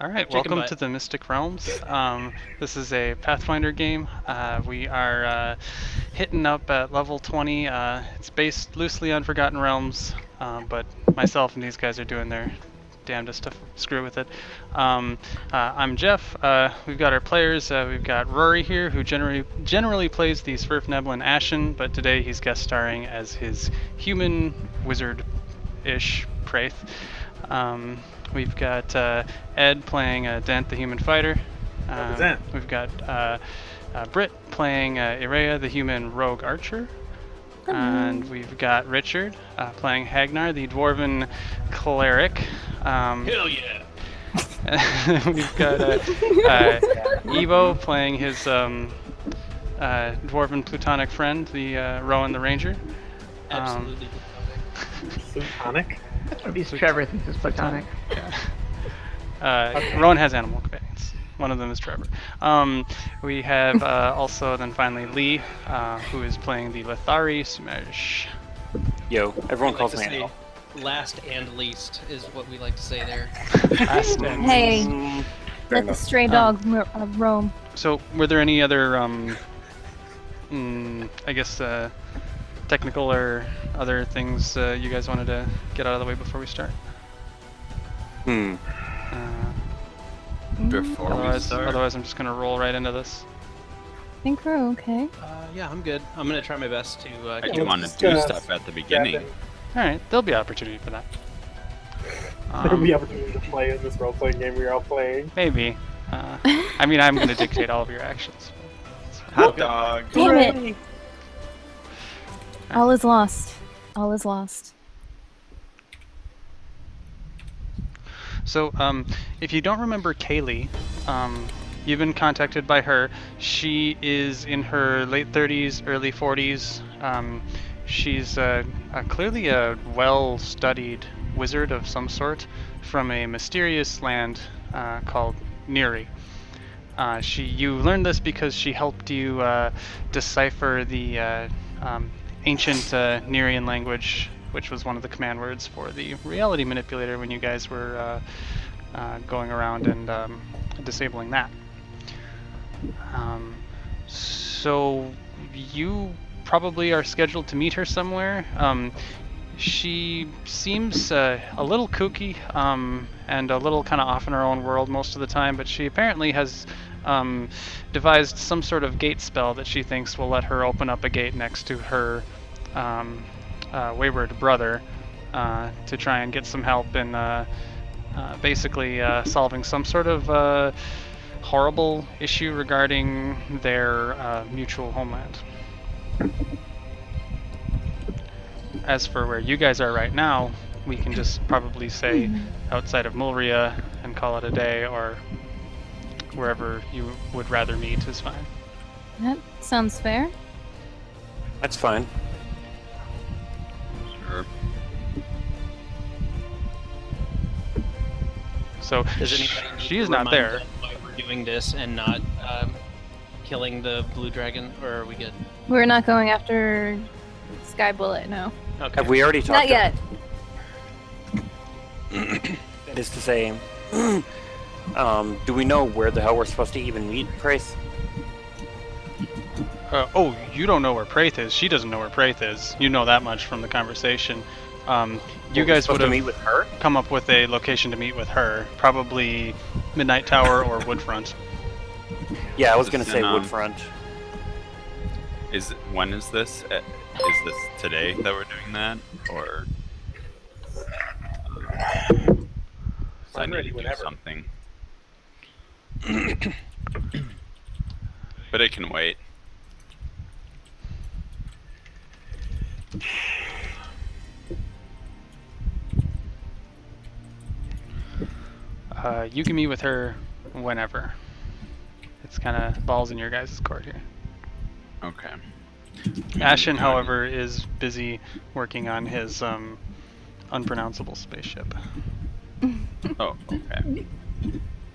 Alright, welcome to the Mystic Realms. This is a Pathfinder game. We are hitting up at level 20. It's based loosely on Forgotten Realms, but myself and these guys are doing their damnedest to screw with it. I'm Jeff. We've got our players. We've got Rory here, who generally plays the Svirfneblin Ashen, but today he's guest starring as his human wizard-ish Prayth. We've got Ed playing Dent, the human fighter. We've got Britt playing Irea, the human rogue archer. And we've got Richard playing Hagnar, the dwarven cleric. Hell yeah! We've got Evo playing his dwarven plutonic friend, the Rowan the ranger. Absolutely Plutonic? At least Trevor thinks it's platonic. Yeah. Rowan has animal companions. One of them is Trevor. We have also then finally Lee, who is playing the Lethari Sumesh. Yo, everyone calls me Animal. Last and least is what we like to say there. Last and Hey, least. let the stray dog roam. So, were there any other, I guess, technical or other things you guys wanted to get out of the way before we start? Otherwise I'm just gonna roll right into this. I think we're okay. Yeah, I'm good. I'm gonna try my best to. I do want to do stuff at the beginning. Alright, there'll be opportunity for that. There'll be opportunity to play in this role-playing game we are all playing. Maybe. I mean, I'm gonna dictate all of your actions. Hot dog! Damn it! All is lost. All is lost. So, if you don't remember Kaylee, you've been contacted by her. She is in her late 30s, early 40s. She's clearly a well-studied wizard of some sort from a mysterious land called Nyree. You learned this because she helped you decipher the ancient Nyrean language, which was one of the command words for the reality manipulator when you guys were going around and disabling that. So you probably are scheduled to meet her somewhere. She seems a little kooky and a little kind of off in her own world most of the time, but she apparently has devised some sort of gate spell that she thinks will let her open up a gate next to her wayward brother to try and get some help in basically solving some sort of horrible issue regarding their mutual homeland. As for where you guys are right now, we can just probably say outside of Mulria and call it a day, or wherever you would rather meet is fine. That sounds fair. That's fine. Sure. So Does anybody need she to is not remind there. them why we're doing this and not killing the blue dragon, or are we good? We're not going after Sky Bullet, no. Okay. Have we already talked? Not yet. That is to say, do we know where the hell we're supposed to even meet Prayth? Oh, you don't know where Prayth is. She doesn't know where Prayth is. You know that much from the conversation. You guys would have meet with her? come up with a location to meet with her. Probably Midnight Tower or Woodfront. Yeah, I was gonna Just say in, Woodfront. When is this? Is this today that we're doing that, or? I I'm need ready to do whenever. something. But it can wait. You can meet with her whenever. It's kind of balls in your guys' court here. Okay. Ashen, however, is busy working on his unpronounceable spaceship. Oh, okay.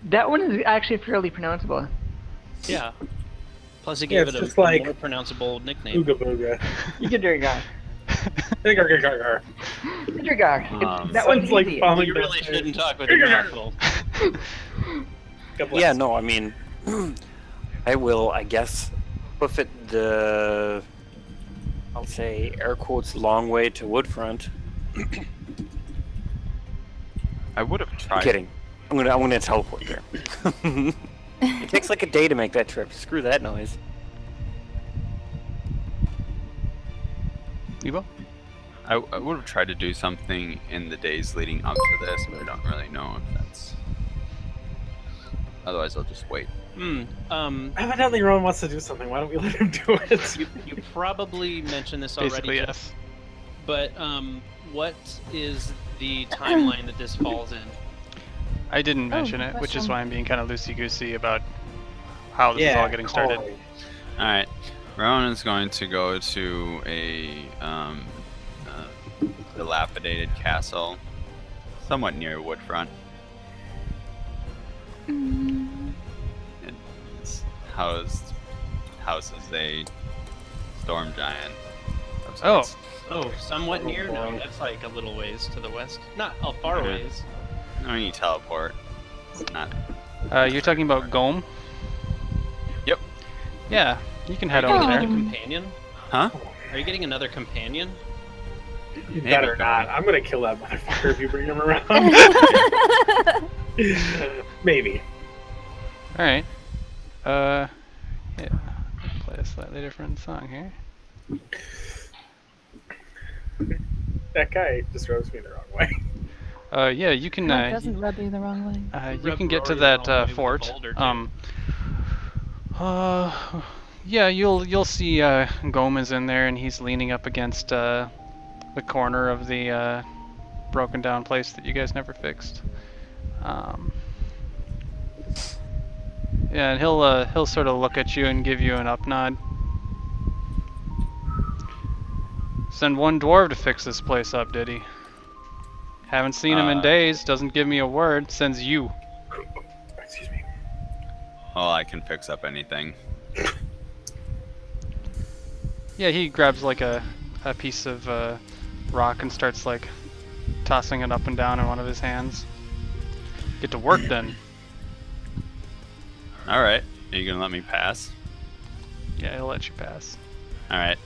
That one is actually fairly pronounceable. Yeah. Plus, he Yeah, gave it's it just a like- more pronounceable nickname. Ooga booga. You can do it, guy. Gar. That one's Sounds like easy. falling You really downstairs. shouldn't talk with your mouth full. God bless. Yeah, no, I mean, I will, I guess, hoof it the, I'll say, air quotes, long way to Woodfront. I would have tried. Kidding. I'm gonna teleport there. It takes like a day to make that trip. Screw that noise. Evo? I would have tried to do something in the days leading up to this, but I don't really know if that's. Otherwise, I'll just wait. Evidently, Rowan wants to do something. Why don't we let him do it? You probably mentioned this already, Basically, Jeff, yes. but what is the timeline that this falls in? I didn't mention it, which is question. why I'm being kind of loosey-goosey about how this is all getting started. totally. All right, Rowan is going to go to a dilapidated castle, somewhat near Woodfront. It's houses a storm giant. Oh. Oh, somewhat near? No, that's like a little ways to the west. Not a far Yeah. ways. No, you teleport. It's not. You're talking about Gome? Yep. Yeah, you can Are head you over getting there. another companion? Huh? Are you getting another companion? You Maybe. better not. I'm gonna kill that motherfucker if you bring him around. Maybe. Alright. Yeah. Play a slightly different song here. That guy just rubs me the wrong way. Yeah, you can. No, it doesn't rub you the wrong way. You Rub can get to Rory that the wrong way with a fort. boulder, too. Yeah, you'll see Gome is in there, and he's leaning up against the corner of the broken down place that you guys never fixed. Yeah, and he'll sort of look at you and give you an up nod. Send one dwarf to fix this place up, did he? Haven't seen him in days. Doesn't give me a word. Sends you. Excuse me. Well, I can fix up anything. Yeah, he grabs like a piece of rock and starts like tossing it up and down in one of his hands. Get to work then. All right. Are you gonna let me pass? Yeah, he'll let you pass. All right.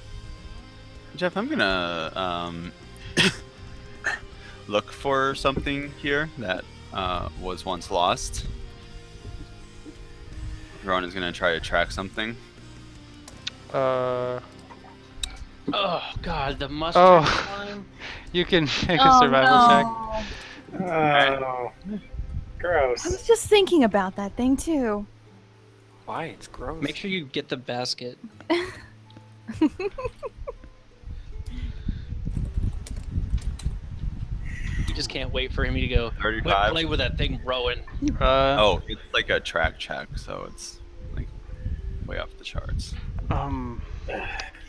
Jeff, I'm gonna look for something here that was once lost. Ronan is gonna try to track something. Oh god, the mustard Oh. slime. You can make a survival check. Oh, gross. I was just thinking about that thing too. Why? It's gross. Make sure you get the basket. You just can't wait for him to go. 35. Play with that thing, Rowan. Oh, it's like a track check, so it's like way off the charts.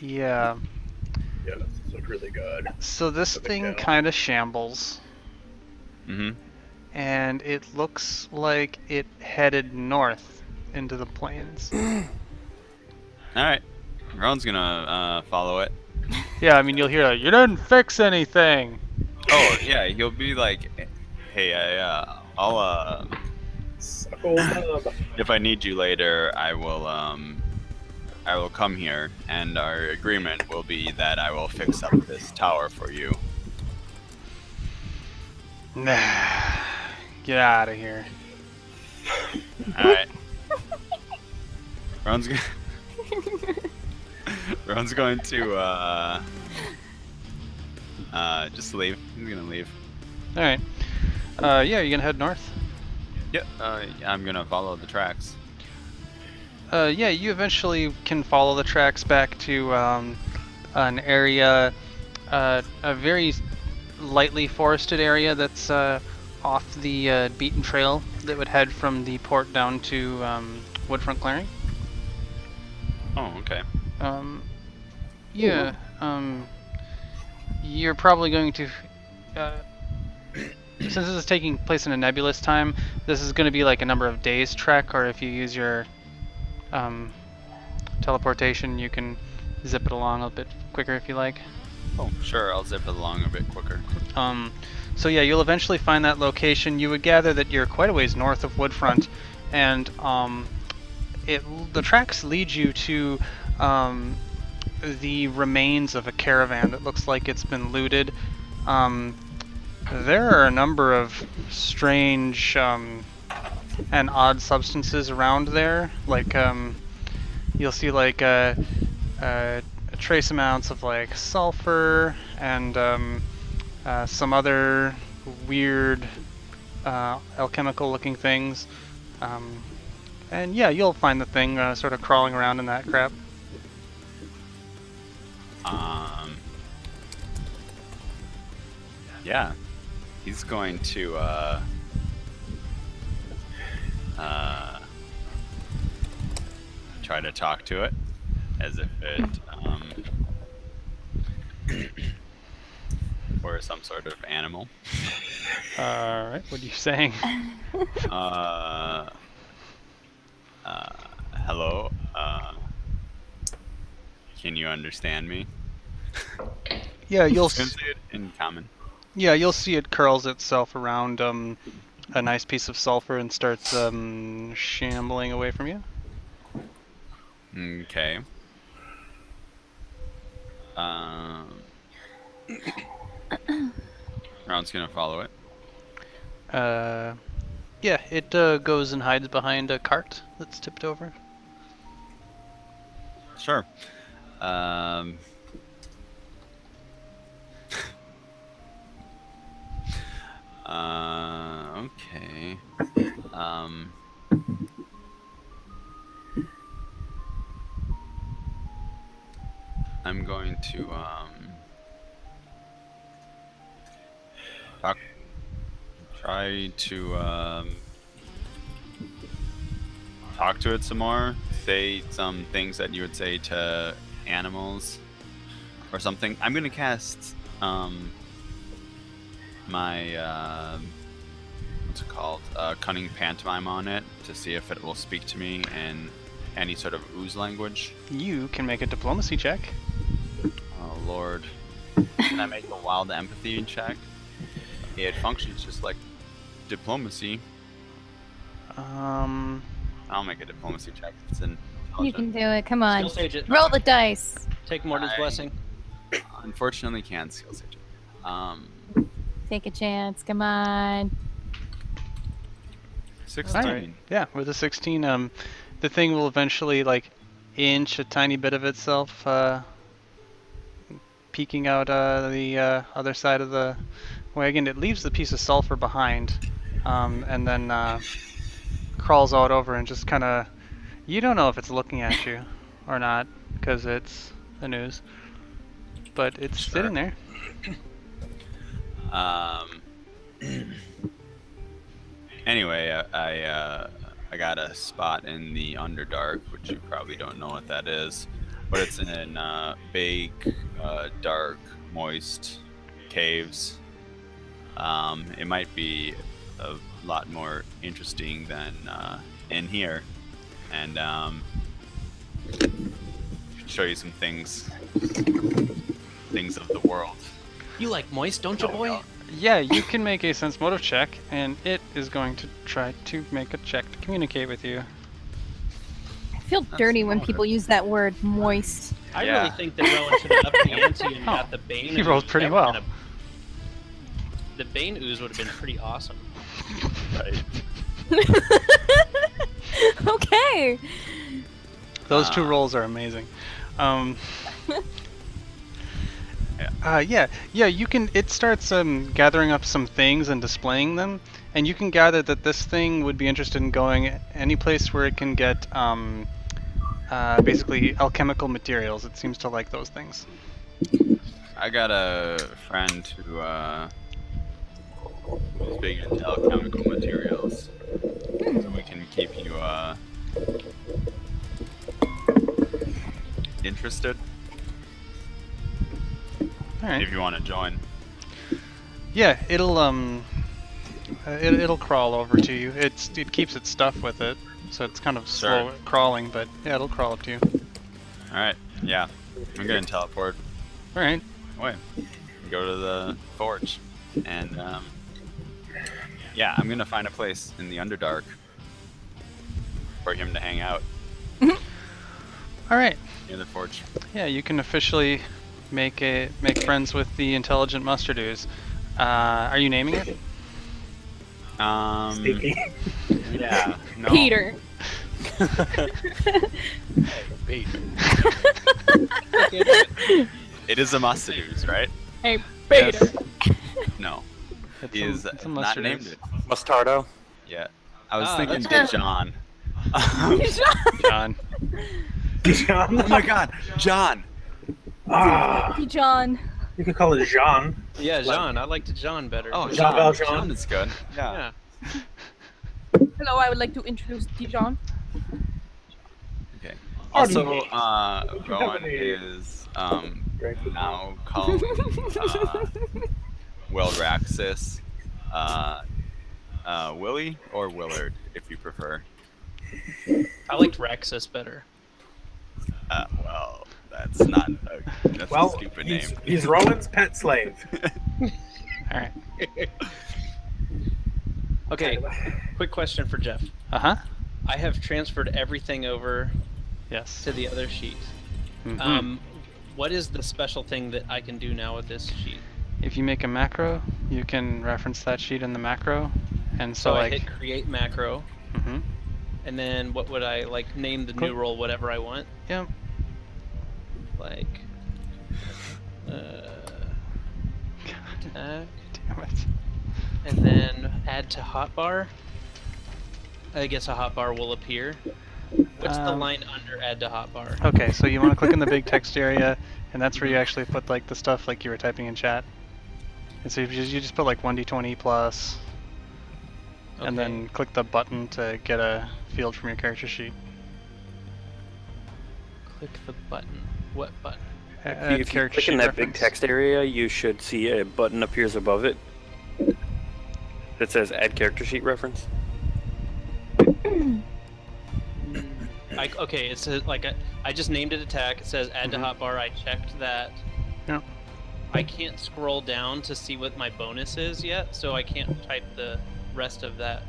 Yeah. Yeah, this looks really good. So this Good to thing go. kind of shambles, Mm-hmm. and it looks like it headed north into the plains. All right. Ron's gonna follow it. Yeah, I mean you'll hear you didn't fix anything. Oh yeah, he'll be like, "Hey, I'll Suckle nub. if I need you later, I will come here, and our agreement will be that I will fix up this tower for you." Nah, get out of here. All right. Ron's going to just leave. He's gonna leave. All right. Yeah, you gonna head north? Yep. I'm gonna follow the tracks. Yeah, you eventually can follow the tracks back to an area, a very lightly forested area that's off the beaten trail that would head from the port down to Woodfront Clearing. Oh, okay. Yeah. You're probably going to, since this is taking place in a nebulous time, this is going to be like a number of days trek, or if you use your teleportation, you can zip it along a bit quicker if you like. Oh, sure. I'll zip it along a bit quicker. So yeah, you'll eventually find that location. You would gather that you're quite a ways north of Woodfront, and the tracks lead you to the remains of a caravan that looks like it's been looted. There are a number of strange and odd substances around there. Like you'll see like trace amounts of like sulfur and some other weird alchemical looking things. And yeah, you'll find the thing sort of crawling around in that crap. Yeah, he's going to try to talk to it as if it were some sort of animal. Alright, what are you saying? Hello, can you understand me? Yeah, you'll Can say it in common. yeah, you'll see it curls itself around a nice piece of sulfur and starts shambling away from you. Okay. Ron's gonna follow it. Yeah, it goes and hides behind a cart that's tipped over. Sure. Okay. I'm going to try to talk to it some more. Say some things that you would say to animals or something. I'm gonna cast my what's it called? Cunning pantomime on it to see if it will speak to me in any sort of ooze language. You can make a diplomacy check. Oh lord. Can I make a wild empathy check? It functions just like diplomacy. I'll make a diplomacy check. It's an You can do it. Come on. Skill sage it. Roll the dice. Take Mortar's blessing. unfortunately can't skill sage it. Take a chance. Come on. 16. Alright, yeah, with a 16, the thing will eventually, like, inch a tiny bit of itself, peeking out the other side of the wagon. It leaves the piece of sulfur behind, and then crawls out over and just kind of... You don't know if it's looking at you or not, because it's the news. But it's sitting there. Anyway, I got a spot in the Underdark, which you probably don't know what that is, but it's in big, dark, moist caves. It might be a lot more interesting than in here, and show you some things of the world. You like moist, don't you, boy? Yeah, you can make a sense motive check, and it is going to try to make a check to communicate with you. I feel dirty when people use that word, moist. I Yeah. really think that Rowan should have upped the ante and got the Bane. He rolled ooze. pretty That well. would've been the Bane ooze would have been pretty awesome. Right. Okay. Those two rolls are amazing. Yeah, you can. It starts gathering up some things and displaying them, and you can gather that this thing would be interested in going any place where it can get basically alchemical materials. It seems to like those things. I got a friend who is big into alchemical materials, so we can keep you interested All right. if you want to join. Yeah, it'll it'll crawl over to you. It keeps its stuff with it, so it's kind of slow Sure. at crawling, but yeah, it'll crawl up to you. All right, yeah, I'm gonna teleport All right. away. Go to the forge, and yeah, I'm gonna find a place in the Underdark for him to hang out All right. near the forge. Yeah, you can officially make friends with the intelligent mustard ooze. Are you naming it? Sneaky. Yeah. No. Peter. Wait. It is a mustard, right? Hey, Peter. Yes. No. It's He is it's a not mustard named ooze. it. Mustardo. Yeah. I was Ah, thinking that's John. John. John. Oh my god, John! Ah, John. you could call it Jean. Yeah, Jean. I liked Jean better. Oh, Jean John. Valjean. John is good. Yeah. yeah. Hello, I would like to introduce Dijon. Okay. Pardon Also, me. Rowan is now calling Will Raxus Willie or Willard, if you prefer. I liked Raxus better. Well, that's not a Well, stupid name. he's Rowan's pet slave. All right. Okay, quick question for Jeff. Uh-huh. I have transferred everything over Yes. to the other sheet. Mhm. What is the special thing that I can do now with this sheet? If you make a macro, you can reference that sheet in the macro, and so So I like. hit create macro, Mhm. and then what would I like name the new Click. role whatever I want? Yep. Like attack, Damn it. and then add to hotbar. I guess a hotbar will appear. What's the line under add to hotbar? Okay, so you want to click in the big text area, and that's where you actually put like the stuff like you were typing in chat. And so you just put like 1d20 plus, and Okay. then click the button to get a field from your character sheet. Click the button. What button? Add If you character click in sheet that big reference. text area, you should see a button appears above it that says Add Character Sheet Reference. Okay, it says like I just named it attack. It says add to hotbar. I checked that. Yeah. I can't scroll down to see what my bonus is yet, so I can't type the rest of that.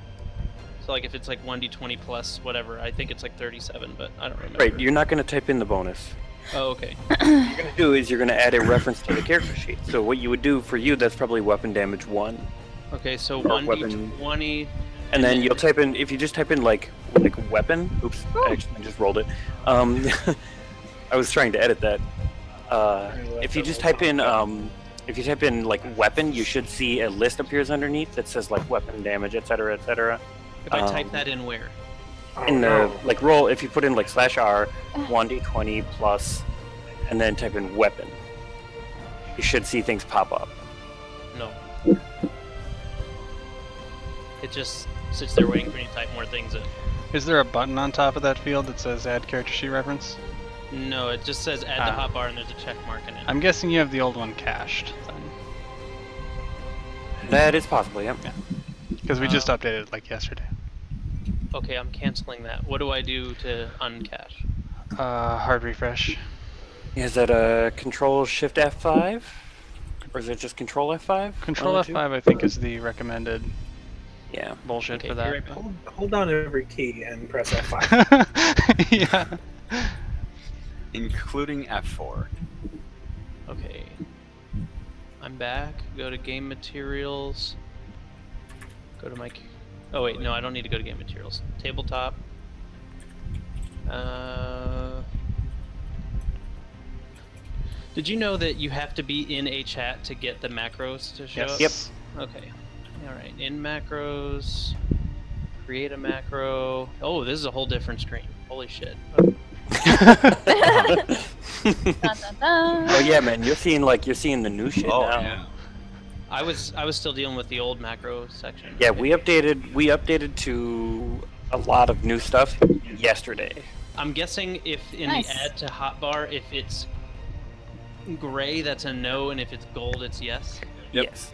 So like if it's like 1d20 plus whatever, I think it's like 37, but I don't remember. Right, you're not going to type in the bonus. Oh, okay. What you're going to do is you're going to add a reference to the character sheet. So what you would do for you, that's probably weapon damage 1. Okay, so Or 1d20. And then you'll type in, if you just type in like weapon, oops, I actually just rolled it. I was trying to edit that. If you just type in, if you type in like weapon, you should see a list appears underneath that says like weapon damage, etc., etc. If I type that in where? In the like roll, if you put in like /R 1d20 plus, and then type in weapon, you should see things pop up. No. It just sits there waiting for me to type more things in. Is there a button on top of that field that says Add Character Sheet Reference? No, it just says add to hotbar and there's a check mark in it. I'm guessing you have the old one cached, then. That is possible, yep. Because we just updated it like yesterday. Okay, I'm canceling that. What do I do to uncache? Hard refresh. Is that a Control Shift F5, or is it just Control F5? Control One of the two? F5 I think is the recommended Yeah. bullshit Okay, for here I that. go. Hold down every key and press F5. Yeah. Including F4. Okay. I'm back. Go to game materials. Go to my... Oh wait, no, I don't need to go to game materials. Tabletop. Did you know that you have to be in a chat to get the macros to show Yes. up? Okay. Alright, in macros. Create a macro. Oh, this is a whole different screen. Holy shit. Dun, dun, dun. Oh yeah, man, you're seeing the new shit Oh, now. yeah. I was still dealing with the old macro section. Yeah, we updated to a lot of new stuff yesterday. I'm guessing if in Nice. the add to hotbar, if it's gray, that's a no, and if it's gold, it's yes. Yep. Yes.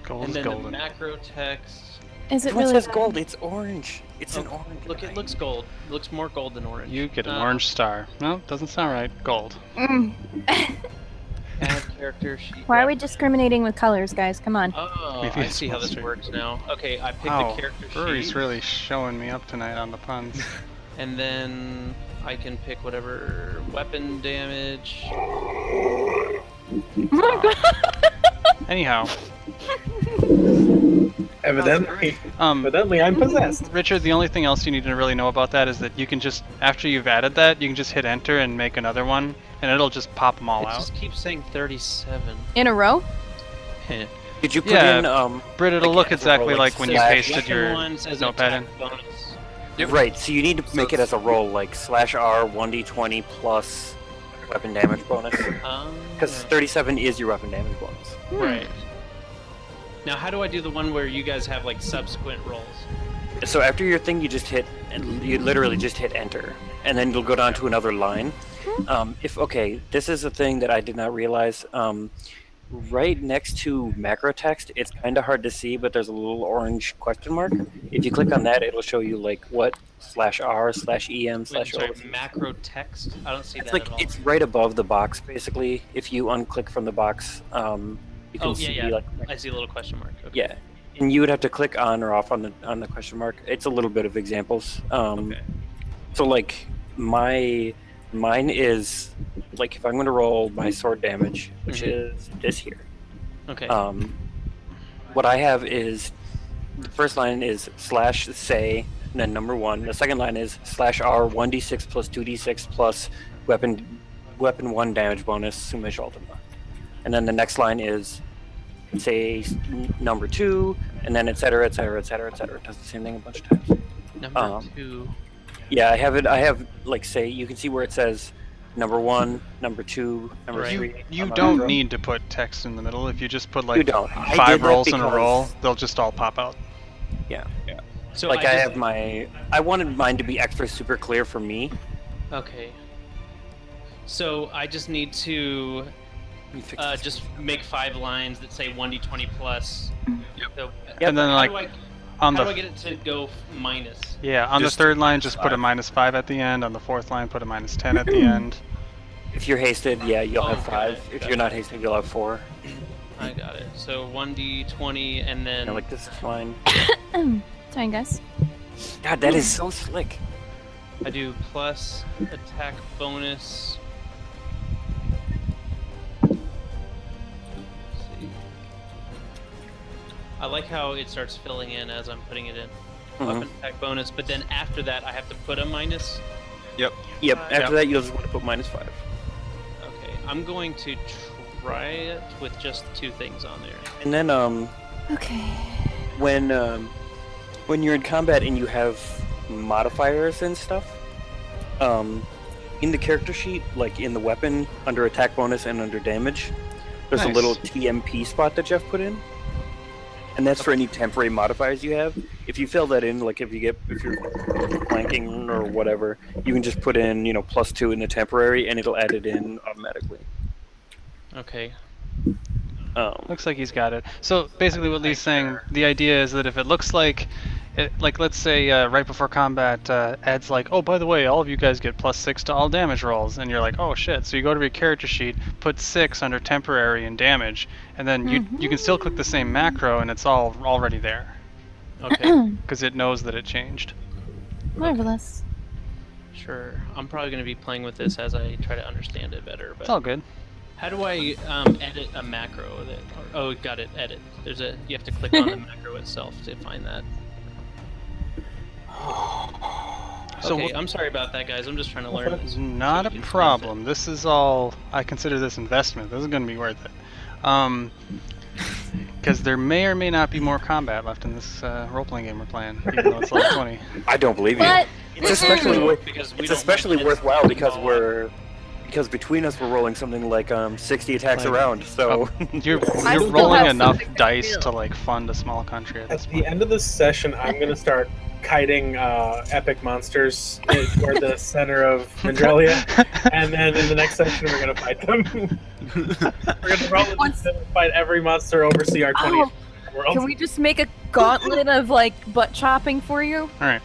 Gold And is then golden. the macro text. Is it What really says bad? gold? It's orange. It's an Oh, orange. Look, it looks gold. It looks more gold than orange. You get an orange star. No, doesn't sound right. Gold. Mm. Add character sheet. Why are we reference. discriminating with colors, guys? Come on. Oh, Maybe I it's see how this mustard. works now. Okay, I picked Wow, the character Brewery's sheet. really showing me up tonight on the puns. And then I can pick whatever weapon damage. Oh my god. Anyhow, Evidently, um, evidently, I'm possessed. Richard, the only thing else you need to really know about that is that you can just, after you've added that, you can just hit enter and make another one, and it'll just pop them all It out. just keeps saying 37. In a row? Did you put Yeah, in Britt, it'll like, look as a roll, exactly like when you slash- pasted Weapon your one says notepad in. attack bonus. Right, so you need to So make it as a roll, like /R 1d20 plus weapon damage bonus. Because 37 is your weapon damage bonus. Right. Now, how do I do the one where you guys have like subsequent rolls? So after your thing, you just hit, and you literally just hit enter, and then you'll go down to another line. Okay, this is a thing that I did not realize. Right next to macro text, it's kind of hard to see, but there's a little orange question mark. If you click on that, it'll show you like what /R/EM/O. Sorry, macro text? I don't see It's that like at all. it's right above the box, basically. If you unclick from the box, you can Oh, see yeah. like I see a little question mark. Okay. yeah, and you would have to click on or off on the question mark. It's a little bit of examples. Okay. So like mine is like if I'm going to roll my sword damage, which is this here. Okay. What I have is the first line is /say and then number 1. The second line is /R 1d6 plus 2d6 plus weapon 1 damage bonus Sumesh Ultima. And then the next line is say number 2 and then etc etc etc etc. It does the same thing a bunch of times. Number 2. Yeah, I have like say you can see where it says number 1, number 2, number Right. 3. You don't need to put text in the middle. If you just put You like don't. I did 5 that rolls in a because- roll, they'll just all pop out. Yeah. So Like I just- have I wanted mine to be extra super clear for me. Okay. So I just need to Let me fix this. just make 5 lines that say 1d20 plus. Yep. So, And then how like do I, on how the do I get it to go minus? yeah on Just the third line, just put a -5. -5 at the end. On the fourth line, put a -10 at the end. If you're hasted, yeah, you'll Oh, have got 5. it, If got you're it. not hasted, you'll have 4. I got it. So 1d20 and then And like this is fine. Sorry, guys. God, that is so slick. I do plus attack bonus. Let's see. I like how it starts filling in as I'm putting it in. Weapon attack bonus, but then after that I have to put a minus. Yep. Yep. After Yep. that, you'll just want to put -5. Okay, I'm going to try it with just 2 things on there. And then Okay. when you're in combat and you have modifiers and stuff, in the character sheet, like in the weapon under attack bonus and under damage, there's a Nice. little TMP spot that Jeff put in. And that's for any temporary modifiers you have. If you fill that in, like if you're flanking or whatever, you can just put in, +2 in the temporary, and it'll add it in automatically. Okay. Looks like he's got it. So basically, what Lee's saying, the idea is that if it looks like, let's say right before combat, adds like, oh, by the way, all of you guys get +6 to all damage rolls, and you're like, oh shit. So you go to your character sheet, put 6 under temporary and damage, and then you can still click the same macro, and it's all already there, Okay. because it knows that it changed. Marvelous. Sure. I'm probably going to be playing with this as I try to understand it better. But It's all good. how do I edit a macro? Oh, got it. Edit. You have to click on the macro itself to find that. So Okay, I'm sorry about that, guys. I'm just trying to learn this. Not so a we can use problem. This is all, I consider this investment. This is going to be worth it. Because there may or may not be more combat left in this role-playing game we're playing, even though it's level 20. I don't believe you. What? It's especially Because we it's don't especially like worthwhile because involved. because between us we're rolling something like 60 attacks a round. So You're I still rolling have enough something to dice feel. to like fund a small country at At this the point. end of this session, I'm gonna start kiting epic monsters toward the center of Mandrelia, and then in the next session we're gonna fight them. We're gonna roll Once- and fight every monster over CR20 world. Can we just make a gauntlet of like butt chopping for you? All right.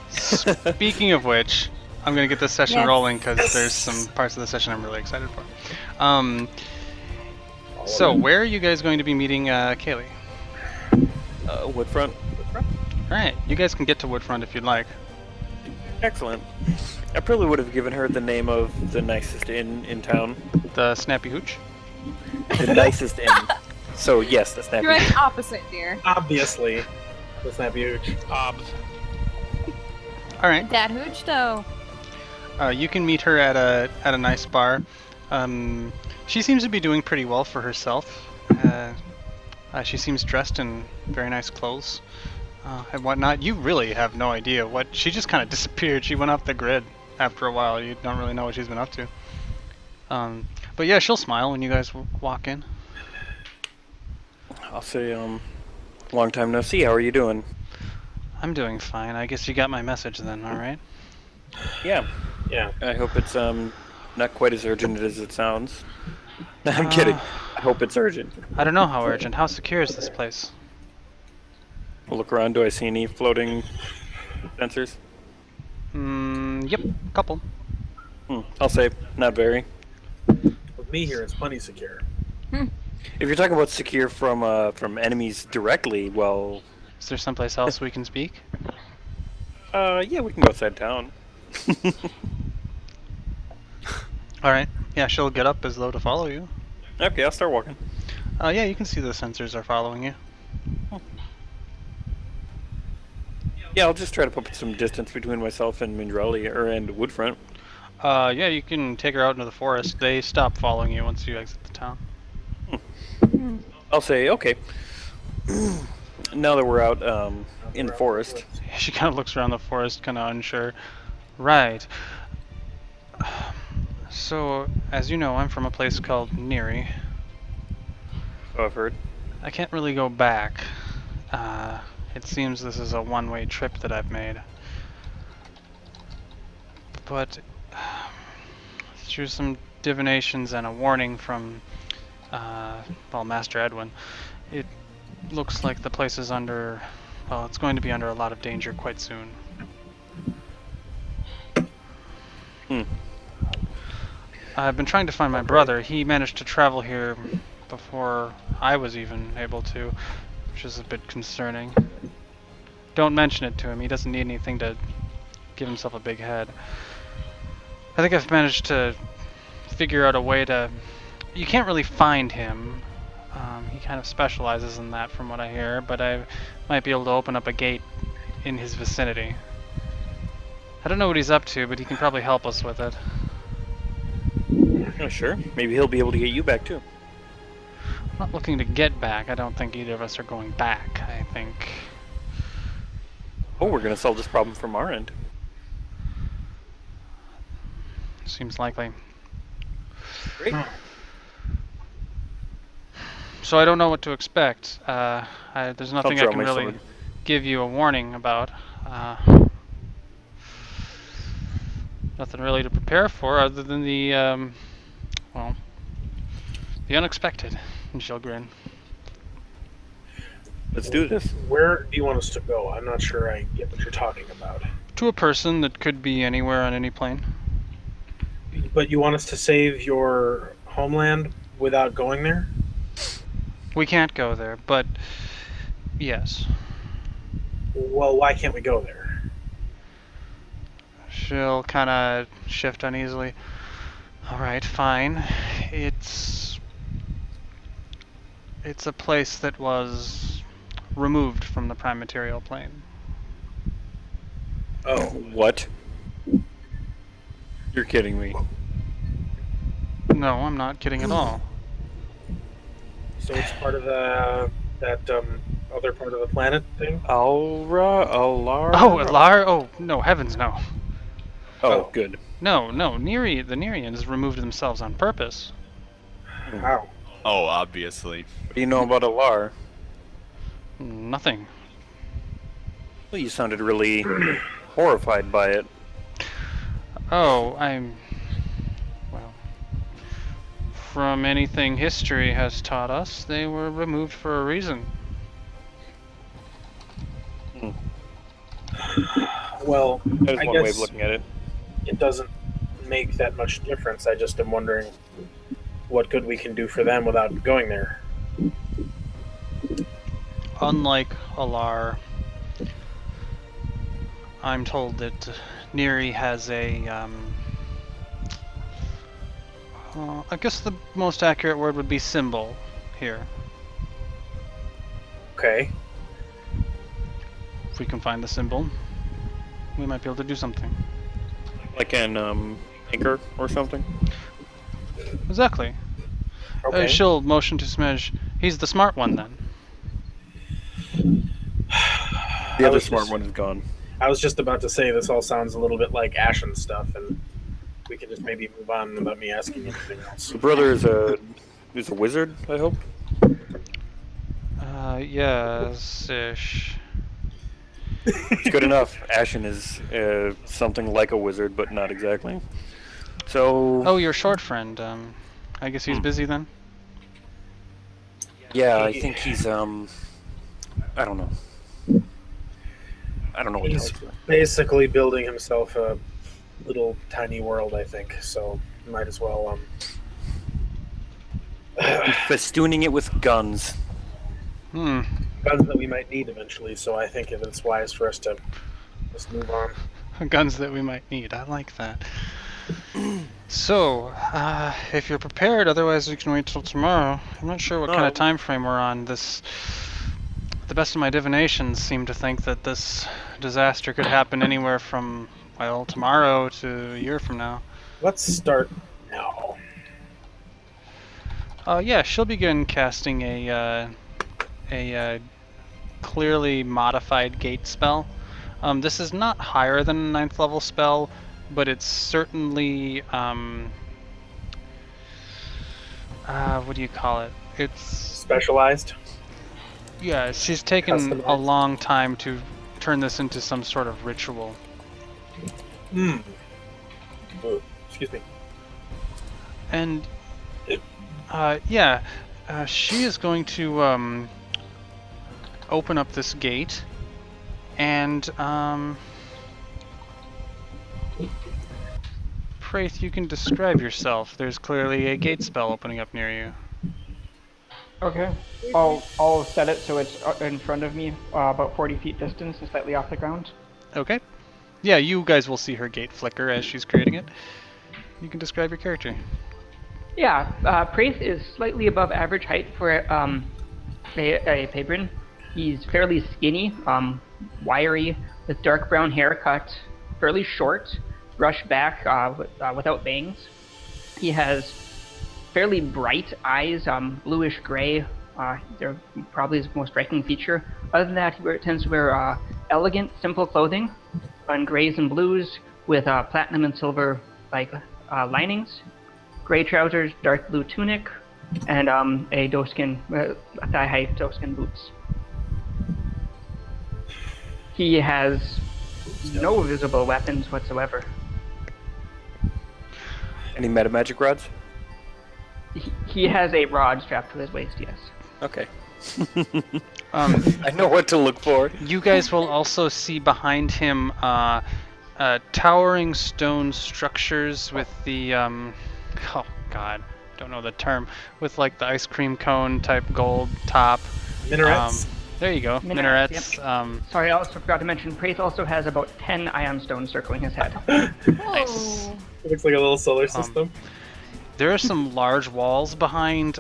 Speaking of which, I'm gonna get this session Yes. rolling because there's some parts of the session I'm really excited for. So where are you guys going to be meeting Kaylee? Woodfront. All right, you guys can get to Woodfront if you'd like. Excellent. I probably would have given her the name of the nicest inn in town. The Snappy Hooch. The nicest inn. So yes, the Snappy. Direct opposite, dear. Obviously, the Snappy Hooch. All right. Dad hooch though. You can meet her at a nice bar. She seems to be doing pretty well for herself. She seems dressed in very nice clothes and whatnot. You really have no idea what. She just kind of disappeared. She went off the grid after a while. You don't really know what she's been up to. But yeah, she'll smile when you guys walk in. I'll say, long time no see. How are you doing? I'm doing fine. I guess you got my message then, all right? Yeah. Yeah. I hope it's not quite as urgent as it sounds. I'm kidding. I hope it's urgent. I don't know how urgent. How secure is this place? I'll look around. Do I see any floating sensors? Yep, couple. I'll say not very. With me here, it's plenty secure. If you're talking about secure from enemies directly, well, Is there someplace else we can speak? yeah, we can go outside town. All right. Yeah, she'll get up as though to follow you. Okay, I'll start walking. Yeah, you can see the sensors are following you. Yeah, I'll just try to put some distance between myself and and Woodfront. Yeah, you can take her out into the forest. They stop following you once you exit the town. I'll say, okay. Now that we're out in the forest. She kind of looks around the forest, kind of unsure. Right. So, as you know, I'm from a place called Nyree. So I've heard. I can't really go back. It seems this is a one-way trip that I've made. But through some divinations and a warning from, well, Master Edwin, it looks like the place is under, well, it's going to be under a lot of danger quite soon. I've been trying to find my brother. He managed to travel here before I was even able to, which is a bit concerning. Don't mention it to him. He doesn't need anything to give himself a big head. I think I've managed to figure out a way to... You can't really find him. He kind of specializes in that from what I hear, but I might be able to open up a gate in his vicinity. I don't know what he's up to, but he can probably help us with it. Oh, sure. Maybe he'll be able to get you back too. I'm not looking to get back. I don't think either of us are going back. I think... Oh, we're gonna solve this problem from our end. Seems likely. Great. So I don't know what to expect. There's nothing I draw can my really sword. give you a warning about. Nothing really to prepare for other than the, well, the unexpected. And she'll grin. Let's do this. Where do you want us to go? I'm not sure I get what you're talking about. To a person that could be anywhere on any plane. But you want us to save your homeland without going there? We can't go there, but yes. Well, why can't we go there? She'll kind of shift uneasily. Alright, fine. It's a place that was removed from the prime material plane. Oh, What? You're kidding me. No, I'm not kidding at all. so it's part of that other part of the planet thing? Alara? Oh, Alar? Oh, no, heavens no. Oh, good. No, Nyree, the Nereans removed themselves on purpose. Wow. Oh, obviously. What do you know about Alar? Nothing. Well, you sounded really horrified by it. Oh, well, from anything history has taught us, they were removed for a reason. Well, That is I one way of guess looking at it. it doesn't make that much difference. I just am wondering what good we can do for them without going there. Unlike Alar, I'm told that Nyree has a, I guess the most accurate word would be symbol here. Okay. If we can find the symbol, we might be able to do something. Like an anchor or something. Exactly. Okay. She'll motion to Smidge. He's the smart one then. The other was smart just- one is gone. I was just about to say this all sounds a little bit like Ashen stuff, and we can just maybe move on without me asking anything else. The brother is a wizard, I hope. Yes-ish. It's good enough. Ashen is something like a wizard, but not exactly. So. Oh, your short friend. I guess he's busy then? Yeah, I think he's I don't know. I don't know what He's to do. basically building himself a little tiny world, I think. So might as well. Festooning it with guns. Hmm. Guns that we might need eventually. So I think it's wise for us to just move on. Guns that we might need. I like that. So, if you're prepared, otherwise we can wait till tomorrow. I'm not sure what kind of time frame we're on. The best of my divinations seem to think that this disaster could happen anywhere from, well, tomorrow to a year from now. Let's start now. Yeah, she'll begin casting a clearly modified gate spell. This is not higher than a 9th level spell, but it's certainly, what do you call it? It's... Specialized? Yeah, she's taken a Customized. long time to turn this into some sort of ritual. Hmm. Ooh, excuse me. And, she is going to, open up this gate, and, Prayth, you can describe yourself. There's clearly a gate spell opening up near you. Okay. I'll set it so it's in front of me, about 40 feet distance and slightly off the ground. Okay. Yeah, you guys will see her gate flicker as she's creating it. You can describe your character. Yeah, Prayth is slightly above average height for a Pabrin. He's fairly skinny, wiry, with dark brown hair cut, fairly short, brushed back without bangs. He has fairly bright eyes, bluish gray. They're probably his most striking feature. Other than that, he tends to wear elegant, simple clothing on grays and blues with platinum and silver linings, gray trousers, dark blue tunic, and a doeskin, thigh-high doeskin boots. He has no visible weapons whatsoever. Any meta magic rods? He has a rod strapped to his waist, yes. Okay. Um, I know what to look for. You guys will also see behind him towering stone structures with the, oh god, don't know the term, with like the ice cream cone type gold top. Minarets? There you go, Minarets, minarets. Sorry, I also forgot to mention, Prayth also has about 10 ion stones circling his head. Nice. It looks like a little solar system. There are some large walls behind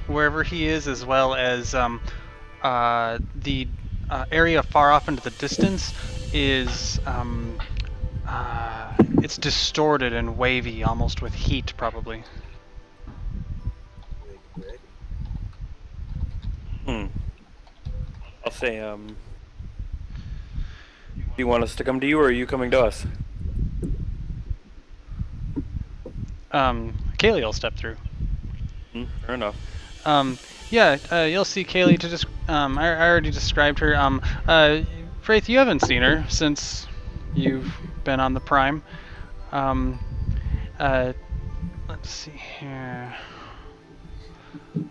wherever he is, as well as the area far off into the distance is it's distorted and wavy, almost with heat, probably. I'll say, do you want us to come to you, or are you coming to us? Kaylee will step through. Fair enough. You'll see Kaylee to just, I already described her. Prayth, you haven't seen her since you've been on the Prime. Let's see here.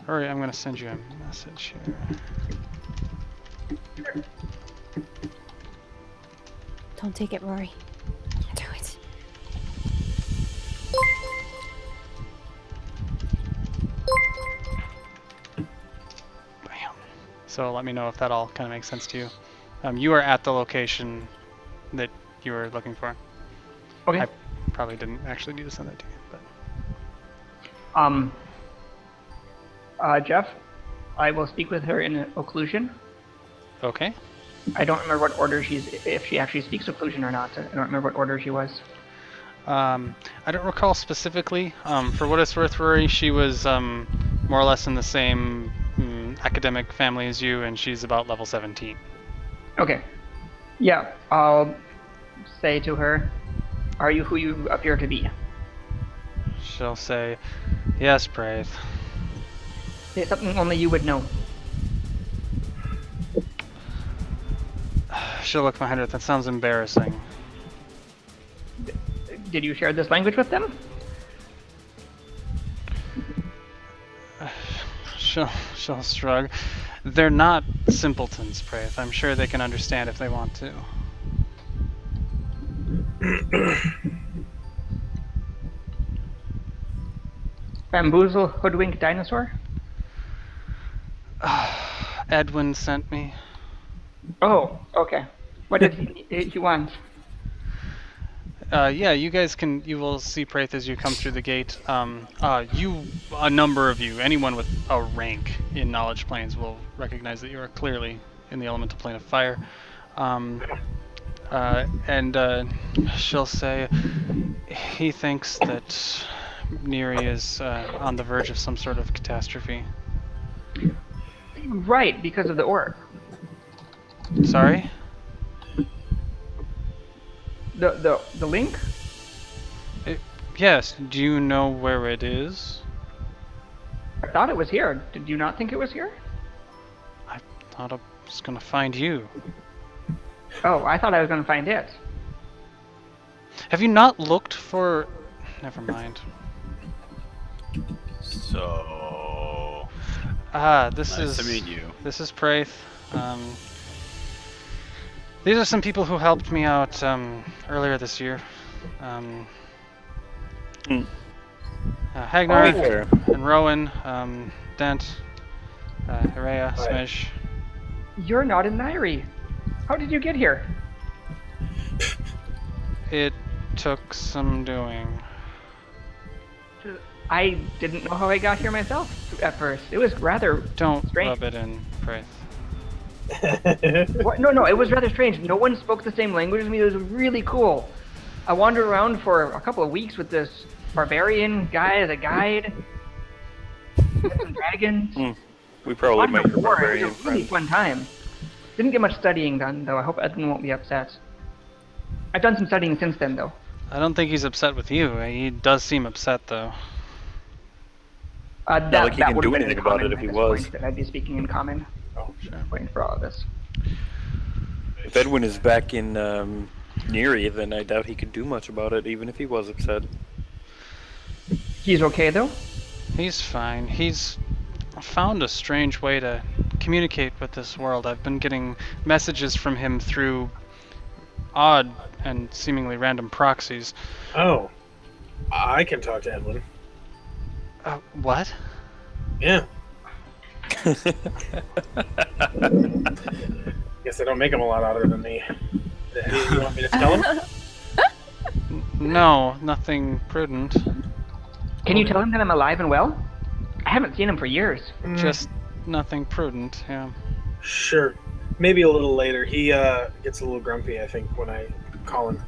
Alright, I'm gonna send you a message here. Don't take it, Rory. Don't do it. Bam. So let me know if that all kind of makes sense to you. You are at the location that you were looking for. Okay. I probably didn't actually need to send that to you, but Jeff, I will speak with her in occlusion. okay. I don't remember what order if she actually speaks occlusion or not. I don't remember what order she was. I don't recall specifically. For what it's worth, Rory, she was more or less in the same academic family as you, and she's about level 17. Okay. Yeah, I'll say to her, "Are you who you appear to be?" She'll say, "Yes, Prayth." Say something only you would know. She'll look behind her. That sounds embarrassing. Did you share this language with them? She'll shrug. They're not simpletons, Prayth. I'm sure they can understand if they want to. Bamboozle, hoodwink, dinosaur? Edwin sent me. Oh, okay. What did he want? Yeah, you guys you will see Prayth as you come through the gate. A number of you, anyone with a rank in Knowledge Planes will recognize that you are clearly in the elemental plane of fire. She'll say, he thinks that Nyree is on the verge of some sort of catastrophe. Right, because of the orb. Sorry? The link? Yes, do you know where it is? I thought it was here. Did you not think it was here? I thought I was gonna find you. Oh, I thought I was going to find it. Have you not looked for... Never mind. So... This nice is... to meet you. This is Prayth. These are some people who helped me out earlier this year. Hagnar and Rowan, Dent, Irea, Smish. You're not in Nyree. How did you get here? It took some doing. I didn't know how I got here myself at first. It was rather Don't strange. rub it in, Prayth. What? No, it was rather strange. No one spoke the same language as me. It was really cool. I wandered around for a couple of weeks with this barbarian guy as a guide. Met some dragons. We probably Wandered met your before. barbarian It was a really fun time. Didn't get much studying done, though. I hope Edwin won't be upset. I've done some studying since then, though. I don't think he's upset with you. He does seem upset, though. Not like he can would do have been anything in about common it if at he this was. point, that I'd be speaking in common. Oh, sure. Waiting for all of this. If Edwin is back in Nyree, then I doubt he could do much about it, even if he was upset. He's okay, though? He's fine. He's found a strange way to communicate with this world. I've been getting messages from him through odd and seemingly random proxies. Oh, I can talk to Edwin. What? Yeah. Guess I don't make him a lot other than me. You want me to tell him? No, nothing prudent. Can you tell him that I'm alive and well? I haven't seen him for years. Just nothing prudent, yeah. Sure. Maybe a little later. He gets a little grumpy, I think, when I call him.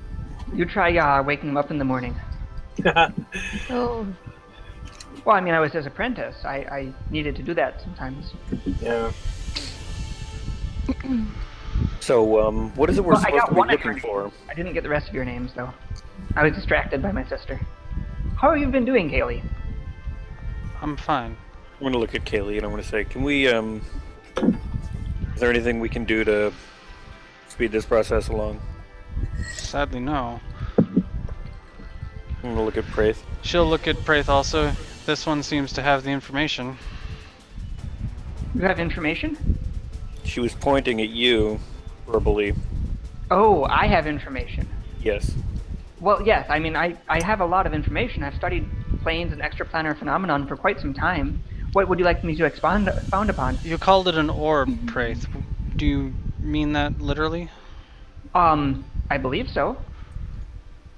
You try waking him up in the morning. Oh. Well, I mean, I was his apprentice. I needed to do that sometimes. Yeah. So, what is it we're Well, I supposed got to be one looking attorney. for? I didn't get the rest of your names, though. I was distracted by my sister. How have you been doing, Kaylee? I'm fine. I'm going to look at Kaylee and I'm going to say, can we, is there anything we can do to speed this process along? Sadly, no. I'm going to look at Prayth. She'll look at Prayth also. This one seems to have the information. You have information? She was pointing at you verbally. Oh, I have information. Yes. Well, yes, I mean, I have a lot of information. I've studied planes and extraplanar phenomenon for quite some time. What would you like me to expound upon? You called it an orb, Prayth. Do you mean that literally? I believe so.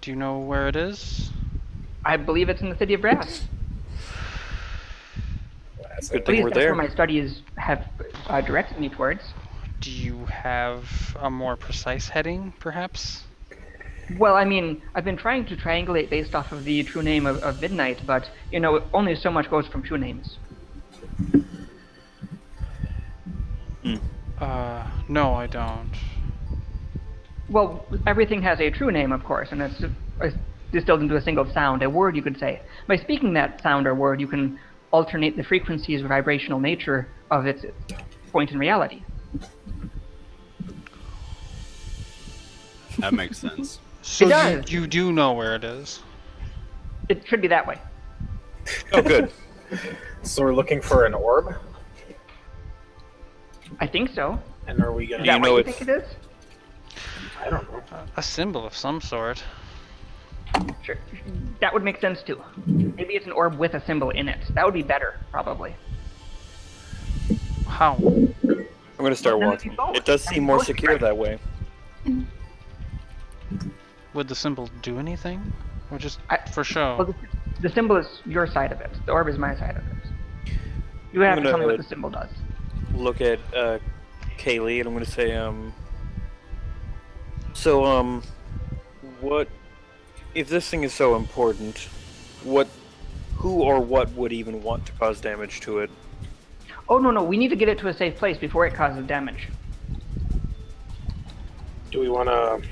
Do you know where it is? I believe it's in the city of Brass. Good At thing least we're that's there. where my studies have directed me towards. Do you have a more precise heading, perhaps? Well, I mean, I've been trying to triangulate based off of the true name of Midnight, but, you know, only so much goes from true names. No, I don't. Well, everything has a true name, of course, and it's distilled into a single sound, a word, you could say. By speaking that sound or word, you can alternate the frequency's vibrational nature of its point in reality. That makes sense. So It does. you do know where it is. It should be that way. Oh, good. So we're looking for an orb, I think so. and are we gonna? Is that know what you it's- think it is? I don't know. A symbol of some sort. Sure. That would make sense, too. Maybe it's an orb with a symbol in it. That would be better, probably. How? I'm gonna start Then walking. we both- It does then seem we more both secure right. that way. Would the symbol do anything? Or just for show? Well, the symbol is your side of it. The orb is my side of it. You would have to gonna- tell me what the symbol does. Look at Kaylee, and I'm gonna say, so, what, if this thing is so important, who or what would even want to cause damage to it? Oh, no, we need to get it to a safe place before it causes damage. Do we want to?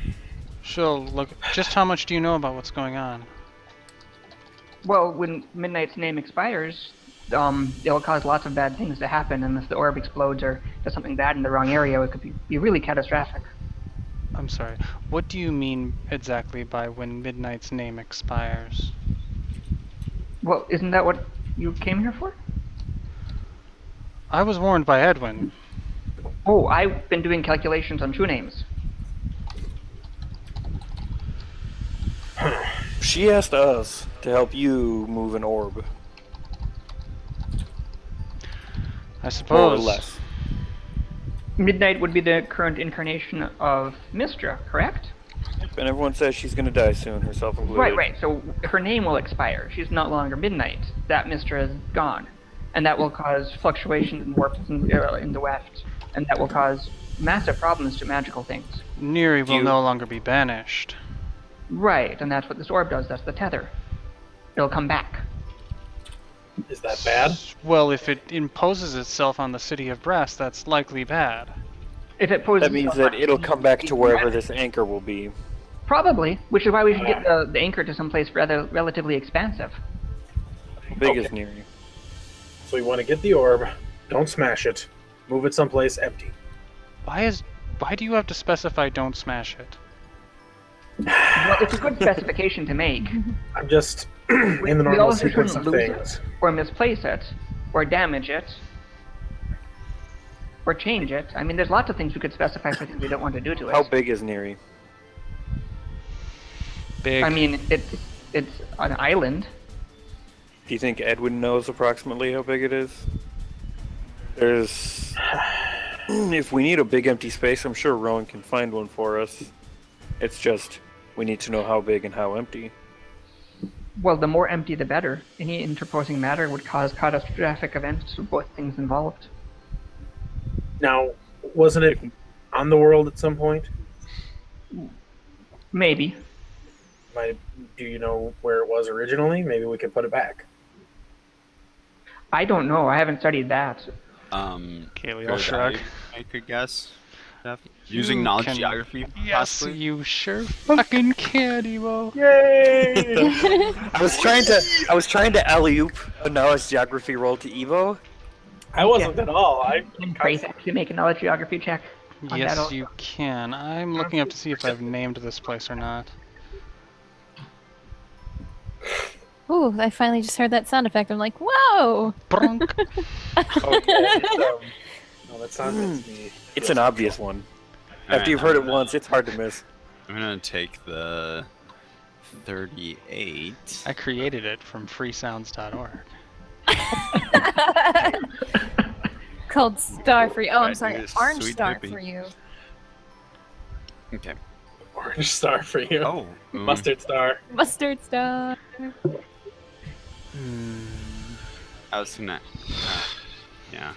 She'll look. Just how much do you know about what's going on? Well, when Midnight's name expires, it'll cause lots of bad things to happen, and if the orb explodes or does something bad in the wrong area, it could be really catastrophic. I'm sorry. What do you mean exactly by when Midnight's name expires? Well, isn't that what you came here for? I was warned by Edwin. Oh, I've been doing calculations on true names. She asked us to help you move an orb, I more suppose. or less. Midnight would be the current incarnation of Mystra, correct? And everyone says she's gonna die soon, herself included. Right. So her name will expire. She's no longer Midnight. That Mystra is gone. And that will cause fluctuations and warps in the weft. And that will cause massive problems to magical things. Nyree will You- no longer be banished. Right, and that's what this orb does. That's the tether. It'll come back. Is that bad? Well, if it imposes itself on the city of Brass, that's likely bad. If it poses That means that it'll come back to wherever this anchor will be. Probably, which is why we should get the anchor to someplace rather relatively expansive. How big is Okay. Nyree? So we want to get the orb. Don't smash it. Move it someplace empty. Why do you have to specify don't smash it? Well, it's a good specification to make. I'm just in the We normal also sequence shouldn't of lose things. it, or misplace it, or damage it, or change it. I mean, there's lots of things we could specify for things we don't want to do to it. How big is Nyree? Big. I mean, it's an island. Do you think Edwin knows approximately how big it is? There's... If we need a big empty space, I'm sure Rowan can find one for us. It's just, we need to know how big and how empty. Well, the more empty, the better. Any interposing matter would cause catastrophic events to both things involved. Now, wasn't it on the world at some point? Maybe. Do you know where it was originally? Maybe we could put it back. I don't know. I haven't studied that. Kaylee Could will shrug. I could guess. Using You knowledge can- geography, Yes, possibly? you sure fucking can, Evo. Yay! I was trying to alley-oop a knowledge geography roll to Evo. I wasn't at all. Can Prayth actually make a knowledge geography check? on that Yes, also? you can. I'm looking up to see if I've named this place or not. Ooh, I finally just heard that sound effect. I'm like, whoa! Brunk. Okay, no, that's not meant to be. It's an obvious one. Alright, After you've heard it once, it's hard to miss. I'm gonna take the 38. I created it from freesounds.org. Called Star for you. Oh, I'm Right, sorry. here's Orange Sweet Star Dippy. for you. Okay. Orange star for you. Oh. Mustard star. Mustard star. I was gonna. Yeah.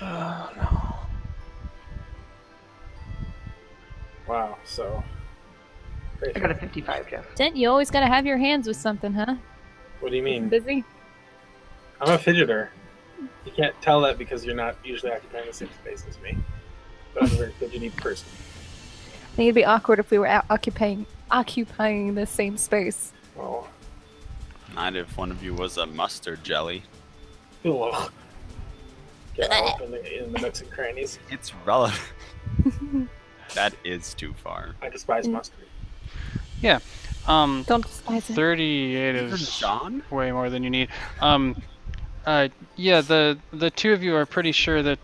Oh no. Wow. So. I got a 55, Jeff. Dent, you always gotta have your hands with something, huh? What do you mean? Busy? I'm a fidgeter. You can't tell that because you're not usually occupying the same space as me. But I'm a very fidgety person. I think it'd be awkward if we were occupying the same space. Well, Not if one of you was a mustard jelly. ugh. Get all up in the nooks and crannies. It's relevant. That is too far. I despise mustard. Yeah. Don't despise it. 38 Even is John? way more than you need. Yeah, the two of you are pretty sure that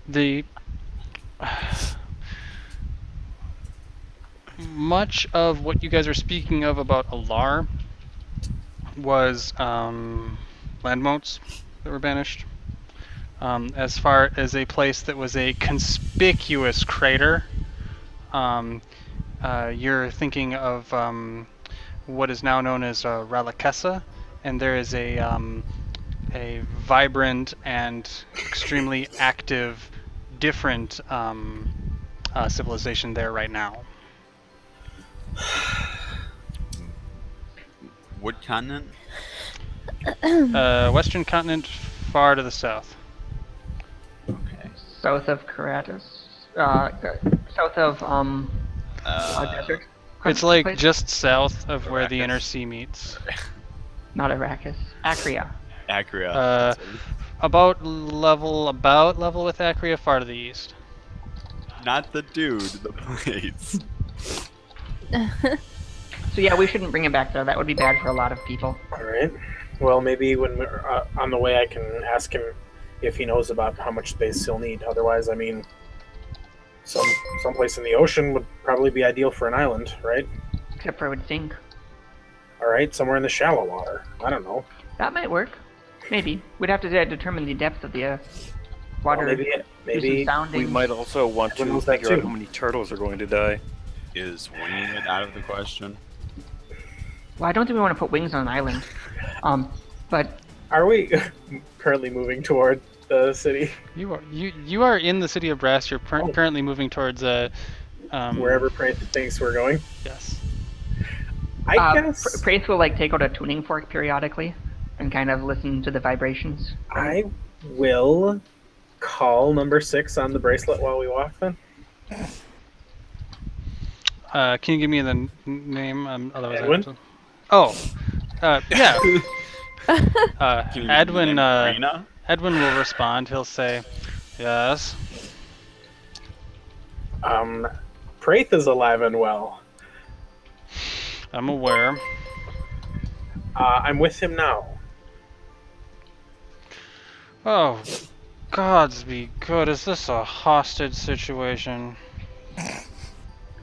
the much of what you guys are speaking of about Alar was land motes that were banished. As far as a place that was a conspicuous crater, you're thinking of what is now known as Ralakessa, and there is a vibrant and extremely active, different civilization there right now. What continent? Western continent, far to the south. Okay. South of Karatas. South of, desert. It's like Place? just south of where the Arrakis. inner sea meets. Not Arrakis. Acria. Acura. About level with Acria, far to the east. Not the dude, the place. So yeah, we shouldn't bring him back there. That would be bad for a lot of people. All right. Well, maybe when we're on the way, I can ask him if he knows about how much space he'll need. Otherwise, I mean, someplace in the ocean would probably be ideal for an island, right? Except for it would sink. All right, somewhere in the shallow water. I don't know. That might work. Maybe. We'd have to determine the depth of the water. Well, do maybe some sounding. We might also want Everyone to knows that figure out too. how many turtles are going to die. Is winging it out of the question? Well, I don't think we want to put wings on an island. But Are we currently moving toward the city? You are in the city of Brass. You're currently moving towards Wherever Prayth thinks we're going? Yes. I guess Prayth will take out a tuning fork periodically and kind of listen to the vibrations. I will call number 6 on the bracelet while we walk then. Can you give me the name? Otherwise I Edwin? have to- Oh, yeah. Can you Edwin. name Rena? Edwin will respond. He'll say, "Yes." Prayth is alive and well. I'm aware. I'm with him now. Oh, gods be good. Is this a hostage situation?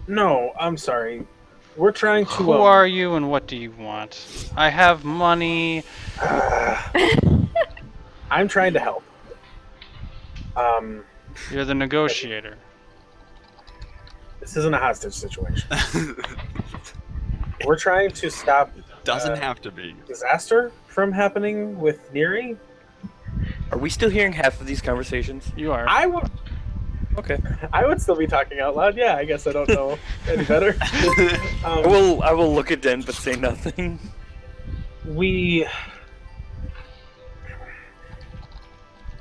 No, I'm sorry. We're trying to. Who are you and what do you want? I have money. I'm trying to help. You're the negotiator. This isn't a hostage situation. We're trying to stop Doesn't have to be. disaster from happening with Nyree. Are we still hearing half of these conversations? You are. I would still be talking out loud. Yeah, I guess I don't know any better. I will look at Den but say nothing.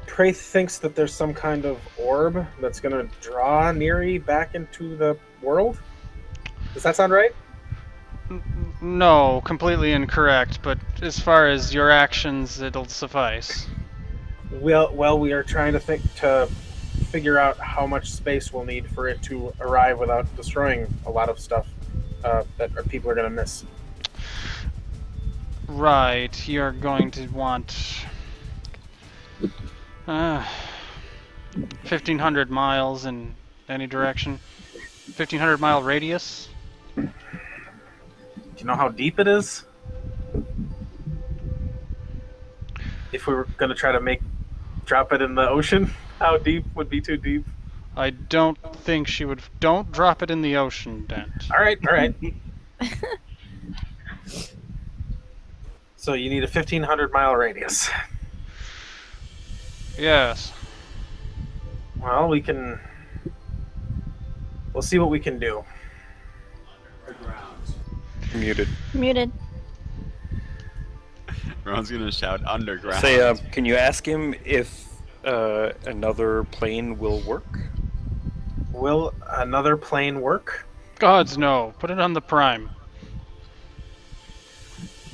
Prayth thinks that there's some kind of orb that's going to draw Nyree back into the world. Does that sound right? No, completely incorrect, but as far as your actions, it'll suffice. Well, we are trying to figure out how much space we'll need for it to arrive without destroying a lot of stuff that people are going to miss. Right, you're going to want 1,500 miles in any direction. 1,500 mile radius. Do you know how deep it is? If we were going to try to drop it in the ocean, how deep would be too deep? I don't think she would. Don't drop it in the ocean, Dent. All right, all right. So you need a 1,500-mile radius. Yes. Well, we'll see what we can do. Muted. Muted. Ron's gonna shout underground. Say, can you ask him if another plane will work? Will another plane work? Gods no. Put it on the prime.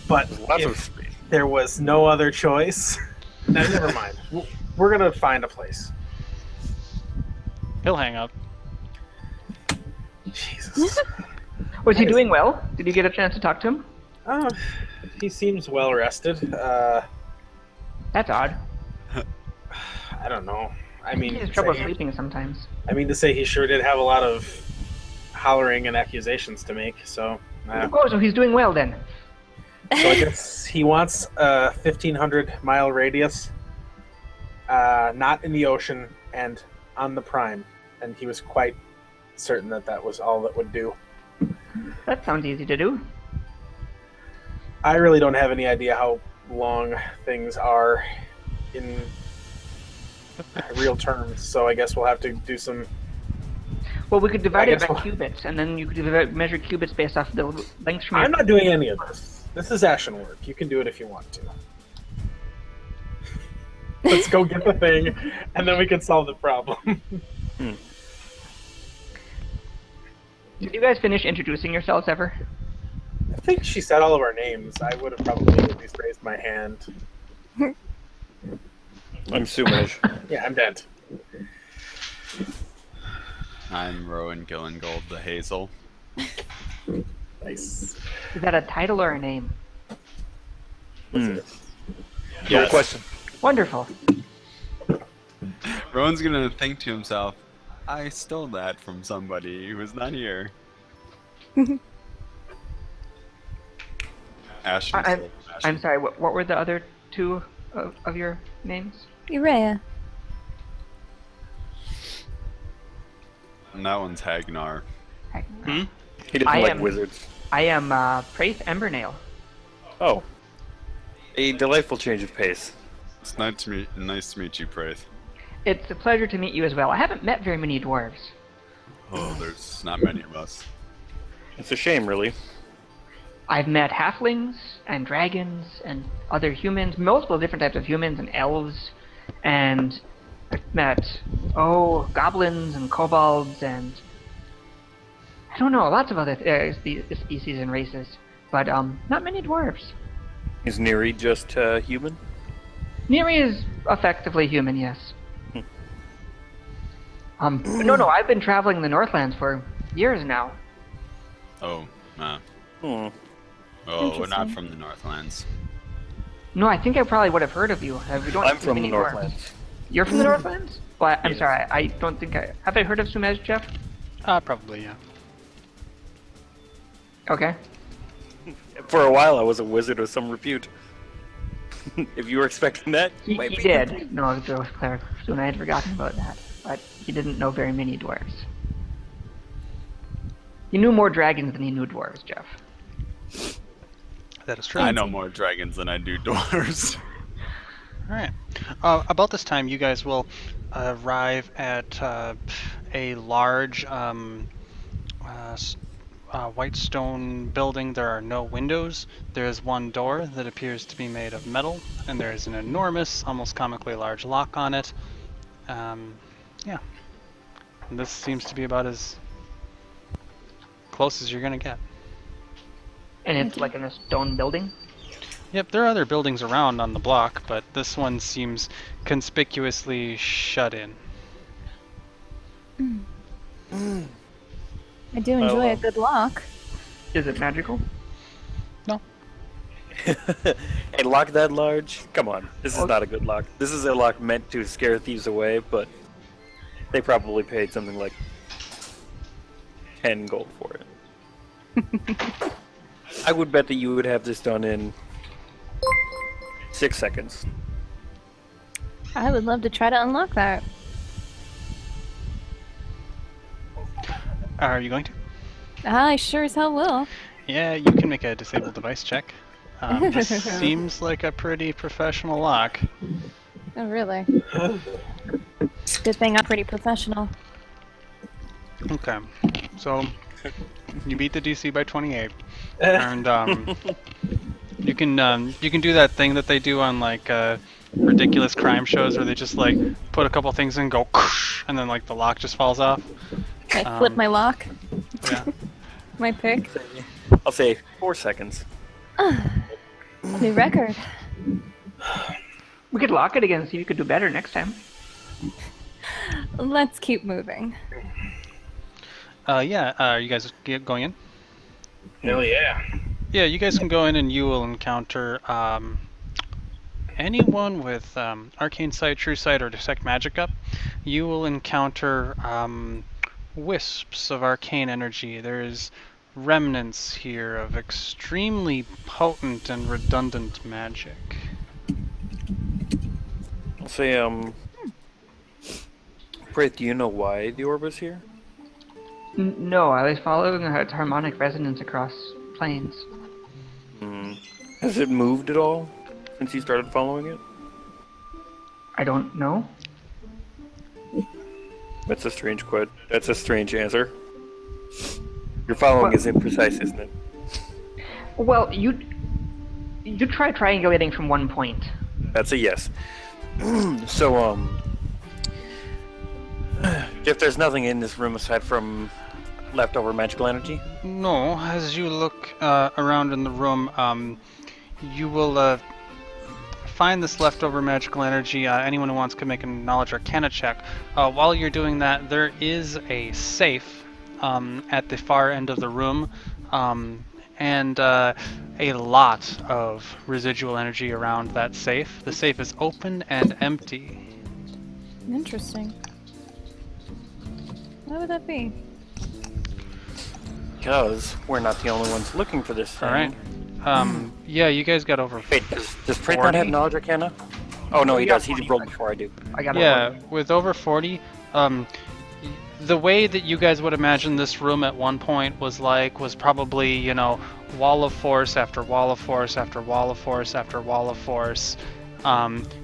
But Lots of if space. there was no other choice, no, never mind. We're gonna find a place. He'll hang up. Jesus. Was he doing well? Did you get a chance to talk to him? He seems well rested. That's odd. I don't know. I He mean, has trouble sleeping sometimes. to say he sure did have a lot of hollering and accusations to make. So, Oh, so he's doing well then. so I guess he wants a 1,500-mile radius, not in the ocean and on the prime. And he was quite certain that that was all that would do. That sounds easy to do. I really don't have any idea how long things are in real terms, so I guess we'll have to do some. Well, we could divide it guess by we'll- cubits, and then you could measure cubits based off the lengths from I'm your... not doing any of this. This is action work. You can do it if you want to. Let's go get the thing, and then we can solve the problem. Did you guys finish introducing yourselves ever? I think she said all of our names. I would have probably at least raised my hand. I'm Sumaj. Yeah, I'm Dent. I'm Rowan Gillengold, the Hazel. Nice. Is that a title or a name? Good Yes. question. Wonderful. Rowan's gonna think to himself, I stole that from somebody who was not here. Ashton I'm stole it from Ashton. I'm sorry, what were the other two of your names? Urea. And that one's Hagnar. Hmm? He doesn't I like am- wizards. I am Prayth Embernail. Oh. A delightful change of pace. It's nice to meet you, Prayth. It's a pleasure to meet you as well. I haven't met very many dwarves. Oh, there's not many of us. It's a shame, really. I've met halflings and dragons and other humans, multiple different types of humans and elves, and I've met, goblins and kobolds and I don't know, lots of other species and races, but not many dwarves. Is Nyree just human? Nyree is effectively human, yes. No, I've been traveling the Northlands for years now. Oh, Hmm. oh, we're not Interesting. from the Northlands. No, I think I probably would have heard of you. We don't I'm see from the many dwarves. Northlands. You're from the Northlands? Well, I'm Yes. sorry, I don't think I... Have I heard of Sumaj, Jeff? Probably, yeah. Okay. For a while, I was a wizard of some repute. If you were expecting that, He might be did. No, it was clear. Soon I had forgotten about that. But he didn't know very many dwarves. He knew more dragons than he knew dwarves, Jeff. That is true. I know more dragons than I do dwarves. All right. About this time, you guys will arrive at a large white stone building. There are no windows. There is one door that appears to be made of metal, and there is an enormous, almost comically large lock on it. Yeah. And this seems to be about as close as you're going to get. And it's like in a stone building. Yep, there are other buildings around on the block, but this one seems conspicuously shut in. I do enjoy a good lock. Is it magical? No. A lock that large? Come on, this is not a good lock. This is a lock meant to scare thieves away, but they probably paid something like 10 gold for it. I would bet that you would have this done in 6 seconds. I would love to try to unlock that. Are you going to? I sure as hell will. Yeah, you can make a disable device check. This seems like a pretty professional lock. Oh, really? Good thing I'm pretty professional. Okay, so you beat the DC by 28, and you can do that thing that they do on like ridiculous crime shows where they just like put a couple things in, and go, and then like the lock just falls off. I flip my lock. Yeah. My pick. I'll say 4 seconds. New record. We could lock it again and see if you could do better next time. Let's keep moving. Yeah. Are you guys going in? Hell yeah. Yeah, you guys can go in, and you will encounter anyone with arcane sight, true sight, or detect magic up. You will encounter wisps of arcane energy. There's remnants here of extremely potent and redundant magic. I'll say, Prayth, do you know why the orb is here? No, I was following its harmonic resonance across planes. Has it moved at all since you started following it? I don't know. That's a strange quote. That's a strange answer. Your following is imprecise, isn't it? Well, you try triangulating from one point. That's a yes. So, if there's nothing in this room aside from leftover magical energy? No, as you look around in the room, you will find this leftover magical energy. Anyone who wants can make a knowledge arcana check. While you're doing that, there is a safe at the far end of the room, and a lot of residual energy around that safe. The safe is open and empty. Interesting. Why would that be? Because we're not the only ones looking for this thing. Alright. Yeah, you guys got over. Wait, does Prayth not have knowledge arcana? Oh no, he does. He rolled before I do. I got Yeah, with over 40, the way that you guys would imagine this room at one point was probably, you know, wall of force after wall of force after wall of force after wall of force,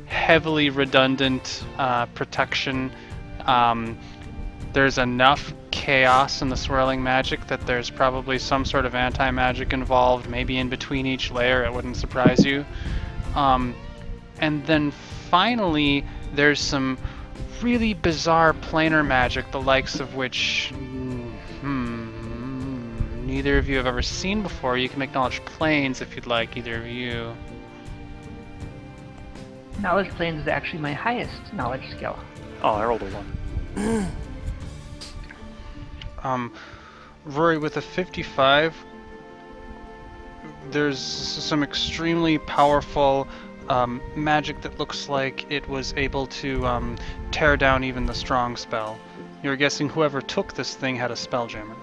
heavily redundant protection. There's enough chaos in the swirling magic that there's probably some sort of anti-magic involved, maybe in between each layer. It wouldn't surprise you. And then finally, there's some really bizarre planar magic, the likes of which neither of you have ever seen before. You can make knowledge planes if you'd like, either of you. Knowledge planes is actually my highest knowledge skill. Oh, I rolled a 1. Rory, with a 55, there's some extremely powerful magic that looks like it was able to tear down even the strong spell. You're guessing whoever took this thing had a spelljammer.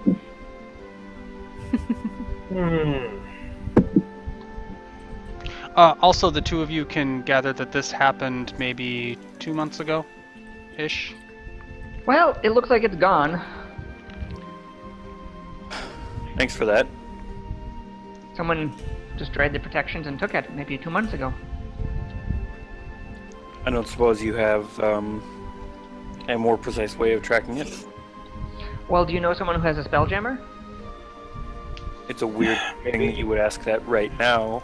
Also, the two of you can gather that this happened maybe 2 months ago-ish. Well, it looks like it's gone. Thanks for that. Someone destroyed the protections and took it maybe 2 months ago. I don't suppose you have a more precise way of tracking it? Well, do you know someone who has a spelljammer? It's a weird thing that you would ask that right now.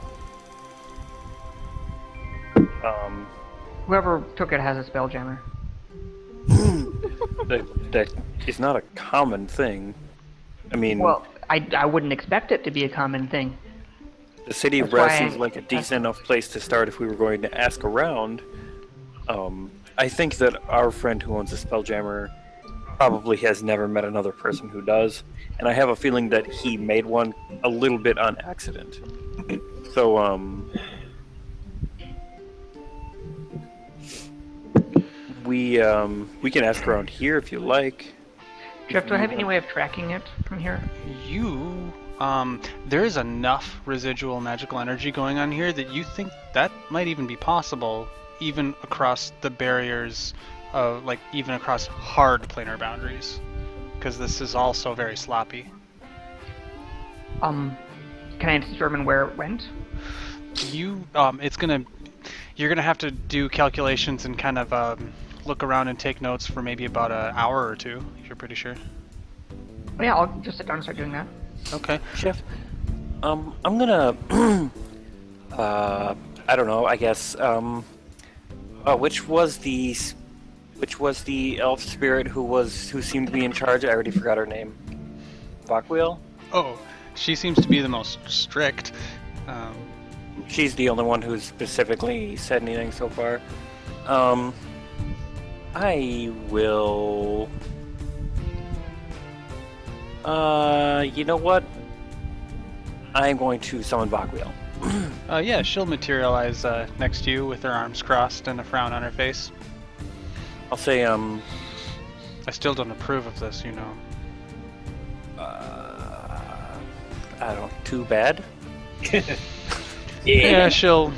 Whoever took it has a spelljammer. that is not a common thing. I mean, well, I wouldn't expect it to be a common thing. The city of Brass seems like a decent enough place to start if we were going to ask around. I think that our friend who owns a spelljammer probably has never met another person who does, and I have a feeling that he made one a little bit on accident. So, we can ask around here if you like. Jeff, do I have any way of tracking it from here? There's enough residual magical energy going on here that you think that might even be possible, even across the barriers of, even across hard planar boundaries. because this is also very sloppy. Can I determine where it went? You're gonna have to do calculations and kind of look around and take notes for maybe about an hour or two, if you're pretty sure. Oh, yeah, I'll just sit down and start doing that. Okay. Chef, I'm gonna, I don't know, I guess, which was the elf spirit who seemed to be in charge? I already forgot her name. Backwheel? Oh, she seems to be the most strict. She's the only one who's specifically said anything so far. I will... you know what? I'm going to summon Backwheel. Yeah, she'll materialize next to you with her arms crossed and a frown on her face. I'll say, I still don't approve of this, you know. I don't... Too bad? Yeah, she'll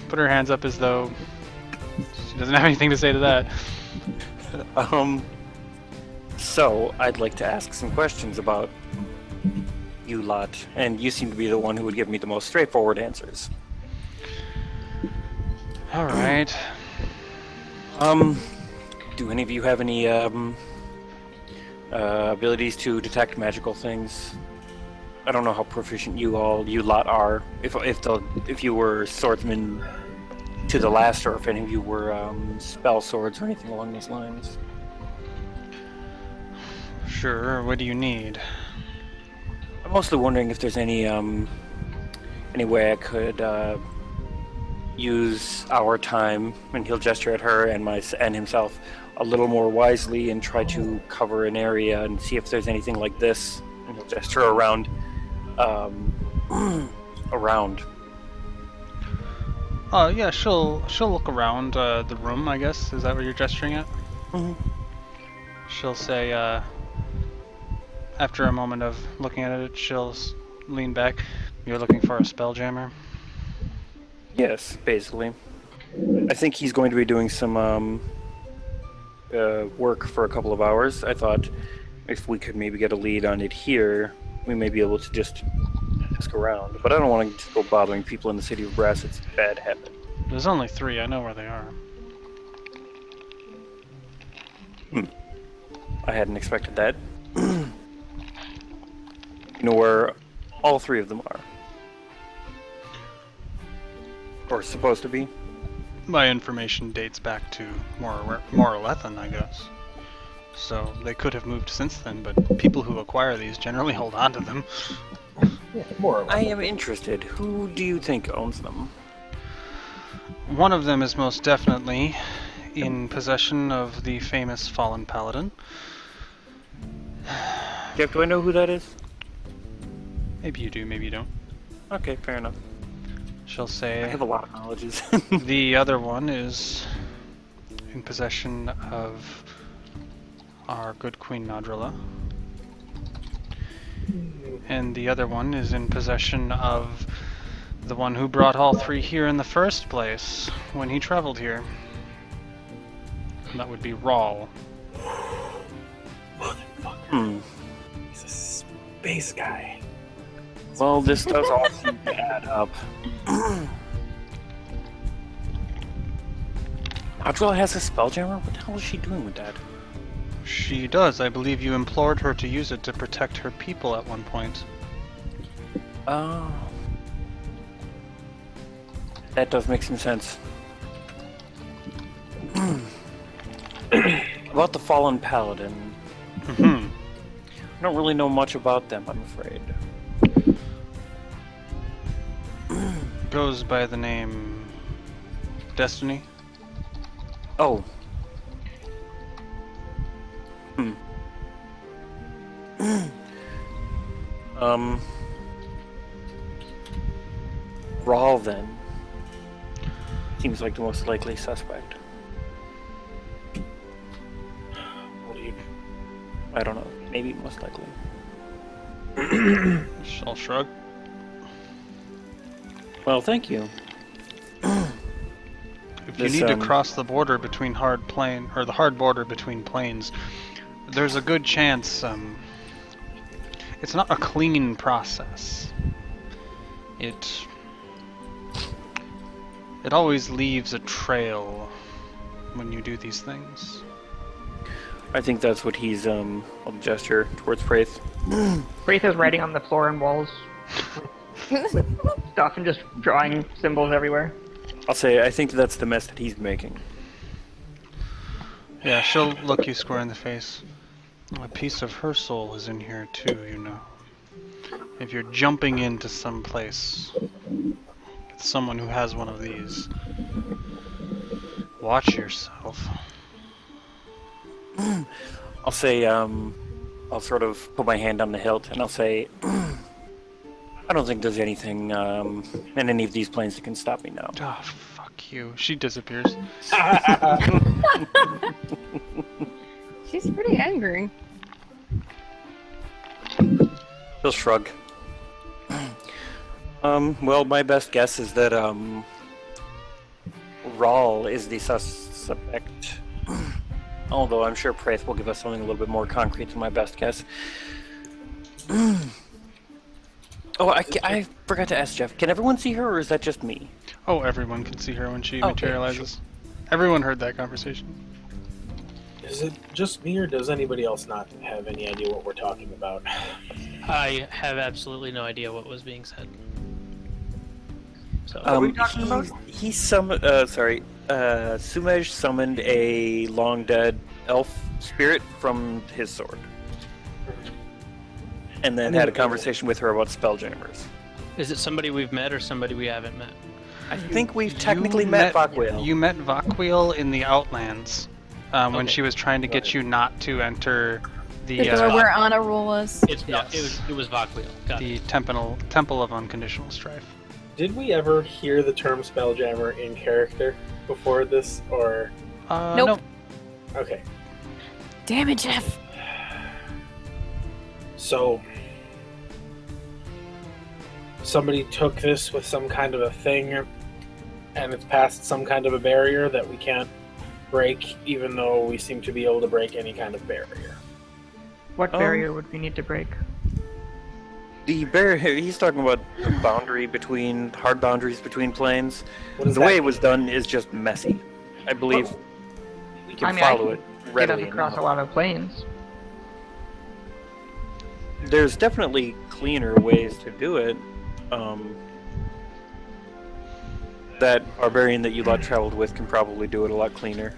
put her hands up as though she doesn't have anything to say to that. So, I'd like to ask some questions about you lot, and you seem to be the one who would give me the most straightforward answers. Alright. Do any of you have any, abilities to detect magical things? I don't know how proficient you lot are. If you were swordsmen to the last, or if any of you were spell swords or anything along those lines. Sure, what do you need? I'm mostly wondering if there's any way I could use our time, and he'll gesture at her and himself a little more wisely, and try to cover an area and see if there's anything like this. And he'll gesture around. Around. Yeah, she'll look around the room, I guess. Is that what you're gesturing at? Mm-hmm. She'll say, after a moment of looking at it, she'll lean back. You're looking for a spelljammer? Yes, basically. I think he's going to be doing some work for a couple of hours. I thought if we could maybe get a lead on it here, we may be able to just ask around. But I don't want to just go bothering people in the city of Brass. It's a bad habit. There's only 3. I know where they are. I hadn't expected that. You know where all 3 of them are? Or supposed to be? My information dates back to Morrolethan, I guess. So they could have moved since then, but people who acquire these generally hold on to them. Yeah, more or less. I am interested. Who do you think owns them? One of them is most definitely in possession of the famous Fallen Paladin. Jeff, do I know who that is? Maybe you do, maybe you don't. Okay, fair enough. She'll I say have a lot of knowledges. the other one is in possession of our good Queen Nadrilla. And the other one is in possession of the one who brought all 3 here in the first place when he traveled here. And that would be Rawl. He's a space guy. Well, this does all seem to add up. Nadrilla has a spelljammer? What the hell is she doing with that? She does. I believe you implored her to use it to protect her people at one point. Oh. That does make some sense. About the Fallen Paladin. I don't really know much about them, I'm afraid. Goes by the name Destiny. Oh. Rawl then. Seems like the most likely suspect. What do you... I don't know. Maybe most likely. I'll shrug. Well, thank you. If you need to cross the border between the hard border between planes, there's a good chance it's not a clean process. It always leaves a trail when you do these things. I think that's what he's, I'll gesture towards Prayth. Prayth is writing on the floor and walls with stuff and just drawing symbols everywhere. I'll say, I think that's the mess that he's making. Yeah, she'll look you square in the face. A piece of her soul is in here too, you know. If you're jumping into some place with someone who has one of these, watch yourself. I'll say, I'll sort of put my hand on the hilt and I'll say, I don't think there's anything in any of these planes that can stop me now. Oh, fuck you. She disappears. She's pretty angry. He'll shrug. Well, my best guess is that, Rawl is the suspect. Although I'm sure Prayth will give us something a little bit more concrete than my best guess. Oh, I forgot to ask Jeff. Can everyone see her, or is that just me? Oh, everyone can see her when she Okay, materializes. sure. Everyone heard that conversation. Is it just me, or does anybody else not have any idea what we're talking about? I have absolutely no idea what was being said. So What are we talking about? He summoned. Sumej summoned a long dead elf spirit from his sword, and then had a conversation with her about spelljammers. is it somebody we've met or somebody we haven't met? I think we've technically met Vakwiel. You met Vakwiel in the Outlands when Okay. she was trying to get you not to enter the The door where Anna Rule was. It's not. It was Vakwiel. Got it. the Temple of Unconditional Strife. Did we ever hear the term Spelljammer in character before this, or... Nope. Okay. Damn it, Jeff. So... somebody took this with some kind of a thing, and it's past some kind of a barrier that we can't break, even though we seem to be able to break any kind of barrier. What barrier would we need to break? The barrier. He's talking about the boundary between hard boundaries between planes. What does The that way it mean? was done is just messy. I believe we can I follow can it get readily. us across a lot of planes. There's definitely cleaner ways to do it. That barbarian that you lot traveled with can probably do it a lot cleaner.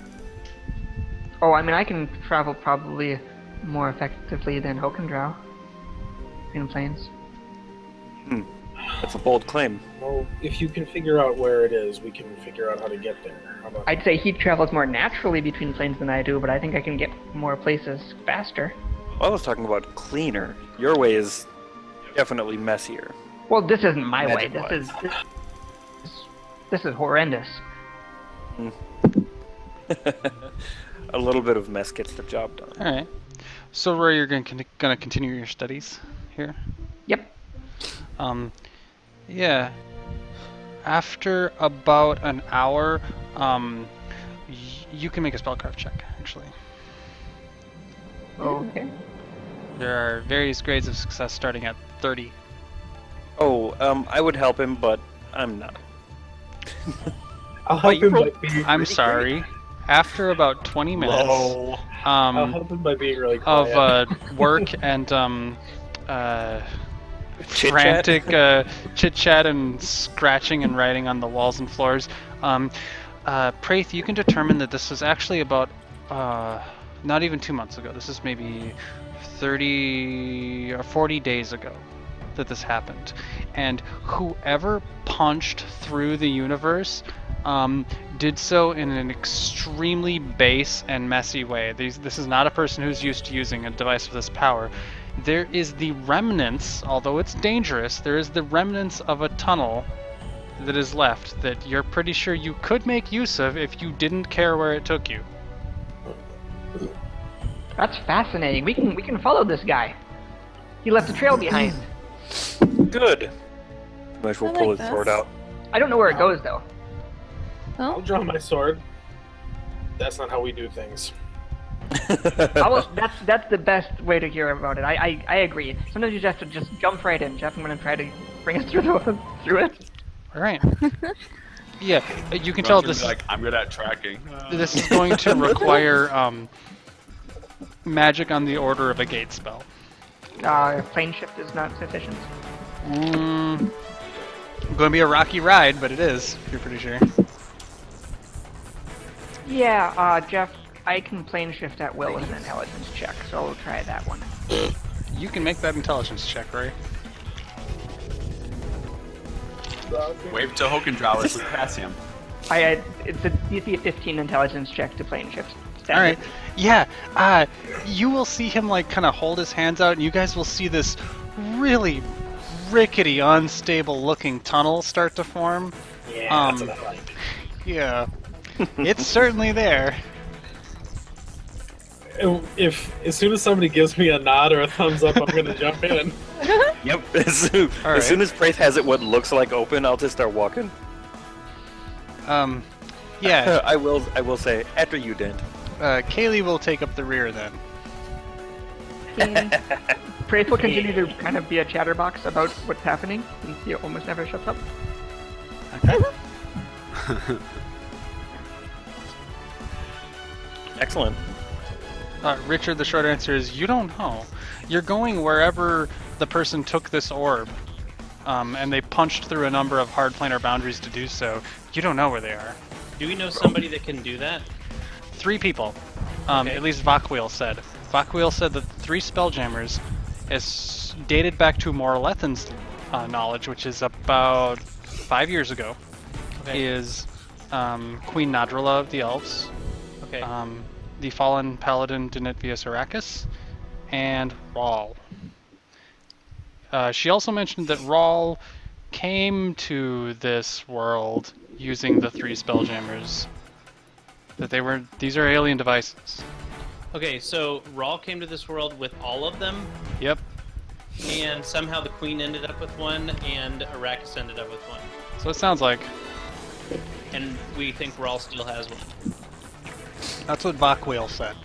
Oh, I mean, I can travel probably more effectively than Hokendrow in planes. That's a bold claim. Well, if you can figure out where it is, we can figure out how to get there. How about I'd say he travels more naturally between planes than I do, but I think I can get more places faster. I was talking about cleaner. Your way is definitely messier. Well, this isn't my way. Magic-wise. This is horrendous. A little bit of mess gets the job done. All right. So, Roy, you're gonna continue your studies here. Yep. Yeah. After about an hour, you can make a spellcraft check. Actually, Okay. there are various grades of success starting at 30. Oh, I would help him, but I'm not. I'll help you him by rolled- being I'm really sorry. After about 20 minutes I'll help him by being really quiet. of work and Chit-chat? frantic chit-chat and scratching and writing on the walls and floors, Prayth, you can determine that this is actually about not even 2 months ago. This is maybe 30 or 40 days ago that this happened. And whoever punched through the universe did so in an extremely base and messy way. This is not a person who's used to using a device with this power. There is the remnants, although it's dangerous, there is the remnants of a tunnel that is left that you're pretty sure you could make use of if you didn't care where it took you. That's fascinating. We can follow this guy. He left a trail behind. Good. Mesh will I pull like his sword this. out. I don't know where it goes though. I'll Oh, draw my sword. That's not how we do things. That's the best way to hear about it. I agree. Sometimes you just have to just jump right in. Jeff, I'm gonna try to bring us through it. All right. Yeah, you can tell this. Like, I'm good at tracking. This is going to require magic on the order of a gate spell. Plane shift is not sufficient. Going to be a rocky ride, but it is. If you're pretty sure. Yeah, Jeff, I can plane shift at will with an intelligence check, so I'll try that one. You can make that intelligence check, right? Wave to Hokendrawis with potassium. It's a DC 15 intelligence check to plane shift. All right. Yeah. You will see him like kind of hold his hands out, and you guys will see this really rickety, unstable-looking tunnel start to form. Yeah, that's what I like. Yeah. It's certainly there. If as soon as somebody gives me a nod or a thumbs up, I'm gonna jump in. Yep. As soon as Prayth has it what looks like open, I'll just start walking. Yeah. I will say after you, Dent. Kaylee will take up the rear then. Prayth will continue to kind of be a chatterbox about what's happening, since he almost never shuts up. Okay. Excellent. Richard, the short answer is you don't know. You're going wherever the person took this orb, and they punched through a number of hard planar boundaries to do so. You don't know where they are. Do we know somebody that can do that? 3 people. Okay. At least Vakwiel said. Vakwiel said that the 3 Spelljammers is dated back to Morlethen's knowledge, which is about 5 years ago, is Queen Nadrala of the Elves, the fallen paladin Denitvius Arrakis, and Rawl. She also mentioned that Rawl came to this world using the 3 Spelljammers. That these are alien devices. Okay, so Rawl came to this world with all of them? Yep. And somehow the Queen ended up with one, and Arrakis ended up with one. So it sounds like. And we think Rawl still has one. That's what Vakwiel said.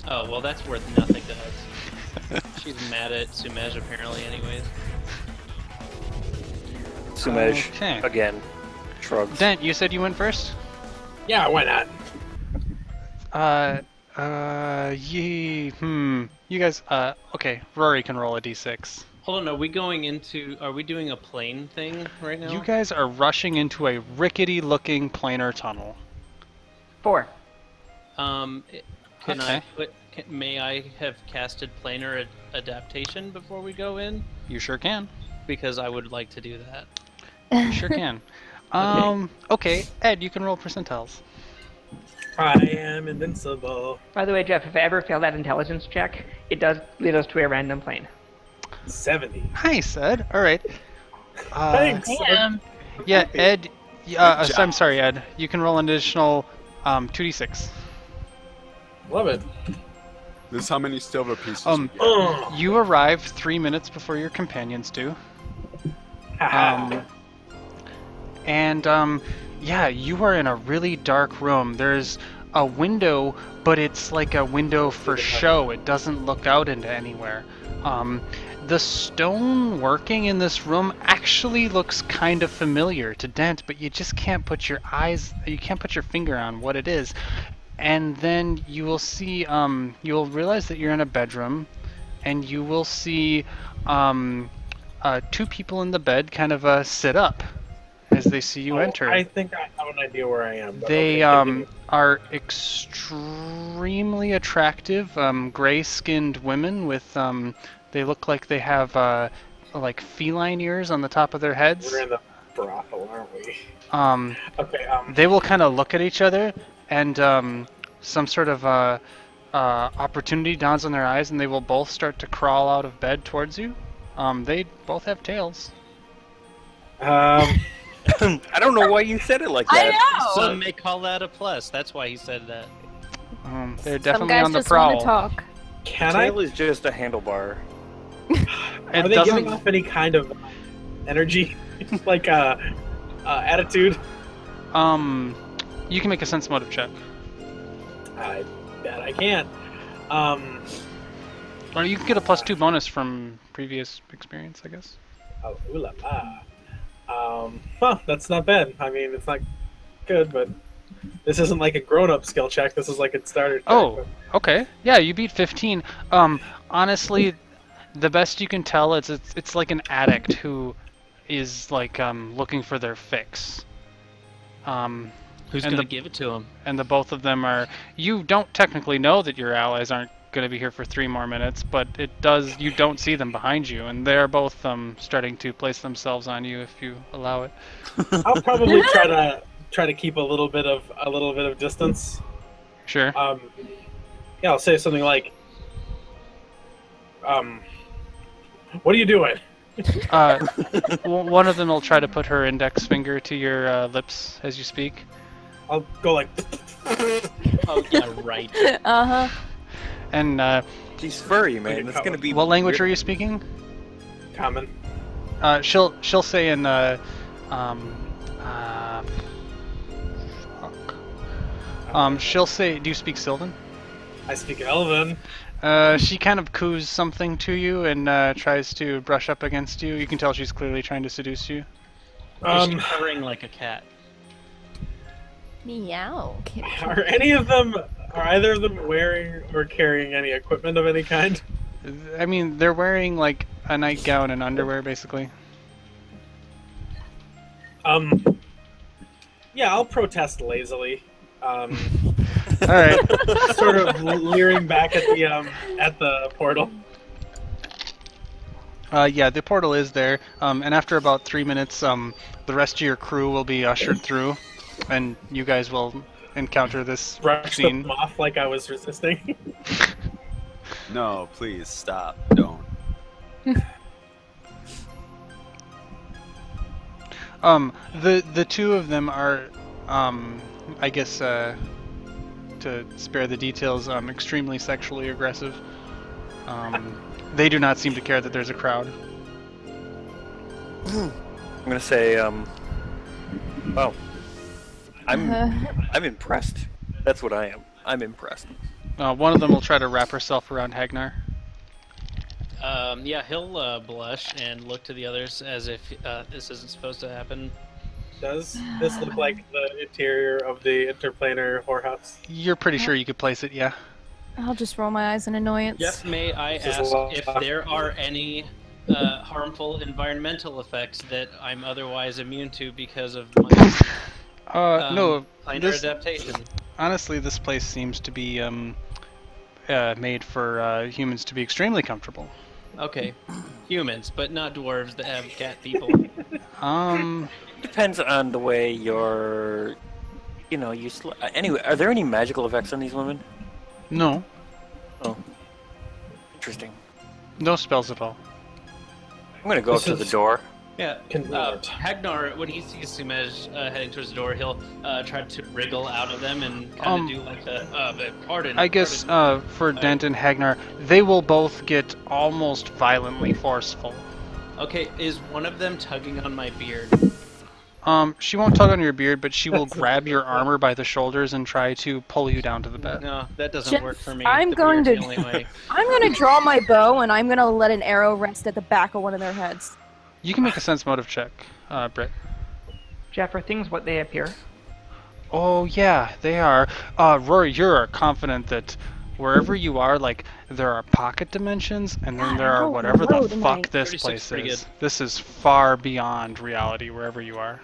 Oh, well that's worth nothing to us. She's mad at Sumej apparently anyways. Sumej, again, shrugs. Dent, you said you went first? Yeah, why not? You guys, okay, Rory can roll a d6. Hold on, are we doing a plane thing right now? You guys are rushing into a rickety-looking planar tunnel. 4. May I have casted planar adaptation before we go in? You sure can. Because I would like to do that. You sure can. Okay, Ed, you can roll percentiles. I am invincible. By the way, Jeff, if I ever fail that intelligence check, it does lead us to a random plane. 70. Nice, Ed. All right. Thanks. Yeah, Ed. I'm sorry, Ed. You can roll an additional 2d6. Love it. This is how many silver pieces you arrive 3 minutes before your companions do. Yeah, you are in a really dark room. There's a window, but it's like a window for show. It doesn't look out into anywhere. The stone working in this room actually looks kind of familiar to Dent, but you just can't put your finger on what it is. And then you will see, you'll realize that you're in a bedroom, and you will see 2 people in the bed kind of sit up as they see you enter. I think I have an idea where I am. They are extremely attractive, gray-skinned women with, they look like they have like feline ears on the top of their heads. We're in the brothel, aren't we? They will kind of look at each other, and some sort of opportunity dawns on their eyes, and they will both start to crawl out of bed towards you. They both have tails. I don't know why you said it like that. I know. Some may call that a plus. That's why he said that. They're definitely Some guys on the just prowl. want to talk. Can I? Tail is just a handlebar. Are they giving off any kind of energy, like attitude? You can make a sense motive check. that I can't. Or you can get a +2 bonus from previous experience, I guess. Oh, ooh la la. That's not bad. I mean, it's not good, but this isn't like a grown-up skill check. This is like a starter check. Oh, okay. Yeah, you beat 15. Honestly, the best you can tell it's like an addict who is like looking for their fix. Who's gonna give it to him? And the both of them are. You don't technically know that your allies aren't going to be here for 3 more minutes, but it does. You don't see them behind you, and they're both starting to place themselves on you if you allow it. I'll probably try to keep a little bit of distance. Sure. Yeah, I'll say something like, "What are you doing?" One of them will try to put her index finger to your lips as you speak. I'll go like. Oh yeah, right. Uh-huh. And She's furry, man. It's gonna be. what language are you speaking? Common. She'll say in she'll say, do you speak Sylvan? I speak Elven. She kind of coos something to you and tries to brush up against you. You can tell she's clearly trying to seduce you. Is she purring like a cat? Meow. Are either of them wearing or carrying any equipment of any kind? I mean, they're wearing like a nightgown and underwear, basically. Yeah, I'll protest lazily. All right. Sort of leering back at the portal. Yeah, the portal is there, and after about 3 minutes, the rest of your crew will be ushered through, and you guys will encounter this Brush scene. them off like I was resisting. No, please stop. Don't. The two of them are, I guess, to spare the details, extremely sexually aggressive. They do not seem to care that there's a crowd. I'm gonna say, well, I'm impressed. That's what I am. I'm impressed. One of them will try to wrap herself around Hagnar. Yeah, he'll blush and look to the others as if this isn't supposed to happen. Does this look like the interior of the interplanar whorehouse? You're pretty sure you could place it, yeah. I'll just roll my eyes in annoyance. Yes, may I ask if there are any harmful environmental effects that I'm otherwise immune to because of my no. minor adaptation? Honestly, this place seems to be made for humans to be extremely comfortable. Okay, humans, but not dwarves that have cat people. Depends on the way you're, anyway, are there any magical effects on these women? No. Oh. Interesting. No spells at all. I'm gonna go up to the door. Yeah, Convenient. Hagnar, when he sees Sumej heading towards the door, he'll try to wriggle out of them and kind of do like a pardon. I guess for Dent and Hagnar, they will both get almost violently forceful. Okay, is one of them tugging on my beard? She won't tug on your beard, but she will grab your armor by the shoulders and try to pull you down to the bed. No, that doesn't work for me. I'm going to draw my bow and I'm going to let an arrow rest at the back of one of their heads. You can make a sense motive check, Britt. Jeff, are things what they appear? Oh yeah, they are. Rory, you're confident that wherever you are, like, there are pocket dimensions, and then there are whatever the fuck this place is. This is far beyond reality, wherever you are.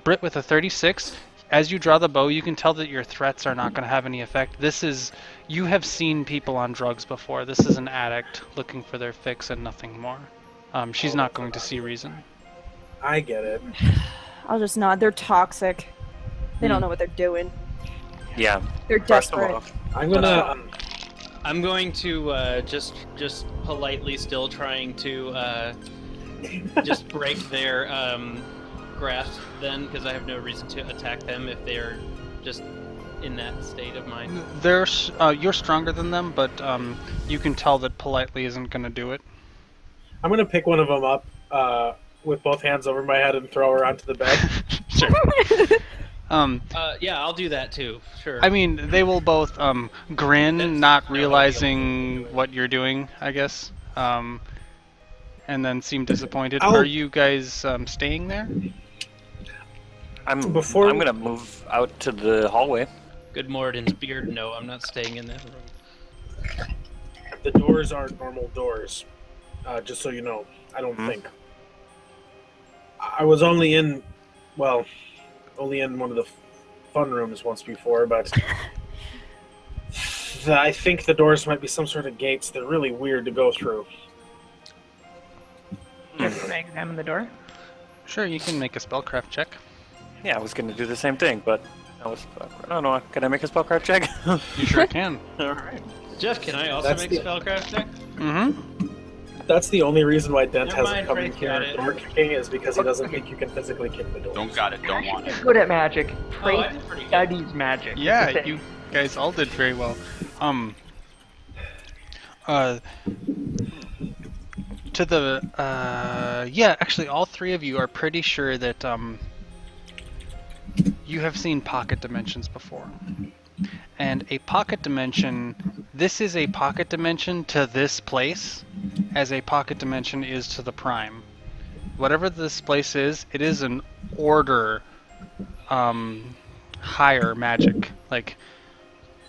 Britt, with a 36, as you draw the bow, you can tell that your threats are not going to have any effect. You have seen people on drugs before. This is an addict looking for their fix and nothing more. She's not going to see reason. I get it. I'll just nod. They're toxic. They don't know what they're doing. Yeah. They're desperate. I'm going to just politely still trying to just break their grasp then, because I have no reason to attack them if they're just in that state of mind. You're stronger than them, but you can tell that politely isn't going to do it. I'm going to pick one of them up with both hands over my head and throw her onto the bed. Sure. Yeah, I'll do that too. Sure. I mean, they will both grin, That's- not no, realizing no, what you're doing, I guess, and then seem disappointed. I'll- Are you guys staying there? I'm Before- gonna move out to the hallway. Good Moradin's beard. No, I'm not staying in that room. The doors are normal doors. Just so you know, I don't think. I was only in one of the fun rooms once before, but I think the doors might be some sort of gates. They're really weird to go through. Can I examine the door? Sure, you can make a spellcraft check. Yeah, I was gonna do the same thing, but I don't know. Can I make a spellcraft check? You sure can. All right. Jeff, can I also That's make the- a spellcraft check? Mm-hmm. That's the only reason why Dent Never hasn't mind, come Prayth here got it. door kicking is because he doesn't think you can physically kick the door. Don't got it. Don't want He's it. good at magic. Oh, I Prayth did pretty good. studies magic. Yeah, That's the you thing. guys all did very well. To the yeah, actually, all three of you are pretty sure that you have seen pocket dimensions before. And a pocket dimension, this is a pocket dimension to this place, as a pocket dimension is to the prime. Whatever this place is, it is an order higher magic. Like,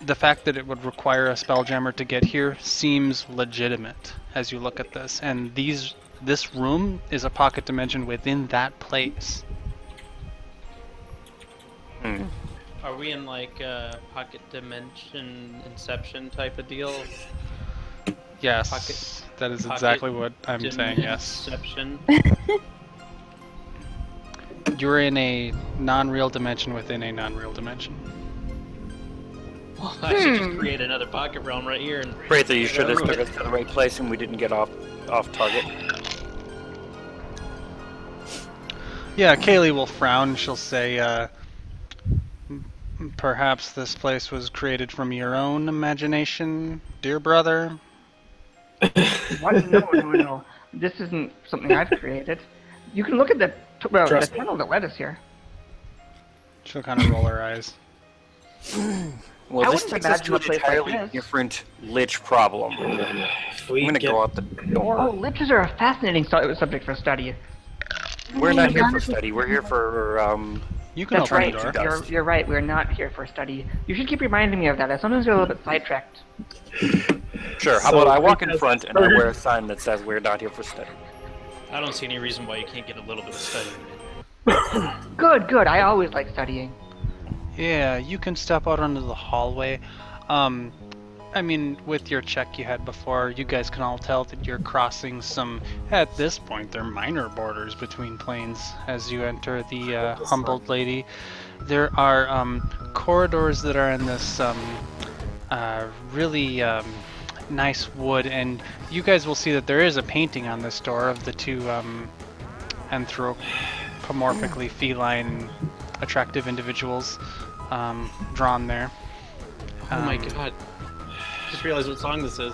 the fact that it would require a spelljammer to get here seems legitimate as you look at this. And this room is a pocket dimension within that place. Are we in like a pocket dimension inception type of deal? Yes, Pocket- that is pocket exactly what I'm saying, yes. Inception. You're in a non-real dimension within a non-real dimension. Well, I should just create another pocket realm right here and. Prayth, are you sure this took us to the right place and we didn't get off target? Yeah, Kaylee will frown. She'll say, perhaps this place was created from your own imagination, dear brother. What? No. This isn't something I've created. You can look at the Trust me. tunnel that led us here. She'll kind of roll her eyes. Well, I this wouldn't takes us imagine to a an place like entirely this. different lich problem. If we I'm gonna get- go out the door. Oh, liches are a fascinating subject for study. We're not here for study. We're here for You can That's open right. the door. Dust. You're right. We're not here for study. You should keep reminding me of that. I sometimes get a little bit sidetracked. Sure. How So, about I walk in because- front and I wear a sign that says we're not here for study. I don't see any reason why you can't get a little bit of study. Good. I always like studying. Yeah, you can step out onto the hallway. I mean, with your check you had before, you guys can all tell that you're crossing some, at this point, they're minor borders between planes as you enter the Humbled Lady. There are corridors that are in this really nice wood, and you guys will see that there is a painting on this door of the two anthropomorphically feline attractive individuals drawn there. Oh my god. Just realized what song this is.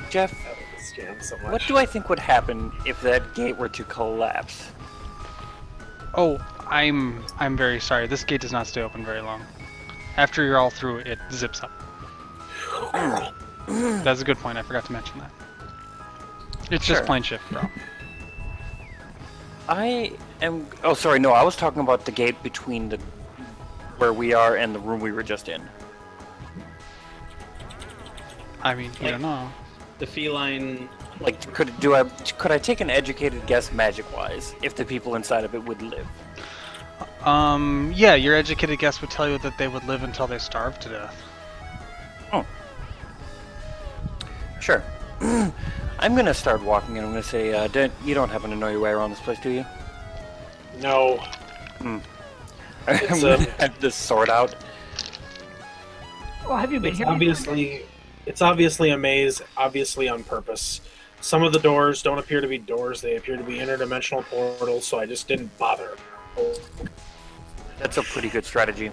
Jeff, This jam so much. what do I think would happen if that gate were to collapse? Oh, I'm very sorry. This gate does not stay open very long. After you're all through, it zips up. That's a good point. I forgot to mention that. It's just Sure. plane shift, bro. I am. Oh, sorry. No, I was talking about the gate between the where we are and the room we were just in. I mean, you don't know. The feline. Like, could I take an educated guess, magic-wise, if the people inside of it would live? Yeah, your educated guess would tell you that they would live until they starve to death. Oh. Sure. I'm gonna start walking, and I'm gonna say, Dent, you don't happen to know your way around this place, do you? No. I'm It's, gonna have this sword out. Oh, have you been It's here? obviously a maze, obviously on purpose. Some of the doors don't appear to be doors; they appear to be interdimensional portals. So I just didn't bother. That's a pretty good strategy.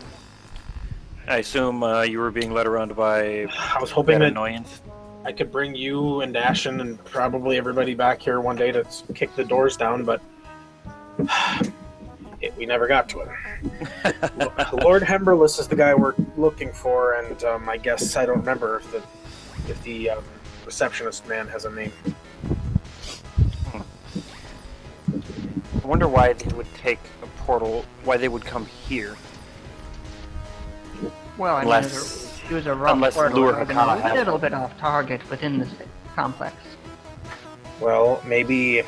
I assume you were being led around by I was hoping that that annoyance. I could bring you and Ashen and probably everybody back here one day to kick the doors down, but we never got to it. Lord Hemberless is the guy we're looking for, and I guess I don't remember if the receptionist man has a name. I wonder why they would take a portal, why they would come here. Well, I Unless- mean, it was a rough unless portal, Lure even Hakana a has little one. bit off target within this complex. Well, maybe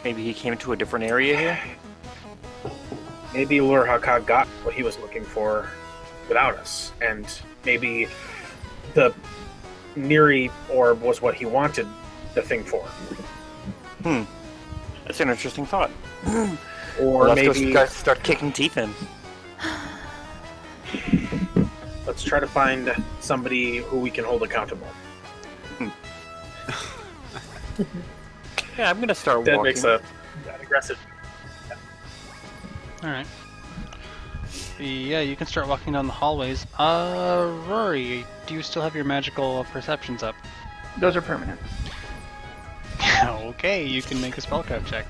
Maybe he came to a different area here? Lure Hakad got what he was looking for without us, and maybe the Nyree orb was what he wanted the thing for. That's an interesting thought. Or Let's maybe go start kicking teeth in. let's try to find somebody who we can hold accountable. Yeah, I'm gonna start That walking. makes an aggressive. All right. Yeah, you can start walking down the hallways. Rory, do you still have your magical perceptions up? Those are permanent. Okay, you can make a spellcraft check.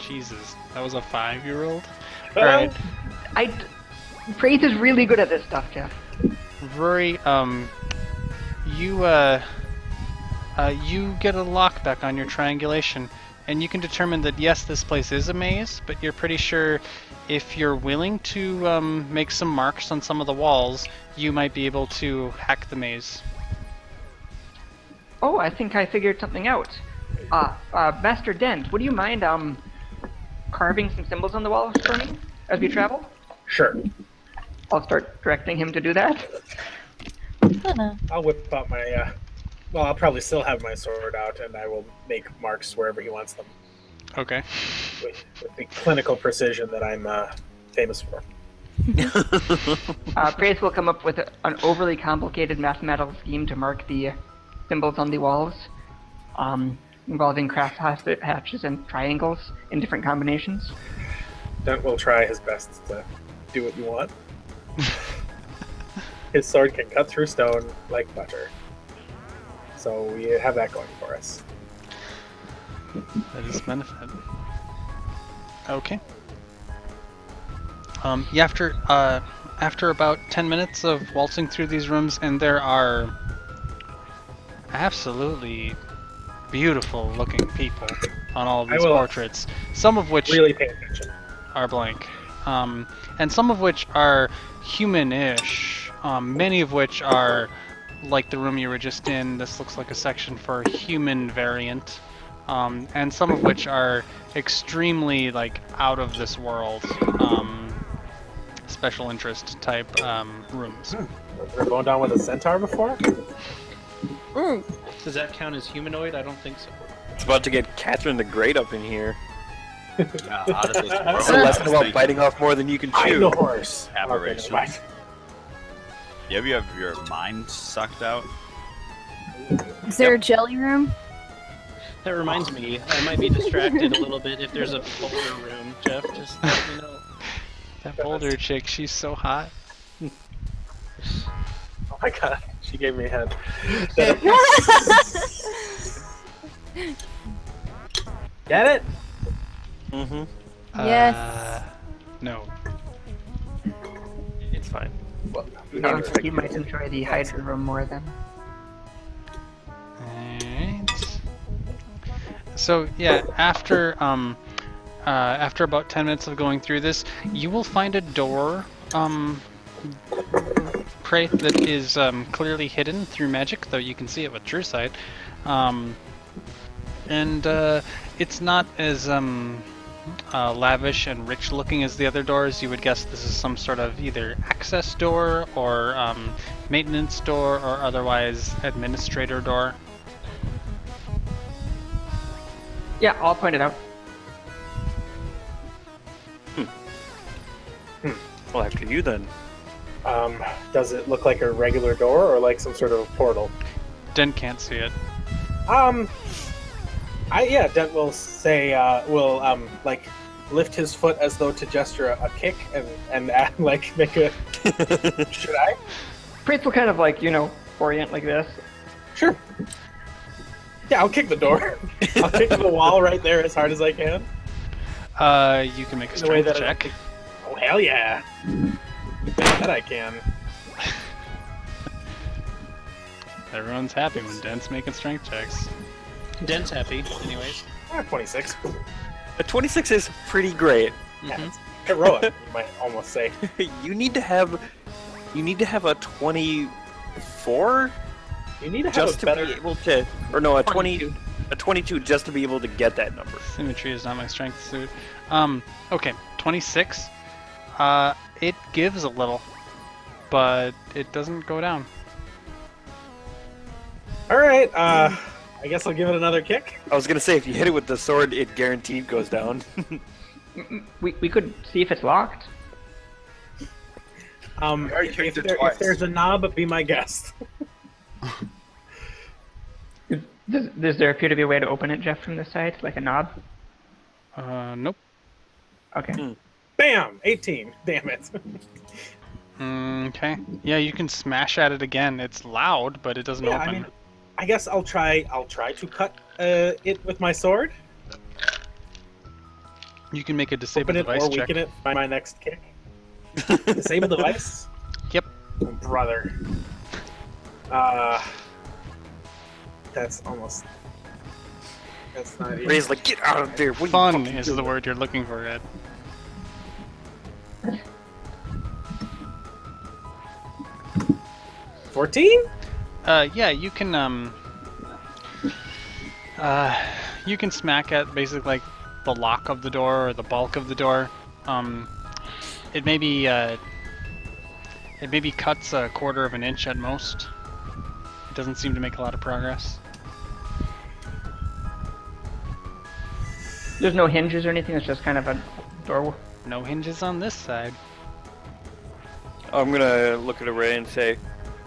Jesus, that was a 5-year-old? Alright, Prayth is really good at this stuff, Jeff. Rory, you get a lockback on your triangulation, and you can determine that yes, this place is a maze, but you're pretty sure if you're willing to make some marks on some of the walls, you might be able to hack the maze. Oh, I think I figured something out. Master Dent, would you mind carving some symbols on the walls for me as we travel? Sure. I'll start directing him to do that. I'll whip out my. Well, I'll probably still have my sword out, and I will make marks wherever he wants them Okay. with the clinical precision that I'm famous for. Prayth will come up with an overly complicated mathematical scheme to mark the symbols on the walls, involving craft hatches and triangles in different combinations. Dent will try his best to do what you want. His sword can cut through stone like butter. So we have that going for us. That is benefit. Okay. Yeah, after about 10 minutes of waltzing through these rooms, and there are absolutely beautiful looking people on all of these portraits, some of which Really pay attention. are blank, and some of which are human-ish, many of which are like the room you were just in. This looks like a section for a human variant, and some of which are extremely like out of this world, special interest type rooms. We're going down with a centaur before? Does that count as humanoid? I don't think so. It's about to get Catherine the Great up in here. How does this work? It's a lesson about biting off more than you can I'm chew. the horse. Aberrations. Okay, never You have your mind sucked out? Is there a jelly room? That reminds me, I might be distracted a little bit if there's a boulder room. Jeff, just let me know. That boulder chick, she's so hot. mind. Oh my god, she gave me a head. Get it? Mm-hmm. Yes. No. It's fine. Sounds like you might enjoy the Hydra room more then. Alright. So yeah, after about 10 minutes of going through this, you will find a door, Prayth, that is clearly hidden through magic, though you can see it with true sight. And it's not as lavish and rich looking as the other doors. You would guess this is some sort of either access door or maintenance door or otherwise administrator door. Yeah, I'll point it out. Well, after you then. Does it look like a regular door or like some sort of portal? Dent can't see it. Dent will say, like lift his foot as though to gesture a kick and like make a. Should I? Prayth will kind of like, orient like this. Sure. Yeah, I'll kick the door. I'll kick the wall right there as hard as I can. You can make a The way strength that check. Oh, hell yeah. That I can. Everyone's happy when Dent's making strength checks. Dent's happy, anyways. 26. A 26 is pretty great. Yeah, it's heroic, you might almost say. You need to have a 24 You need to have just a to better... be able to, or no, a 22 just to be able to get that number. Symmetry is not my strength suit. Okay, 26. It gives a little, but it doesn't go down. Alright, I guess I'll give it another kick. I was gonna say, if you hit it with the sword, it guaranteed goes down. We could see if it's locked. If there's a knob, be my guest. Does there appear to be a way to open it, Jeff, from this side, like a knob? Nope. Okay. Bam! 18. Damn it. Okay. Yeah, you can smash at it again. It's loud, but it doesn't Yeah, open. I mean, I guess I'll try to cut it with my sword. You can make a disable Open it device or check. weaken it by my next kick. Disable device? Yep. Oh, brother. That's almost... That's not even... Ray's like, get out of there! What are you Fun fucking is doing?" the word you're looking for, Ed. 14? Yeah, you can smack at basically like the lock of the door or the bulk of the door. It maybe cuts a quarter of an inch at most. It doesn't seem to make a lot of progress. There's no hinges or anything, it's just kind of a door. No hinges on this side. I'm gonna look at Ray and say,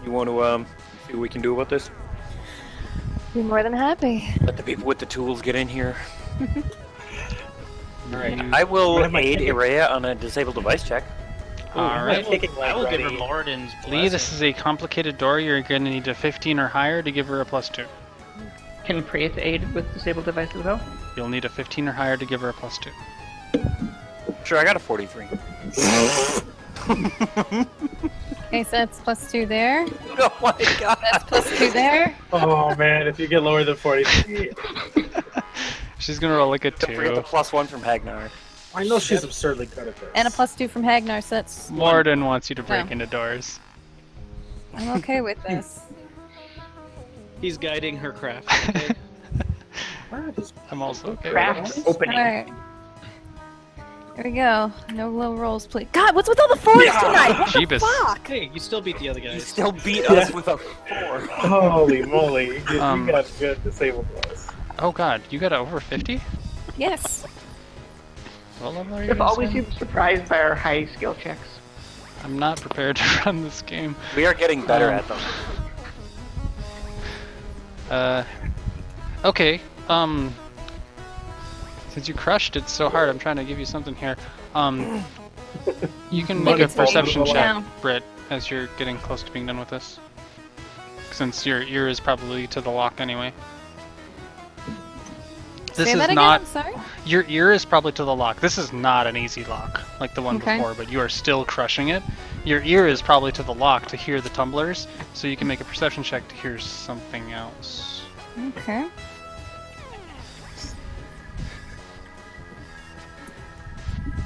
you want to see what we can do about this? Be more than happy. Let the people with the tools get in here. Alright. I will What am I aid kicking? Araya on a disable device check. Alright. Kicking leg I will give her ready. Lordan's Lee, this blessing. is a complicated door. You're going to need a 15 or higher to give her a +2. Can Prayth aid with disable device as well? You'll need a 15 or higher to give her a +2. Sure, I got a 43. Okay, so that's +2 there. Oh my god! That's +2 there. Oh man, if you get lower than 43... She's going to roll like a Don't forget 2. the +1 from Hagnar. I know she's absurdly good at this. And a +2 from Hagnar, so that's... Morden wants you to break Oh. into doors. I'm okay with this. He's guiding her craft. Okay? I'm also okay with Craft this. opening. Alright. Here we go. No low rolls, please. God, what's with all the fours tonight? What the Jeebus. fuck? Hey, you still beat the other You guys. still beat us with a 4. Holy moly, you Um, got good disabled ones. Oh god, you got over 50? Yes. What level are you? Jeff always Sam? seems surprised by our high skill checks. I'm not prepared to run this game. We are getting better at them. Okay, since you crushed it so hard, I'm trying to give you something here. You can make Money a falls perception into the check, lap. Britt, as you're getting close to being done with this. Since your ear is probably to the lock anyway. This Say is that again, not. I'm sorry? Your ear is probably to the lock. This is not an easy lock like the one Okay. before, but you are still crushing it. Your ear is probably to the lock to hear the tumblers, so you can make a perception check to hear something else. Okay.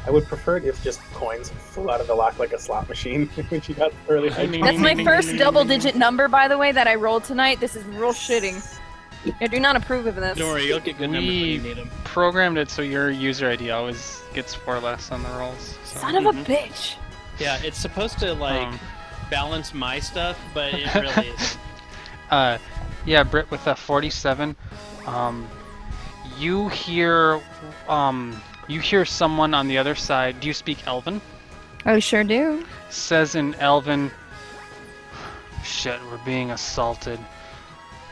I would prefer it if just coins flew out of the lock like a slot machine when she got early. That's my first double-digit number, by the way, that I rolled tonight. This is real shitting. I do not approve of this. Don't worry, you'll get good numbers when you We need them. programmed it so your user ID always gets 4 less on the rolls. So. Son of a bitch. Yeah, it's supposed to like Um, balance my stuff, but it really isn't. Yeah, Britt with a 47. You hear someone on the other side. Do you speak Elven? I sure do. Says in Elven, "Shit, we're being assaulted."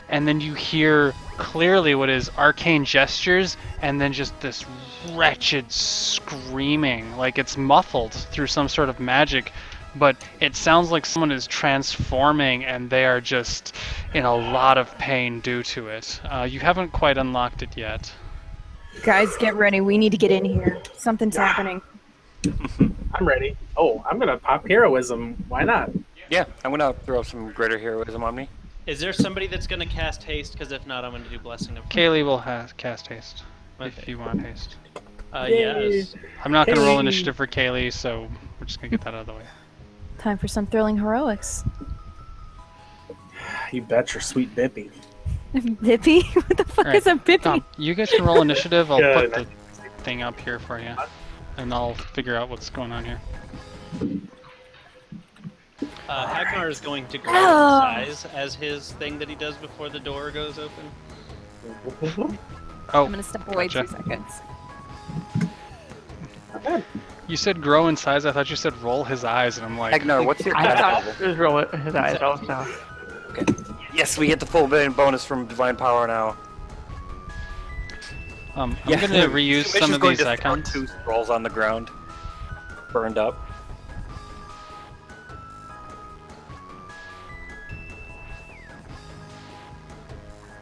And then you hear clearly what is arcane gestures and then just this wretched screaming, like it's muffled through some sort of magic, but it sounds like someone is transforming and they are just in a lot of pain due to it. You haven't quite unlocked it yet. Guys, get ready. We need to get in here. Something's happening. I'm ready. Oh, I'm gonna pop heroism. Why not? Yeah, I'm gonna throw some greater heroism on me. Is there somebody that's going to cast haste? Because if not, I'm going to do blessing of. Kaylee will cast haste if Okay. you want haste. Yes. I'm not going to roll Kaylee. initiative for Kaylee, so we're just going to get that out of the way. Time for some thrilling heroics. You bet your sweet Bippy. Bippy? What the fuck Alright, is a Bippy? you guys can roll initiative. I'll Good. put the thing up here for you, and I'll figure out what's going on here. Hagnar is going to grow Oh. in size as his thing that he does before the door goes open. Oh, I'm gonna step away gotcha. 2 seconds. You said grow in size. I thought you said roll his eyes, and I'm like, Agnar, what's your I cast thought level? it was roll his eyes also. Yes, we get the full bonus from divine power now. I'm going to reuse Submission's some of going these to throw icons. 2 scrolls on the ground, burned up.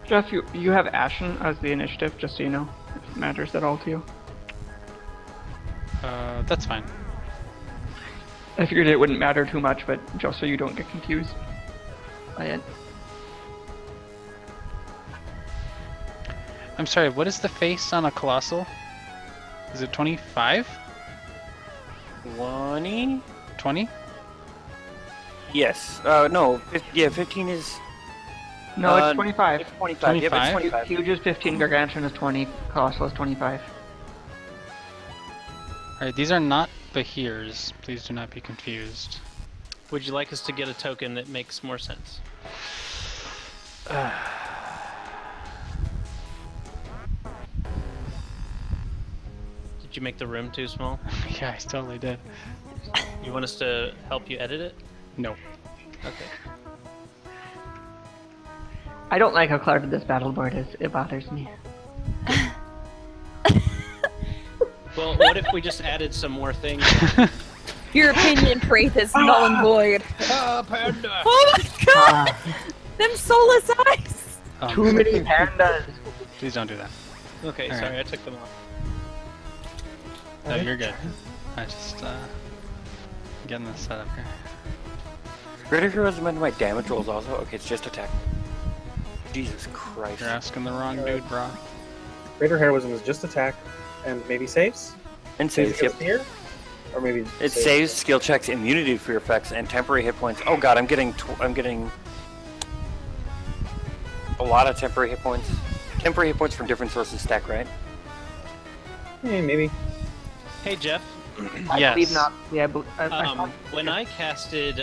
Jeff, you have Ashen as the initiative, just so you know, if it matters at all to you. That's fine. I figured it wouldn't matter too much, but just so you don't get confused by it. I'm sorry, what is the face on a colossal? Is it 25? 20? 20? Yes. No. 15 is. No, it's 25. It's 25. Yep, 25? it's 25. Huge is 15, Gargantuan is 20, Colossal is 25. Alright, these are not Bahirs. Please do not be confused. Would you like us to get a token that makes more sense? Did you make the room too small? Yeah, I totally did. You want us to help you edit it? No. Okay. I don't like how cluttered this battle board is, it bothers me. Well, what if we just added some more things? Your opinion, Prayth, is null and void. Panda! Oh my god! Them soulless eyes! Too many pandas! Please don't do that. Okay, All sorry, right. I took them off. No, you're good. I just, getting this set up here. Greater heroism into my damage rolls also? Okay, it's just attack. Jesus Christ. You're asking the wrong dude, bro. Greater heroism is just attack and maybe saves. And saves, yep. Here, or maybe It saves, skill checks, immunity for your effects, and temporary hit points. Oh god, I'm getting a lot of temporary hit points. Temporary hit points from different sources stack, right? Maybe. Hey, Jeff. I Yes. believe not. Yeah, When I casted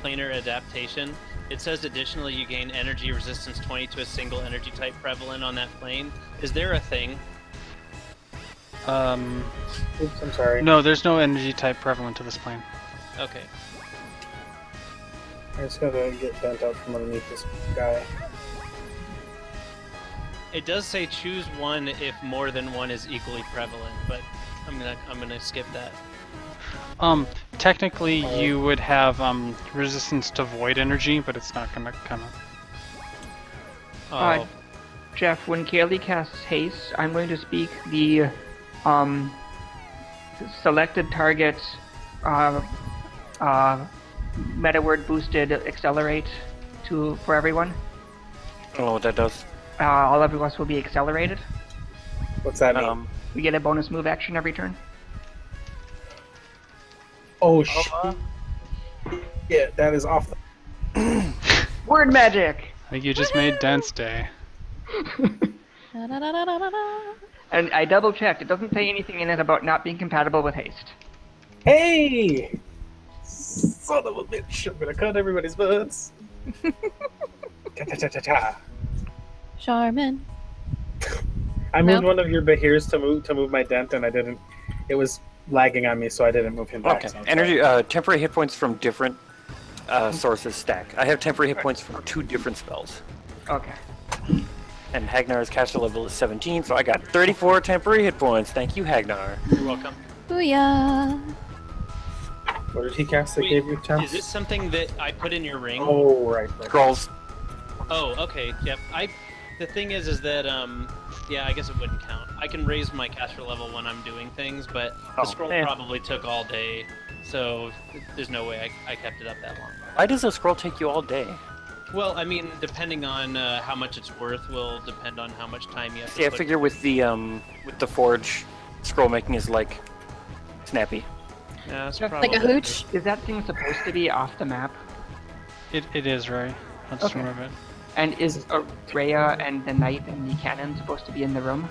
Planar Adaptation, it says additionally you gain energy resistance 20 to a single energy type prevalent on that plane. Is there a thing? Oops, I'm sorry. No, there's no energy type prevalent to this plane. Okay. I just gotta get bent out from underneath this guy. It does say choose one if more than one is equally prevalent, but I'm gonna skip that. Technically you would have, resistance to void energy, but it's not gonna come up. Oh, Jeff, when Kaylee casts haste, I'm going to speak the selected target meta word boosted accelerate for everyone. I don't know what that does. All of us will be accelerated. What's that mean? We get a bonus move action every turn. Oh shit! Yeah, that is off. Word magic! I think you just made Dance Day. And I double checked, it doesn't say anything in it about not being compatible with haste. Hey! Son of a bitch! I'm gonna cut everybody's butts. Cha-cha-cha-cha-cha. Charmin. I moved Nope. one of your Bahirs to move my dent, and I didn't. It was lagging on me, so I didn't move him back. Okay. so I'm Energy, temporary hit points from different sources stack. I have temporary hit points from 2 different spells. Okay. And Hagnar's caster level is 17, so I got 34 temporary hit points. Thank you, Hagnar. You're welcome. Booyah! What did he cast that Wait, gave you 10? is this something that I put in your ring? Oh, right. Scrolls. Oh, okay. Yep. The thing is that yeah, I guess it wouldn't count. I can raise my caster level when I'm doing things, but the scroll probably took all day, so there's no way I kept it up that long. Why does a scroll take you all day? Well, I mean, depending on how much it's worth will depend on how much time you have to See, I put figure with the forge, scroll making is like snappy. Yeah, it's Just probably... Like a hooch? Is that thing supposed to be off the map? It is, Ray. I'll just Okay. remove it. And is Rhea and the knight and the cannon supposed to be in the room?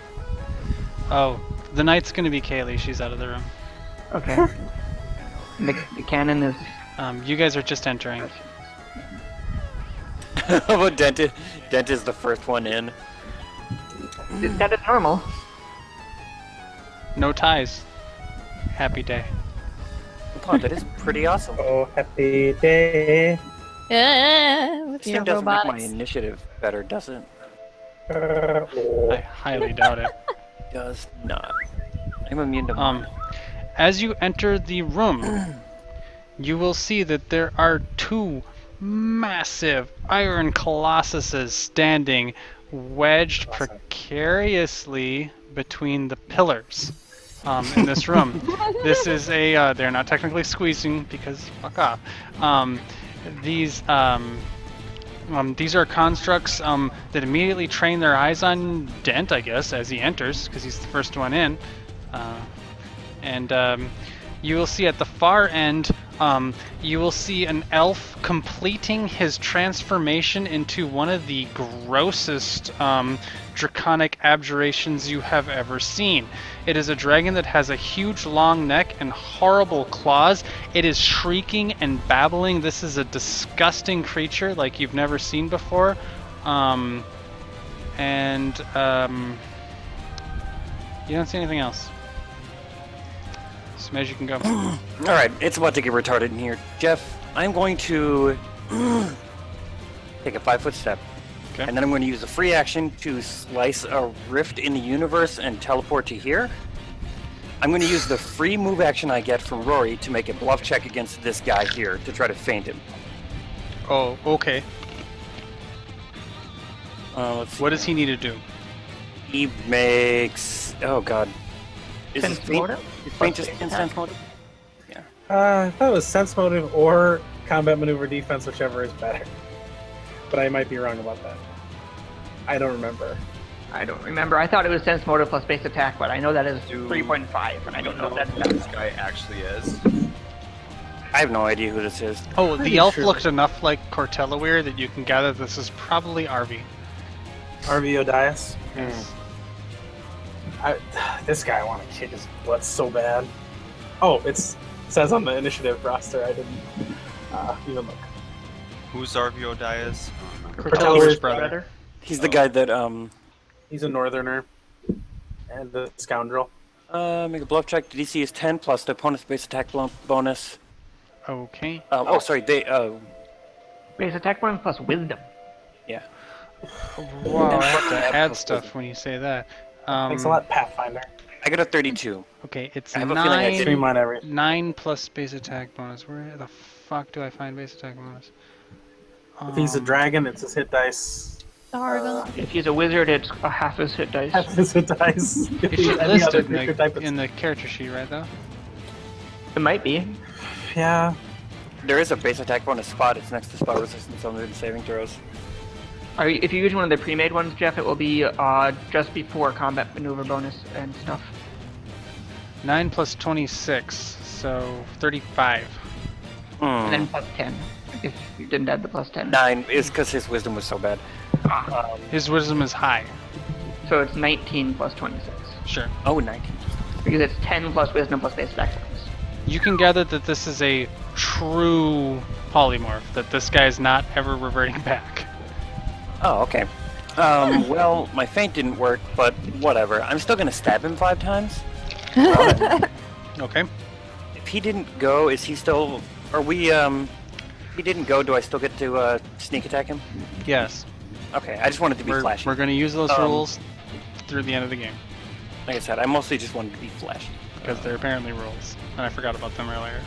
Oh, the knight's gonna be Kaylee. She's out of the room. Okay. the cannon is... You guys are just entering. Well, Dent is the first one in. That is normal. No ties. Happy day. Oh, that is pretty awesome. Oh, happy day. Yeah, with This your thing doesn't make my robotics. initiative better, does it? Oh. I highly doubt it. Does not. I'm immune to As you enter the room, you will see that there are two massive iron colossuses standing wedged precariously between the pillars in this room. This is they're not technically squeezing because fuck off. These are constructs that immediately train their eyes on Dent, I guess, as he enters, because he's the first one in. You will see at the far end, you will see an elf completing his transformation into one of the grossest draconic aberrations you have ever seen. It is a dragon that has a huge long neck and horrible claws. It is shrieking and babbling. This is a disgusting creature like you've never seen before. You don't see anything else. As you can go. Alright, it's about to get retarded in here. Jeff, I'm going to take a 5-foot step. Okay. And then I'm going to use a free action to slice a rift in the universe and teleport to here. I'm going to use the free move action I get from Rory to make a bluff check against this guy here to try to feint him. Oh, okay. Let's see. What does he need to do? He makes... Oh, God. Is Sense his feint, motive? his feint just in sense motive? I thought it was sense motive or combat maneuver defense, whichever is better. But I might be wrong about that. I don't remember. I don't remember. I thought it was sense motive plus base attack, but I know that is 3.5, and I don't know if that's who this guy actually is. I have no idea who this is. Oh, Pretty the elf sure. looked enough like Cortellaware that you can gather this is probably Arvi. RV Odias. Yes. This guy I want to kick his butt so bad. Oh, it says on the initiative roster. I didn't even look. Who's Arvio Dias? Cortellaware's brother. He's the guy that, He's a northerner and a scoundrel. make a bluff check. The DC is 10 plus the opponent's base attack bonus. Okay. Sorry, base attack bonus plus wisdom. yeah. Wow, I have to add stuff when you say that. Thanks a lot, Pathfinder. I got a 32. Okay, it's I have a feeling I did. Streamline everything. 9 plus base attack bonus. Where the fuck do I find base attack bonus? If he's a dragon, it's his hit dice. Dargle. If he's a wizard, it's a half his hit dice. Half his hit dice. If It he's should any list other it creature type, it's- in the character sheet, right, though? It might be. Yeah. There is a base attack bonus spot. It's next to spell resistance on the saving throws. If you use one of the pre-made ones, Jeff, it will be just before combat maneuver bonus and stuff. 9 plus 26, so 35. And then plus 10, if you didn't add the plus 10. 9 is because his wisdom was so bad. His wisdom is high. So it's 19 plus 26. Sure. Oh, 19. Because it's 10 plus wisdom plus base attack bonus. You can gather that this is a true polymorph, that this guy is not ever reverting back. Oh, okay. Well, my feint didn't work, but whatever. I'm still gonna stab him 5 times. Okay. If he didn't go, is he still... Are we, if he didn't go, do I still get to, sneak attack him? Yes. Okay, I just wanted to be flashy. We're going to use those rules through the end of the game. Like I said, I mostly just wanted to be flashy. Because they're apparently rules. And I forgot about them earlier.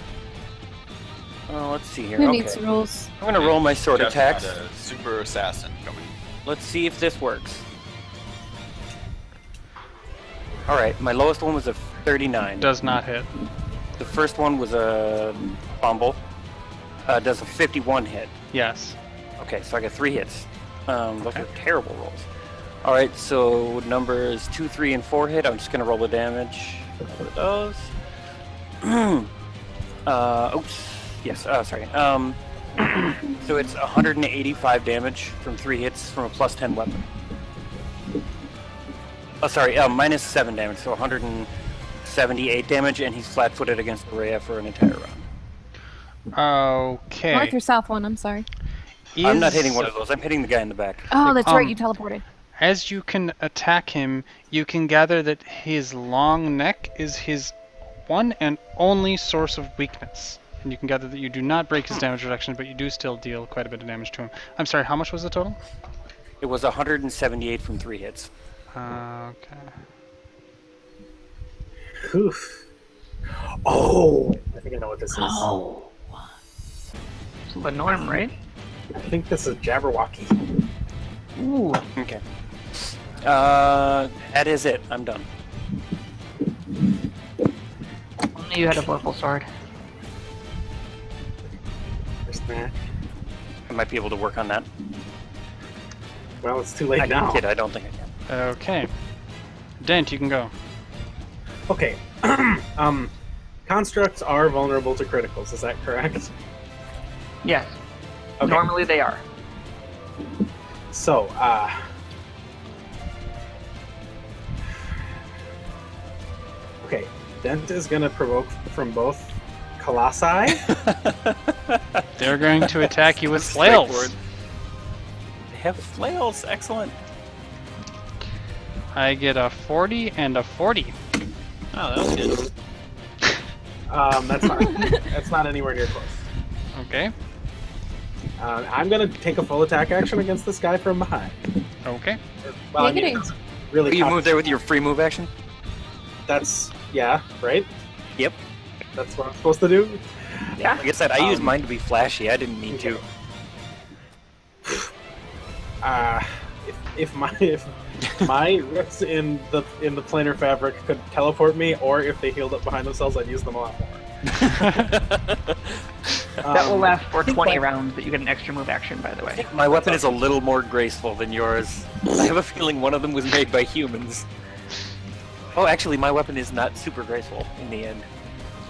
Let's see here. Who Okay. needs rules? I'm gonna roll my sword Jeff's attacks. got a super assassin coming. Let's see if this works. Alright, my lowest one was a 39. Does not hit. The first one was a fumble. Does a 51 hit. Yes. Okay, so I got 3 hits. Those are terrible rolls. Alright, so numbers 2, 3, and 4 hit. I'm just gonna roll the damage. What it does. Oops. Yes, sorry. So it's 185 damage from 3 hits from a plus 10 weapon. Oh, sorry, minus 7 damage, so 178 damage, and he's flat-footed against Araya for an entire round. Okay. North or south one, I'm sorry. I'm not hitting one of those, I'm hitting the guy in the back. Oh, that's right, you teleported. As you can attack him, you can gather that his long neck is his one and only source of weakness. And you can gather that you do not break his damage reduction, but you do still deal quite a bit of damage to him. I'm sorry, how much was the total? It was 178 from 3 hits. Okay. Oof. Oh, I think I know what this is. Oh. It's the norm, right? I think this is Jabberwocky. Ooh. Okay. That is it. I'm done. Only you had a purple sword. I might be able to work on that. Well, it's too late now. I don't think I can. Okay. Dent, you can go. Okay. Constructs are vulnerable to criticals, is that correct? Yes. Okay. Normally they are. So, okay. Dent is going to provoke from both Colossi. They're going to attack you with flails. They have flails. Excellent. I get a 40 and a 40. Oh, that was good. That's not anywhere near close. Okay. I'm going to take a full attack action against this guy from behind. Okay. Well, I mean, Giggity. it doesn't really You count. move there with your free move action? That's, yeah, right? Yep. That's what I'm supposed to do? Yeah. Like I said, I used mine to be flashy. I didn't need to. If my rips in the planar fabric could teleport me, or if they healed up behind themselves, I'd use them a lot more. That will last for I think 20 my- rounds, but you get an extra move action, by the way. My weapon is a little more graceful than yours. I have a feeling one of them was made by humans. Oh, actually, my weapon is not super graceful in the end.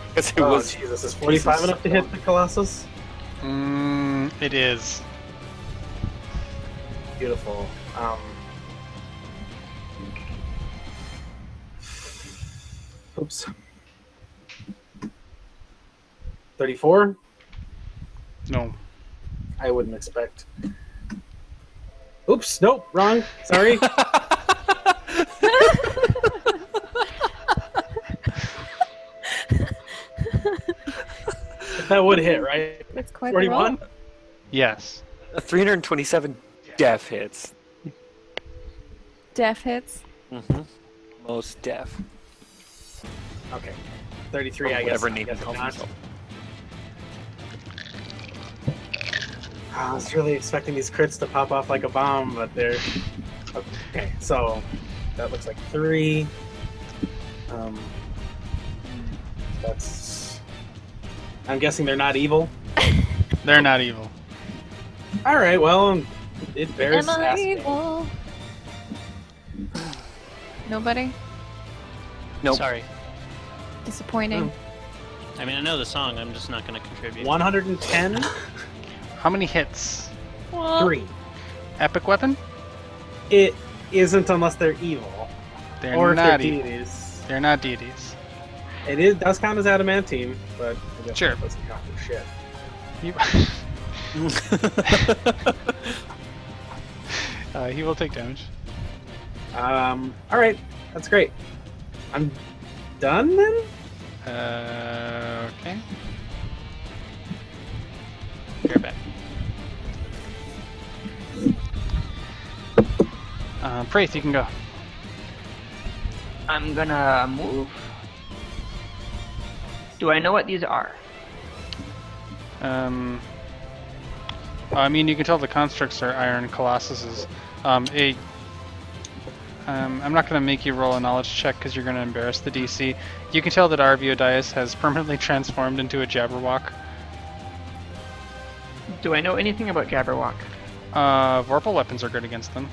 Because it Oh, was. Jesus, is 45 enough to hit the Colossus? It is. Beautiful. Oops. 34? No. I wouldn't expect. Oops, nope, wrong. Sorry. That would hit, right? That's quite the roll. 41? Yes. 327 deaf hits. Def hits. Mm-hmm. Most deaf. Okay. 33, I guess. Whatever I Nathan guess calls not. himself. I was really expecting these crits to pop off like a bomb, but they're... Okay, so that looks like 3. That's... I'm guessing they're not evil? They're not evil. Alright, well, it bears Am I asking. evil? Nobody? Nope. Sorry. Disappointing. I mean, I know the song. I'm just not going to contribute. 110? How many hits? 3. Epic weapon? It isn't unless they're evil. They're or if they're not evil. deities. They're not deities. It does count as adamantine, but I guess Sure. that doesn't count for shit. He will take damage. Alright, that's great. I'm done then? Okay. You're back. Prayth, you can go. I'm gonna move. Do I know what these are? I mean, you can tell the constructs are iron colossuses. I'm not going to make you roll a knowledge check because you're going to embarrass the DC. You can tell that Arviodias has permanently transformed into a Jabberwock. Do I know anything about Jabberwock? Vorpal weapons are good against them.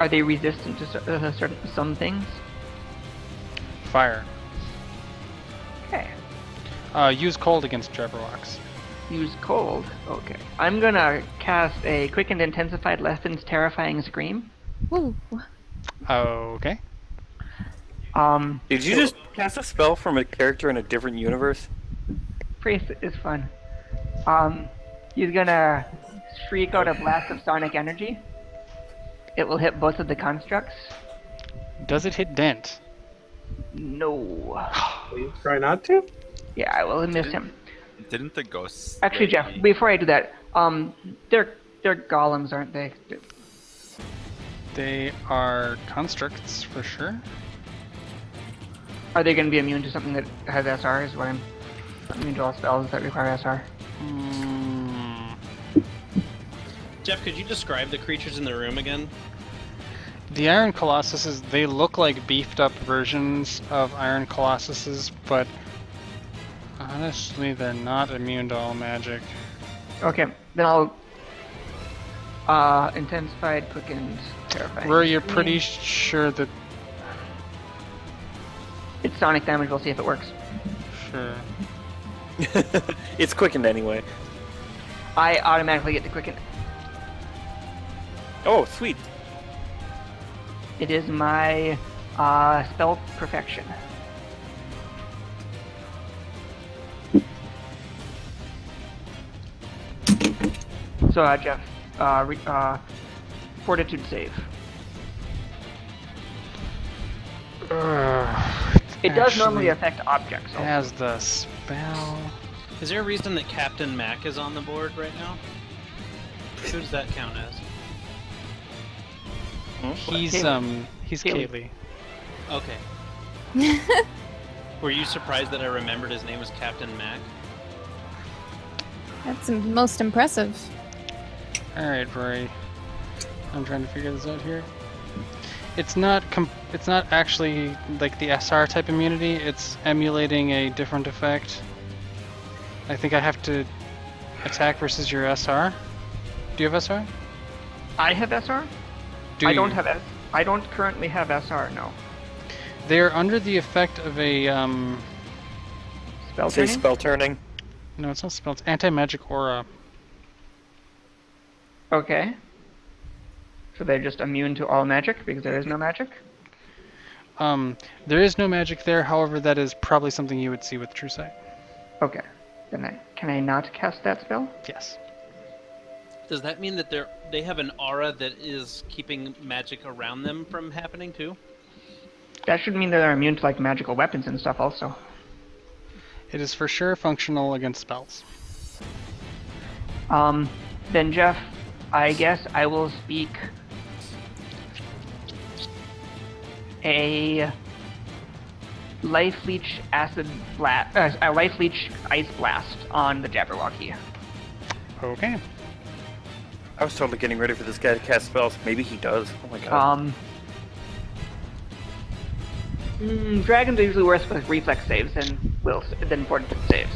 Are they resistant to some things? Fire. Okay. Use cold against Jabberwocks. Use cold. Okay. I'm gonna cast a quick and intensified Lethen's terrifying scream. Ooh. Okay. Did you just cast a spell from a character in a different universe? Prayth is fun. He's gonna shriek out a blast of sonic energy. It will hit both of the constructs. Does it hit Dent? No. Will you try not to? Yeah, I will miss him. Didn't the ghosts... Actually, Jeff, before I do that, they're golems, aren't they? They are constructs, for sure. Are they going to be immune to something that has SR? Is what I'm immune to all spells that require SR. Jeff, could you describe the creatures in the room again? The Iron Colossuses, they look like beefed up versions of Iron Colossuses, but honestly, they're not immune to all magic. Okay, then I'll intensified, quick, and terrifying. Rory, you're pretty sure that... It's sonic damage, we'll see if it works. Sure. It's quickened anyway. I automatically get to quicken. Oh, sweet. It is my spell perfection. So, Jeff, fortitude save. It does normally affect objects. Also. As the spell... Is there a reason that Captain Mac is on the board right now? Who does that count as? He's Kaylee. Okay. Were you surprised that I remembered his name was Captain Mac? That's most impressive. Alright, Rory. I'm trying to figure this out here. It's not actually like the SR type immunity, it's emulating a different effect. I think I have to attack versus your SR. Do you have SR? I have SR? I don't currently have SR, no. They're under the effect of a Spell Say turning? spell turning. no, it's not spell, it's anti-magic aura. Okay. So they're just immune to all magic because there is no magic? There is no magic there, however that is probably something you would see with True Sight. Okay. Then can I not cast that spell? Yes. Does that mean that they have an aura that is keeping magic around them from happening too? That should mean that they're immune to like magical weapons and stuff also. It is for sure functional against spells. Then Jeff, I guess I will speak a Life Leech acid blast, a Life Leech ice blast on the Jabberwocky. Okay. I was totally getting ready for this guy to cast spells. Maybe he does. Oh my god. Dragons are usually worse with reflex saves than fortitude saves.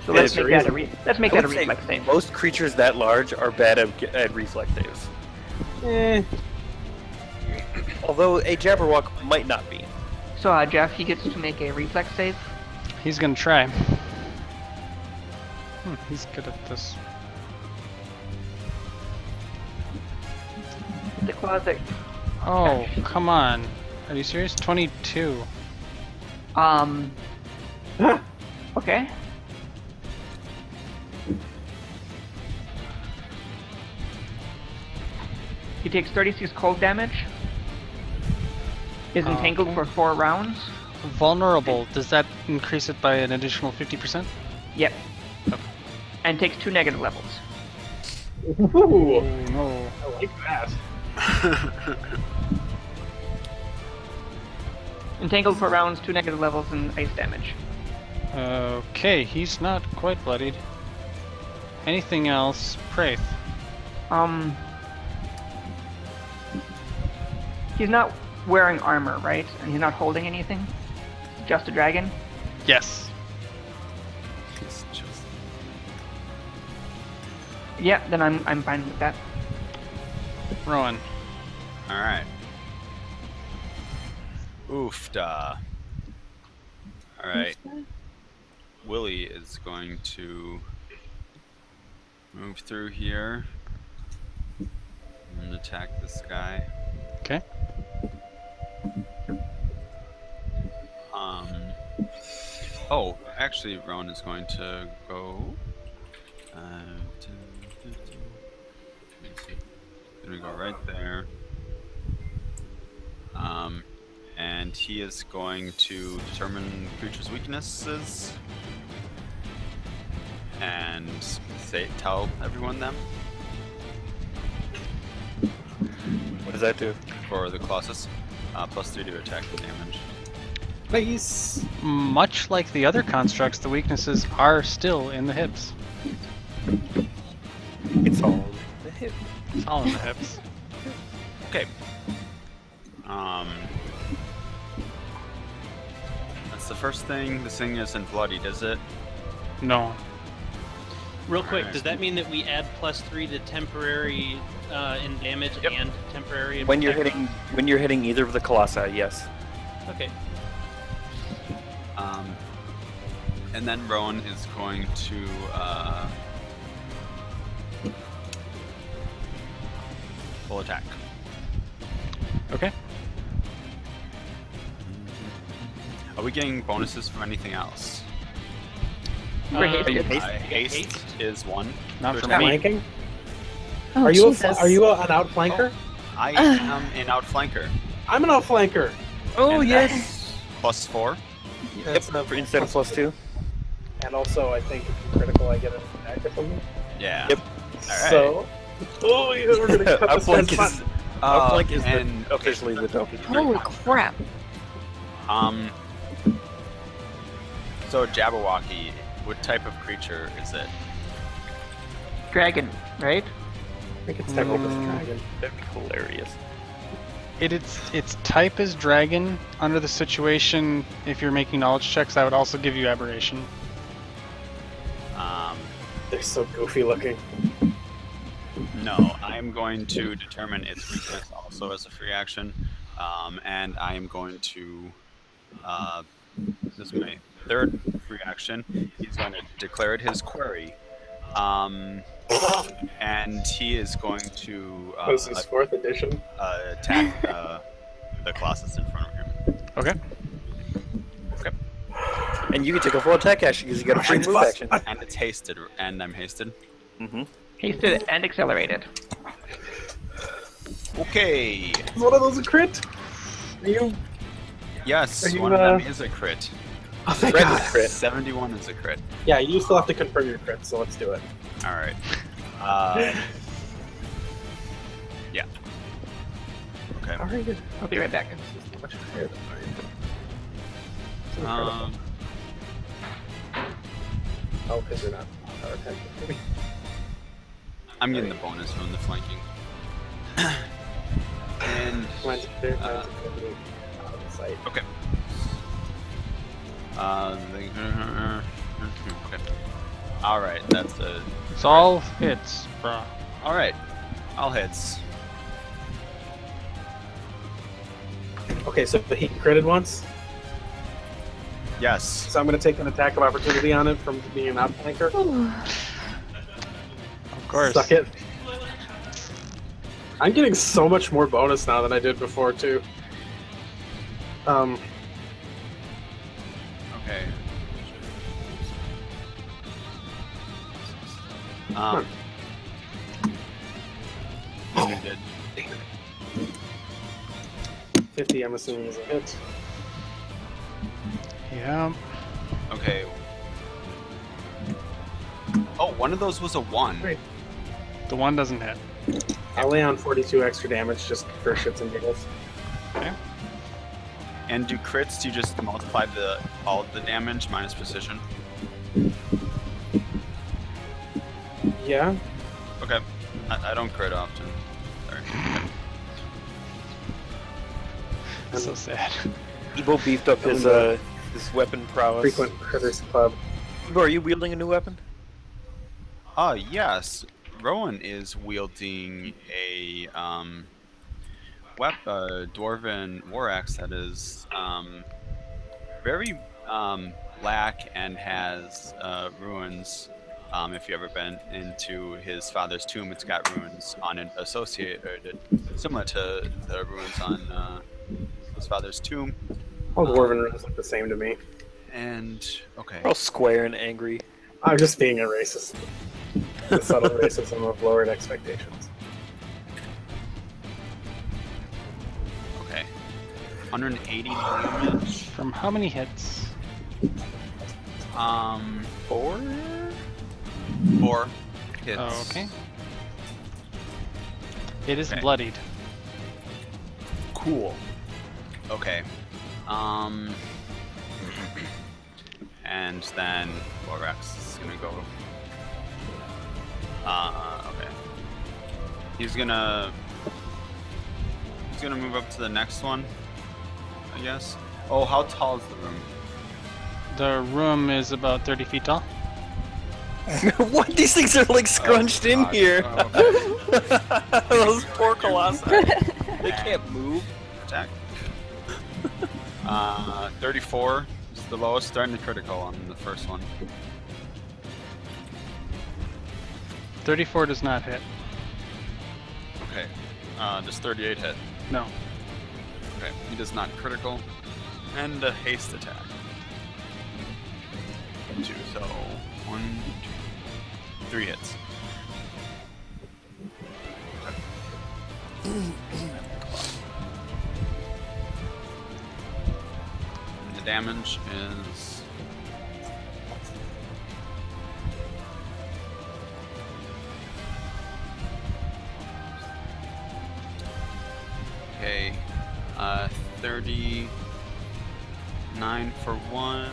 So let's make that a reflex save. Most creatures that large are bad at reflex saves. Although a Jabberwock might not be. So Jeff, he gets to make a reflex save. He's gonna try. He's good at this. The closet. Oh, come on. Are you serious? 22. Okay. He takes 36 cold damage. Is entangled for 4 rounds. Vulnerable, does that increase it by an additional 50%? Yep. And takes 2 negative levels. Ooh, No. I like that. Entangled for rounds, 2 negative levels, and ice damage. Okay, he's not quite bloodied. Anything else? Prayth. He's not wearing armor, right? And he's not holding anything? Just a dragon? Yes. Yeah, then I'm fine with that. Rowan. Alright. Oofda. Alright. Willie is going to move through here and attack this guy. Okay. Oh, actually, Rowan is going to go. Gonna go right there. And he is going to determine creature's weaknesses and tell everyone them. What does that do? For the Colossus, +3 to attack damage. Nice. Much like the other constructs, the weaknesses are still in the hips. It's all the hip. It's all in the hips. Okay. That's the first thing. This thing isn't bloodied, is it? No. Real quick, Alright. does that mean that we add +3 to temporary in damage Yep. and temporary in When you're protection? hitting either of the colossi, yes. Okay. And then Rowan is going to full attack. Okay. Are we getting bonuses from anything else? We're hasted. Haste is 1. Not to for attack. me. Flanking? Oh, Are you Jesus. an outflanker? I am an outflanker. I'm an outflanker. Oh, And yes! +4. That's Yep, instead of +2. And also, I think if you critical, I get an attack or something. Yeah. Yep. Alright. So, yeah, we're gonna cut this Outflank guy's is, butt. outflank is and officially the token. Holy crap. So Jabberwocky, what type of creature is it? Dragon, right? I think it's technically just dragon. That'd be hilarious. Its type is dragon. Under the situation, if you're making knowledge checks, I would also give you aberration. They're so goofy looking. No, I'm going to determine its weakness also as a free action, and I am going to. This is my third free action. He's going to declare it his query, and he is going to This is 4th edition. attack the Colossus in front of him. Okay. And you can take a full attack action because you got a free move action. And it's hasted, and I'm hasted. Mm-hmm. Hasted and accelerated. Okay. Is one of those a crit? Are you? Yes, Are you, one of them is a crit. Oh, thank Red God. is crit. 71 is a crit. Yeah, you still have to confirm your crit, so let's do it. All right. Yeah. Okay. How are you? I'll be right back. This is much higher than mine. It's incredible. Oh, because they're not power attack. Maybe. I'm getting the bonus from the flanking. And Mine's there. Mine's infinity. Out of sight. okay. Okay. All right. That's a. It's all hits, bro. All right. All hits. Okay, so he critted once, Yes. so I'm going to take an attack of opportunity on it from being an outflanker. Of course. Suck it. I'm getting so much more bonus now than I did before, too. Okay. You did. 50, I'm assuming, is a hit. Yeah. Okay. Oh, one of those was a 1. Great. The one doesn't hit. I'll lay on 42 extra damage just for shits and giggles. Okay. And do crits? Do you just multiply all of the damage minus precision? Yeah. Okay. I don't crit often. Sorry. So sad. Ebo beefed up his weapon prowess. Frequent Critters Club. Ebo, are you wielding a new weapon? Yes. Rowan is wielding a dwarven war axe that is very black and has ruins. If you've ever been into his father's tomb, it's got ruins on it associated, similar to the ruins on his father's tomb. All dwarven runes look the same to me. And okay. All square and angry. I'm just being a racist. The subtle racism of lowered expectations. Okay. 180 damage. From how many hits? 4 hits. Oh, okay. It is Okay. bloodied. Cool. Okay. And then Lorax is gonna go. Okay. He's gonna move up to the next one, I guess. Oh, how tall is the room? The room is about 30 feet tall. What? These things are like scrunched in God. here. Oh, okay. Those poor colossi. They can't move. Attack. 34 is the lowest, starting to critical on the first one. 34 does not hit. Okay. Does 38 hit? No. Okay. He does not critical. And a haste attack. 2, so 1, 2, 3 hits. And the damage is okay. 39 for 1.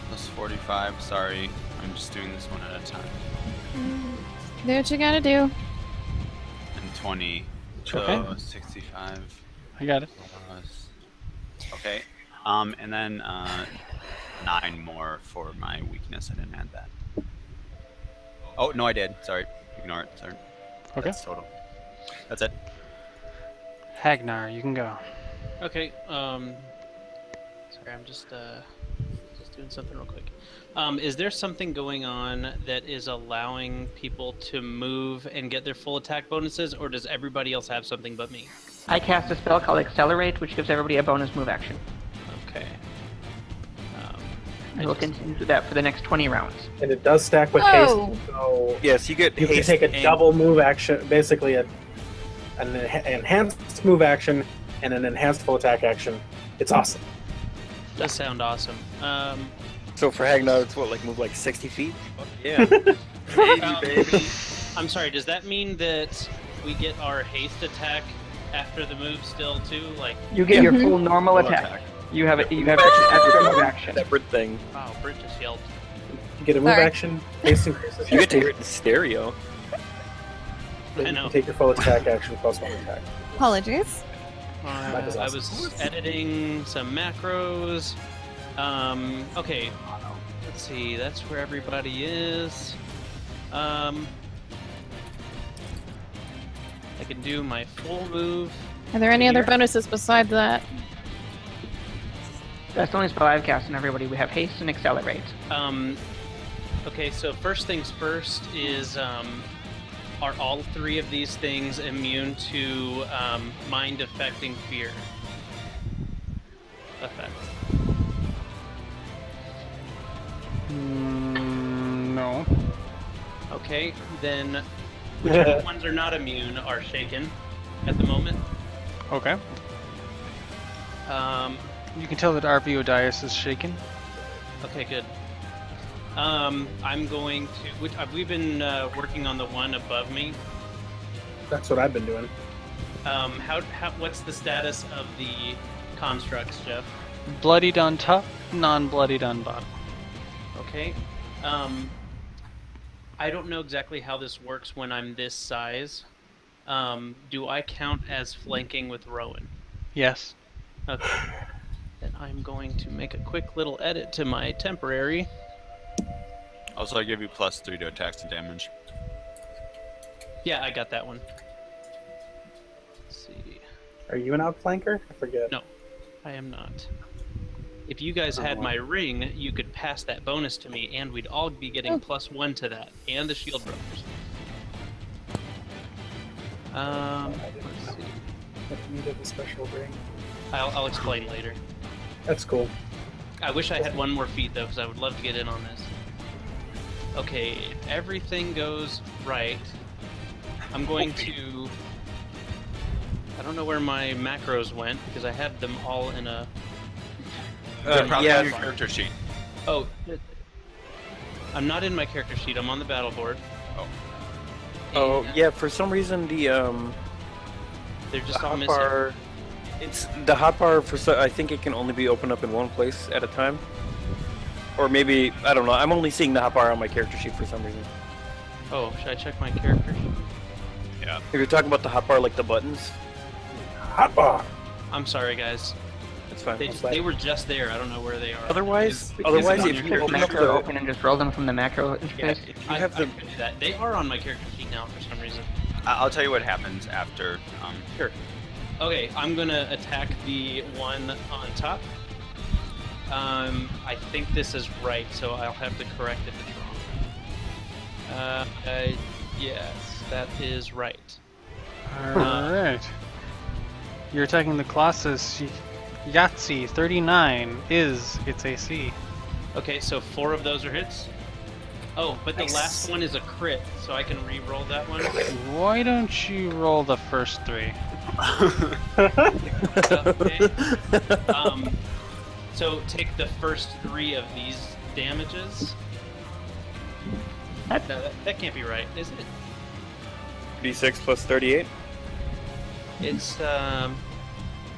Plus 45. Sorry, I'm just doing this one at a time. Do what you gotta do. And 20. So Okay. 65. I got it. Plus. Okay. And then 9 more for my weakness. I didn't add that. Oh no, I did. Sorry. Ignore it. Sorry. Okay. That's total. That's it. Hagnar, you can go. Okay. Sorry, I'm just doing something real quick. Is there something going on that is allowing people to move and get their full attack bonuses, or does everybody else have something but me? I cast a spell called Accelerate, which gives everybody a bonus move action. Okay. I will continue to do that for the next 20 rounds. And it does stack with Whoa. haste, so Yes, you get you can haste take a and- double move action, basically an enhanced move action and an enhanced full attack action. It's awesome. Does sound awesome. So for Hagnar, it's what, like move like 60 feet? Yeah. Baby. I'm sorry. Does that mean that we get our haste attack after the move still too? Like, You get your Mhm. full normal Full attack. attack. You have an extra move action. Separate thing. wow, Brit just yelled. You get a move Sorry. action, haste increases. You get to hear it in stereo. You I know. take your full attack action plus 1 attack. Apologies. That is I awesome. was editing some macros. Okay. Let's see. That's where everybody is. I can do my full move. Are there any other Here. bonuses besides that? That's the only spell I've cast on everybody. We have Haste and Accelerate. Okay, so first things first is, are all 3 of these things immune to mind affecting fear effect? No. Okay, then whichever ones are not immune are shaken at the moment. Okay. Um, You can tell that Arvio Dias is shaken. okay, good. I'm going to. Have we been working on the one above me? That's what I've been doing. What's the status of the constructs, Jeff? Bloodied on top, non-bloodied on bottom. Okay. I don't know exactly how this works when I'm this size. Do I count as flanking with Rowan? Yes. Okay. Then I'm going to make a quick little edit to my temporary. Also, I give you +3 to attacks and damage. Yeah, I got that one. Let's see. Are you an outflanker? I forget. No, I am not. If you guys had my ring, you could pass that bonus to me, and we'd all be getting +1 to that, and the Shield Brothers. Let's see. I needed a special ring. I'll explain later. That's cool. I wish I had one more feat, though, because I would love to get in on this. Okay, if everything goes right, I'm going to... I don't know where my macros went, because I had them all in a... They're probably on your character sheet. Oh, I'm not in my character sheet. I'm on the battle board. Oh. Oh, yeah, for some reason They're just all hotbar... It's the hotbar I think it can only be opened up in one place at a time. Or maybe, I don't know, I'm only seeing the hotbar on my character sheet for some reason. Oh, should I check my character sheet? Yeah. If you're talking about the hotbar like the buttons, Hotbar! I'm sorry, guys. it's fine. They were just there. I don't know where they are. Otherwise, Is if you open up macro the... open and just roll them from the macro Yeah, interface. I have them- could do that. They are on my character sheet now for some reason. I'll tell you what happens after. Sure. Okay, I'm gonna attack the one on top. I think this is right, so I'll have to correct if it's wrong. Yes, that is right. Alright. You're attacking the Colossus. Yahtzee 39 is its AC. Okay, so 4 of those are hits. Oh, but the last one is a crit, so I can re-roll that one. Why don't you roll the first 3? Okay. So take the first 3 of these damages. No, that can't be right, is it? D6 plus 38? It's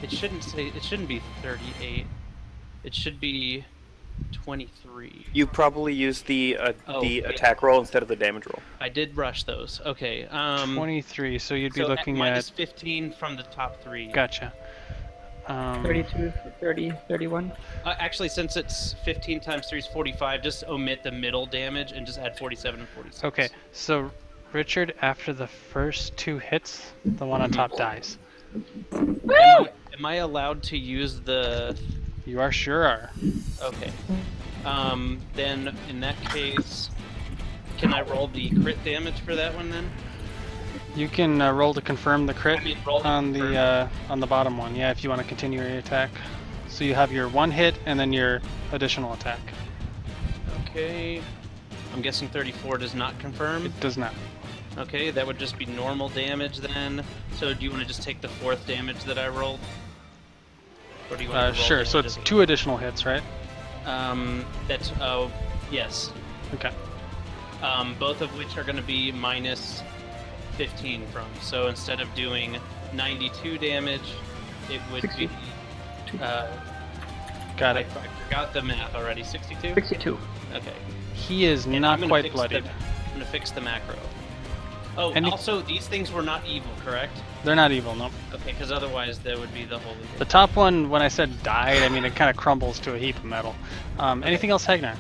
it shouldn't be 38. It should be 23. You probably used the attack roll instead of the damage roll. I did rush those. Okay. 23, so you'd be So looking minus at... 15 from the top 3. Gotcha. 32, 30, 31. Actually, since it's 15 times 3 is 45, just omit the middle damage and just add 47 and 46. Okay, so Richard, after the first 2 hits, the one on top dies. Am I allowed to use the... You are sure are. Okay. Then, in that case, can I roll the crit damage for that one then? You can roll to confirm the crit roll to on confirm. the bottom one, yeah, if you want to continue your attack. So you have your 1 hit and then your additional attack. Okay. I'm guessing 34 does not confirm. It does not. Okay, that would just be normal damage then. So do you want to just take the 4th damage that I rolled? Or do you want to roll Sure, so it's 2 additional hits, right? That's, yes. Okay. Both of which are going to be minus 15 from. So instead of doing 92 damage, it would 60. be... Got it. I forgot the math already. 62? 62. Okay. He is And not I'm gonna quite fix bloodied. I'm going to fix the macro. Oh, also, these things were not evil, correct? They're not evil, no. Okay, because otherwise that would be the holy thing. The top one, when I said died, I mean it kind of crumbles to a heap of metal. Anything else, Hagnar?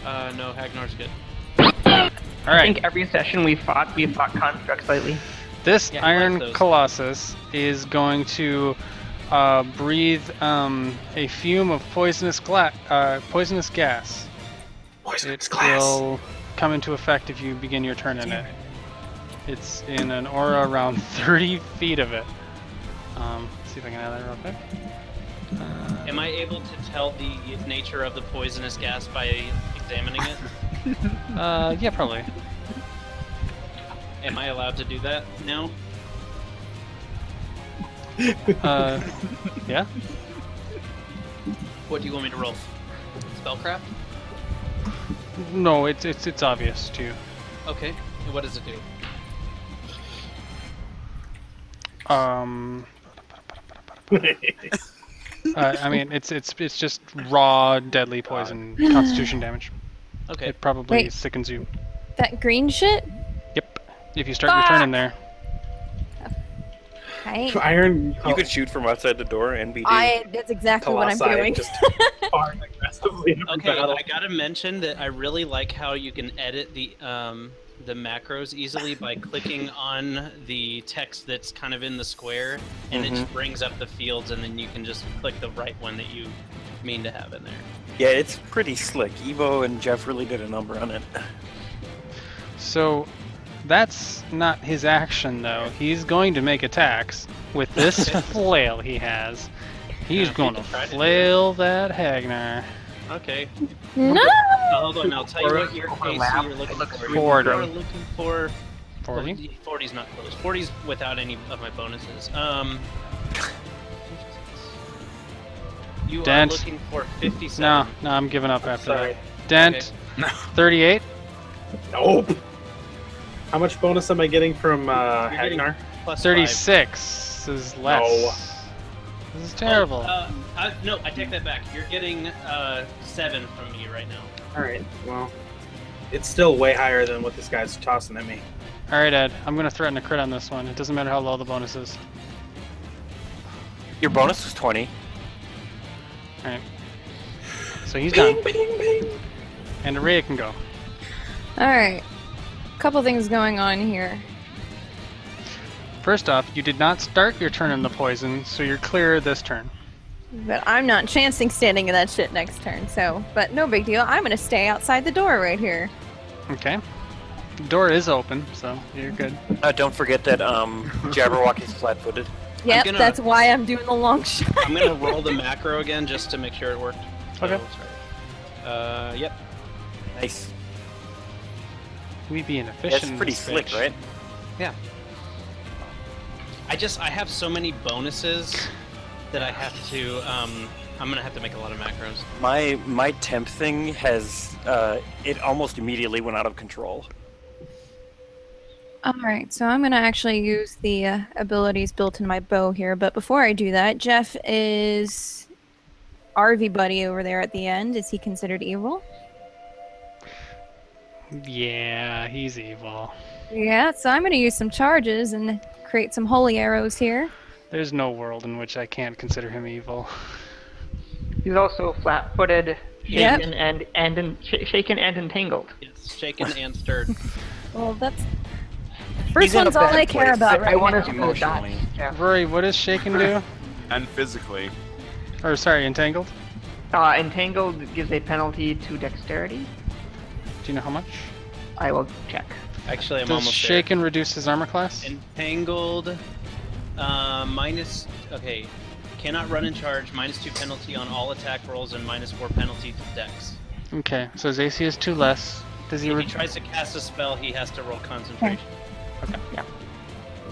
No, Hagnar's good. All I right. think every session we fought constructs slightly. This Yeah, I like Iron those. Colossus is going to breathe a fume of poisonous gas. It will come into effect if you begin your turn in it. It's in an aura around 30 feet of it. Let's see if I can add that real quick. Am I able to tell the nature of the poisonous gas by examining it? Yeah, probably. Am I allowed to do that now? Yeah. What do you want me to roll? Spellcraft? No, it's obvious to you. Okay. And what does it do? I mean, it's just raw, deadly poison, constitution damage. Okay. It probably Wait. sickens you. That green shit? Yep. If you start your turn in there. Iron. You could shoot from outside the door, NBD. That's exactly what I'm Colossi doing. just farm aggressively in Okay, battle. I gotta mention that I really like how you can edit the macros easily by clicking on the text that's kind of in the square, and it just brings up the fields, and then you can just click the right one that you mean to have in there. Yeah, it's pretty slick. Evo and Jeff really did a number on it. So, that's not his action though. He's going to make attacks with this flail he has. He's going to flail that Hagnar. Okay. No! Hold on, I'll tell you what your case you're looking for. 40. You're looking for 40? 40's not close. 40's without any of my bonuses. You Dent. are looking for 57. No, I'm giving up after Sorry. that. Dent, 38. Nope. How much bonus am I getting from getting Hagnar? Plus 36 is less. No. This is terrible. No, I take that back. You're getting 7 from me right now. Alright, well. It's still way higher than what this guy's tossing at me. Alright, Ed, I'm going to threaten a crit on this one. It doesn't matter how low the bonus is. Your bonus was 20. Alright. So he's done. And Araya can go. Alright. Couple things going on here. First off, you did not start your turn in the poison, so you're clear this turn. But I'm not chancing standing in that shit next turn, so... But no big deal. I'm gonna stay outside the door right here. Okay. The door is open, so you're good. Don't forget that Jabberwocky's flat-footed. Yep, gonna- that's why I'm doing the long shot. I'm gonna roll the macro again just to make sure it worked. So, Okay. sorry. Yep. Nice. We be inefficient. That's pretty in this slick, bitch. right? Yeah. I have so many bonuses that I have to, I'm gonna have to make a lot of macros. My temp thing has, it almost immediately went out of control. Alright, so I'm gonna actually use the abilities built in my bow here, but before I do that, Jeff is RV buddy over there at the end. Is he considered evil? Yeah, he's evil. Yeah, so I'm gonna use some charges and create some holy arrows here. There's no world in which I can't consider him evil. He's also flat-footed, Yep. shaken and entangled. It's shaken and stirred. Well, that's... First He's in a one's all bad I care place. about I right want now. us to know that. Emotionally. Yeah. Rory, what does shaken do? And physically. Or sorry, entangled? Entangled gives a penalty to dexterity. Do you know how much? I will check. Actually, I'm Does almost shaken reduce his armor class? there. Entangled, minus, okay, cannot run and charge, -2 penalty on all attack rolls, and -4 penalty to dex. Okay, so his AC is 2 less. Does he? If he tries to cast a spell, he has to roll concentration.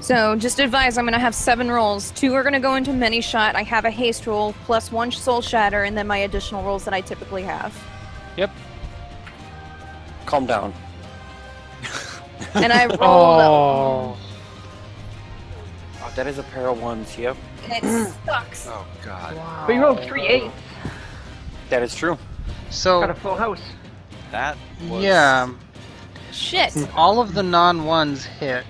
So, just advise, I'm gonna have 7 rolls. 2 are gonna go into many shot. I have a haste roll, plus 1 soul shatter, and then my additional rolls that I typically have. Yep. Calm down. And I rolled... Oh. Oh, that is a pair of ones, yep. It sucks. Oh god. But you rolled 3 8s. That is true. Got a So full house. That was... yeah, Shit. all of the non-ones hit.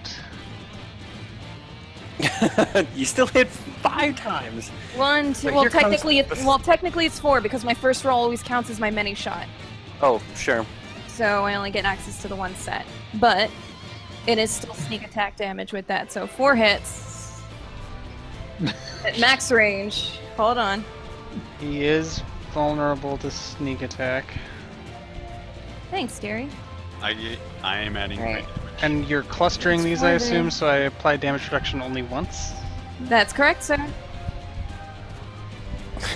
You still hit 5 times. 1, 2... But Well, here comes technically it's 4, because my first roll always counts as my many shot. Oh, sure. So I only get access to the 1 set. But it is still sneak attack damage with that, so 4 hits. At max range. Hold on. He is vulnerable to sneak attack. Thanks, Gary. I am adding Right. great damage. And you're clustering It's these, I for the- assume, so I apply damage reduction only once? That's correct, sir.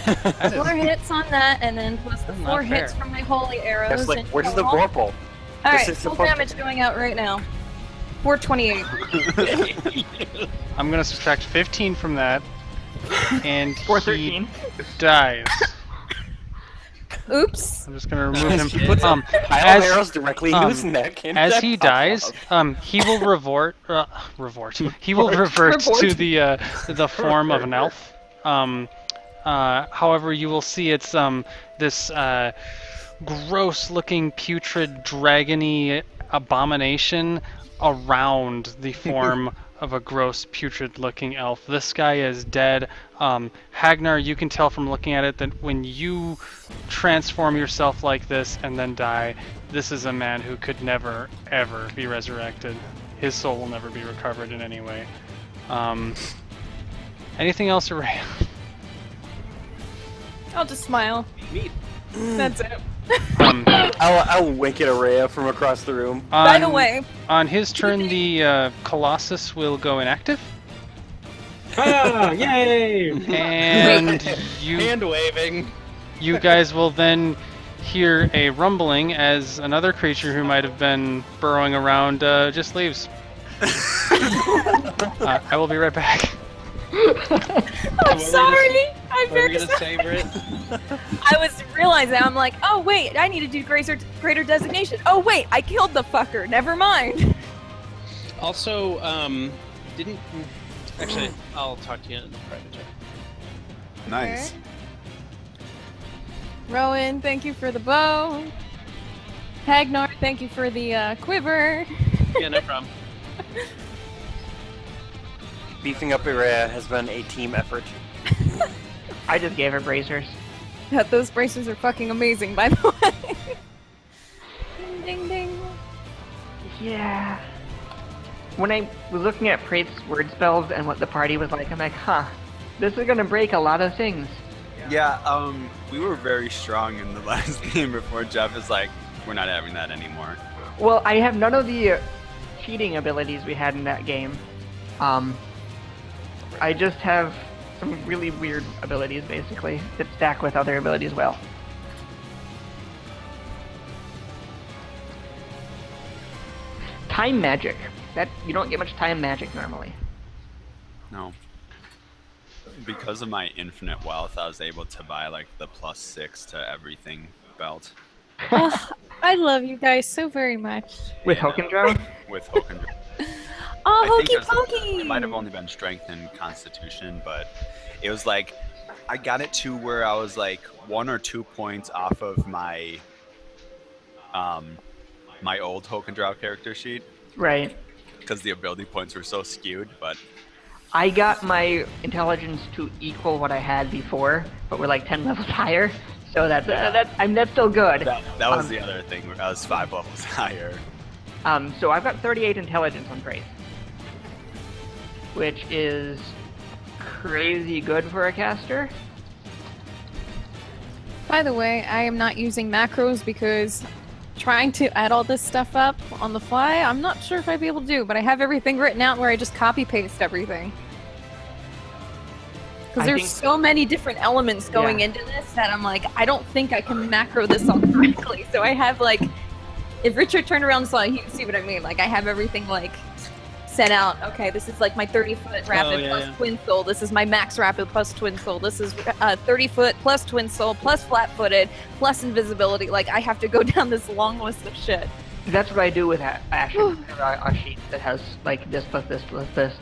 That 4 hits on that, and then plus the That's 4 not hits fair. from my holy arrows. That's like, in where's the total. Vorpal? Alright, This is full supposed to- damage going out right now. 428. I'm gonna subtract 15 from that, and 413. he dies. Oops. I'm just gonna remove him. He puts a pile of arrows directly into his neck. And as that he pops dies, out. he will He will revert to the form of an elf. However, you will see it's this gross-looking, putrid, dragony abomination around the form of a gross, putrid-looking elf. This guy is dead. Hagnar, you can tell from looking at it that when you transform yourself like this and then die, this is a man who could never, ever be resurrected. His soul will never be recovered in any way. Anything else, Araya? I'll just smile. Neat. That's it. I'll wink at Araya from across the room. By the way, on his turn, the Colossus will go inactive. Ah, yay! And Hand waving. you guys will then hear a rumbling as another creature who might have been burrowing around just leaves. I will be right back. I'm sorry. I'm very We're gonna sorry. savor it. I was realizing, I'm like, oh wait, I need to do greater designation. Oh wait, I killed the fucker. Never mind. Also, didn't actually. I'll talk to you in private chat. Nice. Rowan, thank you for the bow. Hagnar, thank you for the quiver. Yeah, no problem. Beefing up Araya has been a team effort. I just gave her bracers. Yeah, those bracers are fucking amazing, by the way. Ding ding ding. Yeah. When I was looking at Prayth's word spells and what the party was like, I'm like, huh, this is gonna break a lot of things. Yeah, we were very strong in the last game before Jeff is like, we're not having that anymore. Well, I have none of the cheating abilities we had in that game. I just have some really weird abilities, basically, that stack with other abilities well. Time magic. That you don't get much time magic normally. No. Because of my infinite wealth, I was able to buy like the +6 to everything belt. Oh, I love you guys so very much. With Yeah, Hokendro? With Hokendro. Oh, I think hokey it pokey! might have only been strength and constitution, but it was like I got it to where I was like 1 or 2 points off of my my old Hokendro character sheet Right. because the ability points were so skewed. But I got my intelligence to equal what I had before, but we're like 10 levels higher, so that's still good. that was the other thing. I was 5 levels higher. So I've got 38 intelligence on Prayth, which is crazy good for a caster. By the way, I am not using macros because trying to add all this stuff up on the fly, I'm not sure if I'd be able to do, but I have everything written out where I just copy-paste everything. Because there's so many different elements going into this that I'm like, I don't think I can macro this all correctly. So I have like, if Richard turned around and saw it, he would see what I mean. Like I have everything like set out. Okay, this is like my 30-foot rapid plus twin soul. This is my max rapid plus twin soul. This is 30-foot plus twin soul plus flat-footed plus invisibility. Like I have to go down this long list of shit. That's what I do with Ashen, a sheet that has like this plus this plus this.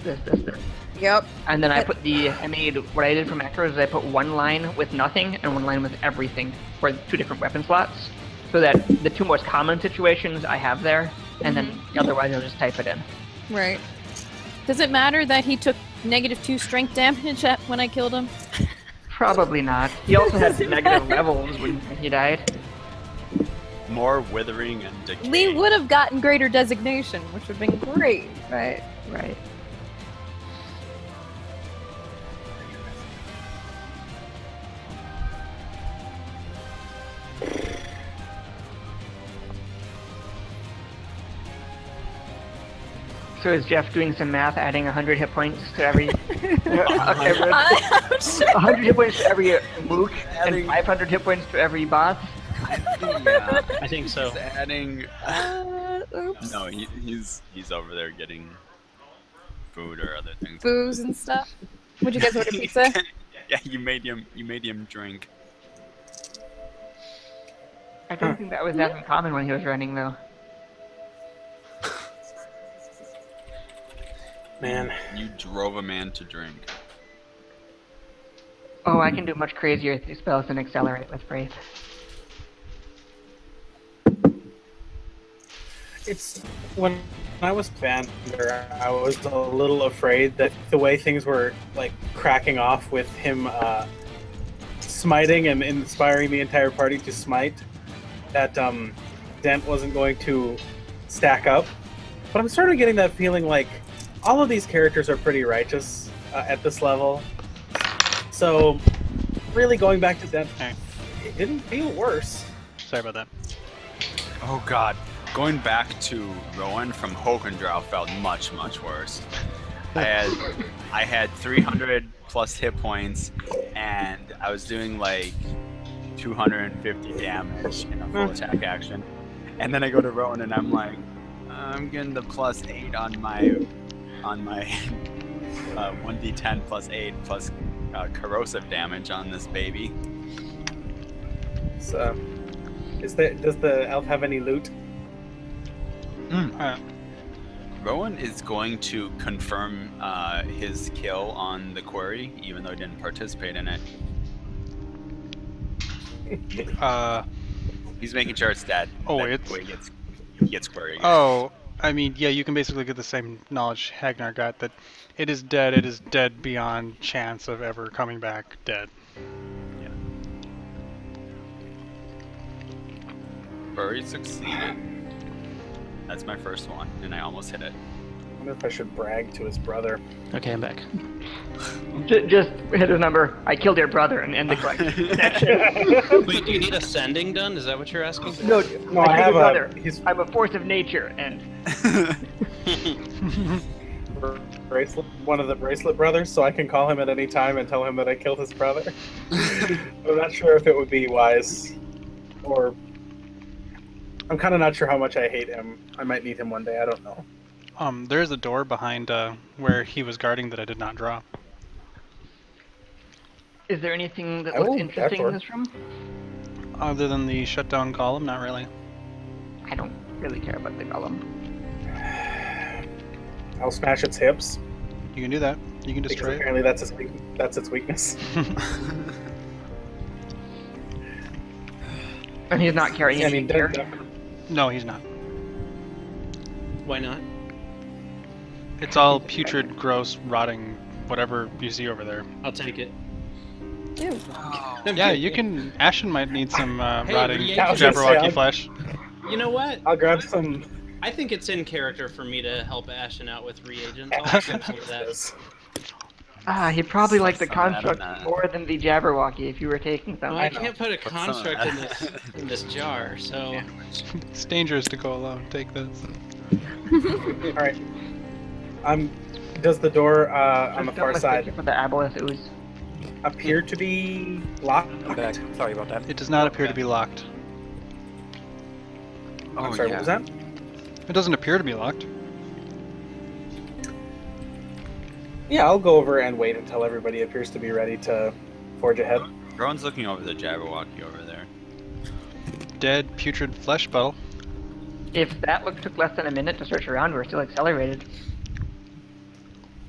Yep. And then what I did for macros is I put one line with nothing and one line with everything for 2 different weapon slots, so that the 2 most common situations I have there, and then otherwise I'll just type it in. Right. Does it matter that he took -2 strength damage when I killed him? Probably not. He also had negative levels when he died. More withering and decay. Lee would have gotten greater designation, which would have been great. Right. So is Jeff doing some math, adding 100 hit points to every... 100 hit points to every mook, and 500 hit points to every boss? Yeah, I think so. He's adding... Oops. No, he's over there getting food or other things. Booze and stuff. Would you guys order pizza? Yeah, you made him drink. I don't think that was that uncommon when he was running, though. Man. You drove a man to drink. Oh, I can do much crazier spells than accelerate with Prayth. It's when I was Pathfinder, I was a little afraid that the way things were like cracking off with him smiting and inspiring the entire party to smite, that Dent wasn't going to stack up. But I'm sort of getting that feeling like all of these characters are pretty righteous at this level. So really going back to Dent, it didn't feel worse. Sorry about that. Oh god. Going back to Rowan from Hokendrow felt much, much worse. I had 300 plus hit points, and I was doing like 250 damage in a full attack action. And then I go to Rowan, and I'm like, I'm getting the +8 on my 1d10 +8 plus corrosive damage on this baby. So, does the elf have any loot? Rowan is going to confirm his kill on the query, even though he didn't participate in it. He's making sure it's dead. Oh, that it's... way he gets query again. Oh, I mean, yeah, you can basically get the same knowledge Hagnar got, that it is dead beyond chance of ever coming back dead. Yeah. Bury succeeded. That's my first one, and I almost hit it. I wonder if I should brag to his brother. Okay, I'm back. Just hit a number. I killed your brother and end the question. Wait, do you need a sending done? Is that what you're asking? No, I have your brother. He's I'm a force of nature, and bracelet, one of the bracelet brothers, so I can call him at any time and tell him that I killed his brother. I'm not sure if it would be wise, or I'm kind of not sure how much I hate him. I might need him one day. I don't know. There's a door behind where he was guarding that I did not draw. is there anything that Oh, looks interesting that in this room? Other than the shutdown column, not really. I don't really care about the golem. I'll smash its hips. You can do that. You can Because destroy it. apparently that's its weakness. And he's not carrying I any mean, gear. No, he's not. Why not? It's all putrid, gross, rotting, whatever you see over there. I'll take it. Ew. Yeah, you can... Ashen might need some rotting yeah, I was gonna say, Jabberwocky I'll- flesh. You know what? I'll grab some. I think it's in character for me to help Ashen out with reagents. I'll grab some of that. He'd probably like the Some add on construct that. more than the Jabberwocky if you were taking some. Well, I can't put a Put some of construct that. in this jar, so It's dangerous to go alone. Take this. All right. Does the door on the far side For the aboleth ooze. appear to be locked? I'm back. Sorry about that. It does not appear to be locked. I'm sorry, what was that? It doesn't appear to be locked. Yeah, I'll go over and wait until everybody appears to be ready to forge ahead. Rowan's looking over the Jabberwocky over there. Dead, putrid flesh bottle. If that took less than a minute to search around, we're still accelerated.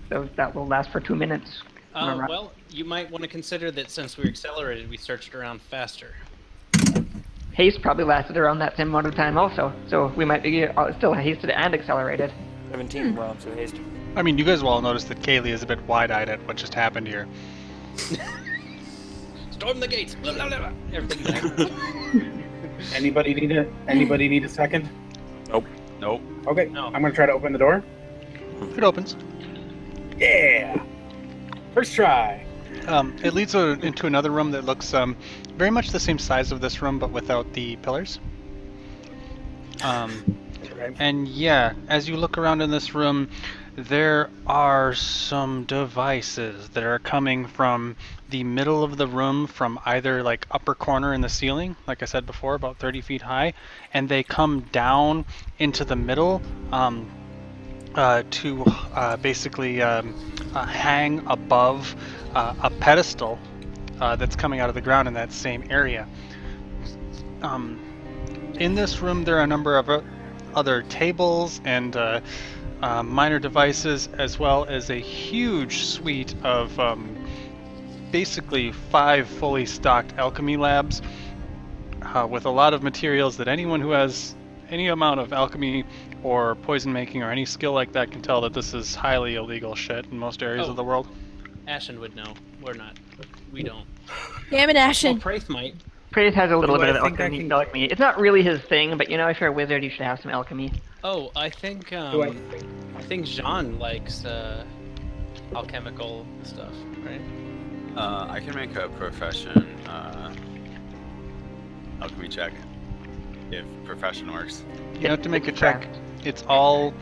So that will last for 2 minutes. well, you might want to consider that since we accelerated, we searched around faster. Haste probably lasted around that same amount of time also, so we might be still hasted and accelerated. 17 rounds of haste. I mean, you guys will all notice that Kaylee is a bit wide-eyed at what just happened here. Storm the gates! Blah, blah, blah. Everything. Anybody need a second? Nope. Okay, No. I'm gonna try to open the door. It opens. Yeah! First try. It leads into another room that looks very much the same size of this room, but without the pillars. And yeah, as you look around in this room, there are some devices that are coming from the middle of the room, from either like upper corner in the ceiling, like I said before, about 30 feet high, and they come down into the middle to basically hang above a pedestal that's coming out of the ground in that same area. in this room there are a number of other tables and minor devices, as well as a huge suite of basically 5 fully stocked alchemy labs with a lot of materials that anyone who has any amount of alchemy or poison making or any skill like that can tell that this is highly illegal shit in most areas of the world. Ashen would know. We're not. We don't. Damn it, Ashen. Well, Prayth might. Prayth has a little Do bit I of think I alchemy. can- alchemy. It's not really his thing, but you know, if you're a wizard, you should have some alchemy. Oh, I think Do I I think Jean likes alchemical stuff, right? I can make a profession alchemy check if profession works. You have to make a check. It's all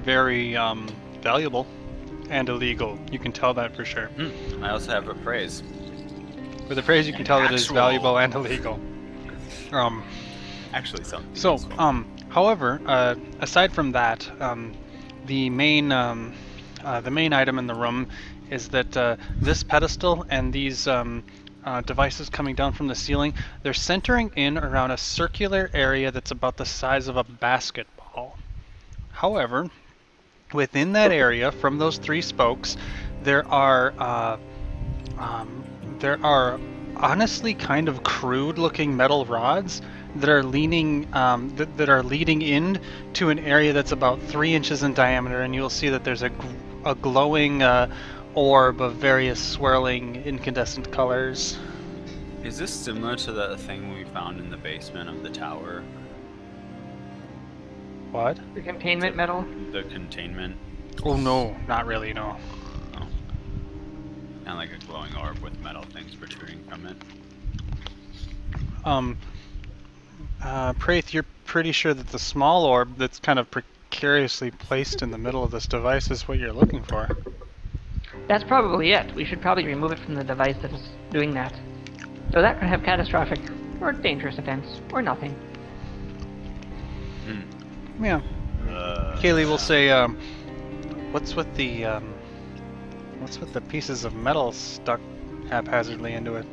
very valuable and illegal. You can tell that for sure. I also have a praise. With the praise, you can tell that it is Actual- valuable and illegal. Actually, something. So, useful. however, aside from that, the main item in the room is that this pedestal and these devices coming down from the ceiling, they're centering in around a circular area that's about the size of a basketball. However, within that area, from those 3 spokes, there are honestly kind of crude-looking metal rods that are leaning that are leading in to an area that's about 3 inches in diameter, and you'll see that there's a glowing orb of various swirling incandescent colors. Is this similar to the thing we found in the basement of the tower? What? The containment metal. The containment? Oh no, not really, no. Oh. And like a glowing orb with metal things protruding from it. Prayth, you're pretty sure that the small orb that's kind of precariously placed in the middle of this device is what you're looking for. That's probably it. We should probably remove it from the device that is doing that. So that could have catastrophic or dangerous events, or nothing. Yeah. Kaylee will say, what's with the pieces of metal stuck haphazardly into it?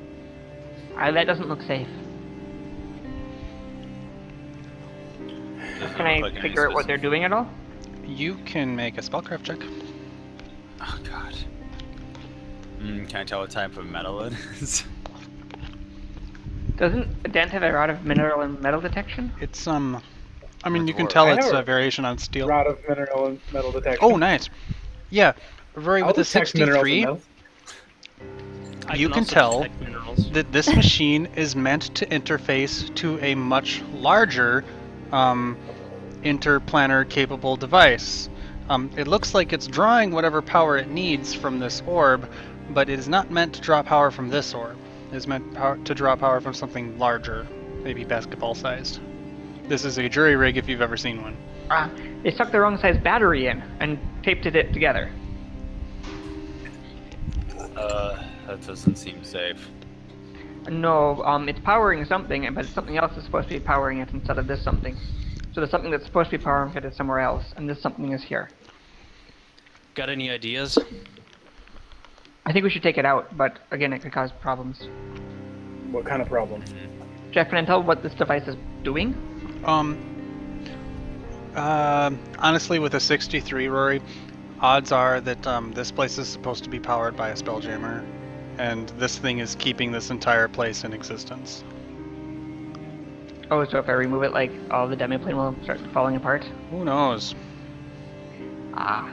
That doesn't look safe. Doesn't Can look I like any figure out what they're doing at all? You can make a spellcraft check. Oh god. Can I tell what type of metal it is? Doesn't a dent have a rod of mineral and metal detection? It's I mean, you can Dwarf. tell I it's have a a variation on steel. Rod of mineral and metal detection. Oh, nice. Yeah, Rory, I'll with a detect minerals and 63, metals. you can also tell detect minerals. that this machine is meant to interface to a much larger interplanar capable device. It looks like it's drawing whatever power it needs from this orb, but it is not meant to draw power from this orb. It is meant to draw power from something larger, maybe basketball sized. This is a jury rig if you've ever seen one. They stuck the wrong size battery in and taped it together. That doesn't seem safe. No, it's powering something, but something else is supposed to be powering it instead of this something. So the something that's supposed to be powering it is somewhere else, and this something is here. Got any ideas? I think we should take it out, but again, it could cause problems. What kind of problem? Jeff, can I tell what this device is doing? Honestly, with a 63, Rory, odds are that this place is supposed to be powered by a spelljammer, and this thing is keeping this entire place in existence. Oh, so if I remove it, like, all the demiplane will start falling apart? Who knows? Ah.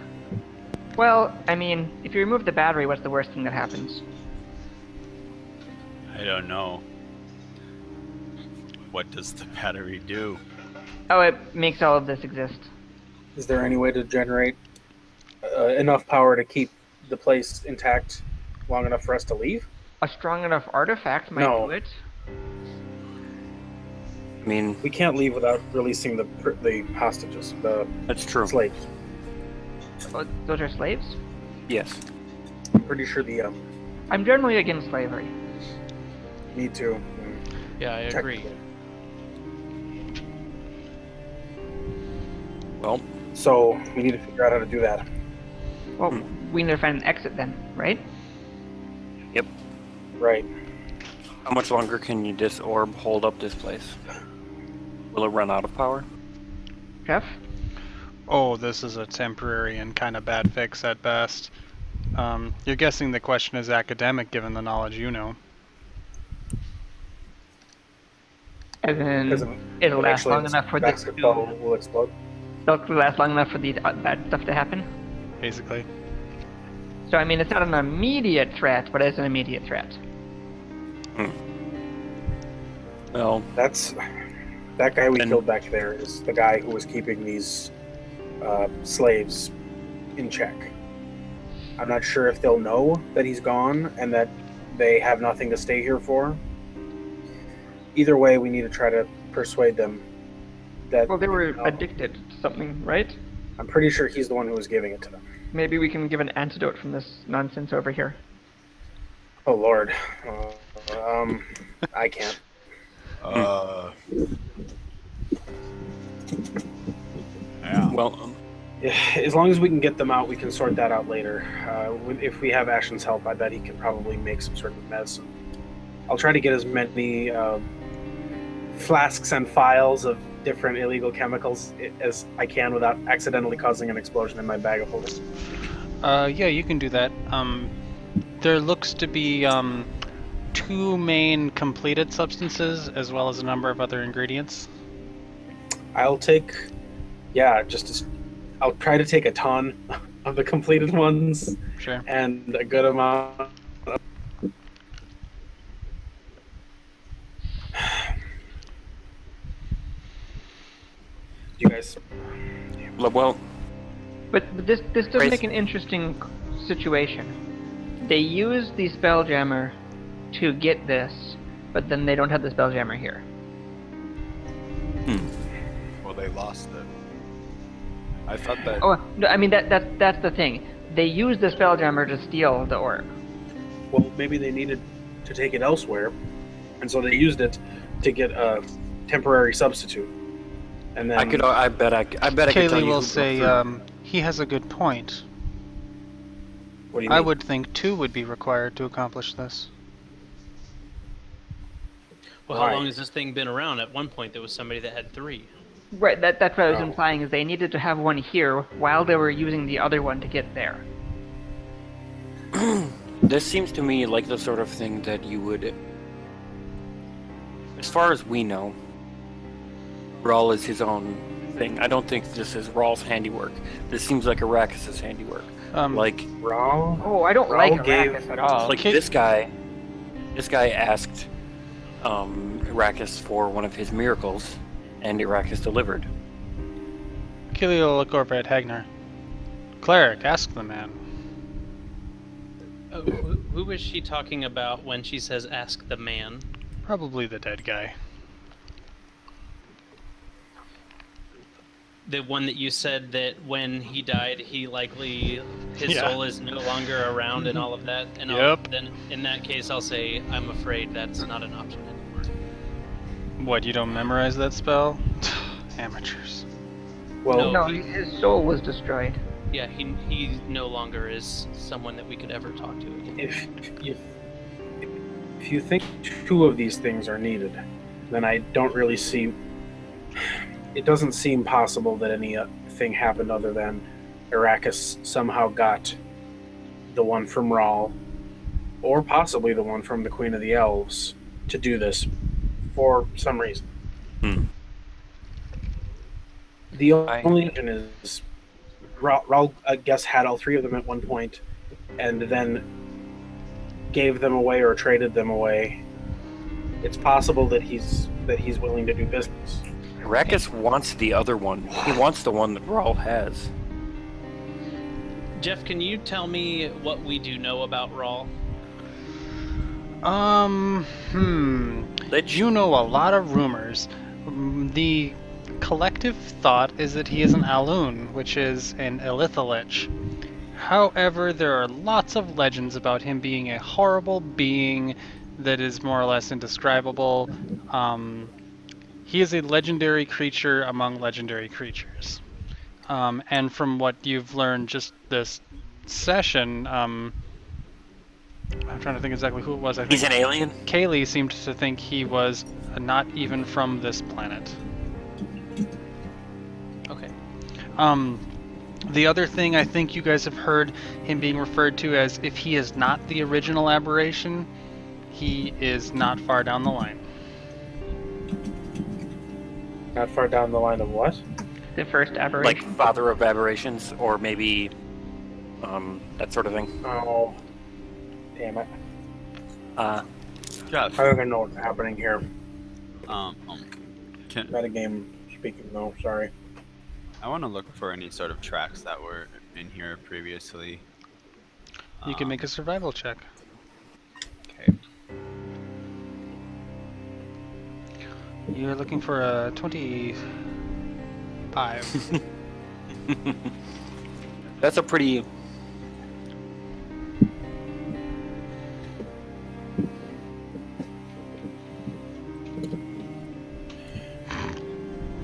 Well, I mean, if you remove the battery, what's the worst thing that happens? I don't know. What does the battery do? Oh, it makes all of this exist. Is there any way to generate enough power to keep the place intact long enough for us to leave? A strong enough artifact might No. do it. I mean, We can't leave without releasing the hostages, the that's true. slaves. Oh, those are slaves? Yes. I'm pretty sure the I'm generally against slavery. need to. Yeah, I agree. technically. Well, So we need to figure out how to do that. Well, we need to find an exit then, right? yep. Right. How much longer can you this orb hold up this place? Will it run out of power? Jeff? Oh, this is a temporary and kind of bad fix at best. You're guessing the question is academic given the knowledge you know. And Because then it'll last long enough for this basketball will explode. it'll last long enough for the bad stuff to happen. Basically. So I mean, it's not an immediate threat, but it's an immediate threat. Well, That guy we killed back there is the guy who was keeping these slaves in check. I'm not sure if they'll know that he's gone and that they have nothing to stay here for. Either way, we need to try to persuade them that... Well, they were addicted to something, right? I'm pretty sure he's the one who was giving it to them. Maybe we can give an antidote from this nonsense over here. Oh, Lord. I can't. Yeah. well, As long as we can get them out, we can sort that out later. If we have Ashen's help, I bet he can probably make some sort of medicine. I'll try to get as many flasks and phials of different illegal chemicals as I can without accidentally causing an explosion in my bag of holding. Yeah, you can do that. There looks to be 2 main completed substances as well as a number of other ingredients. I'll take, I'll try to take a ton of the completed ones Sure. and a good amount. You guys, well, But this does Prayth. make an interesting situation. They use the Spelljammer to get this, but then they don't have the Spelljammer here. Well, they lost it. I thought that. Oh, no, I mean that's the thing. They use the Spelljammer to steal the orb. well, maybe they needed to take it elsewhere, and so they used it to get a temporary substitute. And then I bet I could tell Kaylee you will who say broke through. he has a good point. what do you mean? I would think 2 would be required to accomplish this. Well, how Right. long has this thing been around? At one point, there was somebody that had 3. Right. That's what I was Oh. implying is they needed to have one here while they were using the other one to get there. This seems to me like the sort of thing that you would, as far as we know, Rawl is his own thing. I don't think this is Rawl's handiwork. This seems like Arrakis' handiwork. Like Wrong. Oh, I don't Raoul like gave- Arrakis at all. Like this guy asked Arrakis for one of his miracles, and Arrakis delivered. Kaylee will look over at Hagner. Cleric, ask the man. Who is she talking about when she says "ask the man"? Probably the dead guy. The one that you said that when he died, his Yeah. soul is no longer around, and all of that. And Yep. then in that case, I'll say I'm afraid that's not an option anymore. What, you don't memorize that spell? Amateurs. Well, No, his soul was destroyed. Yeah, he no longer is someone that we could ever talk to again. if you think 2 of these things are needed, then I don't really see. It doesn't seem possible that anything happened other than Arrakis somehow got the one from Rawl, or possibly the one from the Queen of the Elves, to do this for some reason. The only reason is Rawl, I guess, had all 3 of them at one point, and then gave them away or traded them away. It's possible that he's willing to do business. Arrakis wants the other one. He wants the one that Rawl has. Jeff, can you tell me what we do know about Rawl? That you know a lot of rumors. The collective thought is that he is an Alhoon, which is an Elithalich. However, there are lots of legends about him being a horrible being that is more or less indescribable. He is a legendary creature among legendary creatures. And from what you've learned just this session, I'm trying to think exactly who it was. I think He's an alien? Kaylee seemed to think he was not even from this planet. The other thing I think you guys have heard him being referred to as, if he is not the original aberration, he is not far down the line. Not far down the line of what? The first Like aberration. father of aberrations, or maybe that sort of thing. Oh, damn it. Josh, I don't even know what's happening here. can, Metagame speaking, though, sorry. I want to look for any sort of tracks that were in here previously. You can make a survival check. Okay. You're looking for a 25. That's a pretty.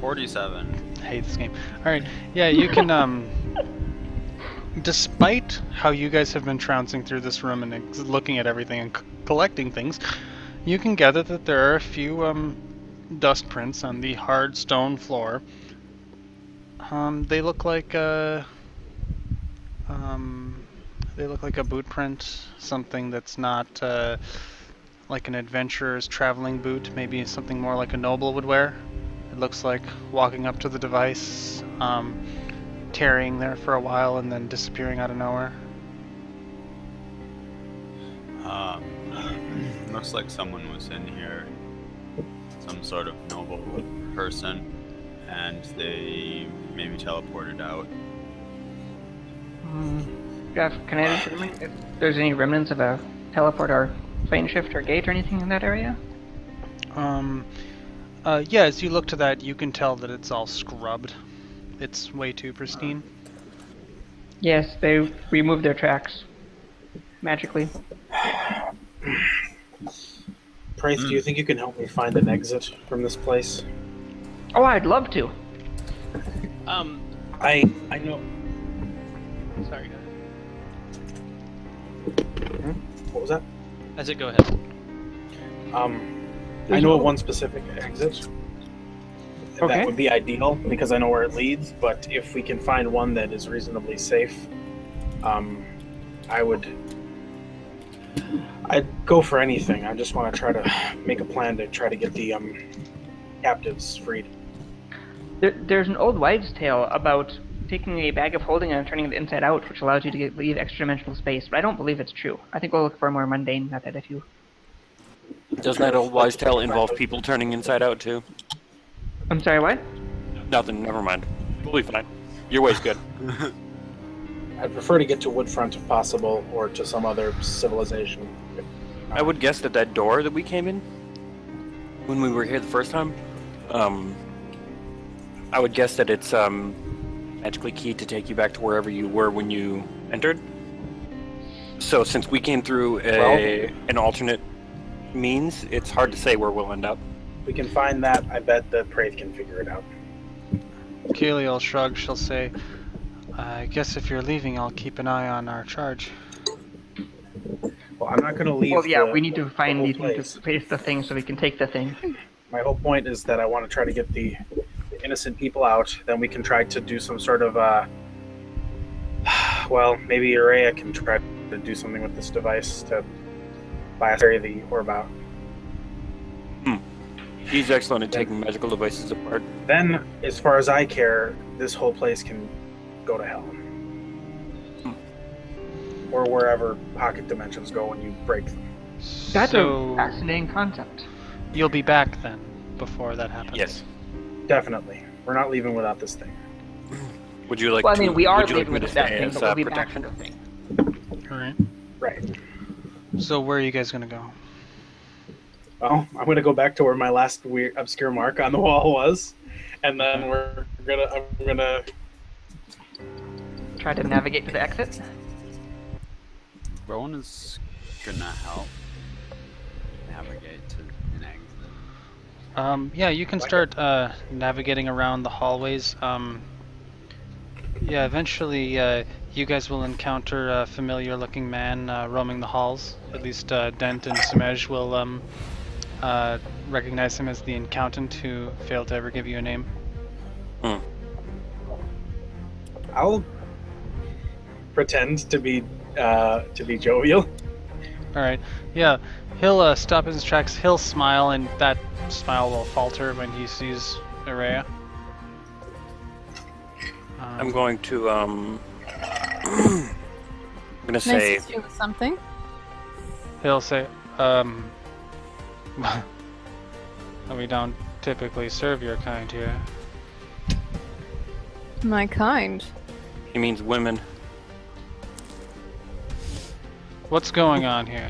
47. I hate this game. Alright, yeah, you can, despite how you guys have been trouncing through this room and looking at everything and collecting things, you can gather that there are a few, dust prints on the hard stone floor. They look like a boot print, something that's not like an adventurer's traveling boot, maybe something more like a noble would wear. It looks like walking up to the device, tarrying there for a while, and then disappearing out of nowhere. Looks like someone was in here, some sort of noble person, and they maybe teleported out. Jeff, can I determine if there's any remnants of a teleport or plane shift or gate or anything in that area? Yeah, as you look to that, you can tell that it's all scrubbed. It's way too pristine. Yes, they removed their tracks. Magically. Prayth, do you think you can help me find an exit from this place? Oh, I'd love to. I know. Sorry, go ahead. What was that? I said go ahead. I know of one specific exit. Okay. That would be ideal because I know where it leads, but if we can find one that is reasonably safe, I'd go for anything. I just want to try to make a plan to try to get the captives freed. There's an old wives' tale about taking a bag of holding and turning it inside out, which allows you to leave extra-dimensional space, but I don't believe it's true. I think we'll look for a more mundane method if you... Doesn't that old wise tale involve people turning inside out too? I'm sorry, what? Nothing. Never mind. We'll be fine. Your way's good. I'd prefer to get to Woodfront if possible, or to some other civilization. I would guess that that door that we came in when we were here the first time, I would guess that it's magically keyed to take you back to wherever you were when you entered. So since we came through an alternate means, it's hard to say where we'll end up. We can find that. I bet the Prayth can figure it out. Kaylee will shrug. She'll say, I guess if you're leaving, I'll keep an eye on our charge. Well, I'm not going to leave. Well, yeah, we need to find the thing to place the thing so we can take the thing. My whole point is that I want to try to get the innocent people out. Then we can try to do some sort of, well, maybe Nyree can try to do something with this device to carry the orb out. He's excellent at taking magical devices apart. Then, as far as I care, this whole place can go to hell. Or wherever pocket dimensions go when you break them. That's So, a fascinating concept. you'll be back then, before that happens. Yes. Definitely. We're not leaving without this thing. Would you like Well, I to? mean, we are would you like leaving me to with that stay thing, as but we'll be back protection? with the thing. Alright. Right. So where are you guys gonna go? Well, I'm going to go back to where my last weird obscure mark on the wall was. And then I'm gonna Try to navigate to the exit. Rowan is gonna help navigate to an exit. Yeah, you can start navigating around the hallways. Yeah, eventually you guys will encounter a familiar-looking man roaming the halls. At least Dent and Samej will recognize him as the accountant who failed to ever give you a name. I'll pretend to be jovial. All right. Yeah. He'll stop in his tracks. He'll smile, and that smile will falter when he sees Araya. I'm going to I'm gonna say Nice to do something. He'll say, we don't typically serve your kind here. My kind. he means women. What's going on here?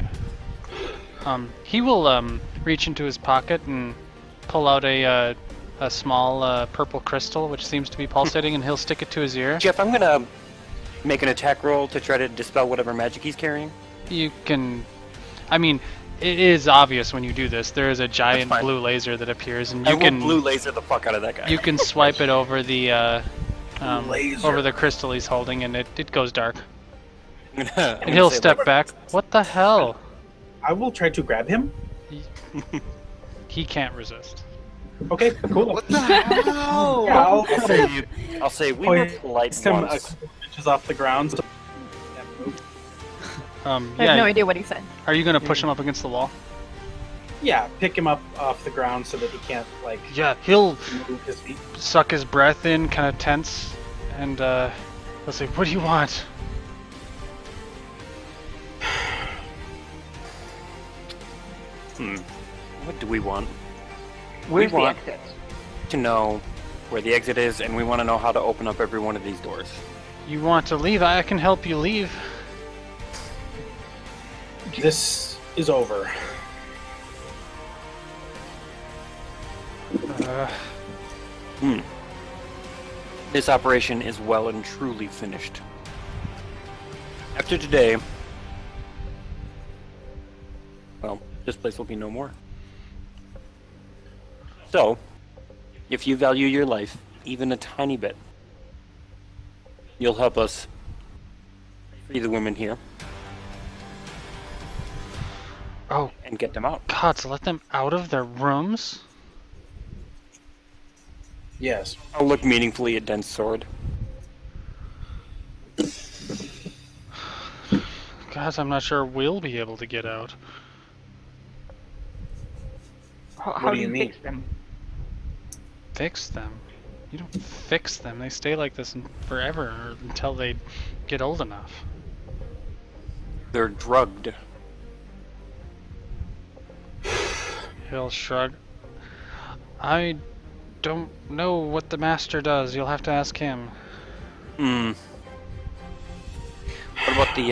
He will reach into his pocket and pull out a small purple crystal, which seems to be pulsating, and he'll stick it to his ear. Jeff, I'm gonna make an attack roll to try to dispel whatever magic he's carrying. You can, I mean, it is obvious when you do this. There is a giant fine. blue laser that appears, and I you will can blue laser the fuck out of that guy. you can swipe it over the Laser. over the crystal he's holding, and it goes dark. I'm gonna And he'll say, step like, back. What the hell? I will try to grab him. He can't resist. Okay, cool. What the hell? Yeah, I'll say we were point polite him a once. couple inches off the ground. So I have no Yeah. idea what he said. Are you gonna push him up against the wall? yeah, pick him up off the ground so that he can't like Yeah. He'll move his feet. suck his breath in, kind of tense, and he'll say, "What do you want?" What do we want? Where's the want- exit? To know where the exit is, and we want to know how to open up every one of these doors. You want to leave? I can help you leave. This is over. This operation is well and truly finished. After today, well, this place will be no more. So, if you value your life even a tiny bit, you'll help us free the women here Oh and get them out. God! So let them out of their rooms? Yes. I'll look meaningfully at Den's sword. God, I'm not sure we'll be able to get out. How do do you you mean? fix them? Fix them? You don't fix them. They stay like this forever or until they get old enough. They're drugged. He'll shrug. I don't know what the master does. You'll have to ask him. What about the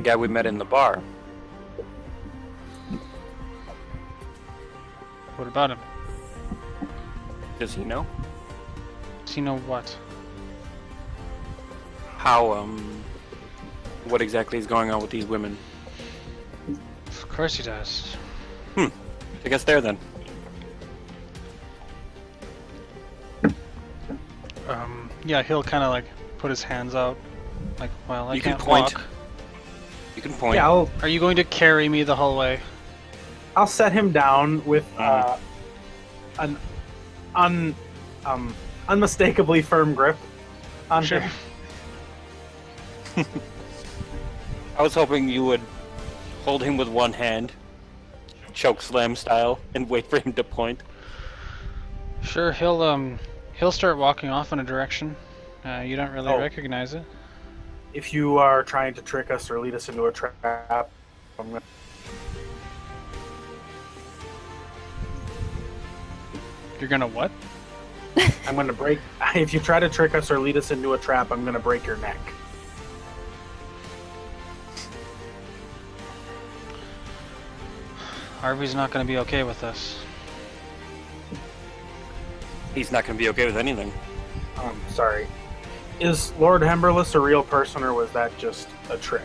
guy we met in the bar? What about him? Does he know? Does he know what? How, what exactly is going on with these women? Of course he does. I guess there then. Yeah, he'll kind of like put his hands out. Like, well, I You can can't point. walk. You can point. Yeah, Are you going to carry me the whole way? I'll set him down with an unmistakably firm grip on Sure. him. I was hoping you would hold him with one hand, choke slam style, and wait for him to point. Sure, he'll start walking off in a direction. You don't really Oh. recognize it. If you are trying to trick us or lead us into a trap, I'm gonna... You're gonna what? I'm gonna break. If you try to trick us or lead us into a trap, I'm gonna break your neck. Harvey's not gonna be okay with this. He's not going to be okay with anything. Sorry. Is Lord Hemberless a real person, or was that just a trick?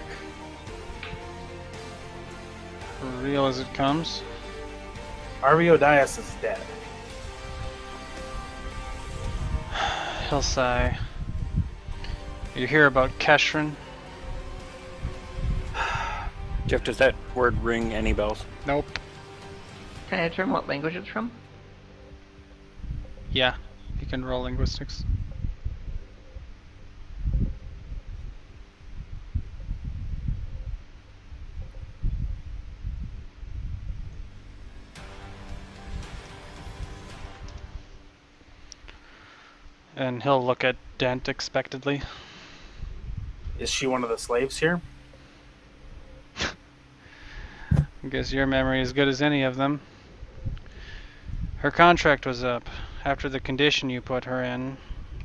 Real as it comes. Arviodias is dead. He'll sigh. You hear about Keshrin? Jeff, does that word ring any bells? Nope. Can I determine what language it's from? Yeah. You can roll linguistics. And he'll look at Dent expectantly. Is she one of the slaves here? I guess your memory is as good as any of them. Her contract was up. After the condition you put her in,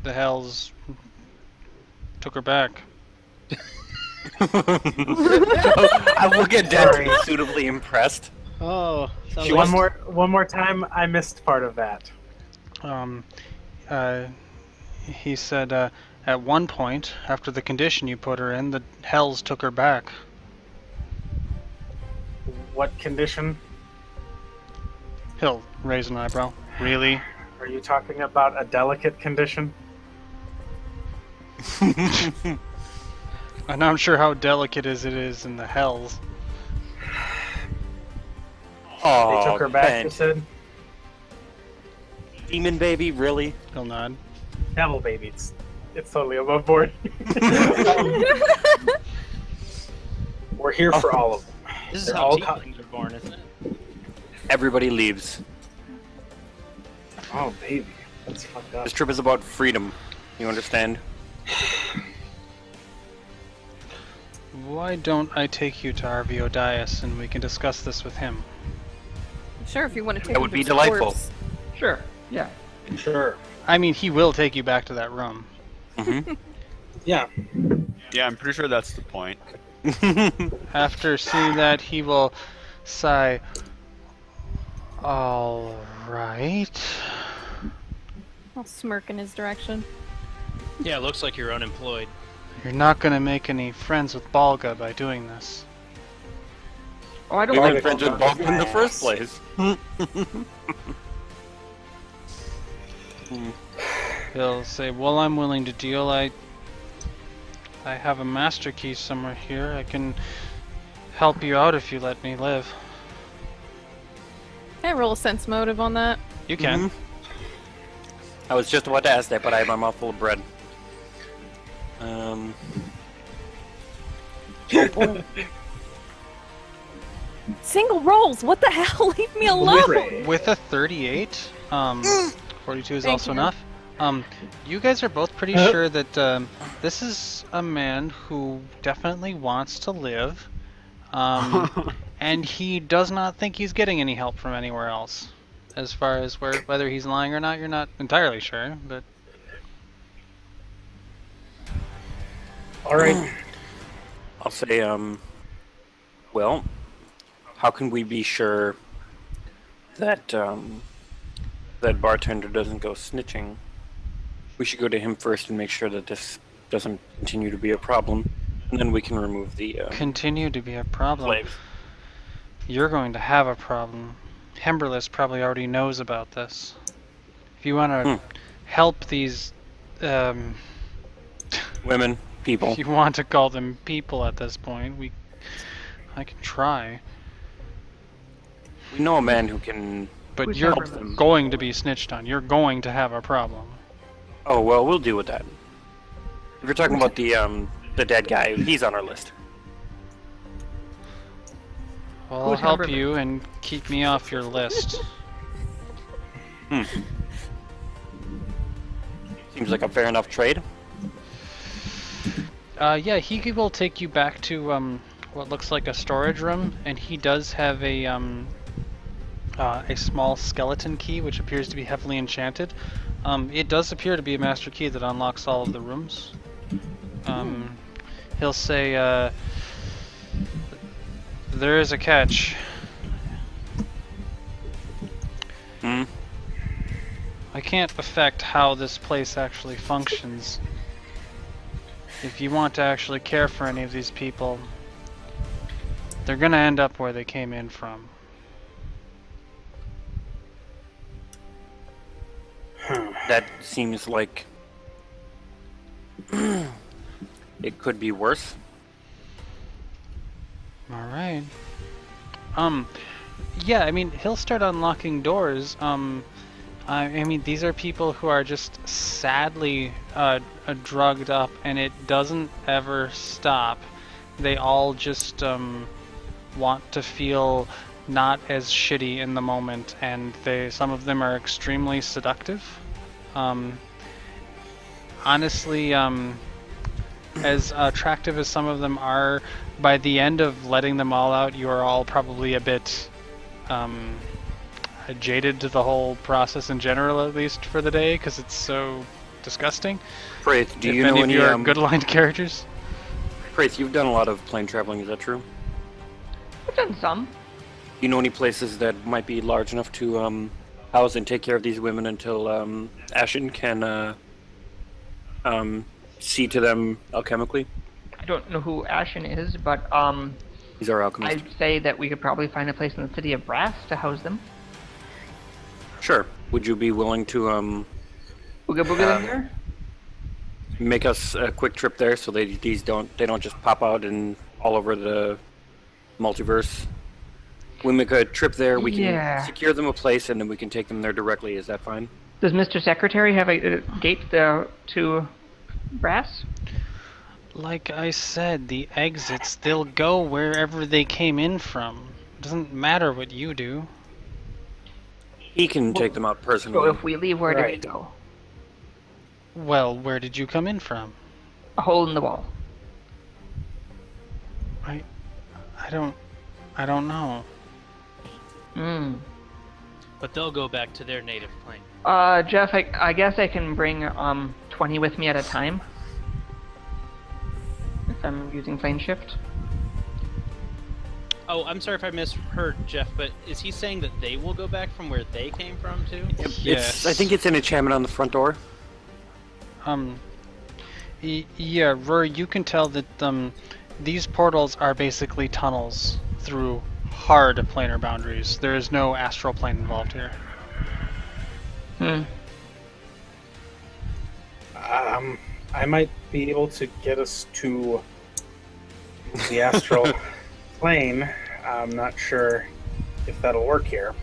the Hells took her back. I look at Dent suitably impressed. Oh, sounds One more time. I missed part of that. He said, at one point, after the condition you put her in, the Hells took her back. What condition? He'll raise an eyebrow. Really? Are you talking about a delicate condition? I'm not sure how delicate it is in the Hells. Oh, They took her back, you Dent. said? Demon baby, really? He'll nod. Devil baby. It's totally above board. We're here for all of them. This is They're how all tieflings are born, isn't it? Everybody leaves. Oh, baby. That's fucked up. This trip is about freedom. You understand? Why don't I take you to RVO Dias and we can discuss this with him? Sure, if you want to take That him would to be his delightful. corpse. Sure. Yeah. Sure. I mean, he will take you back to that room. Mm-hmm. Yeah. Yeah, I'm pretty sure that's the point. After seeing that, he will sigh, all right. I'll smirk in his direction. Yeah, it looks like you're unemployed. You're not going to make any friends with Balga by doing this. Oh, I don't We like weren't friends with Bob in the first place. He'll say, well, I'm willing to deal. I have a master key somewhere here. I can help you out if you let me live. Can I roll a sense motive on that? You can. I was just about to ask that, but I have my mouth full of bread. Single rolls. What the hell? Leave me alone. With a 38, 42 is Thank also you. enough. You guys are both pretty sure that this is a man who definitely wants to live, and he does not think he's getting any help from anywhere else. As far as whether he's lying or not, you're not entirely sure, but... Alright. I'll say, well, how can we be sure that, that bartender doesn't go snitching? We should go to him first and make sure that this doesn't continue to be a problem, and then we can remove the, Continue to be a problem. slaves. You're going to have a problem. Hemberless probably already knows about this. If you want to help these, Women, people. if you want to call them people at this point, I can try. We know a man who can... But Who's you're Hemberless? going to be snitched on. You're going to have a problem. Oh, well, we'll deal with that. If you're talking about the dead guy, he's on our list. Well, I'll Who's help Hemberless? you and keep me off your list. Seems like a fair enough trade. Yeah, he will take you back to what looks like a storage room, and he does have a small skeleton key, which appears to be heavily enchanted. It does appear to be a master key that unlocks all of the rooms. He'll say, there is a catch. I can't affect how this place actually functions. If you want to actually care for any of these people, they're gonna end up where they came in from. That seems like it could be worse. Alright. Yeah, I mean, he'll start unlocking doors. I mean, these are people who are just sadly drugged up, and it doesn't ever stop. They all just want to feel not as shitty in the moment, and some of them are extremely seductive. Honestly, as attractive as some of them are, by the end of letting them all out, you are all probably a bit jaded to the whole process in general, at least for the day, because it's so disgusting. Prayth, do you any know of any your good-lined characters? Prayth, you've done a lot of plane traveling, is that true? I've done some. Do you know any places that might be large enough to house and take care of these women until Ashen can see to them alchemically? I don't know who Ashen is, but He's our alchemist. I'd say that we could probably find a place in the city of Brass to house them. Sure. Would you be willing to Booga booga them there? make us a quick trip there so they don't just pop out and all over the multiverse? We make a trip there. We can secure them a place, and then we can take them there directly. Is that fine? Does Mr. Secretary have a gate to Brass? Like I said, the exits, they'll go wherever they came in from. It doesn't matter what you do. He can take them out So personally. if we leave, where do we go? Well, where did you come in from? A hole in the wall. I don't know. But they'll go back to their native plane. Jeff, I guess I can bring 20 with me at a time. If I'm using plane shift. Oh, I'm sorry if I misheard, Jeff, but is he saying that they will go back from where they came from, too? Yes. I think it's an enchantment on the front door. Yeah, Rory, you can tell that these portals are basically tunnels through hard planar boundaries. There is no astral plane involved here. I might be able to get us to the astral plane. I'm not sure if that'll work here.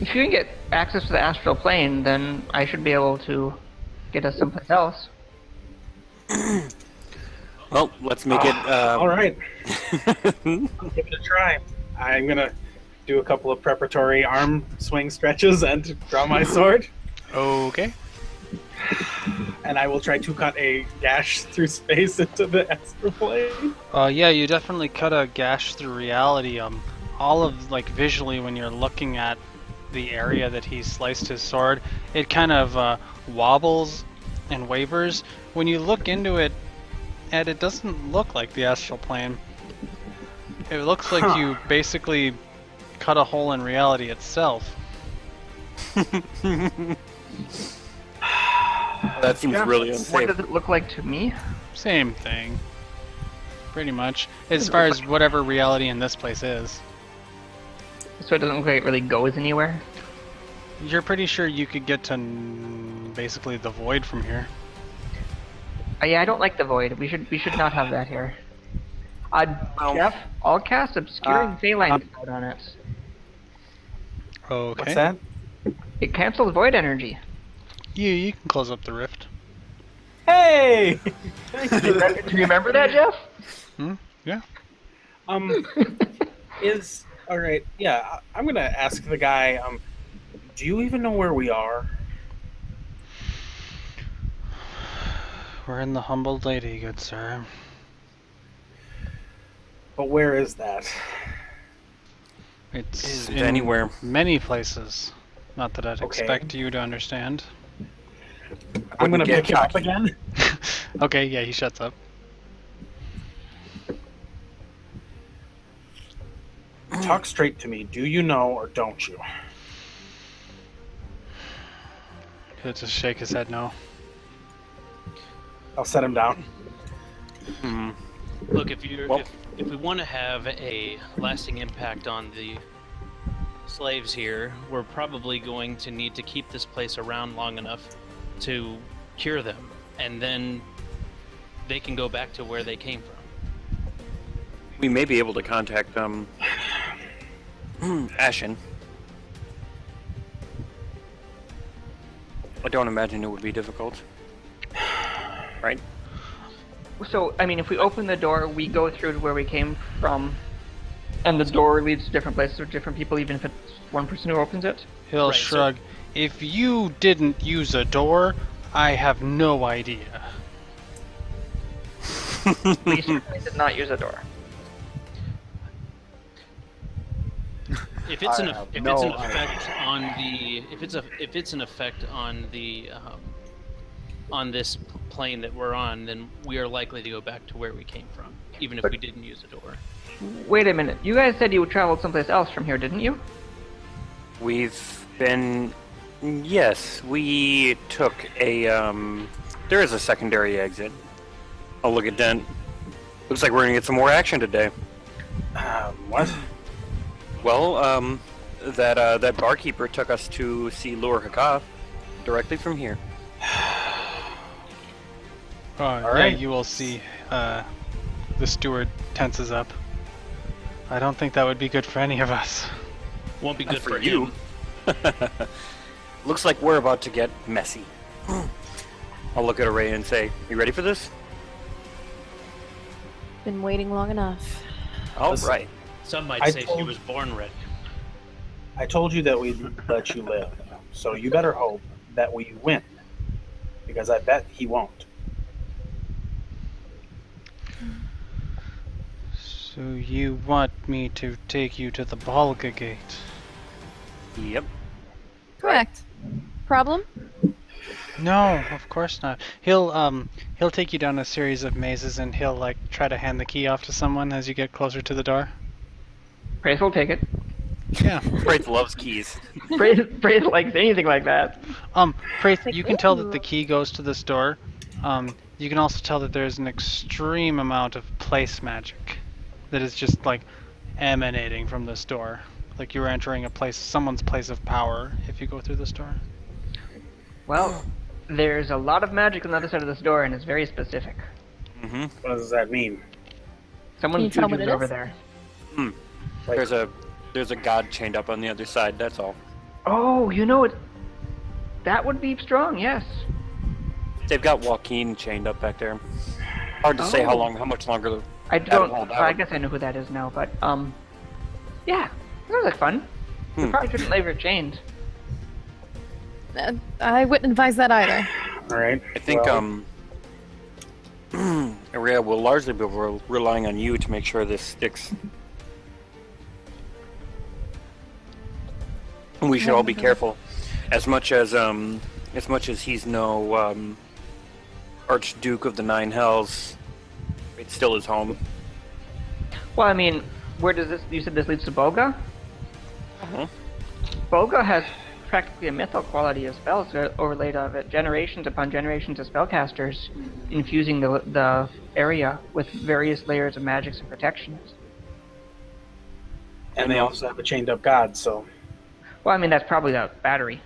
If you can get access to the astral plane, then I should be able to get us someplace else. Well, let's make it. All right. I'll give it a try. I'm gonna do a couple of preparatory arm swing stretches and draw my sword. Okay. And I will try to cut a gash through space into the astral plane. Yeah, you definitely cut a gash through reality. All of, like, visually when you're looking at the area that he sliced his sword, it kind of wobbles and wavers. When you look into it, Ed, it doesn't look like the astral plane. It looks like you basically cut a hole in reality itself. That seems really What unsafe. does it look like to me? Same thing. Pretty much. As far as whatever reality in this place is. So it doesn't look like it really goes anywhere? You're pretty sure you could get to basically the void from here. Yeah, I don't like the void. We should not have that here. Jeff, I'll cast Obscuring Phalanx out on it. Okay. What's that? It cancels void energy. You can close up the rift. Hey! Do you remember that, Jeff? Yeah. All right? Yeah, I'm gonna ask the guy. Do you even know where we are? We're in the humbled lady, good sir. But where is that? It's Is it in anywhere? many places. Not that I'd Okay. expect you to understand. I'm gonna get pick him up cocky. again. Okay, yeah, he shuts up. Talk straight to me. Do you know or don't you? He'll just shake his head no. I'll set him down. Look, if we want to have a lasting impact on the slaves here, we're probably going to need to keep this place around long enough to cure them, and then they can go back to where they came from. We may be able to contact Ashen. I don't imagine it would be difficult. Right? So, I mean, if we open the door, we go through to where we came from, and the door leads to different places with different people, even if it's one person who opens it? He'll Right, shrug. If you didn't use a door, I have no idea. We certainly did not use a door. If it's an I have if no it's an idea. effect on the if it's an effect on the on this plane that we're on, then we are likely to go back to where we came from, even if we didn't use a door. Wait a minute. You guys said you traveled someplace else from here, didn't you? We've been... Yes, we took a, there is a secondary exit. I'll look at Dent. Looks like we're gonna get some more action today. What? Well, that barkeeper took us to see Lure Hakaf directly from here. Yeah, right. you will see. The steward tenses up. I don't think that would be good for any of us. Won't be good For for you. him. Looks like we're about to get messy. I'll look at Array and say, "You ready for this?" Been waiting long enough. All Listen. right. Some might I say she told- was born ready. I told you that we'd let you live, so you better hope that we win, because I bet he won't. So you want me to take you to the Balga Gate? Yep. Correct. Problem? No, of course not. He'll take you down a series of mazes and he'll like try to hand the key off to someone as you get closer to the door. Prayth will take it. Yeah. Prayth loves keys. Prayth likes anything like that. Prayth, you can tell that the key goes to this door. You can also tell that there's an extreme amount of place magic that is just like emanating from this door. Like you're entering someone's place of power if you go through this door. Well, there's a lot of magic on the other side of this door, and it's very specific. Mm-hmm. What does that mean? Someone Can you tell what juju's it over is? there. There's a god chained up on the other side. That's all. Oh, you know it. That would be strong, yes. They've got Joaquin chained up back there. Hard to say how much longer. I don't. hold I out. guess I know who that is now, but yeah, that sounds like fun. We probably shouldn't leave her chained. I wouldn't advise that either. All right. I think well, Aria will largely be relying on you to make sure this sticks. We should all be careful. As much as he's no Archduke of the Nine Hells, it's still his home. Well, I mean, where does this? You said this leads to Bolga. Uh-huh. Bolga has practically a mythal quality of spells overlaid of it, generations upon generations of spellcasters, infusing the area with various layers of magics and protections. and they also have a chained up god, so Well, I mean, that's probably the battery.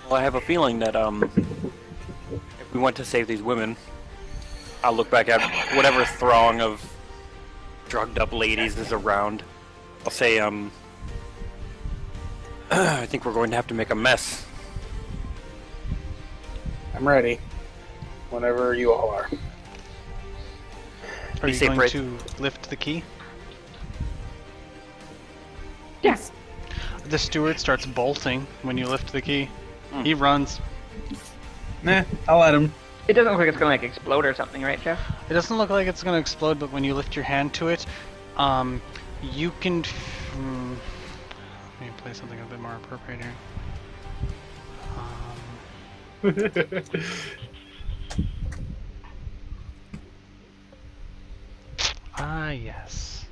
Well, I have a feeling that if we want to save these women, I'll look back at whatever throng of drugged up ladies is around. I'll say, I think we're going to have to make a mess. I'm ready. Whenever you all are. Are you safe, going Prayth. to lift the key? Yes. The steward starts bolting when you lift the key. He runs. Nah, I'll let him. It doesn't look like it's gonna like explode or something, right, Jeff? It doesn't look like it's going to explode, but when you lift your hand to it, you can... let me play something a bit more appropriate here. Yes.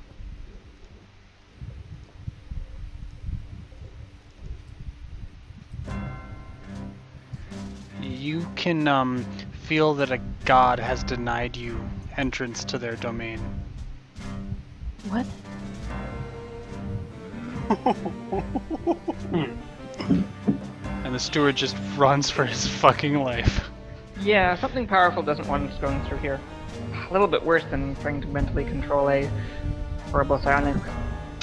You can feel that a god has denied you entrance to their domain. What? And the steward just runs for his fucking life. Yeah, something powerful doesn't want us going through here. A little bit worse than trying to mentally control a horrible psionic.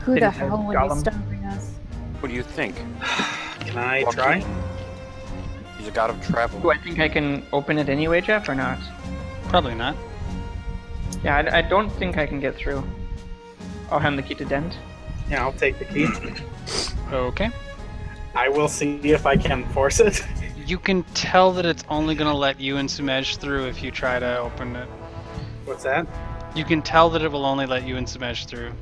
Who the City-sized hell would be golem. stopping us? What do you think? Can I try? He's a god of travel. Do I think I can open it anyway, Jeff, or not? Probably not. Yeah, I don't think I can get through. I'll hand the key to Dent. Yeah, I'll take the key. Okay. I will see if I can force it. You can tell that it's only going to let you and Sumesh through if you try to open it. What's that? You can tell that it will only let you and Sumesh through.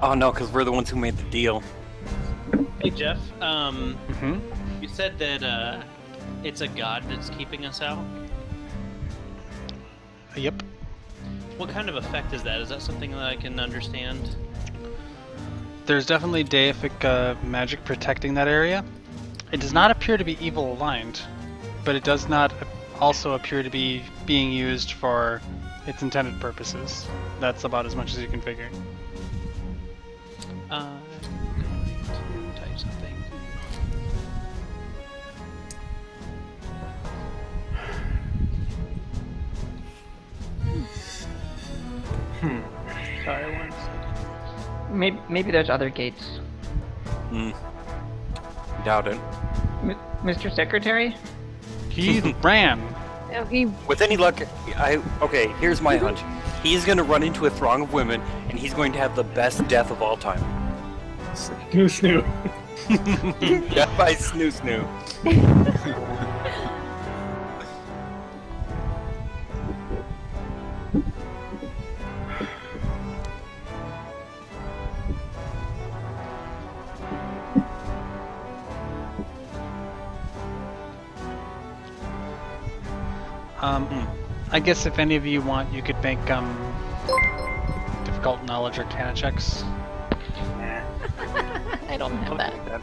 Oh no, because we're the ones who made the deal. Hey Jeff, Mm-hmm. you said that it's a god that's keeping us out. Yep. What kind of effect is that? Is that something that I can understand? There's definitely deific magic protecting that area. It does not appear to be evil aligned, but it does not also appear to be being used for its intended purposes. That's about as much as you can figure. I'm going to type something. Sorry, one second. Maybe there's other gates. Doubt it. Mr. Secretary? He ran. Oh, he With any luck, okay, here's my hunch. He's gonna run into a throng of women, and he's going to have the best death of all time. Snoo snoo. Death by snoo snoo. I guess if any of you want, you could make difficult knowledge or Arcana checks. I don't have that.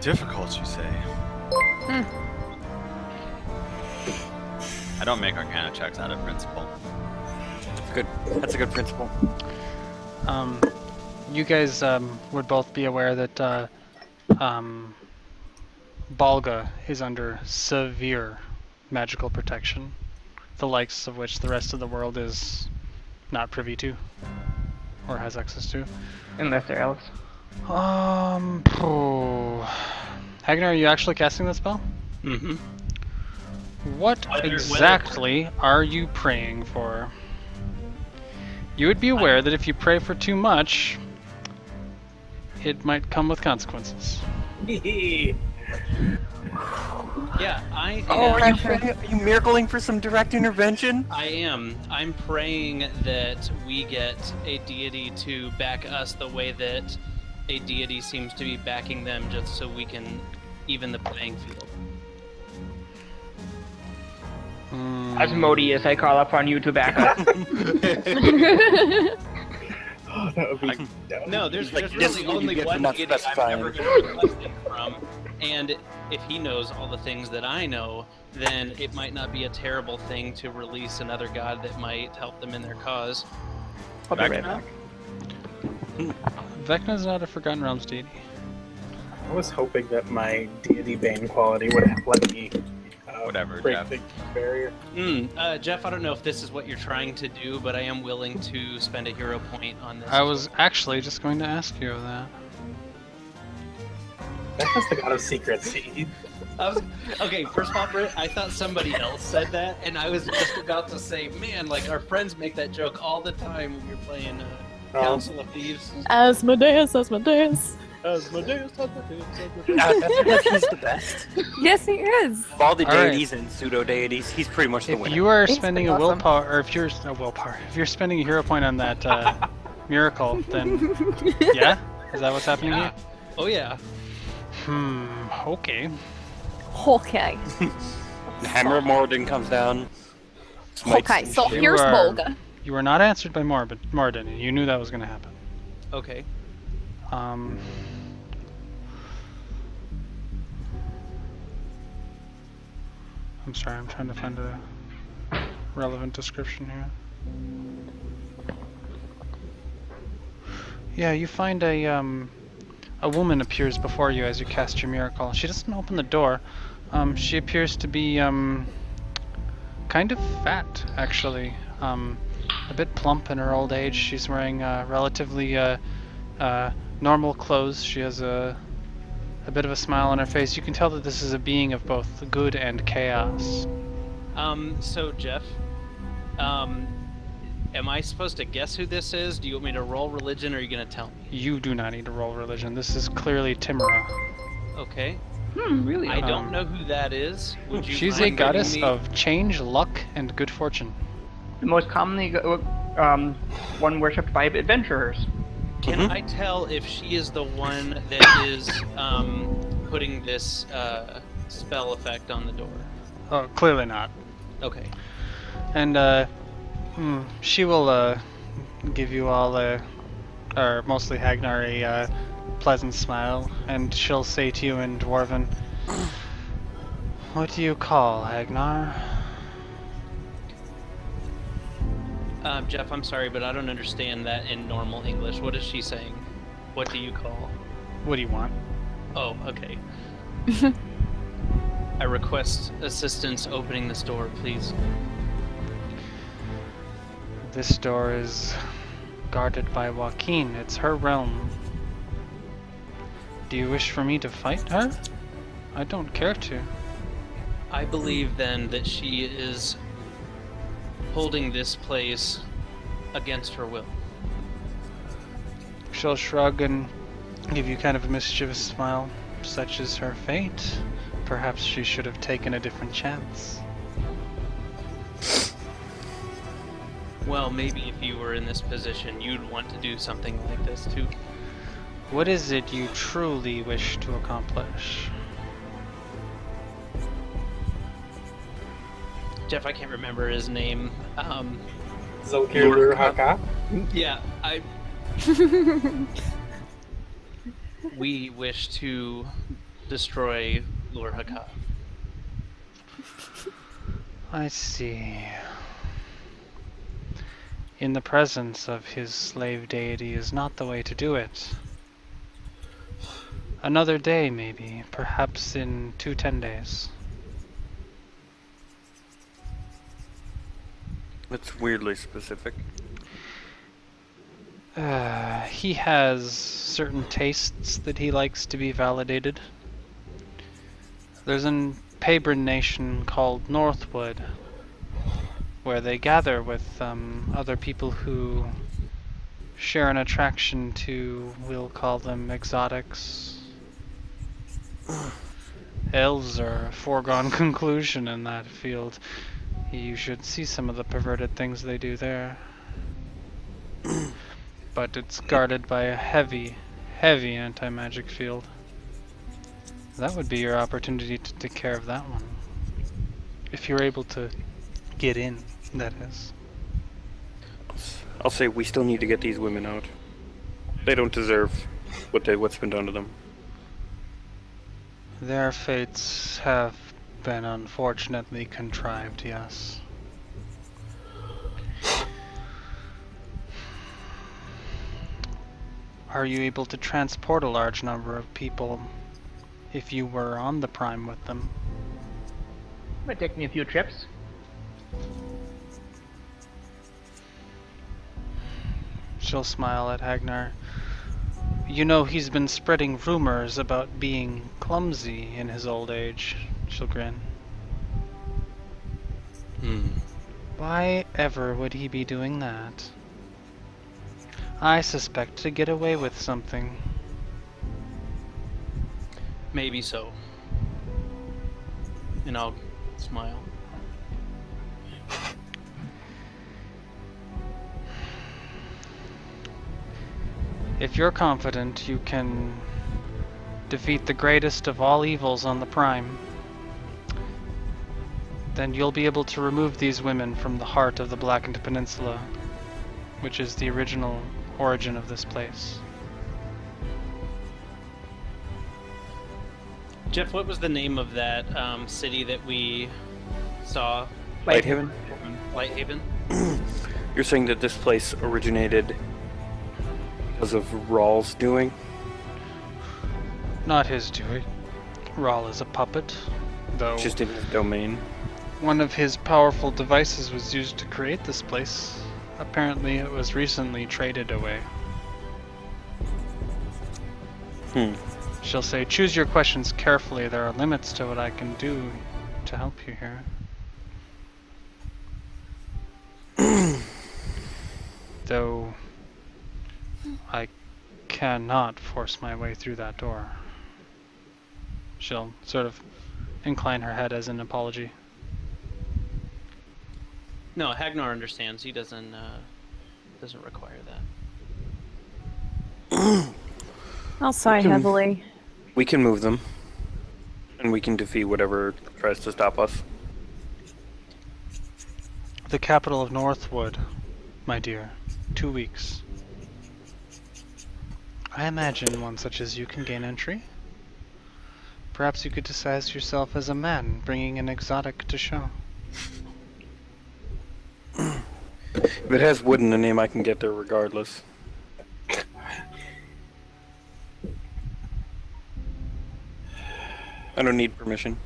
Difficult, you say? I don't make Arcana checks out of principle. Good. That's a good principle. You guys would both be aware that Balga is under severe magical protection, the likes of which the rest of the world is not privy to, or has access to. Unless they're elves. Hagner, are you actually casting this spell? Mm-hmm. What exactly are you praying for? You would be aware that if you pray for too much, it might come with consequences. Yeah, I am. Oh, are you miracling for some direct intervention? I am. I'm praying that we get a deity to back us the way that a deity seems to be backing them, just so we can even the playing field. Asmodeus, I call upon you to back up. Oh, that would be. No, there's Like, really this is what you only get for one not deity I'm specifying. ever going to request it from, and if he knows all the things that I know, then it might not be a terrible thing to release another god that might help them in their cause. I'll be right back. Vecna's not a Forgotten Realms deity. I was hoping that my deity bane quality would have let me Whatever, break Jeff. the barrier. Jeff, I don't know if this is what you're trying to do, but I am willing to spend a hero point on this. I was actually just going to ask you that. That's the god of secrets. Okay, first of all, Britt, I thought somebody else said that, and I was just about to say, man, like, our friends make that joke all the time when you're playing Council of Thieves. Asmodeus, Asmodeus. Asmodeus. He's the best. Yes, he is. Of all the All right. deities and pseudo deities, he's pretty much the If winner. you are Thanks, spending pretty a awesome. willpower, or if you're if you're spending a hero point on that miracle, then yeah, is that what's happening Yeah. Oh, yeah. here? Okay. Okay. The Hammer of Moradin comes down. smites Okay, some so shit. here's are- Volga. You were not answered by Moradin, and you knew that was going to happen. Okay. I'm sorry, I'm trying to find a relevant description here. Yeah, you find a woman appears before you as you cast your miracle. She doesn't open the door. She appears to be kind of fat, actually. a bit plump in her old age. She's wearing relatively normal clothes. She has a bit of a smile on her face. You can tell that this is a being of both good and chaos. So Jeff, am I supposed to guess who this is? Do you want me to roll religion, or are you gonna tell me? You do not need to roll religion. This is clearly Timra. Okay. Really? I don't know who that is. Would you She's a mind goddess giving me- of change, luck, and good fortune. The most commonly one worshipped by adventurers. Can I tell if she is the one that is putting this spell effect on the door? Oh, clearly not. Okay. And she will give you all or mostly Hagnar, a pleasant smile, and she'll say to you in Dwarven, "What do you call Hagnar?" Jeff, I'm sorry, but I don't understand that in normal English. What is she saying? What do you call? What do you want? Oh, okay. I request assistance opening this door, please. This door is guarded by Joaquin. It's her realm. Do you wish for me to fight her? I don't care to. I believe then that she is holding this place against her will. She'll shrug and give you kind of a mischievous smile. Such is her fate. Perhaps she should have taken a different chance. Well, maybe if you were in this position, you'd want to do something like this too. What is it you truly wish to accomplish? Jeff, I can't remember his name. Zolkir Haka. Yeah, we wish to destroy Lord Haka. I see. In the presence of his slave deity is not the way to do it. Another day, maybe. Perhaps in 10 days. That's weirdly specific. He has certain tastes that he likes to be validated. There's a Pabron nation called Northwood, where they gather with other people who share an attraction to, we'll call them exotics. Elves are a foregone conclusion in that field. You should see some of the perverted things they do there. But it's guarded by a heavy, heavy anti-magic field. That would be your opportunity to take care of that one. If you're able to get in, that is. I'll say we still need to get these women out. They don't deserve what's been done to them. Their fates have been unfortunately contrived, yes. Are you able to transport a large number of people if you were on the Prime with them? Might take me a few trips. She'll smile at Hagnar. You know he's been spreading rumors about being clumsy in his old age. She'll grin. Why ever would he be doing that? I suspect to get away with something. Maybe so. And I'll smile. If you're confident you can defeat the greatest of all evils on the Prime, then you'll be able to remove these women from the heart of the Blackened Peninsula, which is the original origin of this place. Jeff, what was the name of that city that we saw? Lighthaven? Lighthaven? You're saying that this place originated because of Rawl's doing? Not his doing. Rawl is a puppet, though Just in his domain? one of his powerful devices was used to create this place. Apparently it was recently traded away. She'll say, choose your questions carefully. There are limits to what I can do to help you here. Though I cannot force my way through that door. She'll sort of incline her head as an apology. No, Hagnar understands. He doesn't require that. I'll sigh heavily. We can move them, and we can defeat whatever tries to stop us. The capital of Northwood, my dear. 2 weeks. I imagine one such as you can gain entry. Perhaps you could disguise yourself as a man, bringing an exotic to show. If it has wood in the name, I can get there regardless. I don't need permission.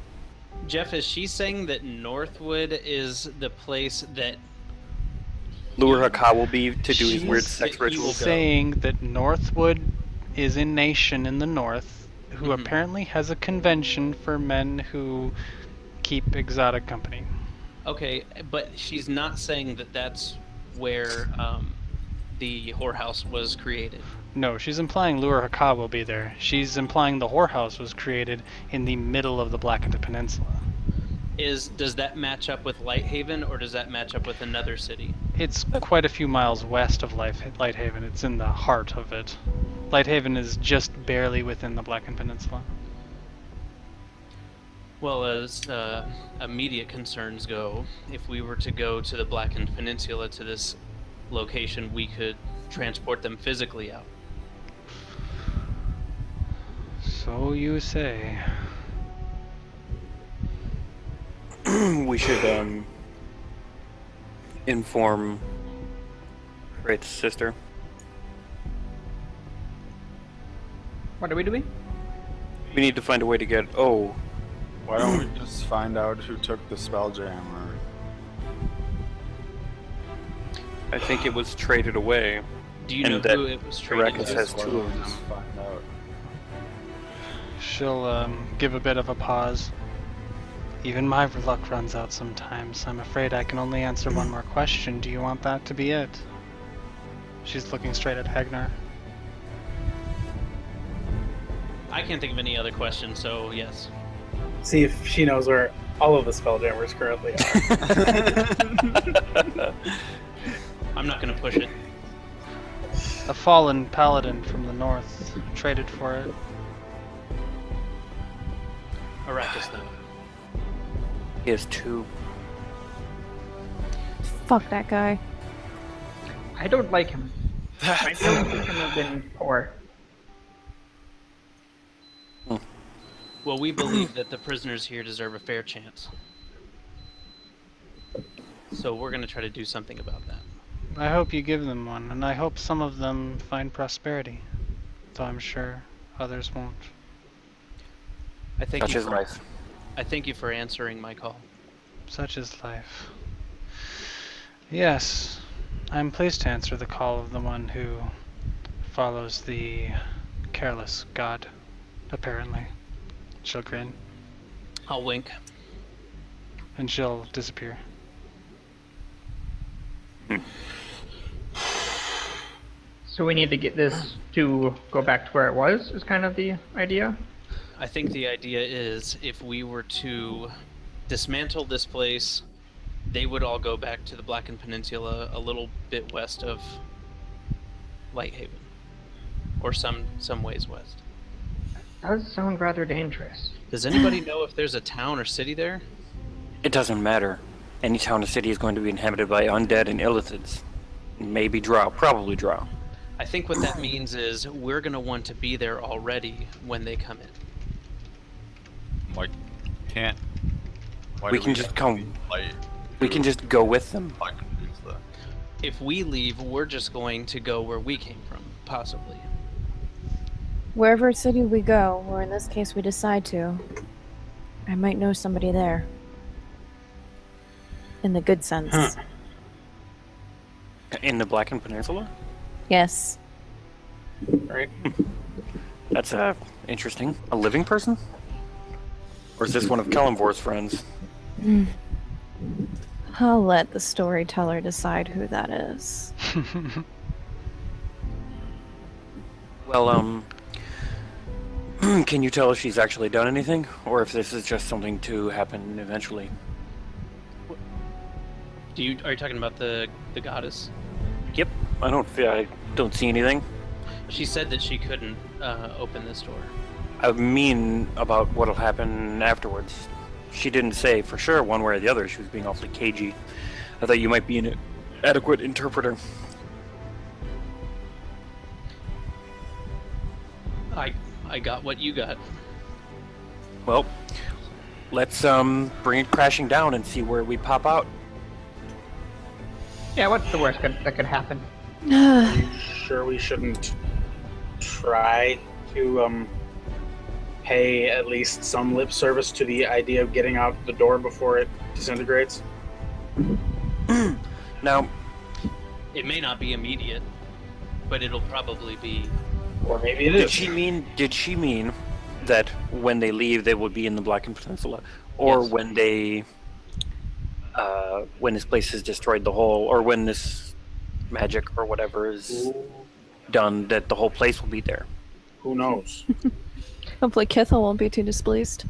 Jeff, is she saying that Northwood is the place that Lure Haka will be to do his weird She's- sex he will rituals? go. Saying that Northwood is a nation in the north who apparently has a convention for men who keep exotic company. Okay, but she's not saying that that's where the whorehouse was created. No, she's implying Lure Haka will be there. She's implying the whorehouse was created in the middle of the Blackened Peninsula. Does that match up with Lighthaven, or does that match up with another city? It's quite a few miles west of Lighthaven. It's in the heart of it. Lighthaven is just barely within the Blackened Peninsula. Well, as immediate concerns go, if we were to go to the Blackened Peninsula to this location, we could transport them physically out. So you say. We should inform Prayth's sister. What are we doing? We need to find a way to get. Oh, Why don't we just find out who took the Spelljammer? I think it was traded away. Do you And know that who it was traded Arrakis to? has Why two don't of we them. just find out? She'll give a bit of a pause. Even my luck runs out sometimes. I'm afraid I can only answer one more question. Do you want that to be it? She's looking straight at Hagnar. I can't think of any other questions, so yes. See if she knows where all of the Spelljammers currently are. I'm not going to push it. A fallen paladin from the north traded for it. Arrakis, though. He has two. Fuck that guy. I don't like him. I don't think him have been poor. Well, we believe that the prisoners here deserve a fair chance. So we're going to try to do something about that. I hope you give them one, and I hope some of them find prosperity. Though I'm sure others won't. I thank Such you is for, life. I thank you for answering my call. Such is life. Yes, I'm pleased to answer the call of the one who follows the careless god, apparently. She'll grin, I'll wink. and she'll disappear. So we need to get this to go back to where it was, is kind of the idea. I think the idea is if we were to dismantle this place, they would all go back to the Blackened Peninsula a little bit west of Lighthaven. Or some ways west. Does sound rather dangerous. Does anybody know if there's a town or city there? It doesn't matter. Any town or city is going to be inhabited by undead and illithids. Maybe drow, probably drow. I think what that means is we're going to want to be there already when they come in. Like, can't. Why We do can just have to come. be light We can just go with them. Black Peninsula? If we leave, we're just going to go where we came from, possibly. Wherever city we go, or in this case we decide to, I might know somebody there. In the good sense. Huh. In the Blackened Peninsula? Yes. Right? That's interesting. A living person? Or is this one of Kellenvor's friends? I'll let the storyteller decide who that is. Well, can you tell if she's actually done anything? Or if this is just something to happen eventually? Are you talking about the goddess? Yep. I don't see anything. She said that she couldn't open this door. I mean about what'll happen afterwards. She didn't say for sure one way or the other. She was being awfully cagey. I thought you might be an adequate interpreter. I got what you got. Well, let's bring it crashing down and see where we pop out. Yeah, what's the worst that could happen? Are you sure we shouldn't try to pay at least some lip service to the idea of getting out the door before it disintegrates? Now, It may not be immediate, but it'll probably be. Or maybe it is. did she mean that when they leave they will be in the Blackened Peninsula, or Yes. when they when this place has destroyed the whole, or when this magic or whatever is done, that the whole place will be there? Who knows? Hopefully Kithel won't be too displeased.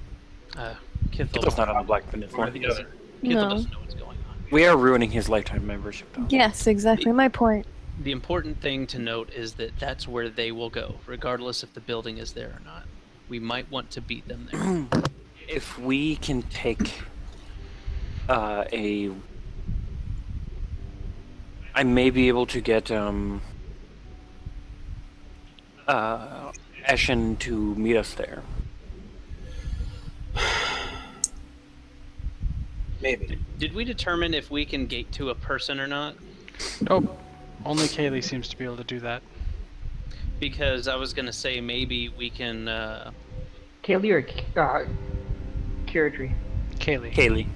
Kithul's not on the Blackened Peninsula. Kithel No. doesn't know what's going on. We are ruining his lifetime membership, though. Yes, exactly my point. The important thing to note is that that's where they will go, regardless if the building is there or not. We might want to beat them there. If we can take I may be able to get Ashen to meet us there. Maybe. Did we determine if we can gate to a person or not? Oh, only Kaylee seems to be able to do that. Because I was gonna say maybe we can. Kaylee or Kiradri? Kaylee. Kaylee.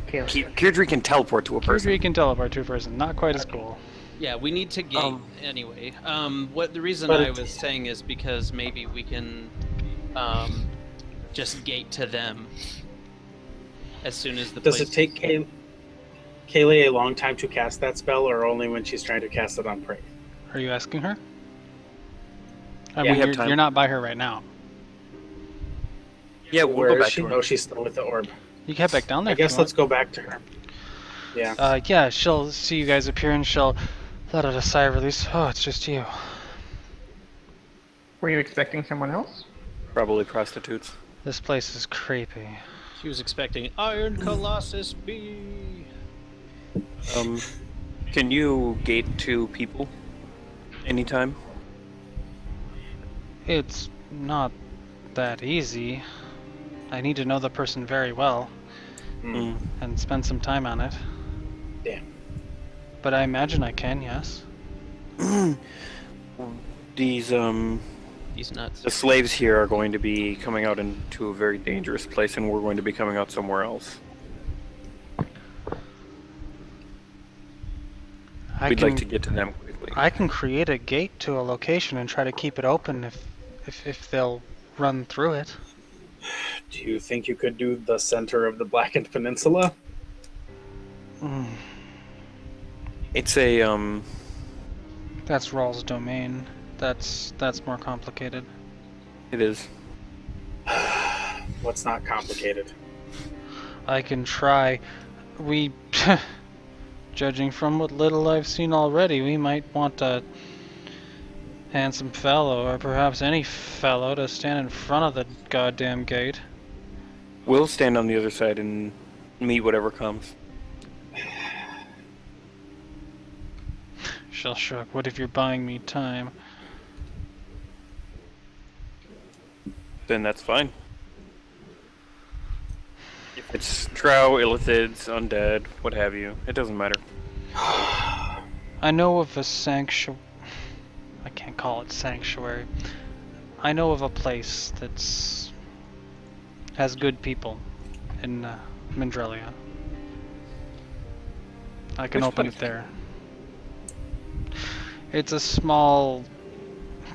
Kirdry can teleport to a person. Kaylee can teleport to a person. Not quite as cool. Yeah, we need to gate anyway. What the reason But I was saying is because maybe we can just gate to them as soon as the. Does place it take Kaylee a long time to cast that spell, or only when she's trying to cast it on Prayth? Are you asking her? I Yeah, mean, we have time. you're not by her right now. Yeah, we'll Where go is back she? to her. Oh, she's still with the orb. You can head back down there. I if you guess want. let's go back to her. Yeah. Yeah, she'll see you guys appear and she'll let out a sigh of release. Oh, it's just you. Were you expecting someone else? Probably prostitutes. This place is creepy. She was expecting Iron Colossus B. Can you gate to people anytime? It's not that easy. I need to know the person very well and spend some time on it. Damn. But I imagine I can, yes. These He's nuts. the slaves here are going to be coming out into a very dangerous place, and we're going to be coming out somewhere else. We'd like to get to them quickly. I can create a gate to a location and try to keep it open if they'll run through it. Do you think you could do the center of the Blackened Peninsula? It's a That's Rawl's domain. That's more complicated. It is. What's not complicated? I can try. We, judging from what little I've seen already, we might want a handsome fellow, or perhaps any fellow, to stand in front of the goddamn gate. We'll stand on the other side and meet whatever comes. Shell shook. What if you're buying me time? Then that's fine. If it's drow, illithids, undead, what have you, it doesn't matter. I know of a sanctuary. I can't call it sanctuary. I know of a place that's has good people in Mindrelia. I can Which open place? it there. It's a small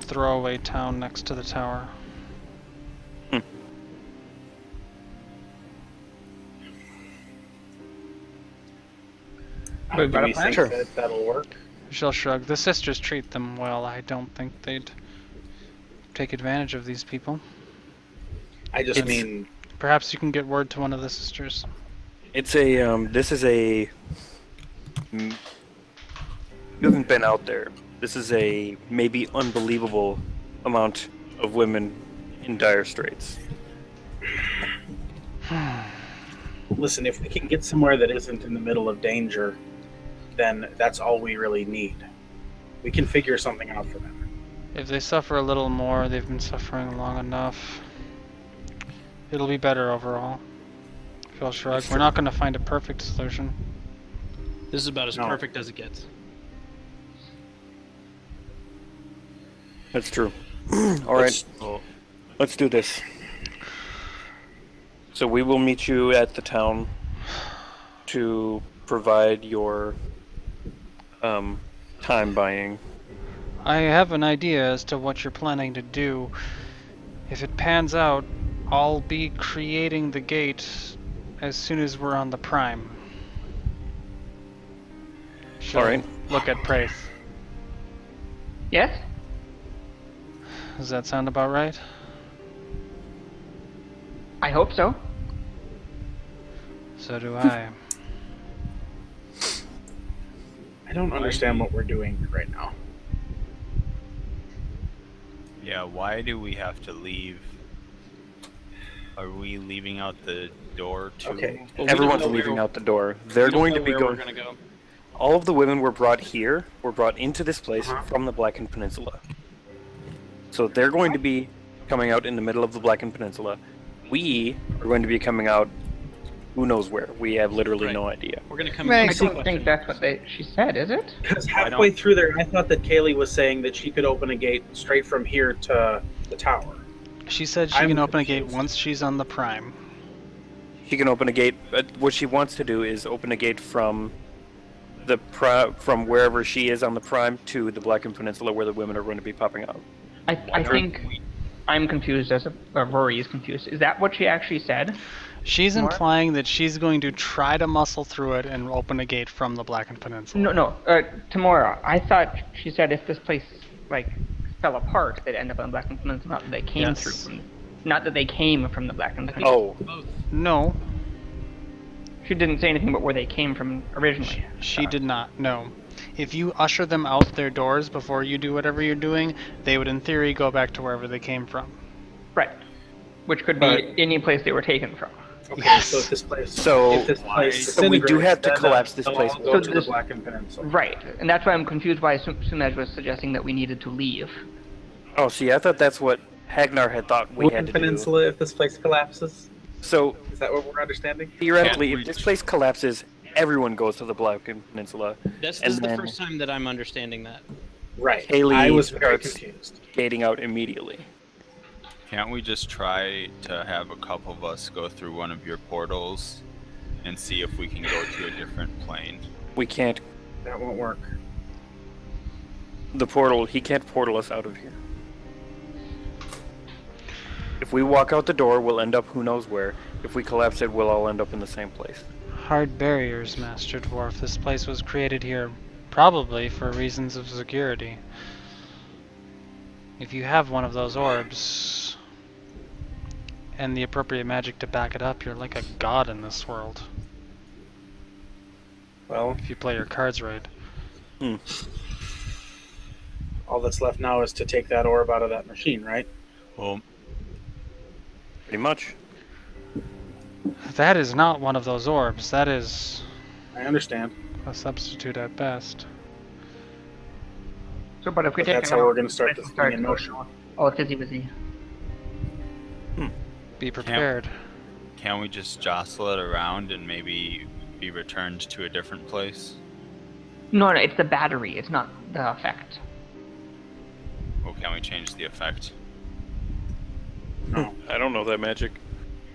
throwaway town next to the tower. Do we think that that'll work? She'll shrug. The sisters treat them well. I don't think they'd take advantage of these people. I just mean... Perhaps you can get word to one of the sisters. It's a, this is a... You haven't been out there. This is a maybe unbelievable amount of women in dire straits. Listen, if we can get somewhere that isn't in the middle of danger, then that's all we really need. We can figure something out for them. If they suffer a little more, they've been suffering long enough. It'll be better overall. She'll shrug. We're not going to find a perfect solution. This is about as perfect as it gets. That's true. Alright, let's do this. So we will meet you at the town to provide your time buying. I have an idea as to what you're planning to do. If it pans out, I'll be creating the gate as soon as we're on the Prime. Alright. Look at Prayth. Yes? Does that sound about right? I hope so. So do I. I don't understand what we're doing right now. Yeah, why do we have to leave? Are we leaving out the door too? Okay. Well, Everyone's leaving out the door. They're going to be We're going. gonna go. All of the women were brought here, were brought into this place from the Blackened Peninsula. So they're going to be coming out in the middle of the Blackened Peninsula. We are going to be coming out who knows where. We have literally no idea. We're gonna come. Right. I don't think that's what she said, is it? Because halfway through there, I thought that Kaylee was saying that she could open a gate straight from here to the tower. She said she can open a gate once she's on the Prime. She can open a gate. What she wants to do is open a gate from from wherever she is on the Prime to the Blackened Peninsula, where the women are going to be popping out. I think I'm confused Rory is confused. Is that what she actually said? She's implying that she's going to try to muscle through it and open a gate from the Blackened Peninsula. No. Tamora, I thought she said if this place fell apart, they'd end up on the Blackened Peninsula. Not that they came through. Not that they came from the Blackened Peninsula. Oh. No. She didn't say anything about where they came from originally. She did not, no. If you usher them out their doors before you do whatever you're doing, they would in theory go back to wherever they came from. Right. Which could be any place they were taken from. Okay, Yes. so if this place, So we do have to collapse this place. Go to the Blackened Peninsula. Right, and that's why I'm confused why Sumej was suggesting that we needed to leave. Oh, see, I thought that's what Hagnar had thought we had to Peninsula, if this place collapses. So Is that what we're understanding? theoretically, if this place collapses, everyone goes to the Blackened Peninsula. This and is the then first time that I'm understanding that. Right. Haley I was very starts confused. gating out immediately. Can't we just try to have a couple of us go through one of your portals and see if we can go to a different plane? We can't. That won't work. The portal. He can't portal us out of here. If we walk out the door, we'll end up who knows where. If we collapse it, we'll all end up in the same place. Hard barriers, Master Dwarf. This place was created here probably for reasons of security. If you have one of those orbs and the appropriate magic to back it up, you're like a god in this world. Well, If you play your cards right. all that's left now is to take that orb out of that machine, right? Well, Pretty much. That is not one of those orbs. That is I understand. a substitute at best. So, but if we But take that's it how out, we're going to start this thing in motion. all fizzy-wizzy. Be prepared. can't we just jostle it around and maybe be returned to a different place? No, it's the battery. It's not the effect. Or can we change the effect? No. I don't know that magic.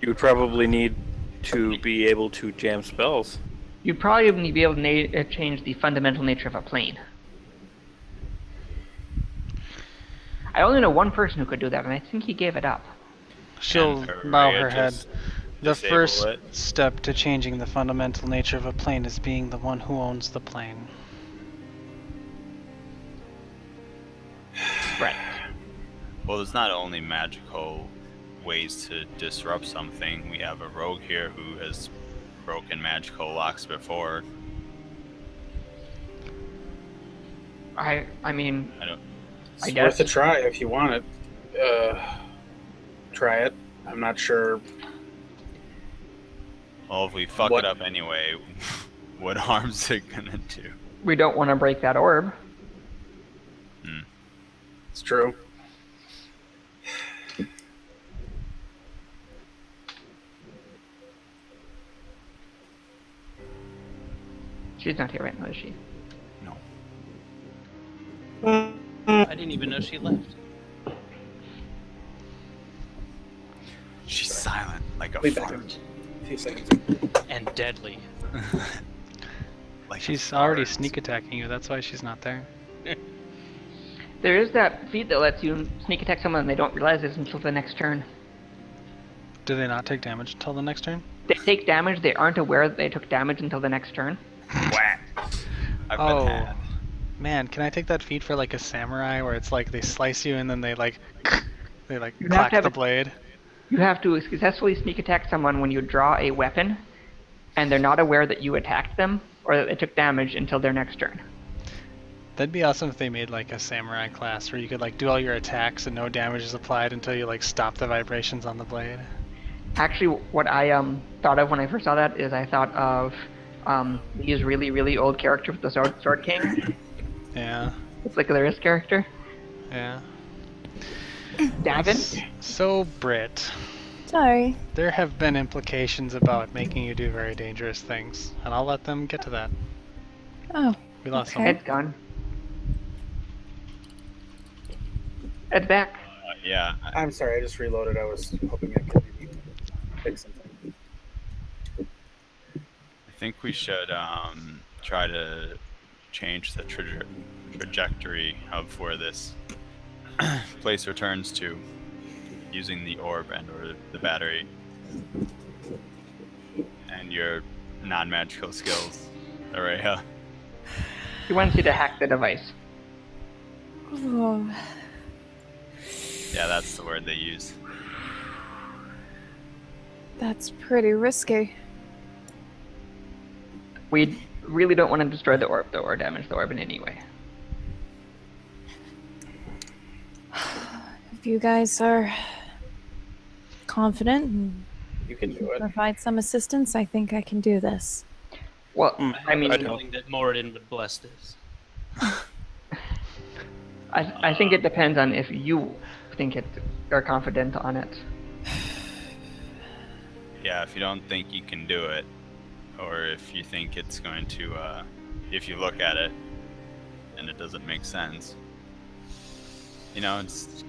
You would probably need to be able to jam spells. You'd probably be able to change the fundamental nature of a plane. I only know one person who could do that, and I think he gave it up. She'll And bow Rhea her head. just The disable first it. step to changing the fundamental nature of a plane is being the one who owns the plane. Right. Well, there's not only magical ways to disrupt something. We have a rogue here who has broken magical locks before. I mean, I don't. It's I worth a guess. try if you want it. Try it. I'm not sure. Well, if we fuck What- it up anyway, what harm's it gonna do? We don't want to break that orb. It's true. She's not here right now, is she? No. I didn't even know she left. She's silent, like a Wait back fart. a few seconds. And deadly. Like a She's already fart. sneak attacking you, that's why she's not there. There is that feat that lets you sneak attack someone and they don't realize it until the next turn. Do they not take damage until the next turn? They take damage, they aren't aware that they took damage until the next turn. Whack. I've Oh. been had. Man, can I take that feat for like a samurai where it's like they slice you and then they like they like You have clack to have the a- blade? You have to successfully sneak attack someone when you draw a weapon, and they're not aware that you attacked them or that they took damage until their next turn. That'd be awesome if they made like a samurai class where you could like do all your attacks and no damage is applied until you like stop the vibrations on the blade. Actually, what I thought of when I first saw that is I thought of these really old character with the Sword King. Yeah, It's like Lyris character. yeah. Davin. So, Britt, Sorry. there have been implications about making you do very dangerous things, and I'll let them get to that. Oh. We lost Okay. someone. Ed's gone. Ed's back. Yeah. I'm sorry, I just reloaded. I was hoping I could maybe fix something. I think we should try to change the trajectory of where this place returns to using the orb and or the battery and your non-magical skills, Araya. He wants you to hack the device. Oh. Yeah, that's the word they use. That's pretty risky. We really don't want to destroy the orb, though, or damage the orb in any way. If you guys are confident and You can do it. provide some assistance, I think I can do this. Well, I mean, I have a feeling that Moradin would bless this. I think it depends on if you think are confident on it. Yeah, if you don't think you can do it, or if you think it's going to, if you look at it and it doesn't make sense, you know, it's.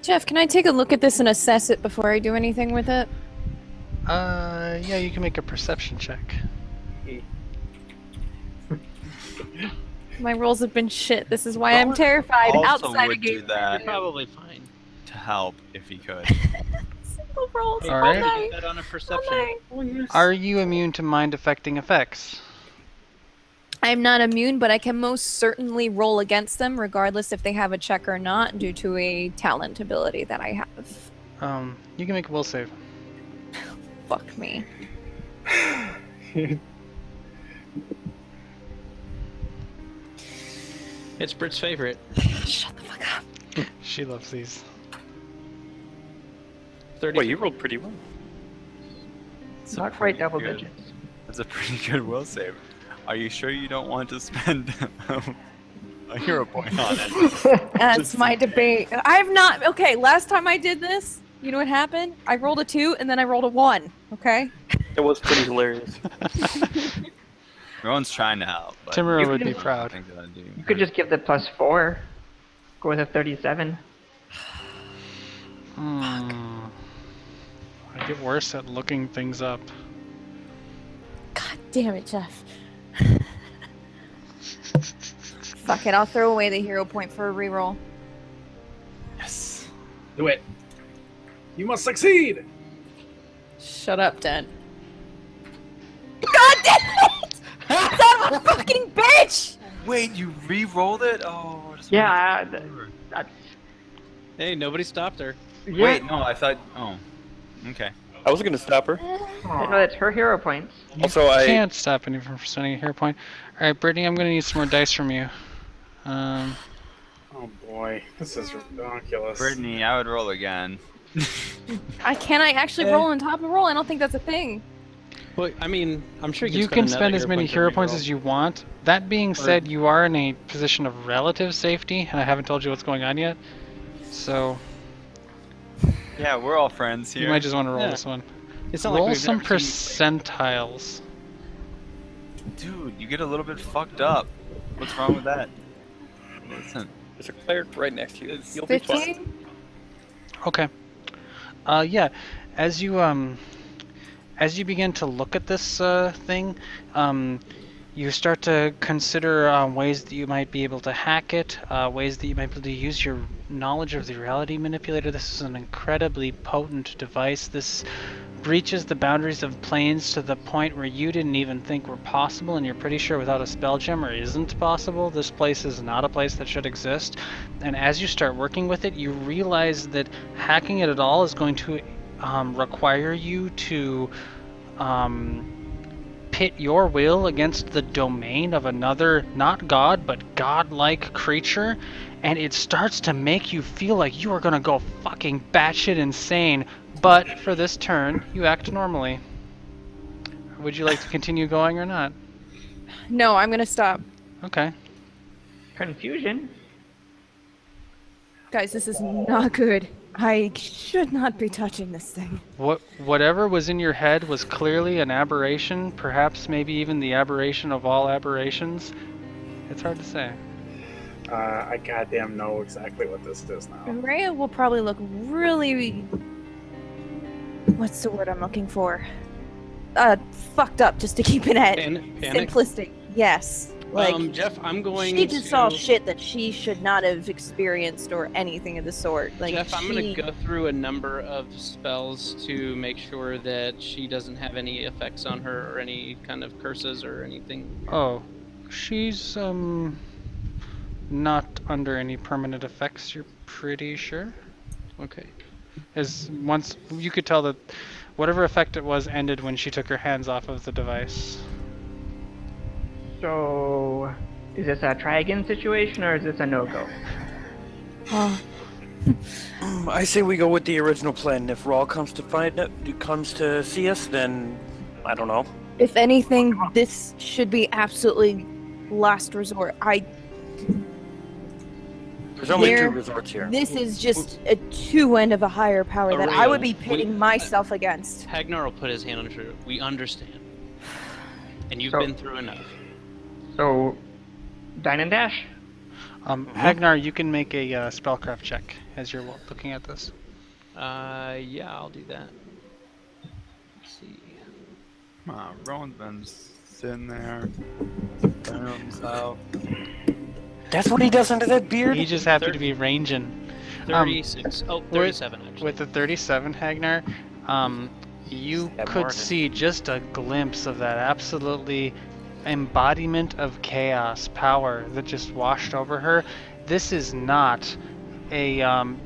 Jeff, can I take a look at this and assess it before I do anything with it? Yeah, you can make a perception check. My rolls have been shit. This is why I'm terrified Also outside would of do game. that Probably fine. to help if he could. Simple rolls All all right. night. That on a All perception. night. Are you immune to mind affecting effects? I'm not immune, but I can most certainly roll against them, regardless if they have a check or not, due to a talent ability that I have. You can make a will save. Fuck me. It's Britt's favorite. Shut the fuck up. She loves these. 30. Well, you rolled pretty well. It's Not a quite pretty double good- digits. That's a pretty good will save. Are you sure you don't want to spend a hero point on it? That's my debate. I've not. Okay, last time I did this, you know what happened? I rolled a 2 and then I rolled a 1. Okay? It was pretty hilarious. Everyone's trying to help. But Timura You would be can- proud. I think that'll do. You could just give the +4. Go with a 37. I get worse at looking things up. God damn it, Jeff. Fuck it, I'll throw away the hero point for a reroll. Do it. You must succeed. Shut up, Dad. God damn it! Son of a fucking bitch! Wait, you re-rolled it? Oh. Yeah. Hey, nobody stopped her. Wait, no, I thought. Oh. Okay. I was gonna stop her. No, that's her hero points. Also, I Can't stop anyone from spending a hero point. Alright, Brittany, I'm gonna need some more dice from you. Oh boy, this is ridiculous. Brittany, I would roll again. Can I actually roll on top of roll? I don't think that's a thing. Well, I mean, I'm sure You can spend as many hero points as you want. That being said, you are in a position of relative safety, and I haven't told you what's going on yet. So, Yeah, we're all friends here. you might just want to roll Yeah. this one. It's not like Roll we've some never seen you play. percentiles. Dude, you get a little bit fucked up. What's wrong with that? Listen. there's a cleric right next to you. You'll be fine. 15? Okay. Yeah. As you begin to look at this thing, you start to consider ways that you might be able to hack it, ways that you might be able to use your knowledge of the reality manipulator. This is an incredibly potent device. This breaches the boundaries of planes to the point where you didn't even think were possible, and you're pretty sure without a spell gem or isn't possible. This place is not a place that should exist. And as you start working with it, you realize that hacking it at all is going to require you to pit your will against the domain of another, not god, but godlike creature, and it starts to make you feel like you are gonna go fucking batshit insane. But for this turn, you act normally. Would you like to continue going or not? No, I'm gonna stop. Okay. Confusion. Guys, this is not good. I should not be touching this thing. Whatever was in your head was clearly an aberration, perhaps maybe even the aberration of all aberrations. It's hard to say. I goddamn know exactly what this is now. Rhea will probably look really... What's the word I'm looking for? Fucked up, just to keep it at Panic? simplistic. Yes. Like, Jeff, I'm going she just to... saw shit that she should not have experienced or anything of the sort. Like, Jeff, I'm going to go through a number of spells to make sure that she doesn't have any effects on her or any kind of curses or anything. Oh, she's not under any permanent effects, you're pretty sure? Okay. As once you could tell that whatever effect it was ended when she took her hands off of the device. So, is this a try again situation or is this a no-go? I say we go with the original plan. If Rawl comes to see us, then I don't know. if anything, this should be absolutely last resort. There's only two resorts here. This is just a two-end of a higher power that I would be pitting myself against. Hagnar will put his hand on her shoulder. We understand. And you've So- been through enough. So, dine and dash. Hagnar, you can make a spellcraft check as you're looking at this. Yeah, I'll do that. Let's see. Come on, Rowan's been sitting there, burning himself. That's what he does under that beard? He just happened to be ranging. 36. 37 actually. With the 37, Hagnar, you could see just a glimpse of that absolutely embodiment of chaos power that just washed over her. This is not a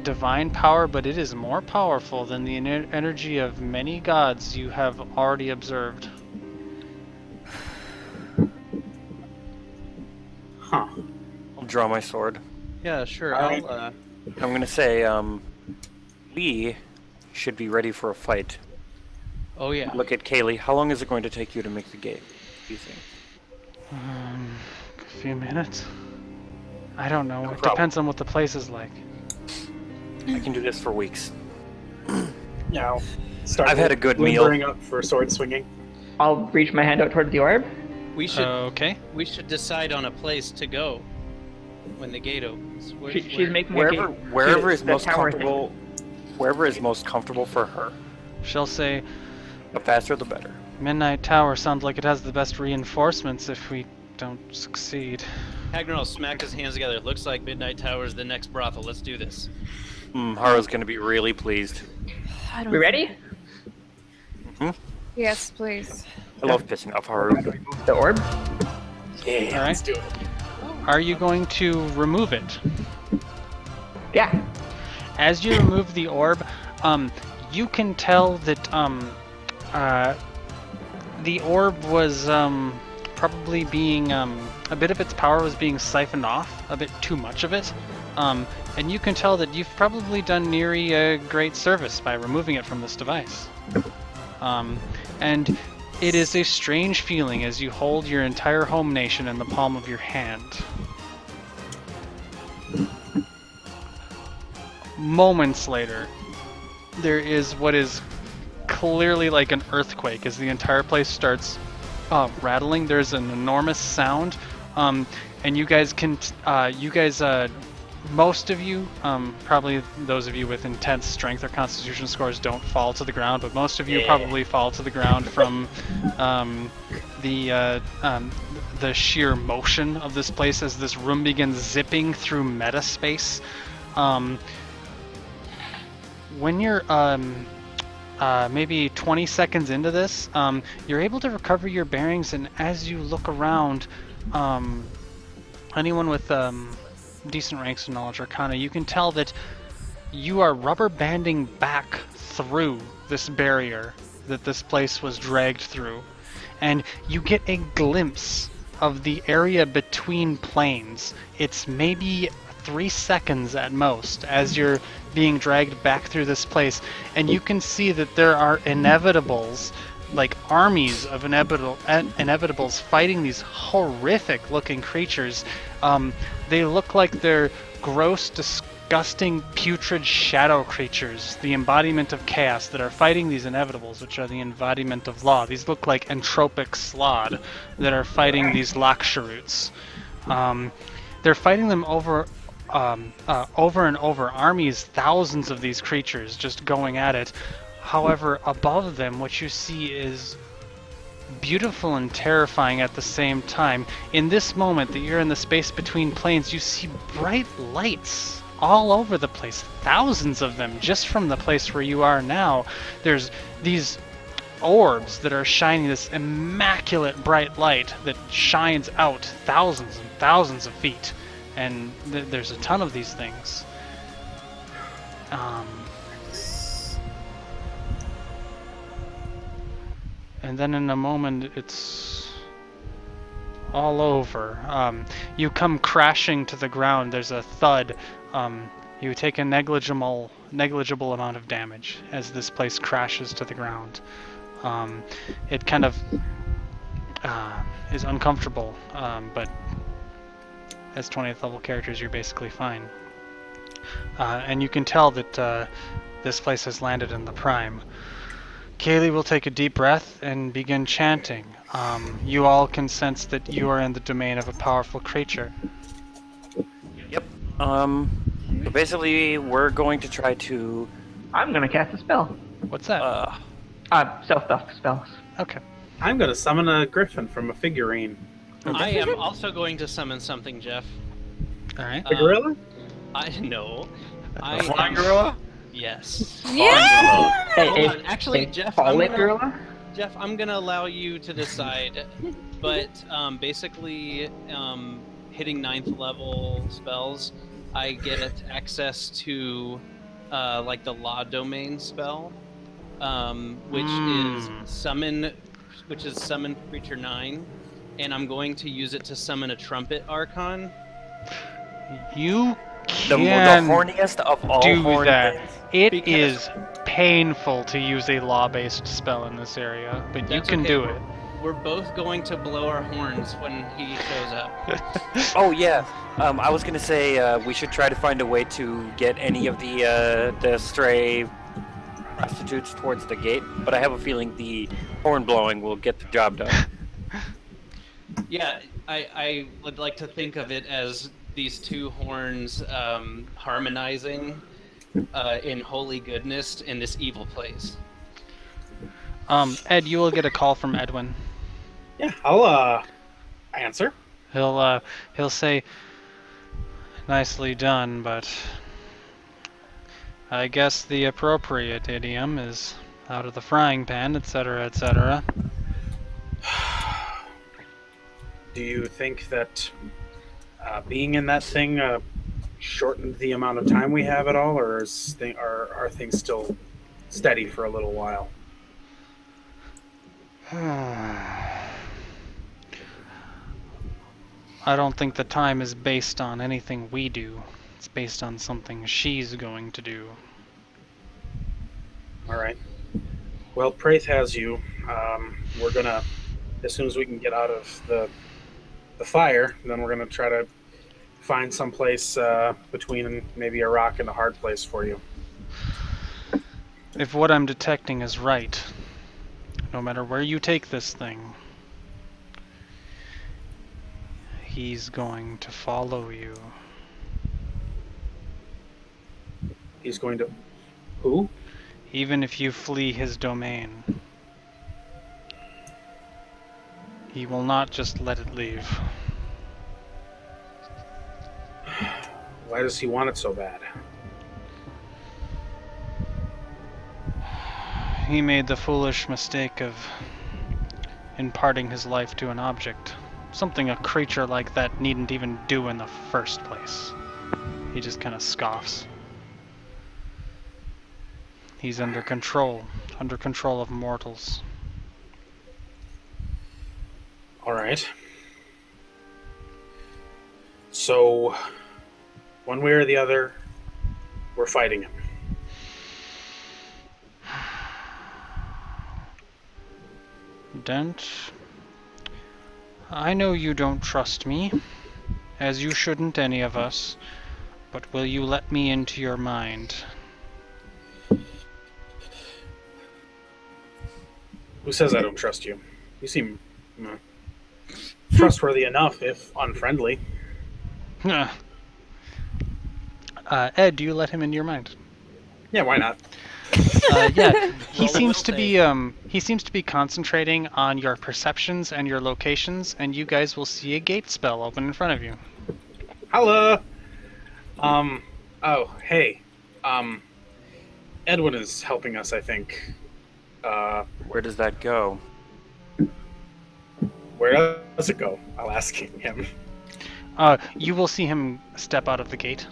divine power, but it is more powerful than the energy of many gods you have already observed. Huh. I'll draw my sword. Yeah, sure. Alright. I'll, I'm gonna say, we should be ready for a fight. oh yeah. Look at Kaylee. How long is it going to take you to make the gate, do you think? A few minutes. I don't know. No It problem. depends on what the place is like. I can do this for weeks. Now, start I've had a good meal. limbering up for sword swinging. I'll reach my hand out towards the orb. We should Okay. we should decide on a place to go when the gate opens. She's making a gate Wherever to is the most tower thing. comfortable, wherever is most comfortable for her. She'll say, The faster, the better. Midnight Tower sounds like it has the best reinforcements if we don't succeed. Hagnar will smack his hands together. Looks like Midnight Tower's the next brothel. Let's do this. Haru's gonna be really pleased. I don't We ready? Yes, please. I love pissing off Haru. The orb? Yeah, All right. let's do it. Are you going to remove it? Yeah. As you remove the orb, you can tell that the orb was probably being a bit of its power was being siphoned off, a bit too much of it, and you can tell that you've probably done Nyree a great service by removing it from this device. And it is a strange feeling as you hold your entire home nation in the palm of your hand. Moments later, there is what is clearly like an earthquake as the entire place starts rattling. There's an enormous sound, and you guys can, most of you, probably those of you with intense strength or constitution scores don't fall to the ground, but most of you probably fall to the ground from the sheer motion of this place as this room begins zipping through meta space. When you're maybe 20 seconds into this, you're able to recover your bearings, and as you look around, anyone with decent ranks of knowledge arcana, you can tell that you are rubber banding back through this barrier that this place was dragged through, and you get a glimpse of the area between planes. It's maybe 3 seconds at most as you're being dragged back through this place, and you can see that there are inevitables, like armies of inevitables fighting these horrific looking creatures. They look like they're gross, disgusting, putrid shadow creatures, the embodiment of chaos, that are fighting these inevitables, which are the embodiment of law. These look like entropic slod that are fighting these Lakshuroots. They're fighting them over and over, armies, thousands of these creatures just going at it. However, above them, what you see is beautiful and terrifying at the same time. In this moment that you're in the space between planes, you see bright lights all over the place, thousands of them just from the place where you are now. There's these orbs that are shining this immaculate bright light that shines out thousands and thousands of feet, and there's a ton of these things. And then in a moment, it's all over. You come crashing to the ground. There's a thud. You take a negligible amount of damage as this place crashes to the ground. It kind of is uncomfortable, but as 20th level characters, you're basically fine. And you can tell that this place has landed in the Prime. Kaylee will take a deep breath and begin chanting. You all can sense that you are in the domain of a powerful creature. Yep. So basically, we're going to try to... I'm gonna cast a spell. What's that? Self-buff spells. Okay. I'm gonna summon a griffin from a figurine. I am also going to summon something, Jeff. All right. A gorilla? I know. A flying gorilla? Yes. Yeah! Hold on. Actually, Jeff, gorilla? Jeff, I'm gonna allow you to decide, but basically, hitting 9th level spells, I get access to like the law domain spell, which is summon creature 9, and I'm going to use it to summon a trumpet archon. You The can horniest of all do horny that. things. It Because- is painful to use a law-based spell in this area, but you That's can okay. do it. We're both going to blow our horns when he shows up. Oh yeah, I was gonna say we should try to find a way to get any of the stray prostitutes towards the gate, but I have a feeling the horn blowing will get the job done. Yeah, I would like to think of it as these two horns harmonizing in holy goodness in this evil place. Ed, you will get a call from Edwin. Yeah, I'll answer. He'll say, "Nicely done, but I guess the appropriate idiom is out of the frying pan, etc., etc. Do you think that being in that thing shortened the amount of time we have at all, or are things still steady for a little while? I don't think the time is based on anything we do. It's based on something she's going to do. All right. Well, Prayth has you. We're gonna, as soon as we can get out of the fire, then we're gonna try to find some place between maybe a rock and a hard place for you. If what I'm detecting is right, no matter where you take this thing, he's going to follow you. He's going to... Who? Even if you flee his domain, he will not just let it leave. Why does he want it so bad? He made the foolish mistake of imparting his life to an object. Something a creature like that needn't even do in the first place. He just kind of scoffs. He's under control of mortals. All right. So, one way or the other, we're fighting him. Dent, I know you don't trust me, as you shouldn't any of us, but will you let me into your mind? Who says I don't trust you? You seem trustworthy enough, if unfriendly. Ed, do you let him into your mind? Yeah, why not? Yeah, he seems to be concentrating on your perceptions and your locations, and you guys will see a gate spell open in front of you. Hello. Oh, hey. Edwin is helping us, I think. Where does that go? Where does it go? I'll ask him. You will see him step out of the gate.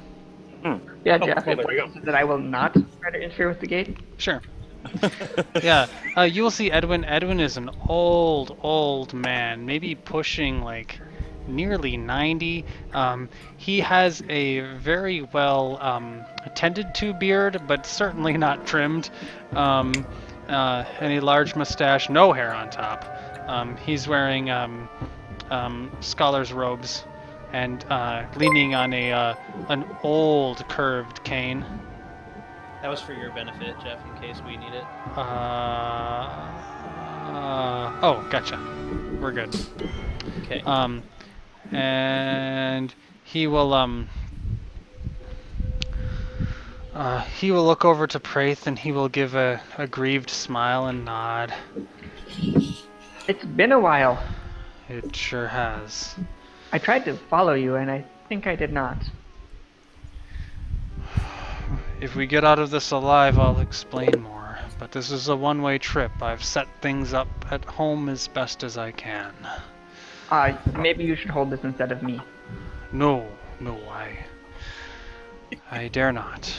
Yeah, Jeff. Well, there we go. That I will not try to interfere with the gate. Sure. Yeah, you will see Edwin. Edwin is an old man, maybe pushing like nearly 90. He has a very well attended to beard, but certainly not trimmed. And a large mustache, no hair on top. He's wearing scholar's robes and leaning on an old curved cane. That was for your benefit, Jeff, in case we need it. Oh, gotcha. We're good. Okay. And he will look over to Prayth and he will give a grieved smile and nod. It's been a while. It sure has. I tried to follow you, and I think I did not. If we get out of this alive, I'll explain more. But this is a one-way trip. I've set things up at home as best as I can. Maybe you should hold this instead of me. No, I dare not.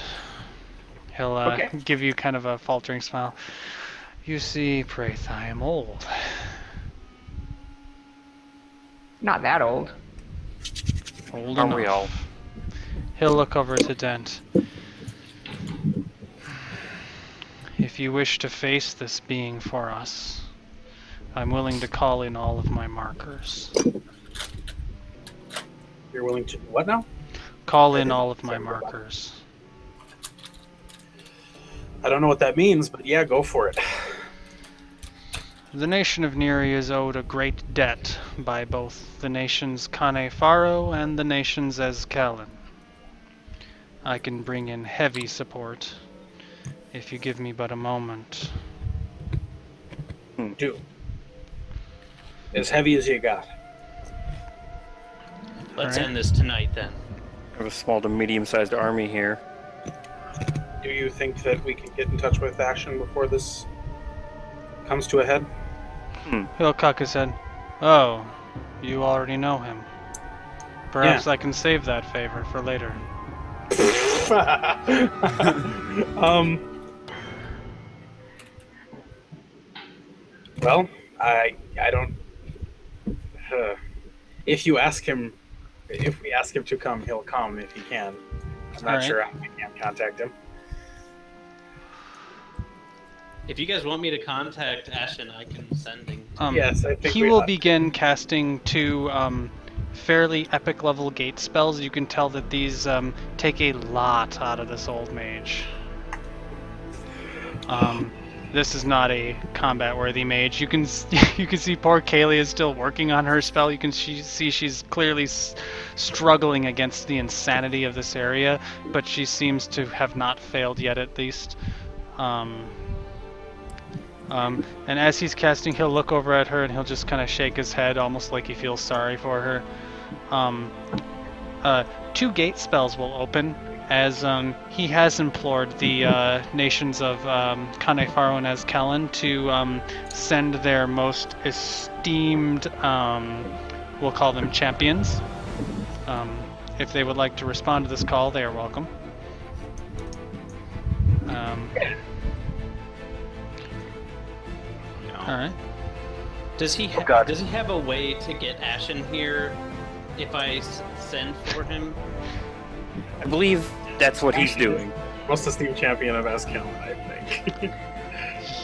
He'll Okay. give you kind of a faltering smile. You see, Prayth, I am old. Not that old. Old Aren't enough. we all? He'll look over to Dent. If you wish to face this being for us, I'm willing to call in all of my markers. You're willing to... What now? Call in all of my markers. I don't know what that means, but yeah, go for it. The nation of Nyree is owed a great debt by both the nations Kane Faro and the nations Ezkalen. I can bring in heavy support if you give me but a moment. Do. As heavy as you got. Let's Alright. end this tonight, then. I have a small to medium-sized army here. Do you think that we can get in touch with Ashen before this comes to a head? He'll cock his head. Oh, you already know him. Perhaps I can save that favor for later. Well, I don't. If we ask him to come, he'll come if he can. I'm not sure how we can contact him. If you guys want me to contact Ashen, I can send him. Yes, I think he will begin casting 2 fairly epic level gate spells. You can tell that these take a lot out of this old mage. This is not a combat-worthy mage. You can see poor Kaylee is still working on her spell. You can see she's clearly struggling against the insanity of this area, but she seems to have not failed yet, at least. And as he's casting, he'll look over at her and he'll just kind of shake his head, almost like he feels sorry for her. 2 gate spells will open, as he has implored the nations of Kanefaro and Azkalan to send their most esteemed, we'll call them champions. If they would like to respond to this call, they are welcome. Alright. Does he have a way to get Ashen here if I send for him? I believe that's what he's doing. Most esteemed champion of Azkalan, I think.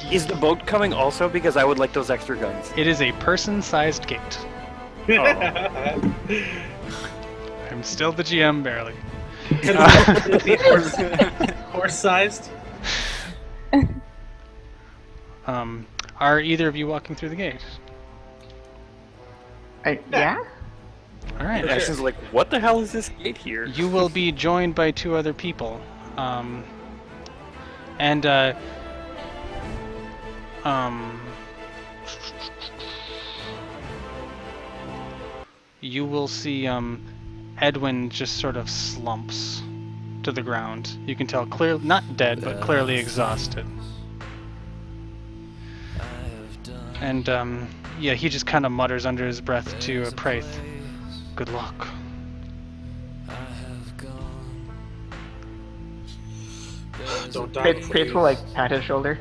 Is the boat coming also? Because I would like those extra guns. It is a person-sized gate. I'm still the GM, barely. Horse-sized? Are either of you walking through the gate? Yeah? Alright. Ashen's like, what the hell is this gate here? You will be joined by 2 other people. You will see Edwin just sort of slumps to the ground. You can tell clearly, not dead, but clearly exhausted. And yeah, he just kind of mutters under his breath to Prayth, "Good luck." Don't die. Prayth will like pat his shoulder.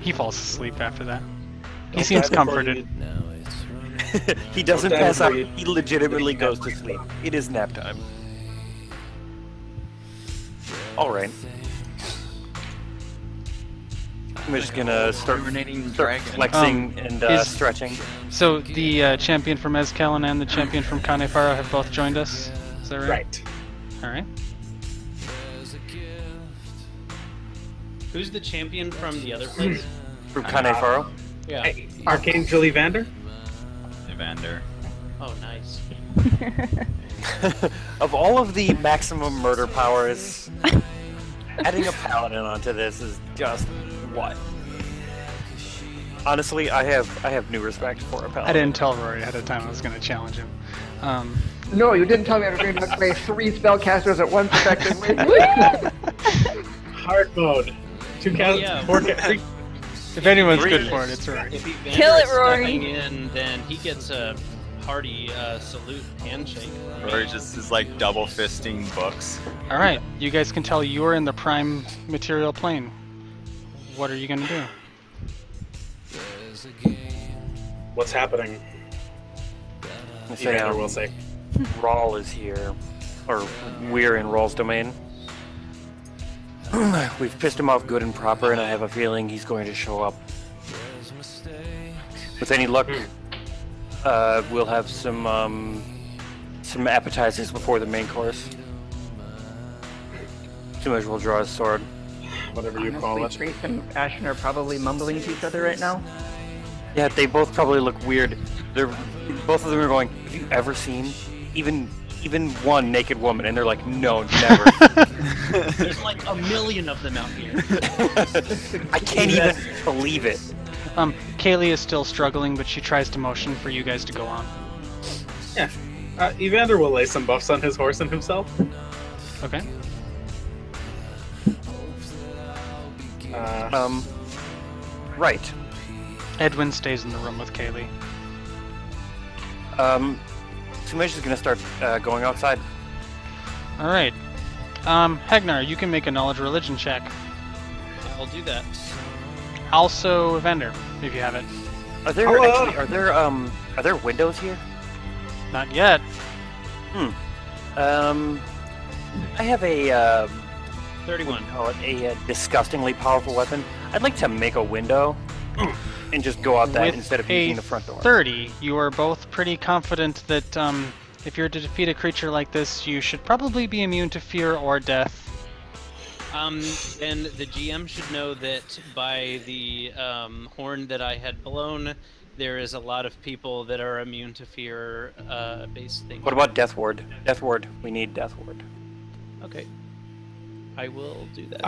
He falls asleep after that. He seems comforted. He doesn't pass out. He legitimately goes to sleep. It is nap time. All right. I'm just gonna start flexing and stretching. So the champion from Azkalan and the champion from Kanefaro have both joined us. Is that right? Right. All right. Who's the champion from the other place? From Kanefaro? Yeah. Hey, Archangel Evander? Evander. Oh, nice. Of all of the maximum murder powers, adding a paladin onto this is just what? Honestly, I have new respect for a paladin. I didn't tell Rory ahead of time I was going to challenge him. No, you didn't tell me I was going to play 3 spellcasters at once effectively. Hard mode. 4 casters. If anyone's good for it, it's Rory. If Evander Kill it, is Rory. stepping in, then he gets a hearty salute handshake. Or just is like double fisting books. All right, you guys can tell you're in the prime material plane. What are you going to do? What's happening? Evander will say. Rawl is here. Or we're in Rawl's domain. We've pissed him off good and proper, and I have a feeling he's going to show up. With any luck, we'll have some appetizers before the main course. Too much we'll draw a sword. Whatever you call it. Prayth and Ashen are probably mumbling to each other right now. Yeah, they both probably look weird. Both of them are going, have you ever seen even one naked woman? And they're like, no, never. There's like a million of them out here. I can't even believe it. Kaylee is still struggling, but she tries to motion for you guys to go on. Yeah. Evander will lay some buffs on his horse and himself. Okay. Right. Edwin stays in the room with Kaylee. Sumesh is gonna start going outside. All right. Hegnar, you can make a knowledge religion check. I'll do that. Also, Vendor, if you have it. Are there windows here? Not yet. I have a 31. call it a disgustingly powerful weapon. I'd like to make a window and just go out that With instead of a using the front door. 30, you are both pretty confident that if you're to defeat a creature like this, you should probably be immune to fear or death. And the GM should know that by the horn that I had blown, there is a lot of people that are immune to fear based things. What about Death Ward? Death Ward. We need Death Ward. Okay. I will do that.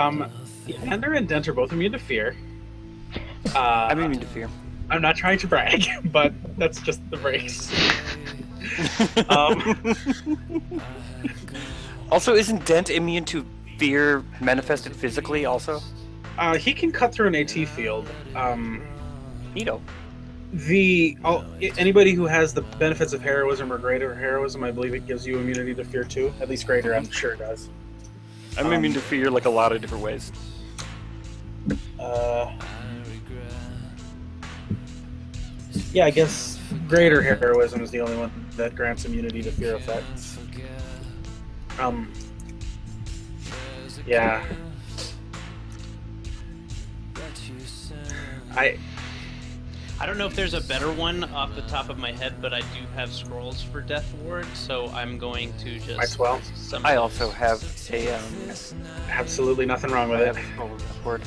Ender and Dent are both immune to fear. I'm immune to fear. I'm not trying to brag, but that's just the race. Also, isn't Dent immune to fear manifested physically also? He can cut through an AT field. Neato. Anybody who has the benefits of heroism or greater heroism, I believe it gives you immunity to fear too. At least greater, I'm sure it does. I'm immune to fear like a lot of different ways. Yeah, I guess greater heroism is the only one that grants immunity to fear effects. Yeah. I don't know if there's a better one off the top of my head, but I do have scrolls for Death Ward, so I'm going to just... Might as well. I also have a absolutely nothing wrong with it. Death Ward.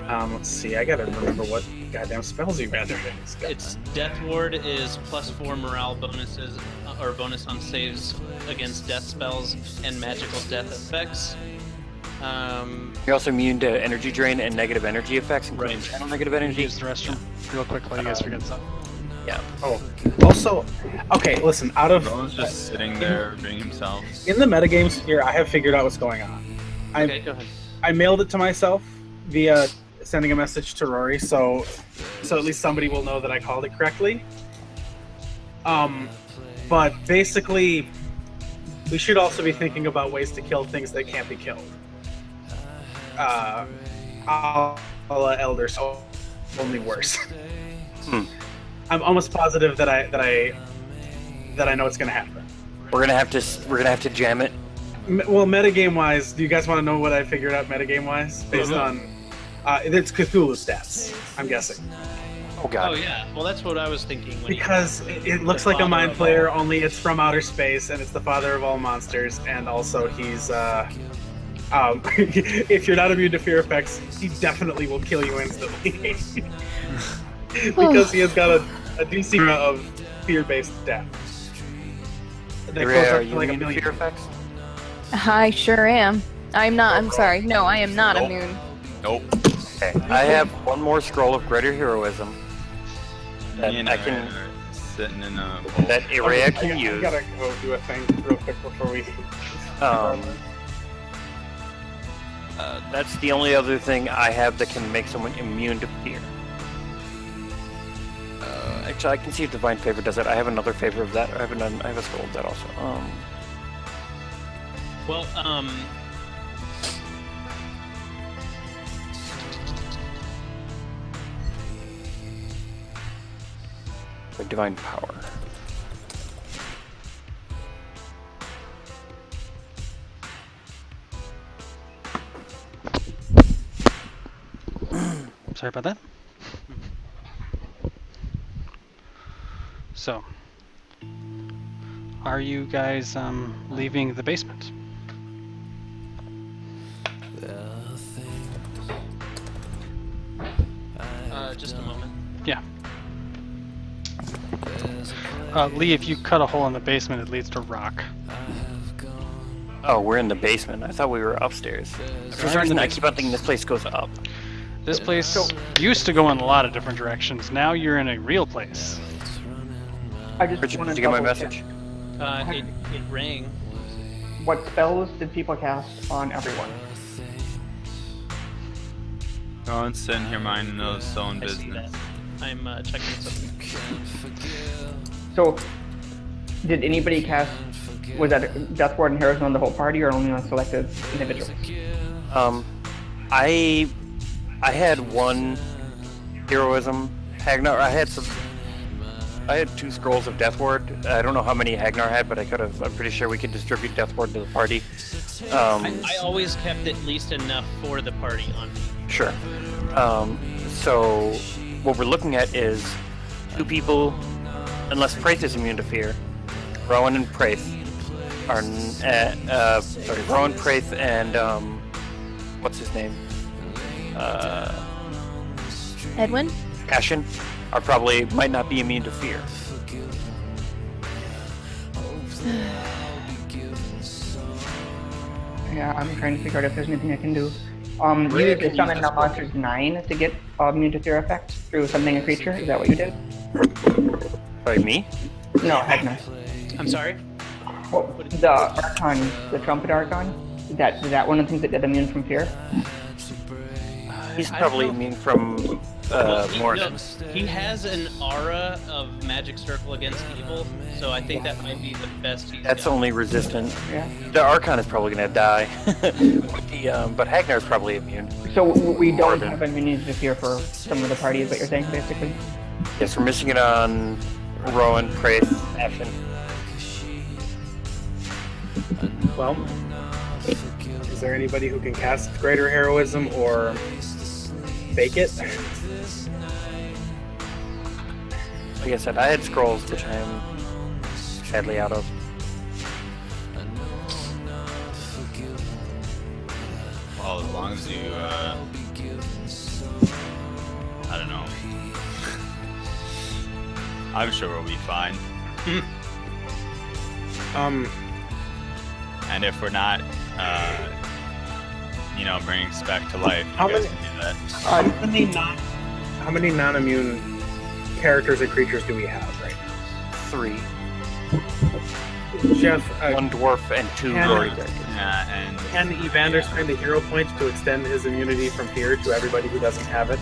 Let's see, I gotta remember what goddamn spells you ran. It's Death Ward is +4 morale bonuses, or bonus on saves against death spells and magical death effects. You're also immune to energy drain and negative energy effects, including channel negative energy. Use the restroom real quick while you guys forget something. Yeah. Oh, also, okay, listen, Rowan's just sitting there being himself. in the metagames here, I have figured out what's going on. Okay, go ahead. I mailed it to myself via sending a message to Rory, so at least somebody will know that I called it correctly. But basically, we should also be thinking about ways to kill things that can't be killed. A la Elder, so only worse. I'm almost positive that I know what's gonna happen. We're gonna have to jam it. Well, metagame wise, do you guys want to know what I figured out metagame wise based on? It's Cthulhu stats, I'm guessing. Oh god. Oh yeah, well that's what I was thinking. When Because it looks like a mind player, only it's from outer space, and it's the father of all monsters, and also he's if you're not immune to fear effects, he definitely will kill you instantly. Because he has got a DC of fear-based death. That goes up Are to you like a immune to million. fear effects? I sure am. I'm not. I'm sorry. No, I am not Nope. immune. Nope. Okay. I have one more scroll of greater heroism that Me and I can are sitting in a... that Irea can I use. gotta go do a thing real quick before we. That's the only other thing I have that can make someone immune to fear. Actually, I can see if Divine Favor does it. I have another favor of that. I have a scroll of that also. Well, Like Divine Power. Sorry about that. So, are you guys leaving the basement? just a moment. Yeah. Lee, if you cut a hole in the basement, it leads to rock. Oh, we're in the basement. I thought we were upstairs. For some reason, I keep on thinking this place goes up. This place used to go in a lot of different directions. Now you're in a real place. I just Richard, want did to you get my double check. message? It rang. What spells did people cast on everyone? Rowan's sitting here minding his own I see business. that. I'm checking something. So, did anybody cast? Was that Death Ward and Heroism on the whole party, or only on selected individuals? I had one heroism Hagnar. I had 2 scrolls of Death Ward. I don't know how many Hagnar had, but I'm pretty sure we could distribute Death Ward to the party. I always kept at least enough for the party on me. Sure. So what we're looking at is 2 people, unless Prayth is immune to fear. Rowan and Prayth are Rowan, Prayth, and what's his name? Edwin? Ashen might not be immune to fear. Yeah, I'm trying to figure out if there's anything I can do. You used to summon the monster's 9 to get immune to fear effect through summoning a creature. Is that what you did? Sorry, me? No, Hagnar. I'm sorry? Well, the Archon, the Trumpet Archon, is that one of the things that did immune from fear? He's probably immune from Morgan. He has an aura of magic circle against evil, so I think that might be the best he's That's got. only resistant. Yeah. The Archon is probably going to die. But Hagnar's probably immune. So we don't have immunity to fear for some of the parties, what you're saying, basically? Yes, we're missing it on Rowan, Prayth, Ashen. Well, is there anybody who can cast Greater Heroism or fake it? Like I said, I had scrolls, which I am sadly out of. Well, as long as you, I don't know. I'm sure we'll be fine. And if we're not, bringing us back to life, you guys can do that. How many non-immune characters or creatures do we have right now? 3. Jeff, 1 dwarf and 2 glory characters. Yeah, and can Evander spend a hero point to extend his immunity from fear to everybody who doesn't have it?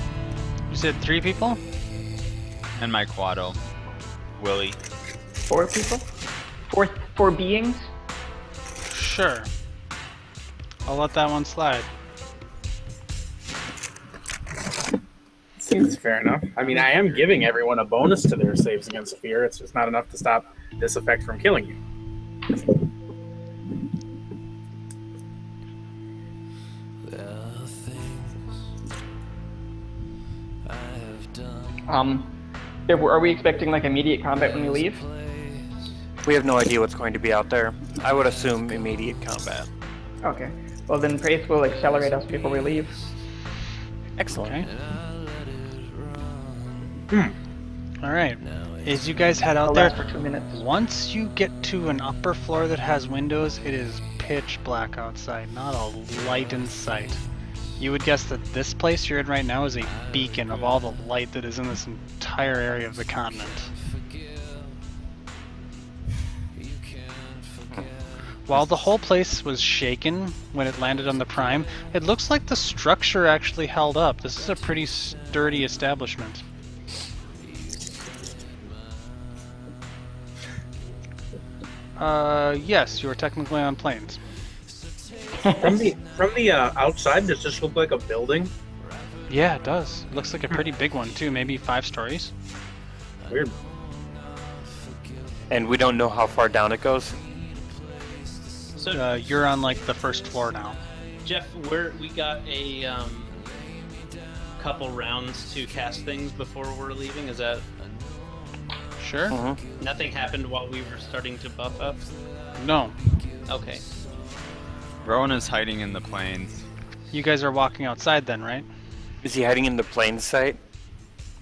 You said 3 people? and my Quado, Willie. 4 people? 4 beings? Sure. I'll let that one slide. Seems fair enough. I mean, I am giving everyone a bonus to their saves against fear. It's just not enough to stop this effect from killing you. Are we expecting like immediate combat when we leave? We have no idea what's going to be out there. I would assume immediate combat. Okay. Well, then Prayth will accelerate us before we leave. Excellent. Okay. Alright. As you guys head out I'll there, last for 2 minutes. once you get to an upper floor that has windows, it is pitch black outside. Not a light in sight. You would guess that this place you're in right now is a beacon of all the light that is in this entire area of the continent. While the whole place was shaken when it landed on the Prime, it looks like the structure actually held up. This is a pretty sturdy establishment. Yes, you are technically on planes. From the outside, does this look like a building? Yeah, it does. It looks like a pretty big one too, maybe 5 stories. Weird. And we don't know how far down it goes. So You're on like the first floor now. Jeff, we got a couple rounds to cast things before we're leaving. Is that Sure? Mm-hmm. nothing happened while we were starting to buff up? No. Okay. Rowan is hiding in the plains. You guys are walking outside then, right? Is he hiding in the plain sight?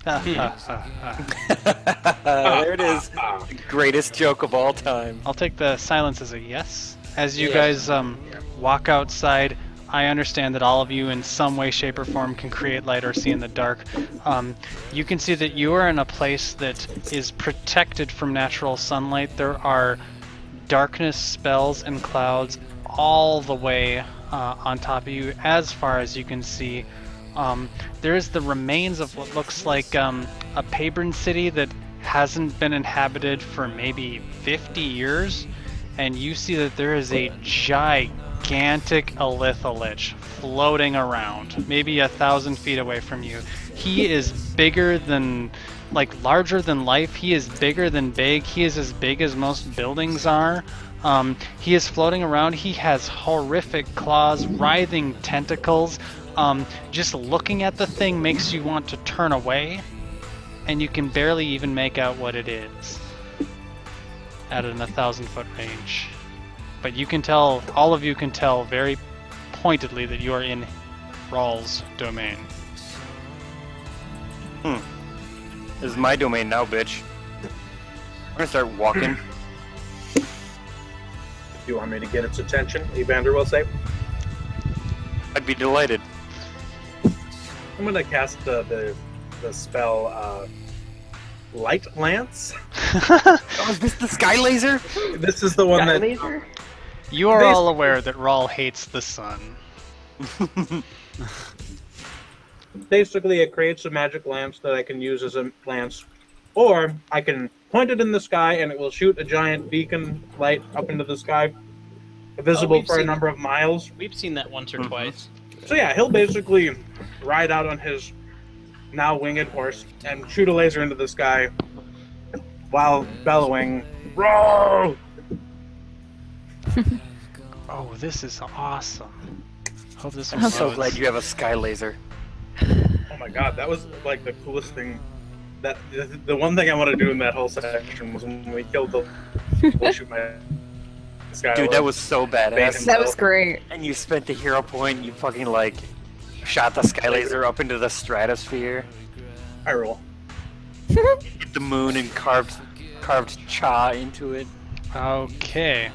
I'll There it is. The greatest joke of all time. take the silence as a yes. As you guys walk outside, I understand that all of you in some way, shape, or form can create light or see in the dark. You can see that you are in a place that is protected from natural sunlight. There are darkness spells and clouds all the way on top of you as far as you can see. there is the remains of what looks like a Pabron city that hasn't been inhabited for maybe 50 years, and you see that there is a gigantic Alithalich floating around, maybe 1,000 feet away from you. He is bigger than, like, larger than life. He is bigger than big. He is as big as most buildings are. He is floating around. He has horrific claws, writhing tentacles. Just looking at the thing makes you want to turn away, and you can barely even make out what it is at an 1,000-foot range. But you can tell, all of you can tell very pointedly that you are in Rawl's domain. This is my domain now, bitch. I'm gonna start walking. Do you want me to get its attention? Evander will say. I'd be delighted. I'm gonna cast the spell Light Lance. Oh, is this the sky laser? This is the one Sky that laser? You are all aware that Rawl hates the sun. basically it creates a magic lance that I can use as a lance, or I can point it in the sky and it will shoot a giant beacon light up into the sky, visible for a number of miles. We've seen that once or twice. So yeah, he'll basically ride out on his now winged horse and shoot a laser into the sky while bellowing, "Roar!" Oh, this is awesome. Hope this I'm so glad you have a sky laser. Oh my god, that was like the coolest thing. That the one thing I want to do in that whole section was when we killed the we'll shoot my sky. Dude, that was so badass. That was great. And you spent the hero point, you fucking like shot the sky laser up into the stratosphere. I roll. Hit the moon and carved cha into it. Okay.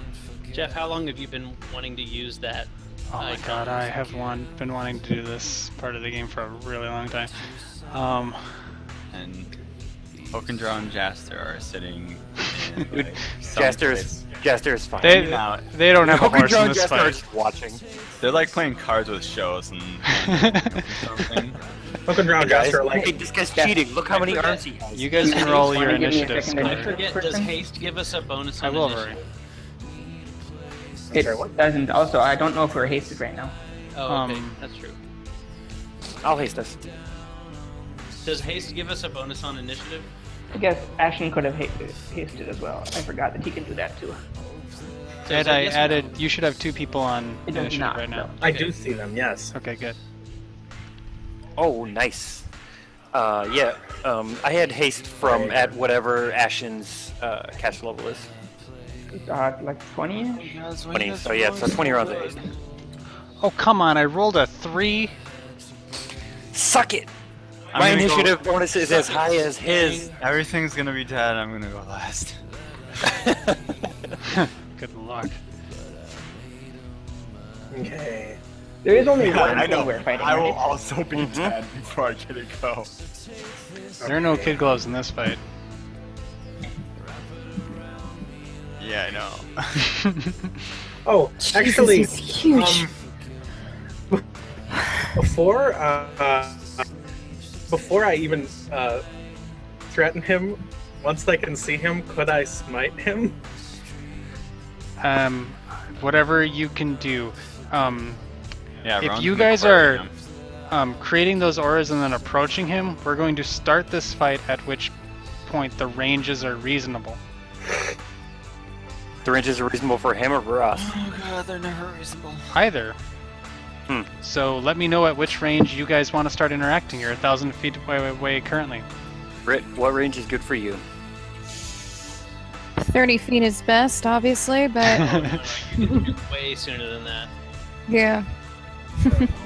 Jeff, how long have you been wanting to use that? Oh my god, I have been wanting to do this part of the game for a really long time. And Okendra and Jaster are sitting in like, Jaster is fine. They don't have a horse in this Jaster are fight. just watching. They're like playing cards with shows and something. Looking around, Guys, Jasper, like, hey, this guy's cheating. Look how many arms he has. You guys can roll your Wanna give me a initiative. second to I forget, does person? haste give us a bonus I on will, initiative? Rory. It Sorry, what? doesn't. Also, I don't know if we're hasted right now. Oh, okay, Um, that's true. I'll haste us. Does haste give us a bonus on initiative? I guess Ashen could have hasted as well. I forgot that he can do that too. So Ed, is that I yes or added. no? You should have 2 people on It does initiative not, right now. no. I do see them, yes. Okay, good. Oh, nice. Yeah. I had haste from at whatever Ashen's caster level is. Like 20? 20. So yeah, so 20 rounds of haste. Oh, come on, I rolled a 3. Suck it. I'm My gonna go- initiative bonus is as high as his. Everything's gonna be dead. I'm gonna go last. Good luck. Okay. There is only one I know. thing we're fighting. I will right? also be dead before I get a go. There are no kid gloves in this fight. Yeah, I know. Oh, actually, Jesus, he's huge. Before I even threaten him, once I can see him, could I smite him? Whatever you can do. Yeah, If Ron's you gonna guys corner are him. creating those auras and then approaching him, we're going to start this fight at which point the ranges are reasonable. The ranges are reasonable for him or for us. Oh god, they're never reasonable. Either. Hmm. So let me know at which range you guys want to start interacting. You're 1,000 feet away currently. Britt, what range is good for you? 30 feet is best, obviously, but Way sooner than that. yeah.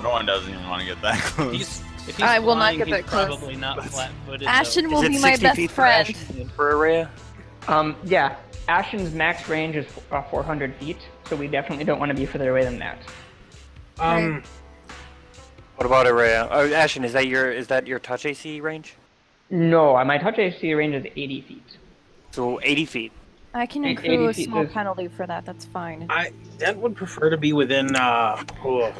No one doesn't even want to get that close. If he's I will not flying, get he's that close. probably not flat-footed. Ashen though. will Is be it my 60 best feet for friend. Ashen and for Araya? Yeah. Ashen's max range is 400 feet, so we definitely don't want to be further away than that. What about Araya? Oh, Ashen, is that your touch AC range? No, my touch AC range is 80 feet. So 80 feet. I can 80 accrue a feet small is- penalty for that. That's fine. Dent would prefer to be within whatever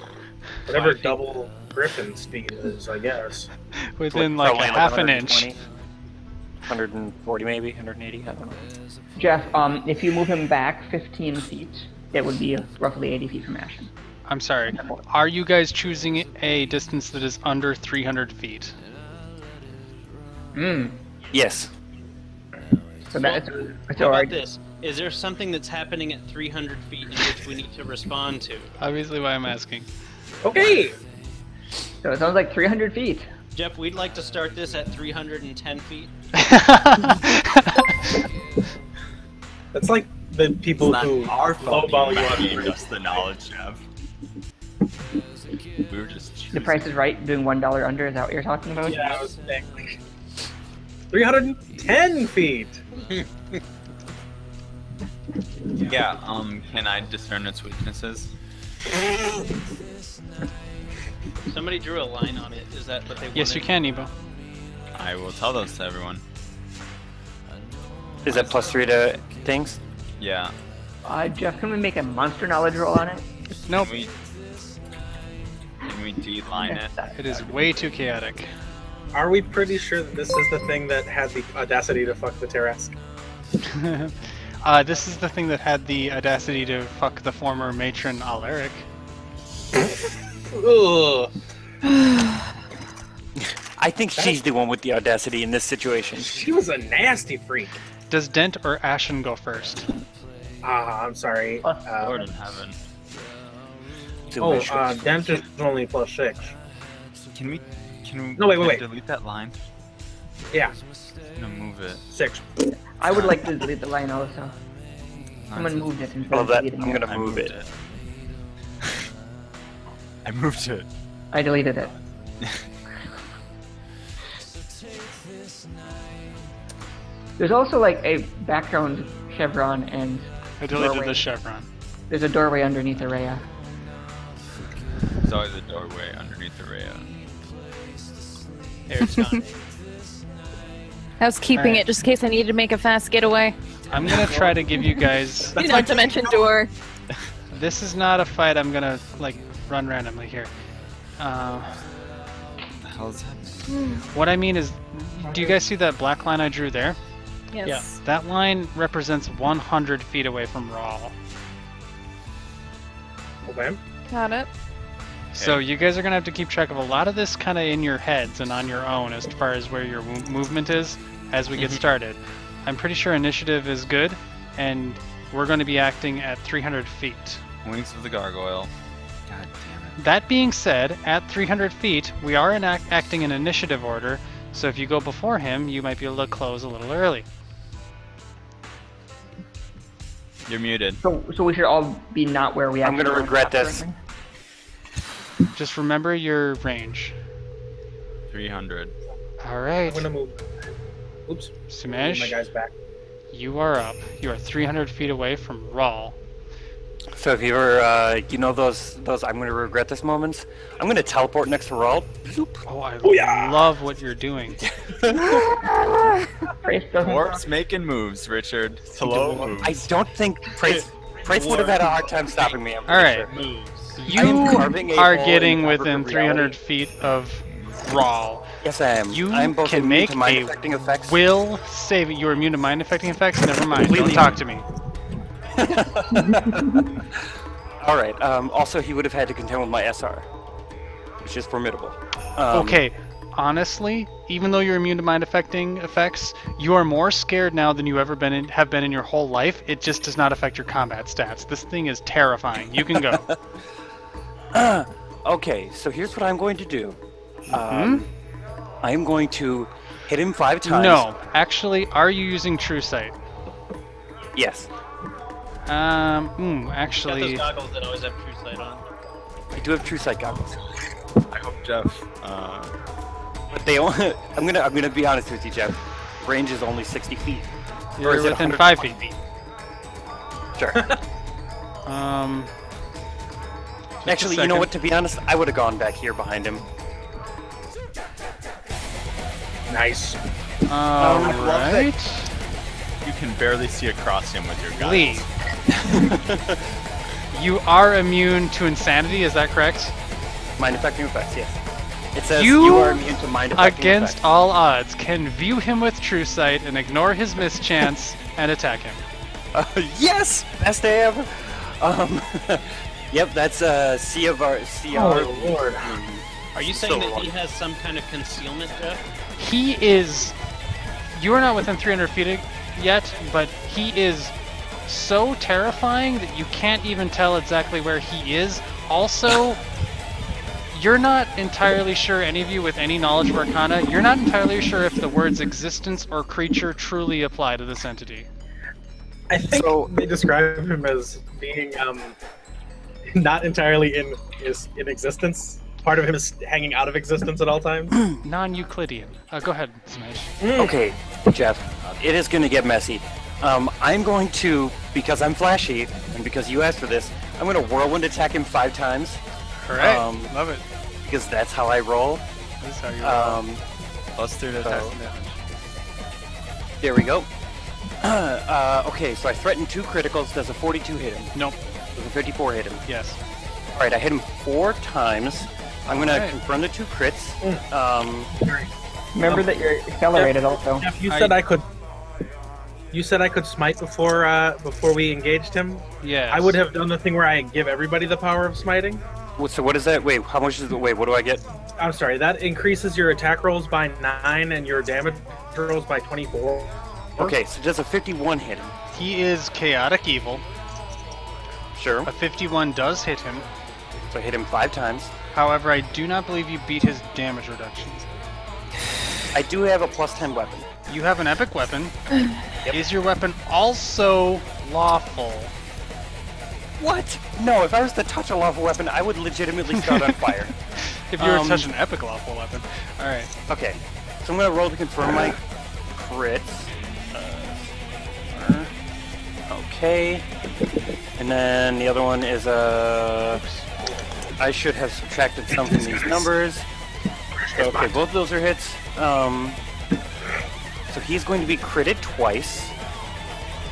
5 feet. double Griffin's speed is, I guess. Within like a Probably half an inch. 140 maybe, 180, I don't know. Jeff, if you move him back 15 feet, it would be roughly 80 feet from Ashen. I'm sorry. Are you guys choosing a distance that is under 300 feet? Yes. So that's How about alright. this? Is there something that's happening at 300 feet in which we need to respond to? Obviously why I'm asking. Okay! So it sounds like 300 feet. Jeff, we'd like to start this at 310 feet. That's like the people It's who not our fault lowball you you on gave the us the knowledge, Jeff. We were just The choosing. Price is Right, doing $1 under, is that what you're talking about? Yeah, I was saying. 310 feet! Yeah, can I discern its weaknesses? Somebody drew a line on it. Is that what they wanted? Yes, you can, Nebo. I will tell those to everyone. Is that +3 to things? Yeah. Jeff, can we make a monster knowledge roll on it? Nope. Can we D-line it? It is way too chaotic. Are we pretty sure that this is the thing that had the audacity to fuck the Terrask? This is the thing that had the audacity to fuck the former matron Alaric. Ugh. I think she's the one with the audacity in this situation. She was a nasty freak. Does Dent or Ashen go first? I'm sorry. Lord in heaven. Dent is only +6. Can we No, wait. delete that line? Yeah, I'm gonna move it. 6. I would like to delete the line also. Someone moved it instead Well, of that deleting I'm it. gonna move it. I moved it. I deleted it. There's also like a background chevron and I deleted doorway. the chevron. There's a doorway underneath Araya. There's always a doorway underneath the Rhea. There, it's gone. I was keeping Alright. it just in case I needed to make a fast getaway. I'm gonna try to give you guys... Not to mention door. This is not a fight I'm gonna, like, run randomly here. What the hell is that? What I mean is, do you guys see that black line I drew there? Yes. That line represents 100 feet away from Rawl. Okay. Got it. So you guys are gonna have to keep track of a lot of this kind of in your heads and on your own as far as where your movement is as we get started. I'm pretty sure initiative is good, and we're going to be acting at 300 feet. Wings of the gargoyle. God damn it. That being said, at 300 feet, we are acting in initiative order, so if you go before him, you might be able to close a little early. You're muted. So we should all be not where we I'm gonna actually regret are this. currently. Just remember your range. 300. Alright, I'm gonna move. Oops. Move my Sumesh, guys back. you are up. You are 300 feet away from Rawl. So if you were, you know those I'm gonna regret this moments, I'm gonna teleport next to Rawl. Oh, I love what you're doing. Prayth doesn't Dwarfs making moves, Richard. Slow moves. I don't think Prayth would have had a hard time stopping me. I'm pretty Alright. sure. Moves. You am carving a are hole getting in the fabric within of 300 reality. feet of Rawl. Yes, I am. You I'm both can immune make to mind a affecting effects. will save it. You're immune to mind affecting effects? Never mind. Don't Completely talk to me. All right. Also, he would have had to contend with my SR, which is formidable. Okay, honestly, even though you're immune to mind affecting effects, you are more scared now than you have been in your whole life. It just does not affect your combat stats. This thing is terrifying. You can go. Okay, so here's what I'm going to do. I'm going to hit him 5 times. No, actually, are you using True Sight? Yes. Got Actually, those goggles that always have true sight on. I do have True Sight goggles. I hope Jeff. But they only, I'm gonna be honest with you, Jeff. Range is only 60 feet. Or you're is it within 120 5 feet. Sure. Just Actually, a you know second. what? To be honest, I would have gone back here behind him. Nice. Alright. You can barely see across him with your guns. Lee. You are immune to insanity, is that correct? Mind affecting effects, yes. It says you are immune to mind affecting against effects. all odds, can view him with true sight and ignore his mischance and attack him. Yes! Best day ever! Yep, that's CR. Oh lord. Are you saying that he has some kind of concealment, Jeff? He is... You are not within 300 feet yet, but he is so terrifying that you can't even tell exactly where he is. Also, you're not entirely sure, any of you with any knowledge of Arcana, you're not entirely sure if the words existence or creature truly apply to this entity. I think they describe him as being not entirely in existence. Part of him is hanging out of existence at all times. Non-Euclidean. Go ahead, Smash. Okay, Jeff, it is going to get messy. I'm going to, because I'm flashy, and because you asked for this, I'm going to whirlwind attack him 5 times. Alright, love it. Because that's how I roll. This is how you roll. Plus 3 to attack and damage. There we go. Okay, so I threatened 2 criticals. Does a 42 hit him? Nope. Does a 54 hit him? Yes. Alright, I hit him 4 times. I'm going to confirm the 2 crits. Remember that you're accelerated also. Jeff, you said I could. You said I could smite before we engaged him. Yes. I would have done the thing where I give everybody the power of smiting. So what is that? Wait, how much is the... Wait, what do I get? I'm sorry. That increases your attack rolls by 9 and your damage rolls by 24. Okay, so does a 51 hit him? He is chaotic evil. Sure. A 51 does hit him. So I hit him 5 times. However, I do not believe you beat his damage reductions. I do have a plus 10 weapon. You have an epic weapon. Yep. Is your weapon also lawful? What? No, if I was to touch a lawful weapon, I would legitimately start on fire. If you were to touch an epic lawful weapon. Alright. Okay, so I'm going to roll to confirm my crits. Okay. And then the other one is I should have subtracted some from these numbers. Okay, both of those are hits. So he's going to be critted twice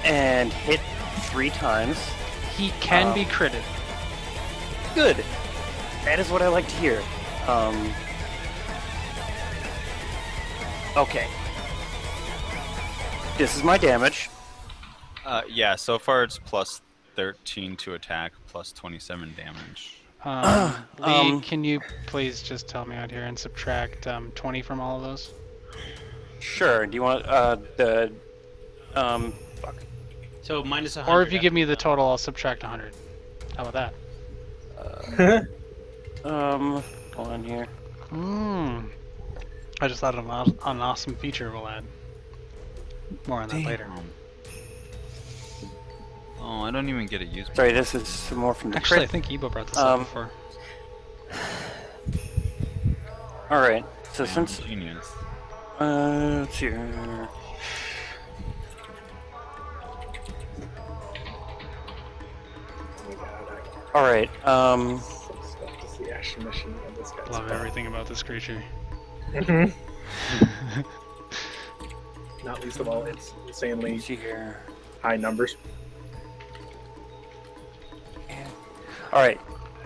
and hit 3 times. He can be critted. Good. That is what I like to hear. Okay. This is my damage. Yeah, so far it's plus 13 to attack, plus 27 damage. Lee, can you please just tell me out here and subtract 20 from all of those? Sure. Do you want the fuck. So minus 100. Or if you give me the total, I'll subtract 100. How about that? Hold on here. I just thought of an awesome feature we'll add. More on that later. Oh, I don't even get to use. Sorry, this is some more from the Actually, crit. I think Ebo brought this up before. Alright, so since... Genius. Let's see here. Alright, Love everything about this creature. Not least of all, it's insanely let's see here. high numbers. Alright,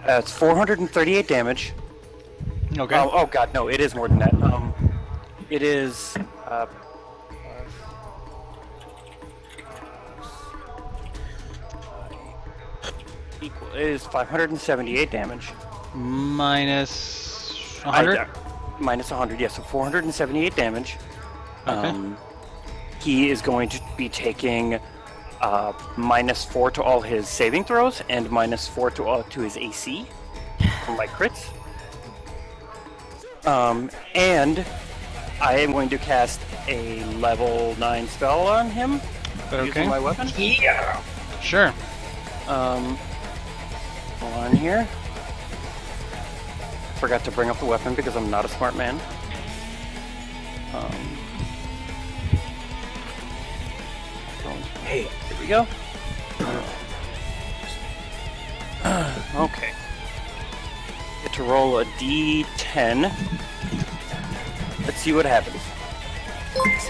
it's 438 damage. Okay. Oh god, no, it is more than that. It is, equal, it is 578 damage. Minus 100? Minus 100, yes, so 478 damage. Okay. He is going to be taking -4 to all his saving throws and -4 to his AC from my crits. And I am going to cast a level 9 spell on him using my weapon. Yeah. Sure. Hold on here. Forgot to bring up the weapon because I'm not a smart man. Hey, here we go. Okay. Get to roll a D10. Let's see what happens.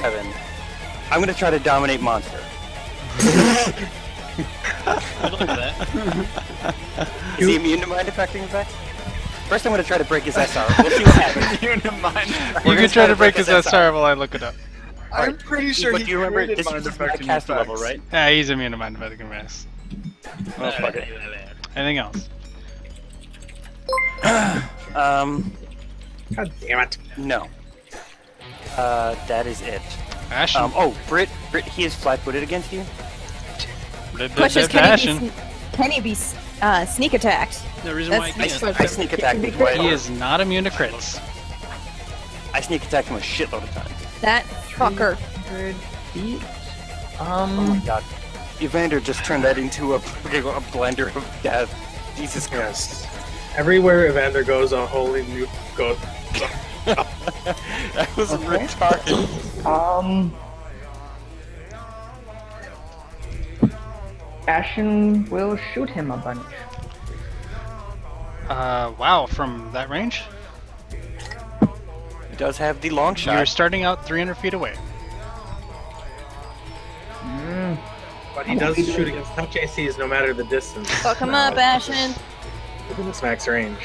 7. I'm gonna try to dominate monster. I like that. Is he immune to mind affecting effects? First, I'm going to try to break his SR. We'll see what happens. You can try to break his SR while I look it up. I'm pretty sure But he do you remember, created this mind is affecting caster level, effects. right? Yeah, he's immune to mind affecting effects. Oh, fuck it. Anything else? God damn it. No. That is it. Ashen. Oh, Brit, he is flat-footed against you? Question is, Ashen. can he be sneak attacked? No reason why I That's- can't. I sneak attack him. He is not immune to crits. I sneak attack him a shitload of times. That fucker. 100 feet. Oh my god. Evander just turned that into a blender of death. Jesus Christ. Yes. Everywhere Evander goes, a holy new goes. That was retarded. Ashen will shoot him a bunch. Wow, from that range? He does have the long shot. You're starting out 300 feet away. But he does shoot against touch ACs no matter the distance. Fuck him up, Ashen. Within his max range.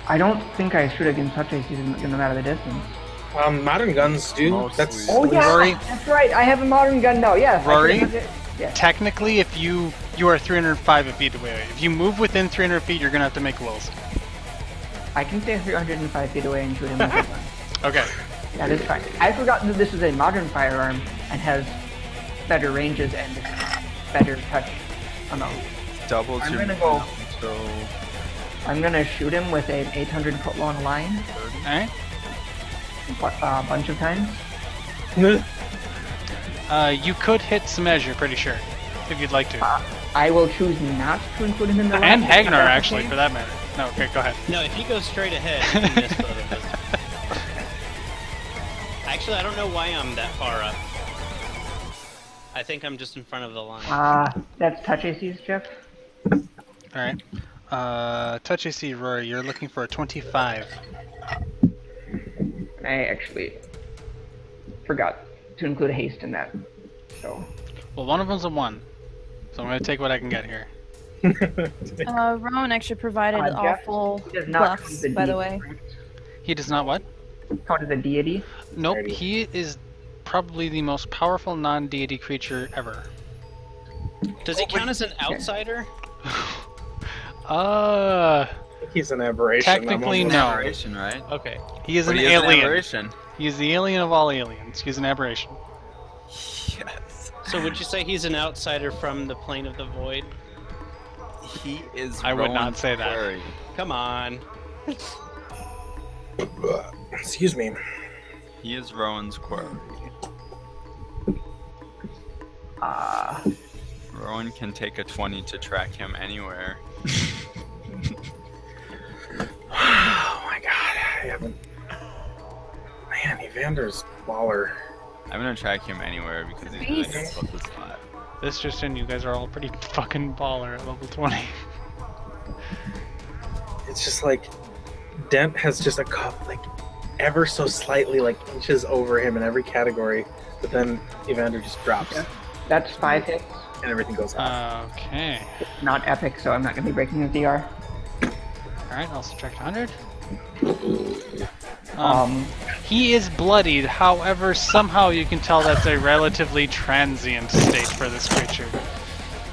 I don't think I shoot against touch ACs no matter the distance. Modern guns do. Mostly. That's Oh yeah, Rory? that's right. I have a modern gun now. Yes. I Rory? should have it. Yeah. Technically, if you are 305 feet away, if you move within 300 feet, you're gonna have to make rolls. I can stay 305 feet away and shoot him with a gun. Okay. That is fine. I forgot that this is a modern firearm and has better ranges and better touch amount. Doubles I'm your gonna go- so I'm gonna shoot him with an 800-foot long line All right. a bunch of times. You could hit Smesh, pretty sure, if you'd like to. I will choose not to include him in the line. And if that's Hagnar, the actually, case. for that matter. No, okay, go ahead. No, if you go straight ahead, you can miss both of us. Actually, I don't know why I'm that far up. I think I'm just in front of the line. That's touch ACs, Jeff. Alright. Touch AC, Rory, you're looking for a 25. I actually forgot to include a haste in that. So Well, one of them's a 1. So I'm going to take what I can get here. Rowan actually provided Jeff, awful he does not buffs, count by the deity, way. correct? He does not what? Count as a deity. Nope, he is probably the most powerful non-deity creature ever. Does he count as an outsider? He's an aberration. Technically, I'm no. Aberration, right? Okay. He is But an he is an alien. aberration. He is the alien of all aliens. He's an aberration. Yes. So would you say he's an outsider from the plane of the void? He is. I would not Rowan's say that. quarry. Come on. Excuse me. He is Rowan's quarry. Rowan can take a 20 to track him anywhere. Oh my god, I haven't. Man, Evander's baller. I'm gonna track him anywhere because he's really difficult to spot. This just in, you guys are all pretty fucking baller at level 20. It's just like Dent has just a cup, like ever so slightly, like inches over him in every category, but then Evander just drops That's 5 hits. and everything goes off. Okay. Not epic, so I'm not gonna be breaking the DR. Alright, I'll subtract 100. Um, He is bloodied, however, somehow you can tell that's a relatively transient state for this creature.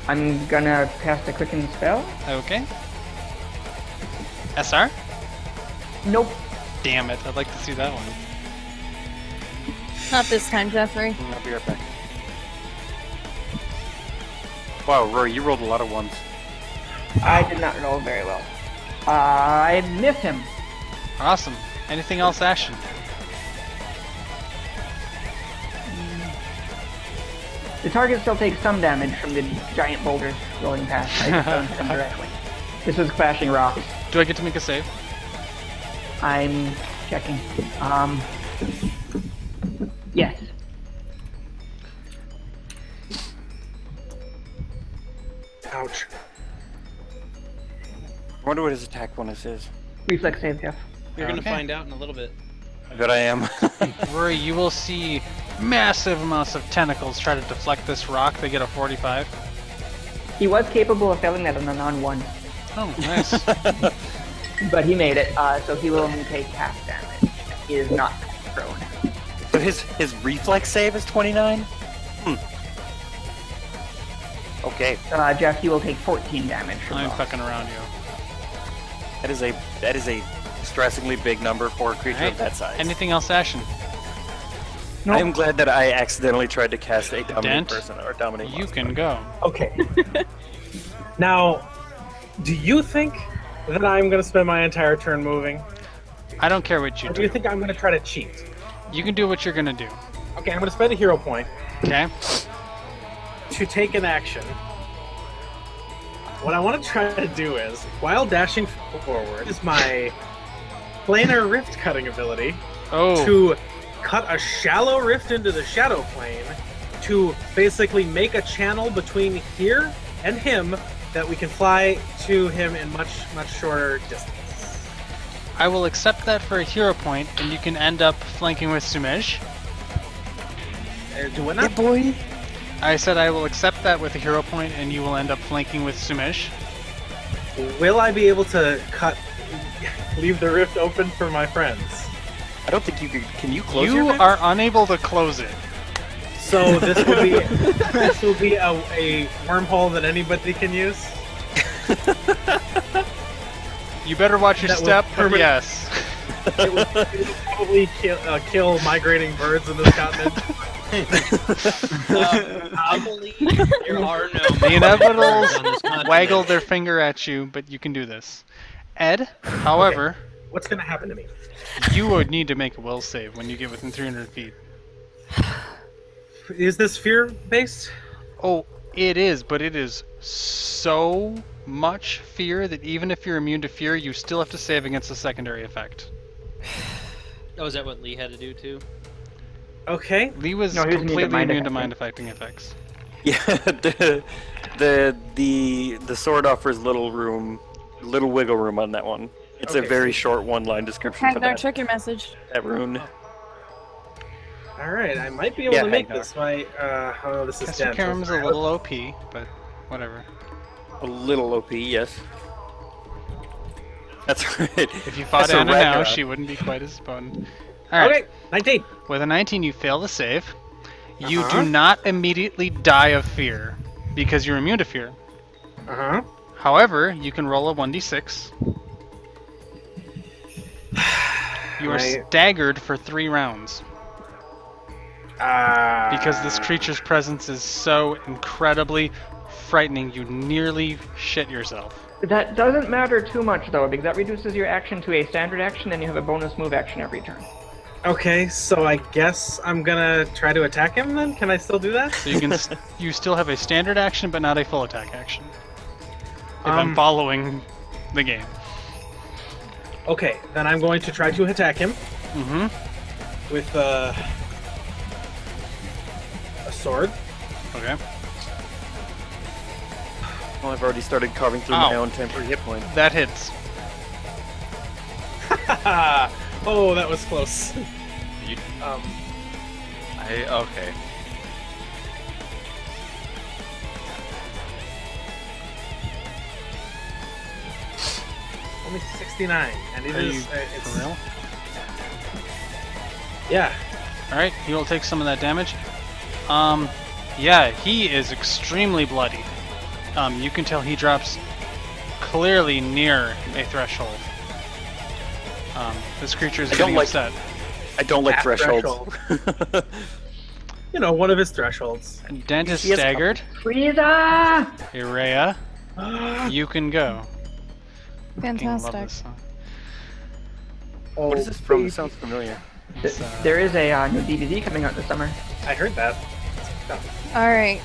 I'm gonna cast a quicken spell. Okay. SR? Nope. Damn it, I'd like to see that one. Not this time, Jeffrey. I'll be right back. Wow, Rory, you rolled a lot of ones. I did not roll very well. I miss him. Awesome. Anything else, Ashen? The target still takes some damage from the giant boulders rolling past. I just don't hit him directly. This was crashing rocks. Do I get to make a save? I'm checking. Yes. Ouch. I wonder what his attack bonus is. Reflex save, Jeff. You're gonna Okay. find out in a little bit. I bet I am. Rory, you will see massive amounts of tentacles try to deflect this rock. They get a 45. He was capable of failing that on a non-1. Oh, nice. But he made it, so he will only take half damage. He is not prone. So his reflex save is 29? Okay. Jeff, you will take 14 damage from I'm Ross. fucking around you. That is a distressingly big number for a creature Alright. of that size. Anything else, Ashen? I am glad that I accidentally tried to cast a dominate Dent, person or dominate You monster. can go. Okay. Now, do you think that I'm going to spend my entire turn moving? I don't care what you Or do do. you think I'm going to try to cheat? You can do what you're gonna do. Okay, I'm going to spend a hero point Okay? to take an action. What I want to try to do is, while dashing forward, is my planar rift cutting ability Oh. to cut a shallow rift into the shadow plane to basically make a channel between here and him that we can fly to him in much shorter distance. I will accept that for a hero point, and you can end up flanking with Sumesh. Do what now? boy. I said I will accept that with a hero point, and you will end up flanking with Sumesh. Will I be able to leave the rift open for my friends? I don't think you can you close your You rift? are unable to close it. So this will be a wormhole that anybody can use. You better watch your That will step, but permanent- yes. It will probably kill migrating birds in this continent. I believe there are no The inevitables on this continent. waggle their finger at you, but you can do this. Ed, however, What's going to happen to me? you would need to make a will save when you get within 300 feet. Is this fear-based? Oh, it is, but it is so much fear that even if you're immune to fear, you still have to save against the secondary effect. Oh, is that what Lee had to do too? Okay. Lee was No, he was immune to completely mind immune to affecting. mind affecting effects. Yeah, the sword offers little wiggle room on that one. It's a Okay, very short one-line description for Ragnar, that, check your message. that rune. All right, I might be able Yeah, to make Ragnar. this. Oh, this is Kester dense. Karam's a little OP, but whatever. A little OP, yes. That's right. If you fought That's a Anna now, Ragnarok. she wouldn't be quite as potent. Alright, Okay, 19. with a 19 you fail the save. You Uh-huh. do not immediately die of fear, because you're immune to fear. Uh-huh. However, you can roll a 1d6. You are Right. staggered for 3 rounds. Because this creature's presence is so incredibly frightening, you nearly shit yourself. That doesn't matter too much, though, because that reduces your action to a standard action, and you have a bonus move action every turn. Okay, so I guess I'm gonna try to attack him then? Can I still do that? So you can you still have a standard action, but not a full attack action. If I'm Um, following the game. Okay, then I'm going to try to attack him Mm-hmm. with a sword. Okay. Well, I've already started carving through Ow. my own temporary hit point. That hits. Oh, that was close. You, Um, okay. only 69, and it Are is. you It's for real? Yeah. Alright, he will take some of that damage. Yeah, he is extremely bloody. You can tell he drops clearly near a threshold. This creature is I don't getting like- upset. I don't like At thresholds. You know, one of his thresholds. Dent is He has a staggered. Frieza! Irea, you can go. Fucking love Fantastic. this song. Oh, What is this from? baby. It sounds familiar. It's, There is a new DVD coming out this summer. I heard that. Alright.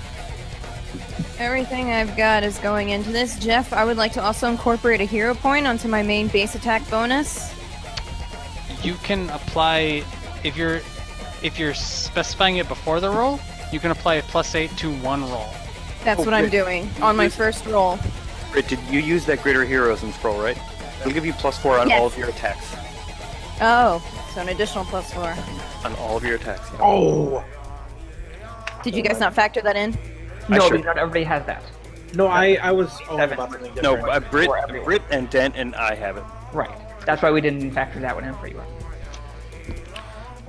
Everything I've got is going into this. Jeff, I would like to also incorporate a hero point onto my main base attack bonus. You can apply if you're specifying it before the roll. You can apply a +8 to 1 roll. That's what I'm doing on my first roll. Right, did you use that Greater Heroism scroll, right? It'll give you +4 on Yes. all of your attacks. Oh, so an additional +4. On all of your attacks, yeah. Oh! Did you guys not factor that in? I No, sure- because not everybody has that. No, I was Seven. about something No, different. Brit, For everyone. Brit and Dent and I have it. Right. That's why we didn't factor that one in for you.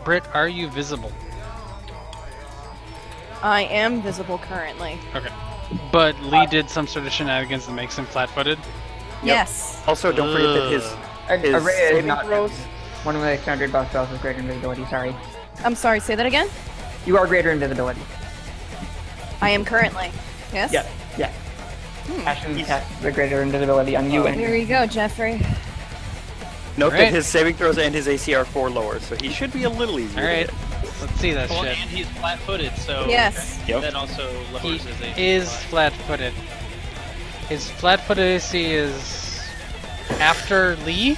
Britt, are you visible? I am visible currently. Okay. But Lee did some sort of shenanigans that makes him flat-footed. Yes. Also, don't forget that his Array is saving not throws. one of my standard buff spells with greater invisibility. Sorry. I'm sorry, say that again? You are greater invisibility. I am currently. Yes? Yeah. Yeah. Ashton cast the greater invisibility on you and Here you go, Jeffrey. Note Alright. that his saving throws and his AC are 4 lower, so he should be a little easier. to Alright. hit. Let's see that Well, shit. and he's flat-footed, so Yes. Yep. that also He lowers his AC. is flat-footed. His flat-footed AC is after Lee.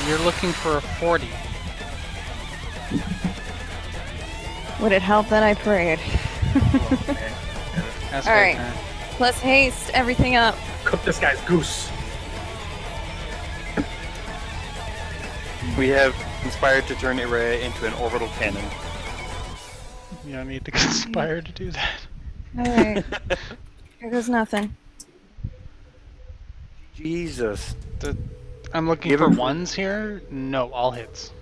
You're looking for a 40. Would it help that I prayed? That's All right. right. Plus haste, everything up. Cook this guy's goose. We have inspired to turn Array into an orbital cannon. You don't need to conspire to do that. Alright. Here goes nothing. Jesus. I'm looking Give for him- ones here. No, all hits.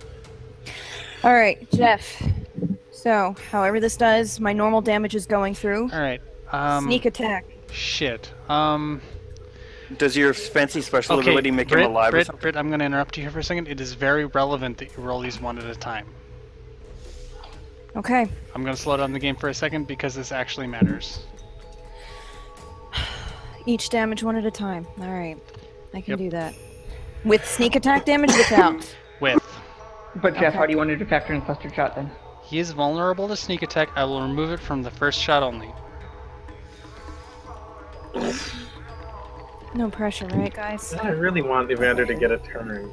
Alright, Jeff. So, however this does, my normal damage is going through. All right. Sneak attack. Shit. Does your fancy special Okay, ability make Britt, him alive or Britt, something? Britt, I'm going to interrupt you here for a second. It is very relevant that you roll these one at a time. Okay. I'm going to slow down the game for a second because this actually matters. Each damage one at a time. Alright. I can Yep. do that. With sneak attack damage without? With. But Jeff, Okay. how do you want to factor in cluster shot then? He is vulnerable to sneak attack. I will remove it from the first shot only. No pressure, right, guys? I really want Evander to get a turn.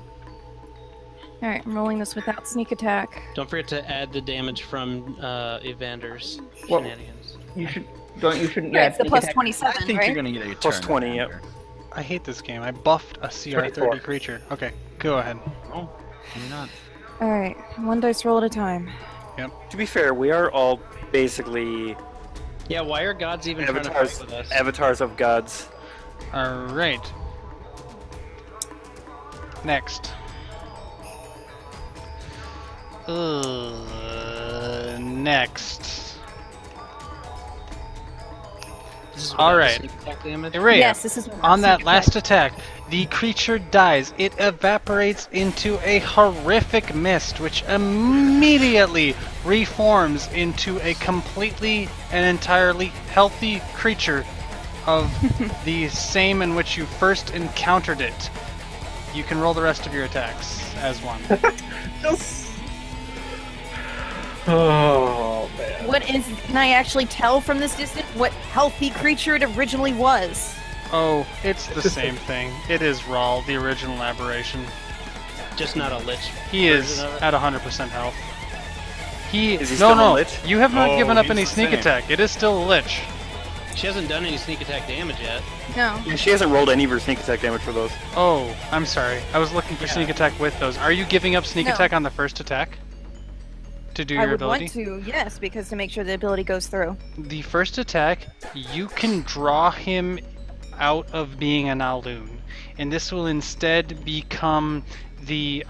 Alright, I'm rolling this without sneak attack. Don't forget to add the damage from Evander's Well, shenanigans. You should. You shouldn't. Right, Yeah, it's the sneak plus attack. 27, I think right? you're gonna get a Plus turn 20, after. I hate this game. I buffed a CR30 24. creature. Okay, go ahead. Oh, you're not. Alright, one dice roll at a time. To be fair, we are all basically Yeah, why are gods even trying to avatars, fight with us? avatars of gods. Alright. Next. Next. This is All without the right. sneak attack damage? Iraya, Yes, this is without on that sneak last attack, the creature dies. It evaporates into a horrific mist, which immediately reforms into a completely and entirely healthy creature of the same in which you first encountered it. You can roll the rest of your attacks as one. Just... Oh, man. What is? Can I actually tell from this distance what healthy creature it originally was? Oh, it's the same thing. It is Rawl, the original aberration. Just not a lich. He is version of it? at 100% health. He Is he no still a no. lich? You have not Oh, given up he's any the sneak same. attack. It is still a lich. She hasn't done any sneak attack damage yet. No. Yeah, she hasn't rolled any of her sneak attack damage for those. Oh, I'm sorry. I was looking for sneak attack with those. Are you giving up sneak No. attack on the first attack? To do I your would ability? want to, yes, because to make sure the ability goes through. The first attack, you can draw him out of being an Alhoon, and this will instead become the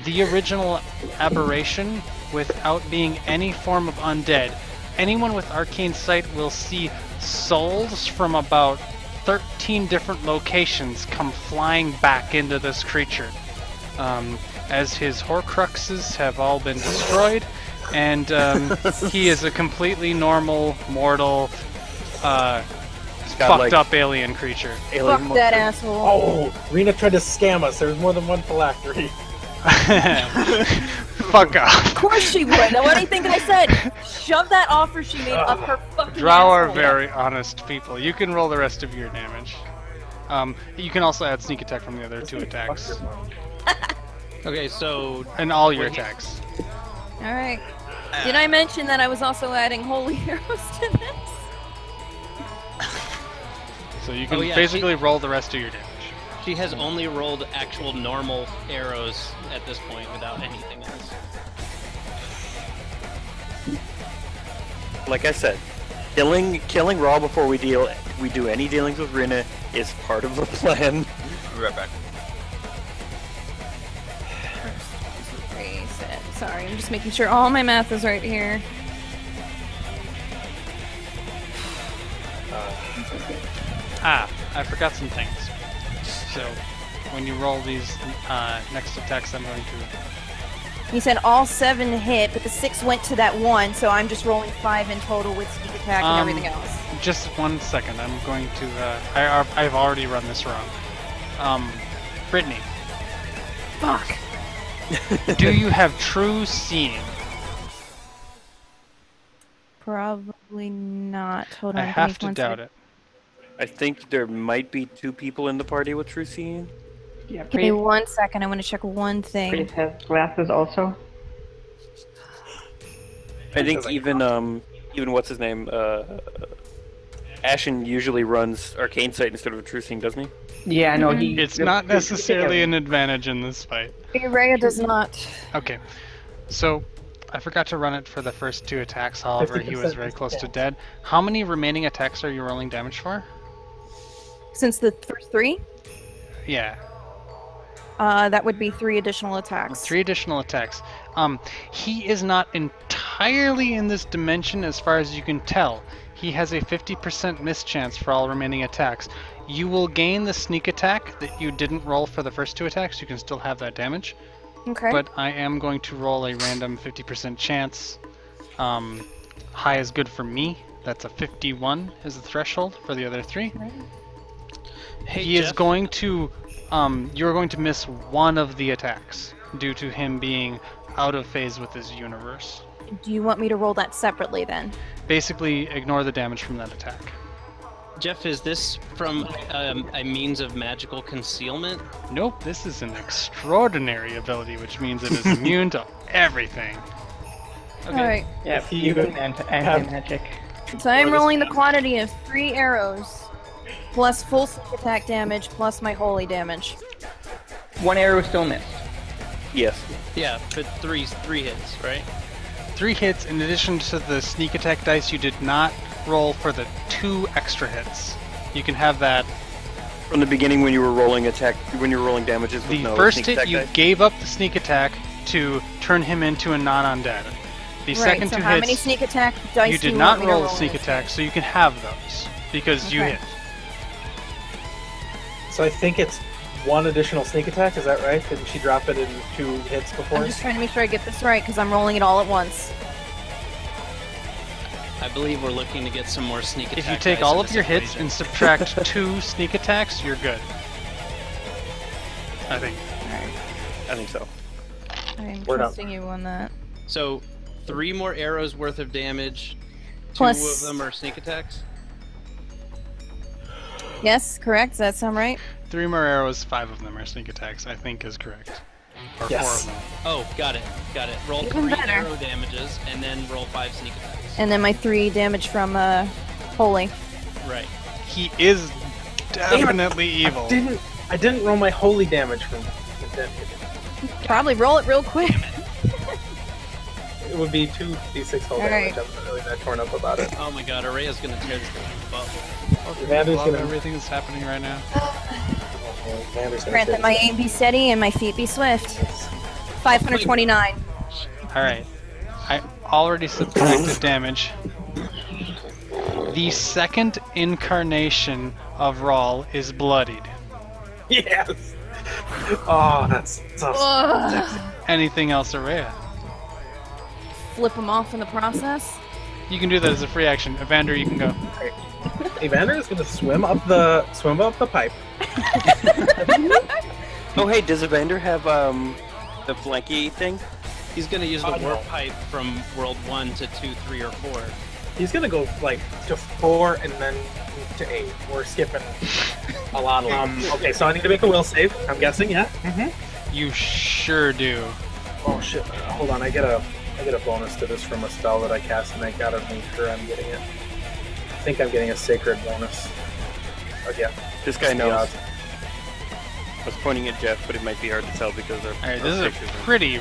original aberration without being any form of undead. Anyone with arcane sight will see souls from about 13 different locations come flying back into this creature. As his Horcruxes have all been destroyed, and he is a completely normal, mortal, fucked like- up alien creature. Alien Fuck that asshole. Oh, Rena tried to scam us. There's more than one phylactery. Fuck off. Of course she would. Now, what do you think I said? Shove that offer she made up her fucking Drow are asshole. very honest people. You can roll the rest of your damage. You can also add sneak attack from the other two attacks. Okay, so And all your When he- attacks. Alright. Did I mention that I was also adding holy arrows to this? So you can Oh, yeah, basically roll the rest of your damage. she has only rolled actual normal arrows at this point without anything else. Like I said, killing Raw before we do any dealings with Rina is part of the plan. I'll be right back. Sorry, I'm just making sure all my math is right here. I forgot some things. So, when you roll these next attacks, I'm going to... You said all 7 hit, but the 6 went to that 1, so I'm just rolling 5 in total with sneak attack and everything else. Just 1 second. I'm going to... I've already run this wrong. Brittany. Fuck. Do you have true seeing? Probably not. Hold on. I have to doubt it. I think there might be 2 people in the party with true seeing. Yeah, Give me 1 second. I want to check one thing. Prayth has glasses also. I think even what's his name? Ashen usually runs Arcane Sight instead of True Seeing, doesn't he? Yeah, no, he... It's not necessarily an advantage in this fight. Rhea does not. Okay, so I forgot to run it for the first 2 attacks, however he was very close to dead. How many remaining attacks are you rolling damage for? Since the first 3? Yeah. That would be 3 additional attacks. 3 additional attacks. He is not entirely in this dimension as far as you can tell. He has a 50% miss chance for all remaining attacks. You will gain the sneak attack that you didn't roll for the first 2 attacks. You can still have that damage. Okay. But I am going to roll a random 50% chance. High is good for me. That's a 51 is the threshold for the other 3. Right. Hey, He is Jeff. going to... you're going to miss 1 of the attacks due to him being out of phase with his universe. Do you want me to roll that separately then? Basically, ignore the damage from that attack. Jeff, is this from a means of magical concealment? Nope, this is an extraordinary ability, which means it is immune to everything. Okay. Alright. Yeah, If you even anti-magic. So I'm rolling the quantity of 3 arrows, plus full sneak attack damage, plus my holy damage. 1 arrow still missed. Yes. Yeah, but three hits, right? 3 hits in addition to the sneak attack dice you did not roll for the 2 extra hits. You can have that. From the beginning, when you were rolling damages with The no first sneak hit attack you dice? gave up the sneak attack to turn him into a non-undead. The Right, second so 2 how hits many sneak attack dice you do did you not want me to roll roll sneak this attack, so you can have those because you Okay. hit. So I think it's 1 additional sneak attack, is that right? Didn't she drop it in 2 hits before? I'm just trying to make sure I get this right, because I'm rolling it all at once. I believe we're looking to get some more sneak attack. If you take dice all in of this your hits equation. and subtract 2 sneak attacks, you're good. I think. I think so. I'm We're done. trusting you on that. So, 3 more arrows worth of damage. 2 Plus- of them are sneak attacks. Yes, correct? Does that sound right? 3 more arrows, 5 of them are sneak attacks, I think is correct. Or Yes. 4 of them. Oh, got it. Roll Even 3 better. arrow damages, and then roll 5 sneak attacks. And then my 3 damage from holy. Right. He is definitely evil. I didn't roll my holy damage from that. Probably roll it real quick. It would be 2d6 whole Alright. damage. I'm not really that torn up about it. Oh my god, Araya's gonna tear this thing up. Evander's Love gonna- everything that's happening right now. Evander's gonna Grant say that my aim be steady and my feet be swift. 529. Alright. I already subtracted damage. The second incarnation of Rawl is bloodied. Yes! Oh, that's so Ugh. Anything else, Araya? Flip them off in the process. You can do that as a free action. Evander, you can go. Evander is gonna swim up the pipe. Oh, hey, does Evander have the flanky thing? He's gonna use the Oh, no. warp pipe from World 1 to 2, 3, or 4. He's gonna go like to 4 and then to 8. We're skipping a lot of okay, so I need to make a will save. I'm guessing, yeah. You sure do. Oh shit! Hold on, I get a bonus to this from a spell that I cast, and I gotta make sure I'm getting it. I think I'm getting a sacred bonus again. This guy Just the knows. odds. I was pointing at Jeff, but it might be hard to tell because our Alright, our this is a pictures are- pretty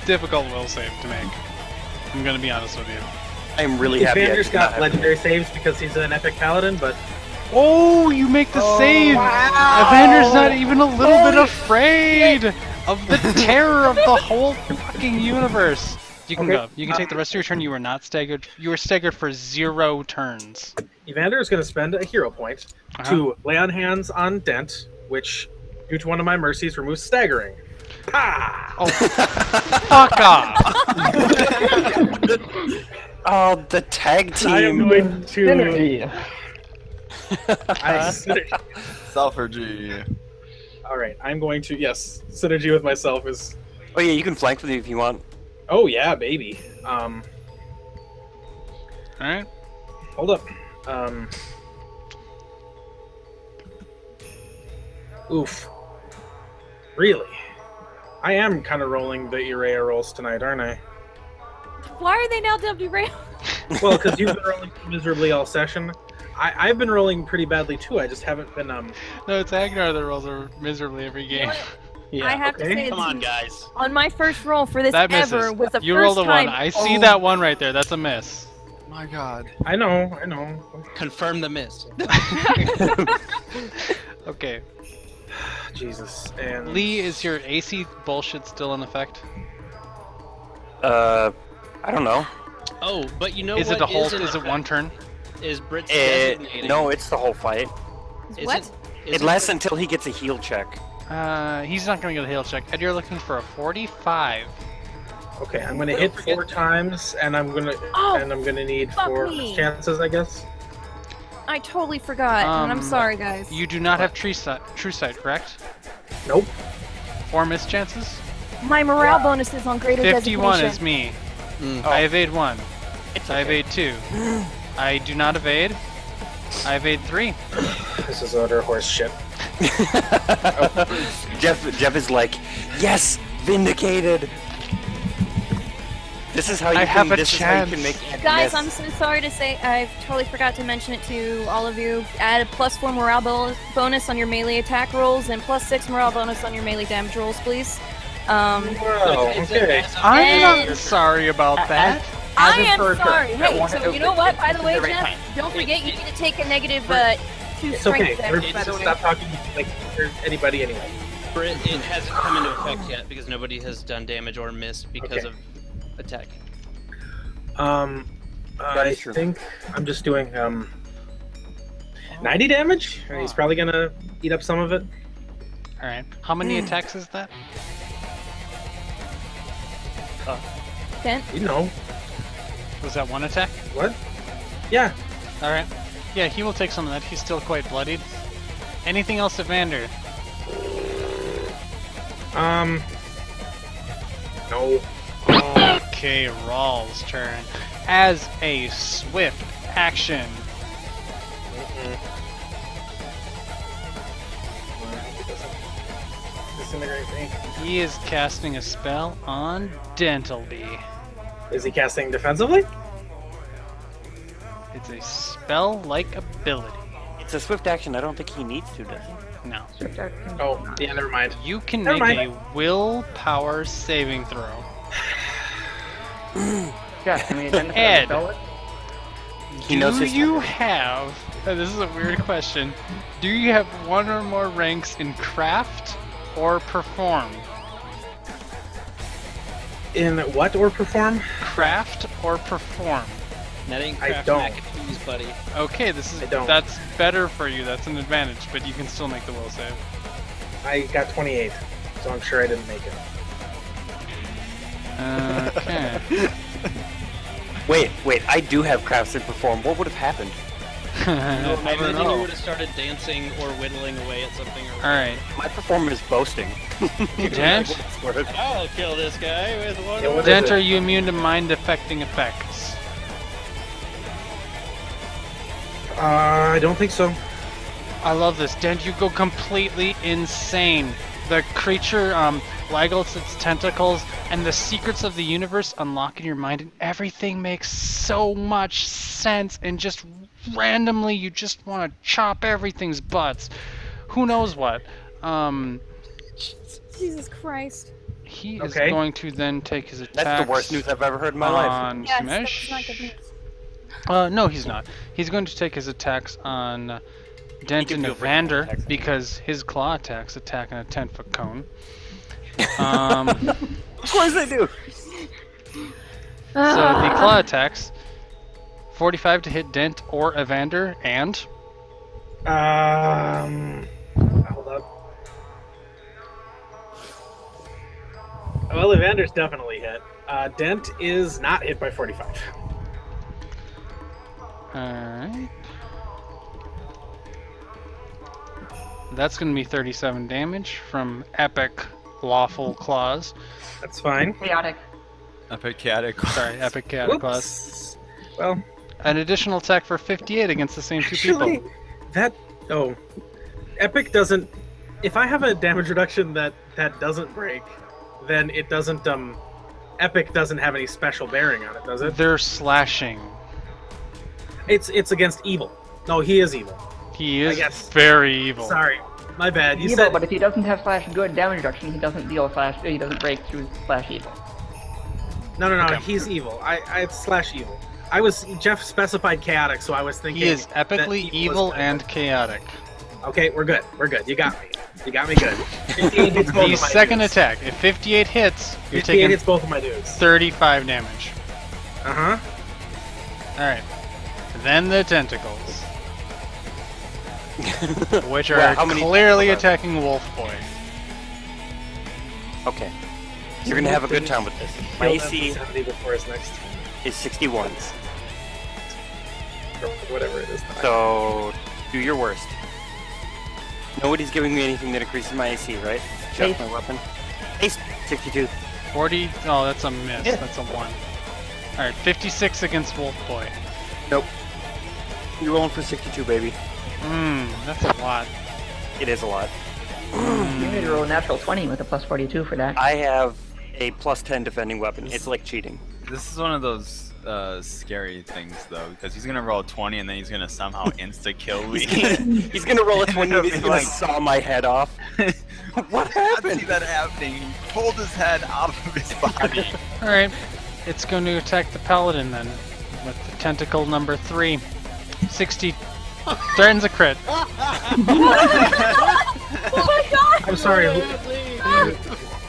difficult will save to make. I'm gonna be honest with you. I'm really happy. I Evander's did not got have legendary saves because he's an epic paladin, but Oh, you make the save! wow. Evander's not even a little bit afraid! of the terror of the whole fucking universe. You can go. You can take the rest of your turn. You were not staggered. You were staggered for 0 turns. Evander is going to spend a hero point to lay on hands on Dent, which, due to one of my mercies, removes staggering. Ah! Oh, fuck off! Oh, the tag team. I am going to. Synergy. Self-G. All right, I'm going to. Yes, synergy with myself is. Oh yeah, you can flank with me if you want. Oh yeah, baby. Alright. Hold up. Oof. Really? I am kind of rolling the Irea rolls tonight, aren't I? Why are they now derailed? Well, because you've been rolling miserably all session. I've been rolling pretty badly too. I just haven't been No, it's Agnar that rolls miserably every game. I have to say, Come on, guys. on my first roll for this That misses. ever was the You first rolled a time. 1. I see that 1 right there. That's a miss. My God. I know. Confirm the miss. Okay. Jesus. And Lee, is your AC bullshit still in effect? I don't know. Oh, but you know Is what it a whole? is in Is it effect? 1 turn? Is Brit's designating? No, it's the whole fight. What? It lasts until he gets a heal check. He's not gonna get a heal check. Ed, you're looking for a 45. okay, I'm gonna hit 4 times, and I'm gonna need fuck 4 me. chances, I guess. I totally forgot, and I'm sorry, guys. You do not have true sight, correct? Nope. 4 miss chances? My morale bonus is on greater 51 designation. is me. I evade 1. I evade 2. I do not evade. I evade 3. This is utter horse shit. Jeff is like, yes, vindicated. This is how you I have a this is how you can chance. make Ed Guys, miss. I'm so sorry to say, I've totally forgot to mention it to all of you. Add a +4 morale bonus on your melee attack rolls and +6 morale bonus on your melee damage rolls, please. Wow, okay. I'm not sorry about that. I am sorry. Hey, so you know what? By the way, Jeff, don't forget you need to take a negative 2 It's strength okay. damage, Everybody by the just way. stop talking like there's anybody anyway. Brit, it hasn't come into effect yet because nobody has done damage or missed because of attack. I is true. think I'm just doing 90 damage. And he's probably gonna eat up some of it. Alright. How many attacks is that? 10. You know Was that 1 attack? what? Yeah. Alright. Yeah, he will take some of that. He's still quite bloodied. Anything else, Evander? No. Okay, Rawl's turn. As a swift action, Disintegrate me. he is casting a spell on Dentalby. Is he casting defensively? It's a spell-like ability. It's a swift action. I don't think he needs to, does he? No. Oh, yeah, never mind. You can Never make mind. a willpower saving throw. Yeah, I mean, then Ed. spell it. He knows Do his you have... this is a weird question. Do you have 1 or more ranks in craft or perform? In what or perform? Craft or perform? That ain't I craft don't. mac and cheese, buddy. Okay, this is I don't. that's better for you. That's an advantage, but you can still make the will save. I got 28, so I'm sure I didn't make it. Okay. Wait, I do have crafts and perform. What would have happened? I imagine know. you would have started dancing or whittling away at something. Or All right, My perform is boasting. Dent. I'll kill this guy with one. Yeah, what is Dent, it? are you immune to mind-affecting effects? I don't think so. I love this. Dent, you go completely insane. The creature waggles its tentacles, and the secrets of the universe unlock in your mind, and everything makes so much sense, and just randomly you just want to chop everything's butts. Who knows what? Jesus Christ. He is Okay. going to then take his attacks That's the worst news I've ever heard in my life. on Yes, Smish. that's not good news. No, he's not. He's going to take his attacks on Dent can and feel free to Evander attack them. because his claw attacks attack in a 10-foot cone. Of course I do. So the claw attacks, 45 to hit Dent or Evander, and Hold up. Well, Evander's definitely hit. Dent is not hit by 45. alright. That's going to be 37 damage from epic lawful claws. That's fine. Chaotic. Epic chaotic. Sorry, epic chaotic claws. Whoops. Well, An additional attack for 58 against the same two actually, people. Epic doesn't. If I have a damage reduction that doesn't break, then it doesn't. Epic doesn't have any special bearing on it, does it? They're slashing. It's against evil. No, he is evil. He I is guess. very evil. Sorry, my bad. You Evil, said but if he doesn't have slash good damage reduction, he doesn't deal slash. He doesn't break through slash evil. no. Okay. He's evil. It's slash evil. Jeff specified chaotic, so I was thinking. He is that epically evil and chaotic. Okay, we're good. You got me. You got me good. 58 hits both The of my second dudes. attack, if 58 hits, you're 58 taking hits both of my dudes. 35 damage. Uh huh. Alright. Then the tentacles. Which are Wow, how many clearly tentacles are there? attacking Wolf Boy. Okay. You're gonna have a good time with this. My AC 70 before his next, is 61, or whatever it is. so do your worst. Nobody's giving me anything that increases my AC, right? Just Haste. my weapon. Haste, 62. 40. Oh, that's a miss. That's a 1. Alright, 56 against Wolf Boy. Nope. You're rolling for 62, baby. That's a lot. It is a lot. You need to roll a natural 20 with a plus 42 for that. I have a plus 10 defending weapon. It's like cheating. This is one of those scary things, though, because he's gonna roll 20 and then he's gonna somehow insta kill me. He's gonna roll a 20 and he's gonna Like- saw my head off. What I happened? see that happening. He pulled his head out of his body. Alright. It's going to attack the Paladin then. With the tentacle number 3. 60. Threatens a crit. Oh my god! I'm sorry.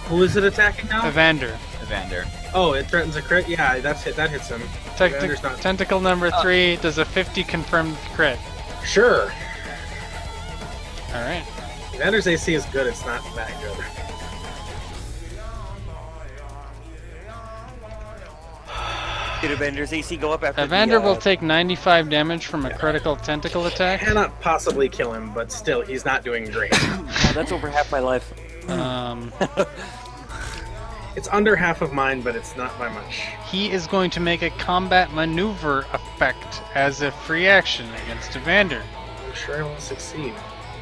Who is it attacking now? Evander. Evander. Oh, it threatens a crit. Yeah, that hits him. Evander's not- Tentacle number 3 does a 50 confirmed crit. Sure. Alright. Evander's AC is good. It's not that good. Did Avenger's AC go up after Evander the, will take 95 damage from a critical tentacle attack. Cannot possibly kill him, but still, he's not doing great. Oh, that's over half my life. It's under half of mine, but it's not by much. He is going to make a combat maneuver effect as a free action against Evander. I'm sure I will succeed.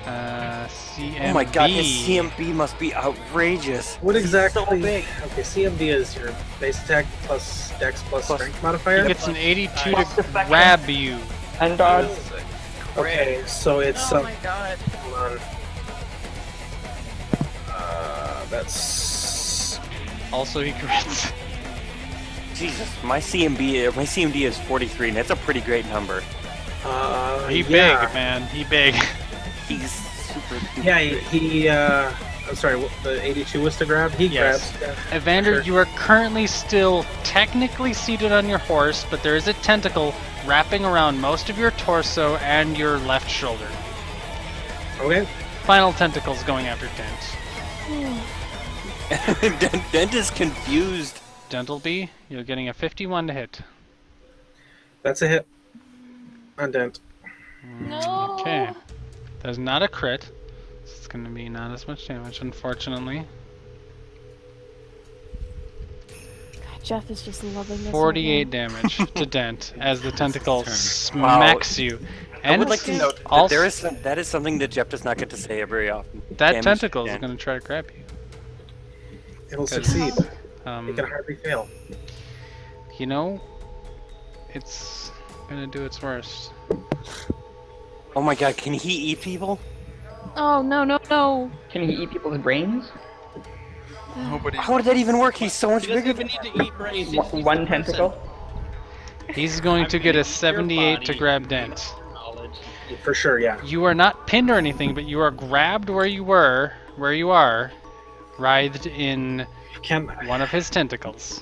CMB. Oh my god, his CMB must be outrageous. What exactly? So big. Okay, CMD is your base attack plus Dex plus strength modifier. He gets an 82 Plus to deflection. grab you. And dodge. Okay, so it's Oh my god. hold on. That's Also, he crits. Jesus, my CMD is 43, and that's a pretty great number. He yeah. big, man. He big. He's super. Yeah, I'm sorry. What the 82 was to grab. He Yes. grabs. Yeah. Evander, Sure. you are currently still technically seated on your horse, but there is a tentacle wrapping around most of your torso and your left shoulder. Okay. Final tentacles going after Dent. Dent is confused. Dental B, you're getting a 51 to hit. That's a hit. On Dent. No. Okay. That's not a crit. So it's going to be not as much damage, unfortunately. God, Jeff is just loving this. 48 damage to Dent as the tentacle turn. smacks you. I And would like to note that also, that is something that Jeff does not get to say very often. that Damage tentacle is Dent. going to try to grab you. It'll succeed. It Um, can hardly fail. you know, it's going to do its worst. Oh my god, can he eat people? Oh no no no. Can he eat people's brains? Nobody. How would that even work? He's so much He doesn't bigger even than need to eat brains. he just needs One a person. tentacle? He's going to I'm get a gonna eat your 78 to body. grab Dent. Knowledge. For sure, yeah. You are not pinned or anything, but you are grabbed where you are, writhed in Can one of his tentacles.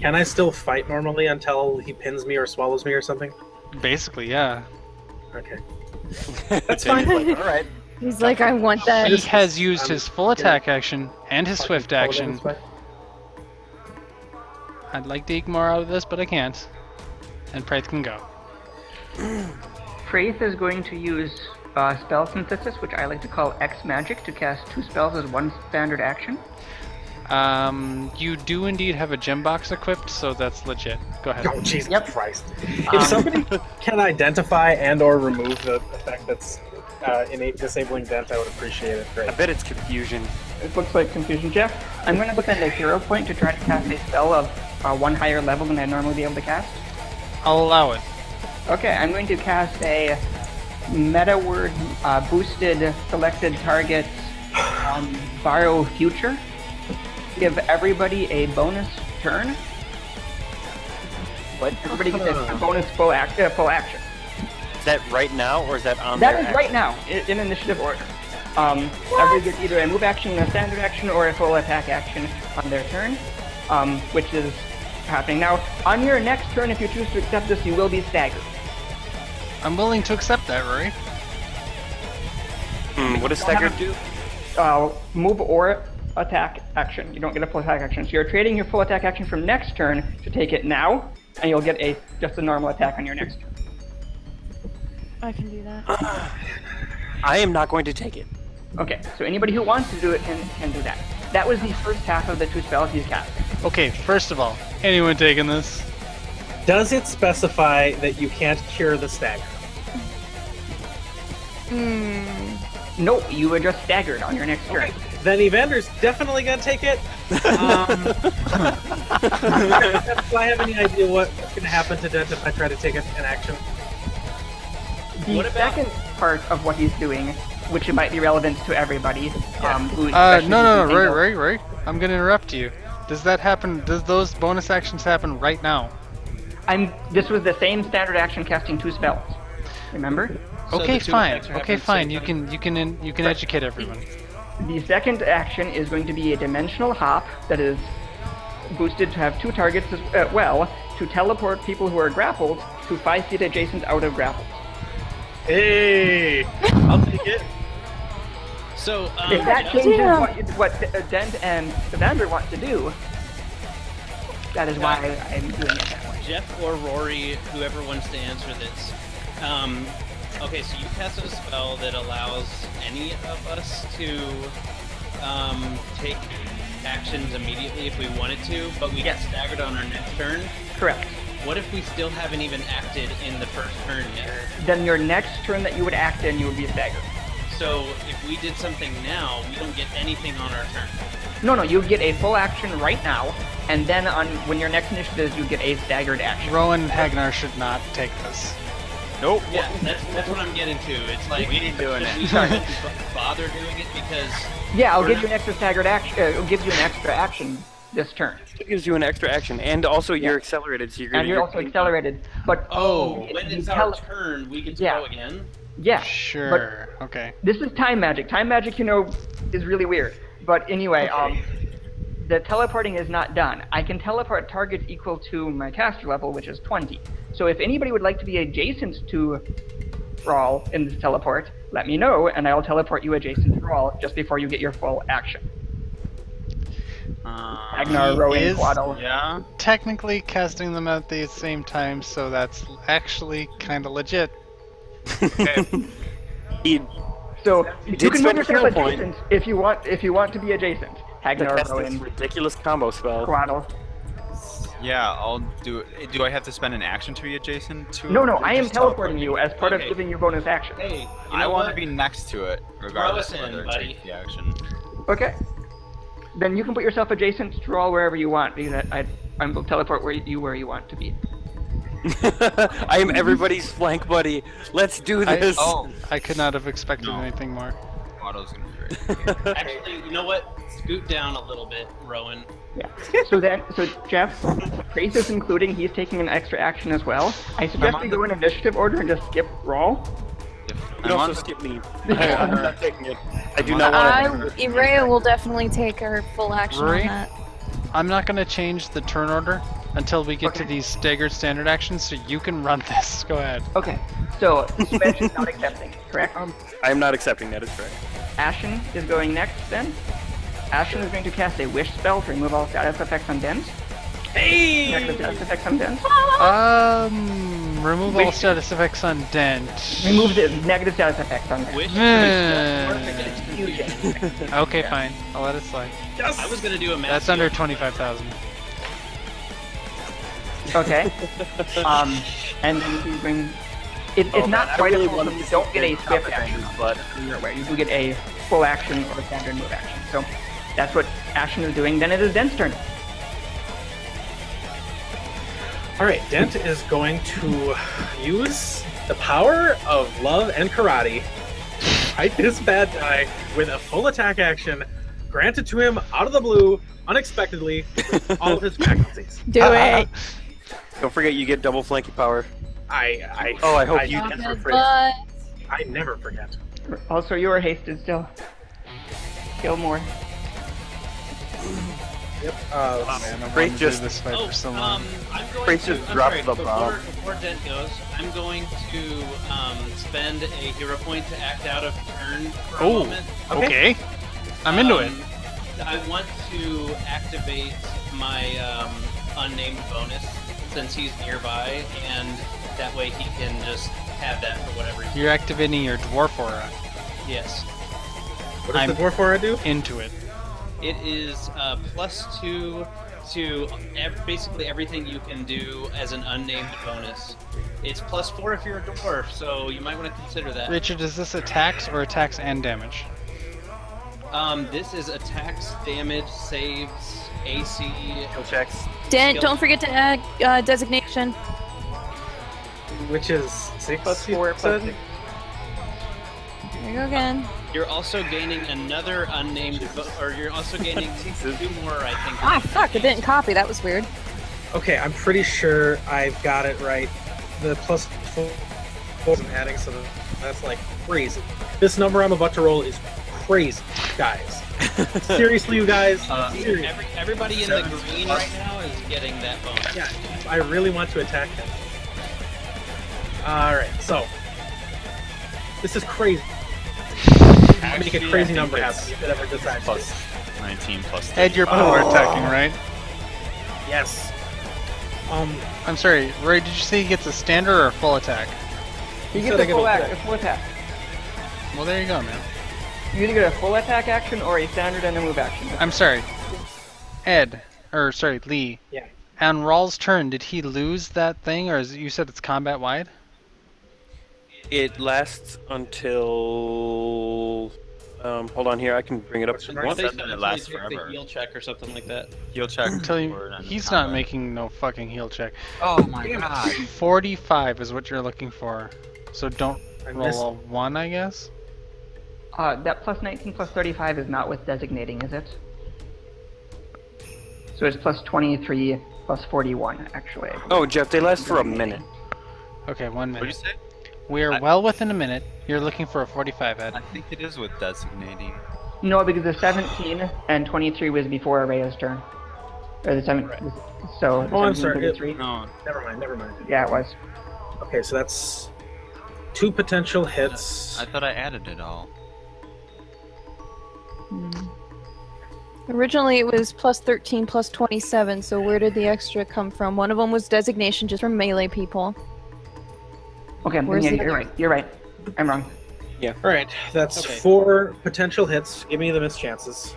I still fight normally until he pins me or swallows me or something? Basically, yeah. Okay. That's fine. All right. He's like, I want that. He has used his full attack action and his swift action. I'd like to eke more out of this, but I can't. And Prayth can go. Prayth is going to use spell synthesis, which I like to call X magic, to cast 2 spells as one standard action. You do indeed have a gem box equipped, so that's legit. Go ahead. Oh, Jesus Christ. If somebody can identify and or remove the effect that's innate disabling dent, I would appreciate it. Great. I bet it's confusion. It looks like confusion, Jeff. I'm going to spend a hero point to try to cast a spell of 1 higher level than I'd normally be able to cast. I'll allow it. Okay, I'm going to cast a meta word boosted selected target borrow future. Give everybody a bonus turn. What? Everybody gets a bonus full action. Is that right now, or is that on That their is action? right now, in initiative order. Everybody gets either a move action, a standard action, or a full attack action on their turn, which is happening now. On your next turn, if you choose to accept this, you will be staggered. I'm willing to accept that, Rory. What does stagger do? Move or attack action. You don't get a full attack action. So you're trading your full attack action from next turn to take it now, and you'll get just a normal attack on your next turn. I can do that. I am not going to take it. Okay, so anybody who wants to do it can do that. That was the first half of the 2 spells he's cast. Okay, first of all, anyone taking this? Does it specify that you can't cure the stagger? No, you were just staggered on your next turn. Then Evander's definitely gonna take it. Do I have any idea what's gonna happen to Dent if I try to take it in action? The second part of what he's doing, which might be relevant to everybody. No, Rory, I'm gonna interrupt you. Does that happen? Does those bonus actions happen right now? This was the same standard action casting 2 spells. Remember? So Okay, the 2 fine. attacks are Okay, happening fine. at the same You can educate everyone. The second action is going to be a dimensional hop that is boosted to have 2 targets as well, to teleport people who are grappled to 5 feet adjacent out of grapple. Hey, I'll take it. So, If that Jeff, changes what Dent and Evander want to do, that is why I'm doing it that way. Jeff or Rory, whoever wants to answer this. Okay, so you casted a spell that allows any of us to take actions immediately if we wanted to, but we get staggered on our next turn. Correct. What if we still haven't even acted in the first turn yet? Then your next turn that you would act in, you would be staggered. So if we did something now, we don't get anything on our turn. No, you get a full action right now, and then when your next initiative is, you get a staggered action. Rowan and Hagnar should not take this. Nope. Yeah, that's what I'm getting to. It's like We ain't doing should it. we bother doing it because Yeah, I'll give you an extra staggered action. It'll give you an extra action this turn. It gives you an extra action, and also you're accelerated, so you're going And you're also accelerated. But when it's our turn, we get to go again. Yeah. Sure. Okay. This is time magic. Time magic, is really weird. But anyway, the teleporting is not done. I can teleport targets equal to my caster level, which is 20. So if anybody would like to be adjacent to Thrall in this teleport, let me know, and I'll teleport you adjacent to Thrall just before you get your full action. Agnar, Rowan, Quaddle. Yeah. Technically casting them at the same time, so that's actually kind of legit. So you did can spend move a yourself hero point. adjacent if you want to be adjacent. Agnar, That's this Rowan, ridiculous combo spell. Quaddle. Yeah, I'll do it. Do I have to spend an action to be adjacent to it? No, or I am just teleporting you as part of Okay. giving you bonus action. Hey, you I know want what? to be next to it, regardless Throw of us in, whether buddy. I take the action. Okay. Then you can put yourself adjacent to Thrall wherever you want, because I will teleport where you want to be. I am everybody's flank buddy. Let's do this. I could not have expected No. anything more. Otto's gonna be great. Actually, you know what? Scoot down a little bit, Rowan. Yeah. So Jeff, Prayth is including, he's taking an extra action as well. I suggest we go in initiative order and just skip Thrall. can I'm also on. skip me. I'm not taking it. I do not want to. Irea will definitely take her full action Rory? on that. I'm not going to change the turn order until we get to these staggered standard actions, so you can run this. Go ahead. Okay, so Switch is not accepting, correct? I am not accepting that. Is correct. Ashen is going next then. Ashen is going to cast a wish spell to remove all status effects on Dens. Hey! Negative status effects on Dens. Remove all status effects on Dent. Remove the negative status effects on Dens. Wish. Okay, fine. I'll let it slide. Yes! I was gonna do a math. That's under 25,000. Okay. And then you bring. It's not I quite really a full, wanted so you to don't get a stop swift the action, things, but where you do get a full action or a standard move action. So that's what Ashen is doing. Then it is Dent's turn. Alright, Dent is going to use the power of love and karate to fight this bad guy with a full attack action granted to him out of the blue, unexpectedly, with all of his faculties. Do it. don't forget you get double flanky power. I hope you never can. forget. I never forget. Also, you are hasted still. Kill more. Yep. Man, I've Prayth wanted to do just- this fight for so long. I'm going Prayth to. just I'm dropped sorry, the before, bomb. Before Dent goes, I'm going to spend a hero point to act out of turn for a Oh, moment. okay. I'm into it. I want to activate my unnamed bonus since he's nearby, and that way he can just have that for whatever reason. You're activating your dwarf aura. Yes. What does I'm- the dwarf aura do? Into it. It is +2 to basically everything you can do as an unnamed bonus. It's +4 if you're a dwarf, so you might want to consider that. Richard, is this attacks or attacks and damage? This is attacks, damage, saves, AC. Kill checks. Dent, don't forget to add designation. Which is 6 +4 you plus said? 6. There you go again. You're also gaining another unnamed, or you're also gaining 2 more, I think. Ah, fuck, I didn't copy. That was weird. Okay, I'm pretty sure I've got it right. The +4 I'm adding, so that's like crazy. This number I'm about to roll is crazy, guys. Seriously, you guys. Seriously. Everybody in the green right now is getting that bonus. Yeah, I really want to attack him. Alright, so. This is crazy. Make a crazy number happen if it ever decides to. Plus 19 plus Ed, you're 35. power attacking, right? Yes. I'm sorry, Roy, did you say he gets a standard or a full attack? You said get I the get full, a full attack. Well, there you go, man. You either get a full attack action or a standard and a move action. I'm sorry. Ed, or sorry, Lee. Yeah. On Rawl's turn, did he lose that thing, or is it, you said it's combat wide? It lasts until. Hold on here. I can bring it up. Question mark? One They said that it said lasts take the forever. heal check or something like that. Heal check. Until he, or he's combat. not making no fucking heal check. Oh my god. 45 is what you're looking for. So don't I roll missed- a 1, I guess? That +19 +35 is not with designating, is it? So it's +23 +41, actually. Oh, Jeff, they last for a minute. Okay, 1 What did you minute. say? We're well within a minute. You're looking for a 45, Ed. I think it is with designating. No, because the 17 and 23 was before Araya's turn. Or the 7. So. the Oh, I'm 17, sorry. 23. No, Never mind. Yeah, it was. Okay, so that's 2 potential hits. I thought I added it all. Originally it was +13 +27, so where did the extra come from? One of them was designation just for melee people. Okay, Where's yeah, the you're other- right. You're right. I'm wrong. Alright, that's Okay. 4 potential hits. Give me the missed chances.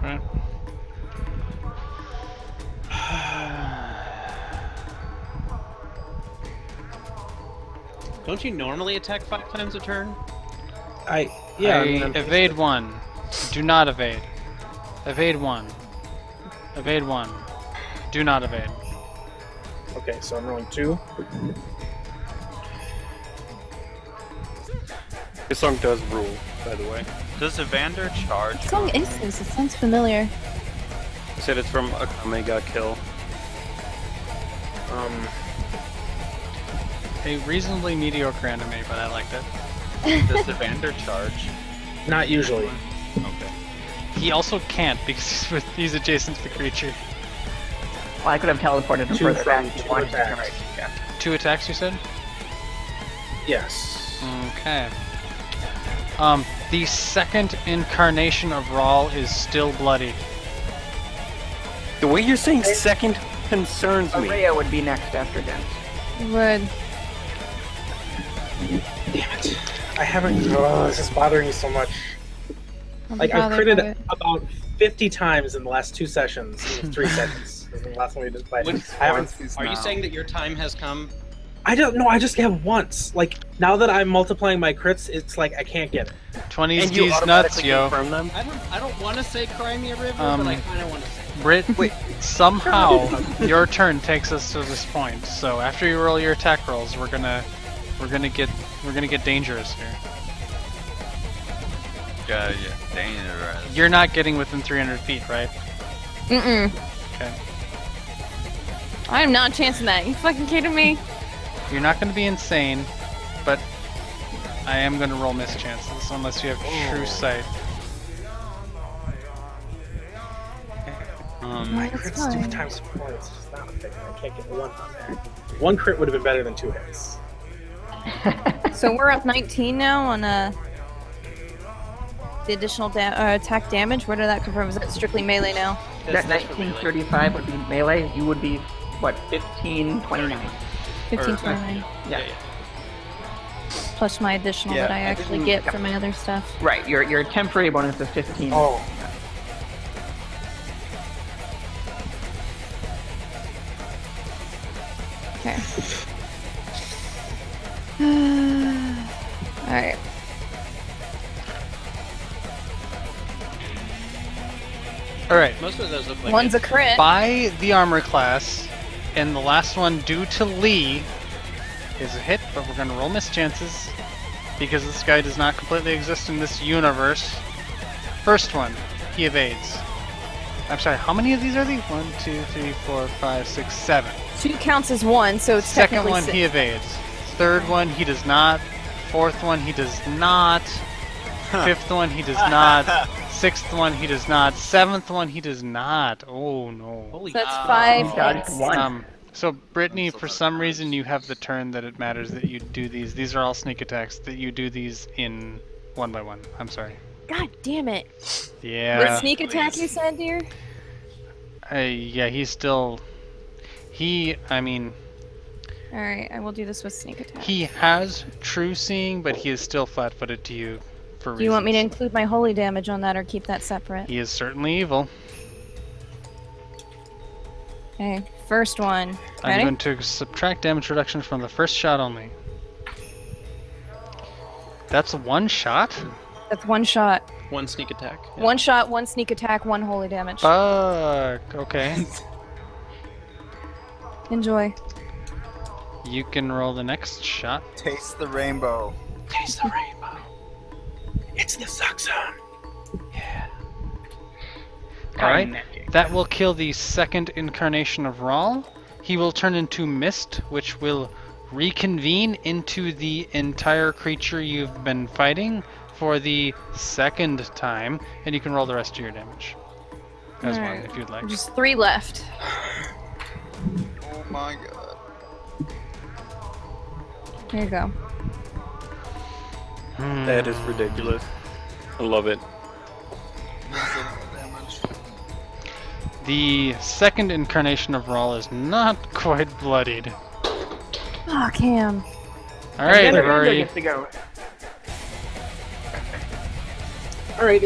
Right. Don't you normally attack 5 times a turn? I Evade 1. Do not evade. Evade 1. Evade 1. Do not evade. Okay, so I'm rolling 2. This song does rule, by the way. Does Evander charge? What song is this? It sounds familiar. I said it's from Akame Ga Kill. A reasonably mediocre anime, but I liked it. Does Evander charge? Not usually. Okay. He also can't because he's adjacent to the creature. Well, I could have teleported him Two further from back. if you two wanted to, attacks. right? Yeah. 2 attacks, you said? Yes. Okay. The second incarnation of Rawl is still bloody. The way you're saying second concerns me. Araya would be next after Dent. Would. Damn it. I haven't. Oh, this is bothering me so much. Like, I've critted about 50 times in the last 2 sessions. 3 sessions. This is the last one we did play. I haven't. Are you saying that your time has come? I don't know. I just have once. Like, now that I'm multiplying my crits, it's like I can't get it. 20's And you these nuts, automatically yo. confirm them? I don't want to say Cry Me a River, but I kind of want to say it. Brit, wait, somehow your turn takes us to this point. So after you roll your attack rolls, we're gonna get dangerous here. Yeah, dangerous. You're not getting within 300 feet, right? Mm-mm. Okay. I am not chancing that. You fucking kidding me? You're not gonna be insane, but I am gonna roll mischances unless you have true sight. My That's crits 2 fine. times 4. It's just not a thing. I can't get 1 on there. 1 crit would have been better than 2 hits. So we're up 19 now on the additional attack damage. Where did that come from? Is that strictly melee now? That 1935 would be melee. You would be, what, 1529? 1529. Yeah. Plus my additional Yeah, that I actually get from my other stuff. Right, your temporary bonus is 15. Oh. Okay. Alright. Alright. Most of those look like One's a crit. By the armor class, and the last one due to Lee is a hit, but we're gonna roll mischances because this guy does not completely exist in this universe. First one, he evades. I'm sorry, how many of these are there? 1, 2, 3, 4, 5, 6, 7. 2 counts as 1, so it's Second technically one, 6. he evades. Third one, he does not. Fourth one, he does not. Fifth one, he does not. Sixth one, he does not. Seventh one, he does not. Oh no. Holy So that's cow. 5 Dodged hits. one. So Brittany, for some reason, you have the turn that it matters that you do these. These are all sneak attacks. That you do these in 1 by 1. I'm sorry. God damn it. Yeah. With sneak attack, you said, dear? Yeah, he's still. I mean, Alright, I will do this with sneak attack. he has true seeing, but he is still flat-footed to you for reasons. Do you want me to include my holy damage on that or keep that separate? He is certainly evil. Okay, first one. I'm Ready? going to subtract damage reduction from the first shot only. That's 1 shot? That's 1 shot. One sneak attack. Yeah. 1 shot, 1 sneak attack, 1 holy damage. Fuck. Okay. Enjoy. You can roll the next shot. Taste the rainbow. Taste the rainbow. It's the suck zone. Alright. That will kill the second incarnation of Rawl. He will turn into mist, which will reconvene into the entire creature you've been fighting for the second time, and you can roll the rest of your damage as Alright. one if you'd like. Just 3 left. Oh my god. Here you go. That is ridiculous. I love it. Damage. The second incarnation of Rawl is not quite bloodied. Oh, Cam. Alright, Then Rory. gets to go. Alright.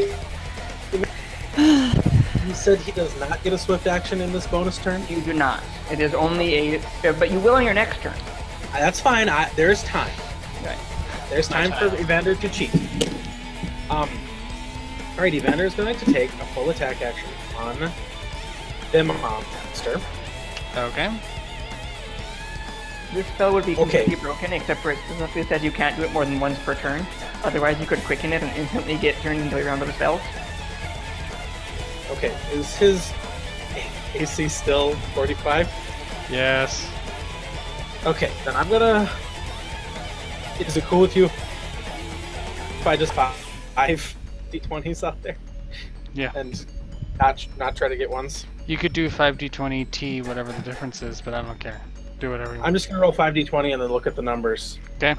He said he does not get a swift action in this bonus turn. You do not. It is only a. But you will on your next turn. That's fine. There's time. Right. There's time for Evander to cheat. Alright, Evander is going to take a full attack action on the monster. Okay. This spell would be Okay. completely broken, except for it specifically says you can't do it more than once per turn. Otherwise, you could quicken it and instantly get turned into a round of spells. Okay, is his AC still 45? Yes. Okay, then I'm gonna... Is it cool with you? if I just 5 d20s out there Yeah. and not try to get ones? You could do 5d20t, whatever the difference is, but I don't care. Do whatever you want. I'm just gonna roll 5d20 and then look at the numbers. Okay.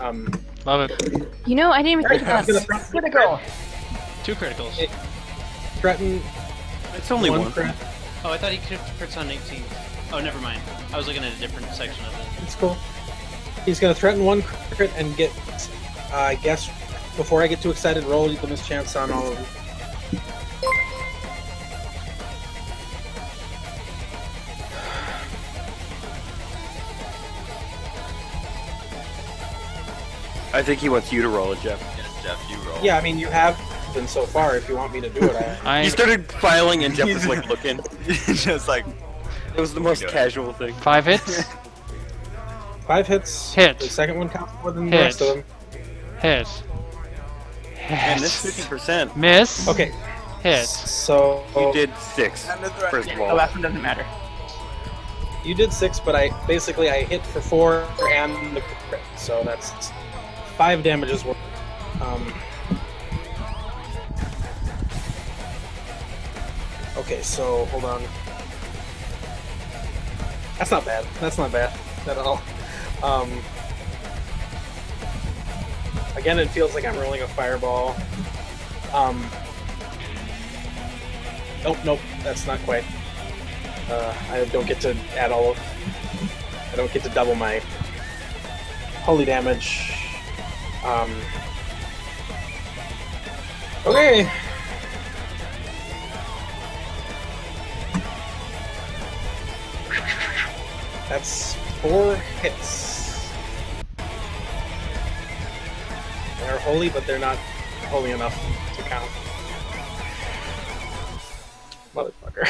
Love it. You know, I didn't even think about this. Critical. 2 criticals. Threaten. It's only one. crit. Oh, I thought he crits on 18. Oh, never mind. I was looking at a different section of it. It's cool. He's gonna threaten 1 crit and get, I guess, before I get too excited, roll the mischance on all of them. I think he wants you to roll it, Jeff. Yeah, Jeff, you roll. Yeah, I mean, you have been so far. If you want me to do it, You started filing and Jeff was like looking. Just like It was the most casual thing. 5 hits. 5 hits. Hit. The second one counts more than the Hit. rest of them. Hit. And this 50%. Miss. Okay. Hit. So You did 6, first of The all. last one doesn't matter. you did 6, but I hit for 4 and the crit, so that's 5 damages worth. Okay, so hold on. That's not bad. That's not bad at all. Again, it feels like I'm rolling a fireball. Nope, that's not quite. I don't get to add all of. I don't get to double my holy damage. Okay. That's 4 hits. They're holy, but they're not holy enough to count. Motherfucker.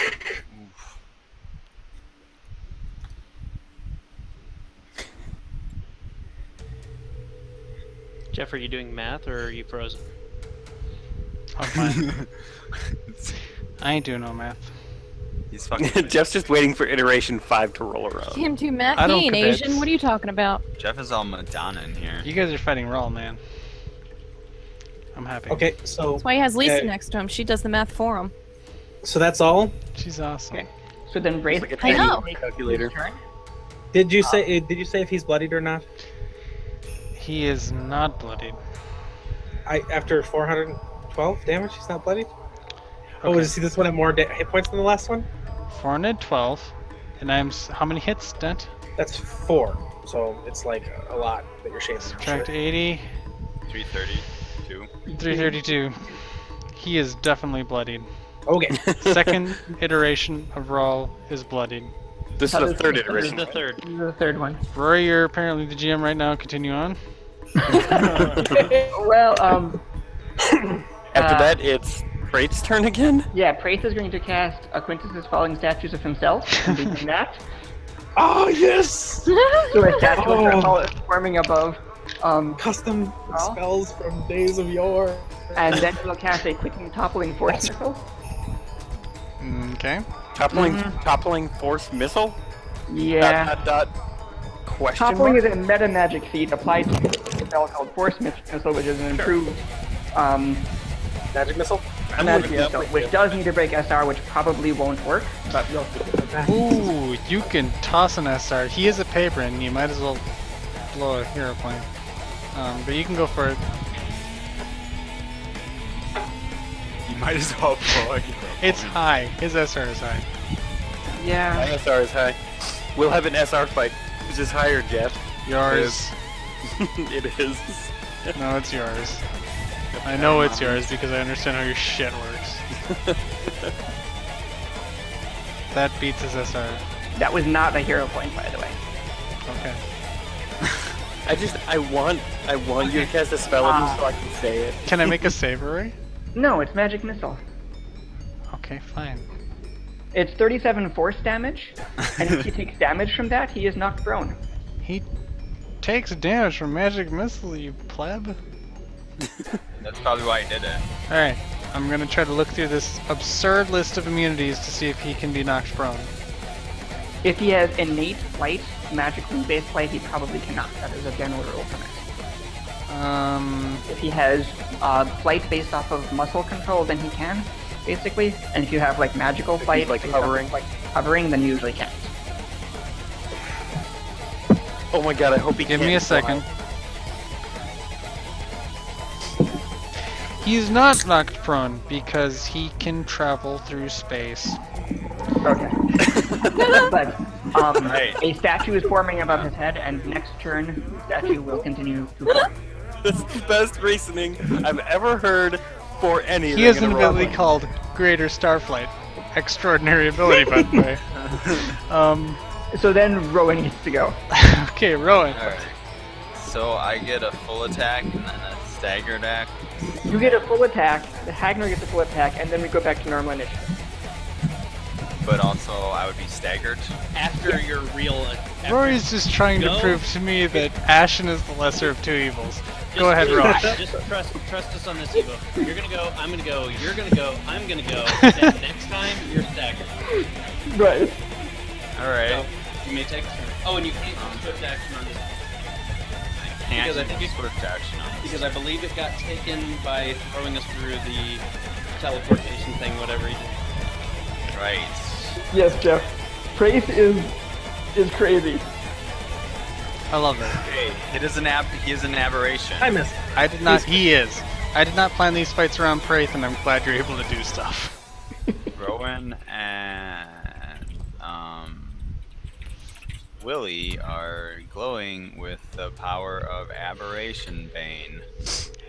Jeff, are you doing math or are you frozen? I'm fine. I ain't doing no math. he's fucking. Jeff's just waiting for iteration 5 to roll around. Him too, Matt. I He don't ain't commit. Asian. What are you talking about? Jeff is all Madonna in here. You guys are fighting Rawl, man. I'm happy. Okay, so That's why he has Lisa next to him. She does the math for him. so that's all. She's awesome. Okay. So then Wraith Like a I know. calculator. turn. Did you say if he's bloodied or not? He is not bloodied. After 412 damage, he's not bloodied. Oh, Okay. does this one have more hit points than the last one? 412. And how many hits, Dent? That's 4. So it's like a lot that you're shaving. Subtract 80. 332. 332. He is definitely bloodied. Okay. Second iteration of Rawl is bloodied. This is the third iteration. This is the third. This is the third one. Rory, you're apparently the GM right now. Continue on. Well, After that, it's Prayth's turn again? yeah, Prayth is going to cast Quintus's falling statues of himself. And be doing that. Oh yes! So a statue will start forming above. Custom Oh. spells from days of yore. And then he'll cast a quick toppling force missile. Okay. Toppling force missile? Yeah. Question Toppling mark? is a meta magic feat applied to a spell called Force Missile, which is an improved Magic missile. magic missile, which does need to break SR, which probably won't work, but we'll see. Ooh, you can toss an SR. He is a paper, and you might as well blow a hero point. But you can go for it. You might as well blow it. It's high. His SR is high. Yeah. My SR is high. We'll have an SR fight. Who's is higher, Jeff? Yours. It is. No, it's yours. I know it's yours because I understand how your shit works. That beats his SR. That was not a hero point, by the way. Okay. I want you to cast a spell on him so I can say it. Can I make a save, Rory? No, it's magic missile. Okay, fine. It's 37 force damage, and if he takes damage from that, he is knocked prone. He takes damage from magic missile, you pleb. That's probably why he did it. Alright, I'm gonna try to look through this absurd list of immunities to see if he can be knocked prone. If he has innate flight, magically based flight, he probably cannot. That is a general rule from it. If he has flight based off of muscle control, then he can, basically. And if you have like magical flight, like based off of, hovering? like hovering, then you usually can't. Oh my god, I hope he Give can't me a fly. second. He's not knocked prone because he can travel through space. Okay. But Right. a statue is forming above his head, and next turn, the statue will continue to form. This is the best reasoning I've ever heard for anything. He has in an a ability role-playing. called Greater Starflight. Extraordinary ability, by the way. So then Rowan needs to go. Okay, Rowan. Alright. So I get a full attack and then a stagger attack. You get a full attack, the Hagner gets a full attack, and then we go back to normal initiative. But also I would be staggered. After your real. After, Rory's just trying to Go. prove to me that Ashen is the lesser of two evils. just- Go ahead, Rowan. Just trust us on this, Evo. You're gonna go. I'm gonna go. You're gonna go. I'm gonna go. Then next time you're staggered. Right. Alright. So you may take a turn. Oh, and you can't use swift action on this Can't because I think use it- swift action on this. because I believe it got taken by throwing us through the teleportation thing, whatever he did. Right. Yes, Jeff. Prayth is crazy. I love it. Hey, he is an aberration. I missed. I did not. He is. I did not plan these fights around Prayth, and I'm glad you're able to do stuff. Rowan and Willie are glowing with the power of Aberration Bane.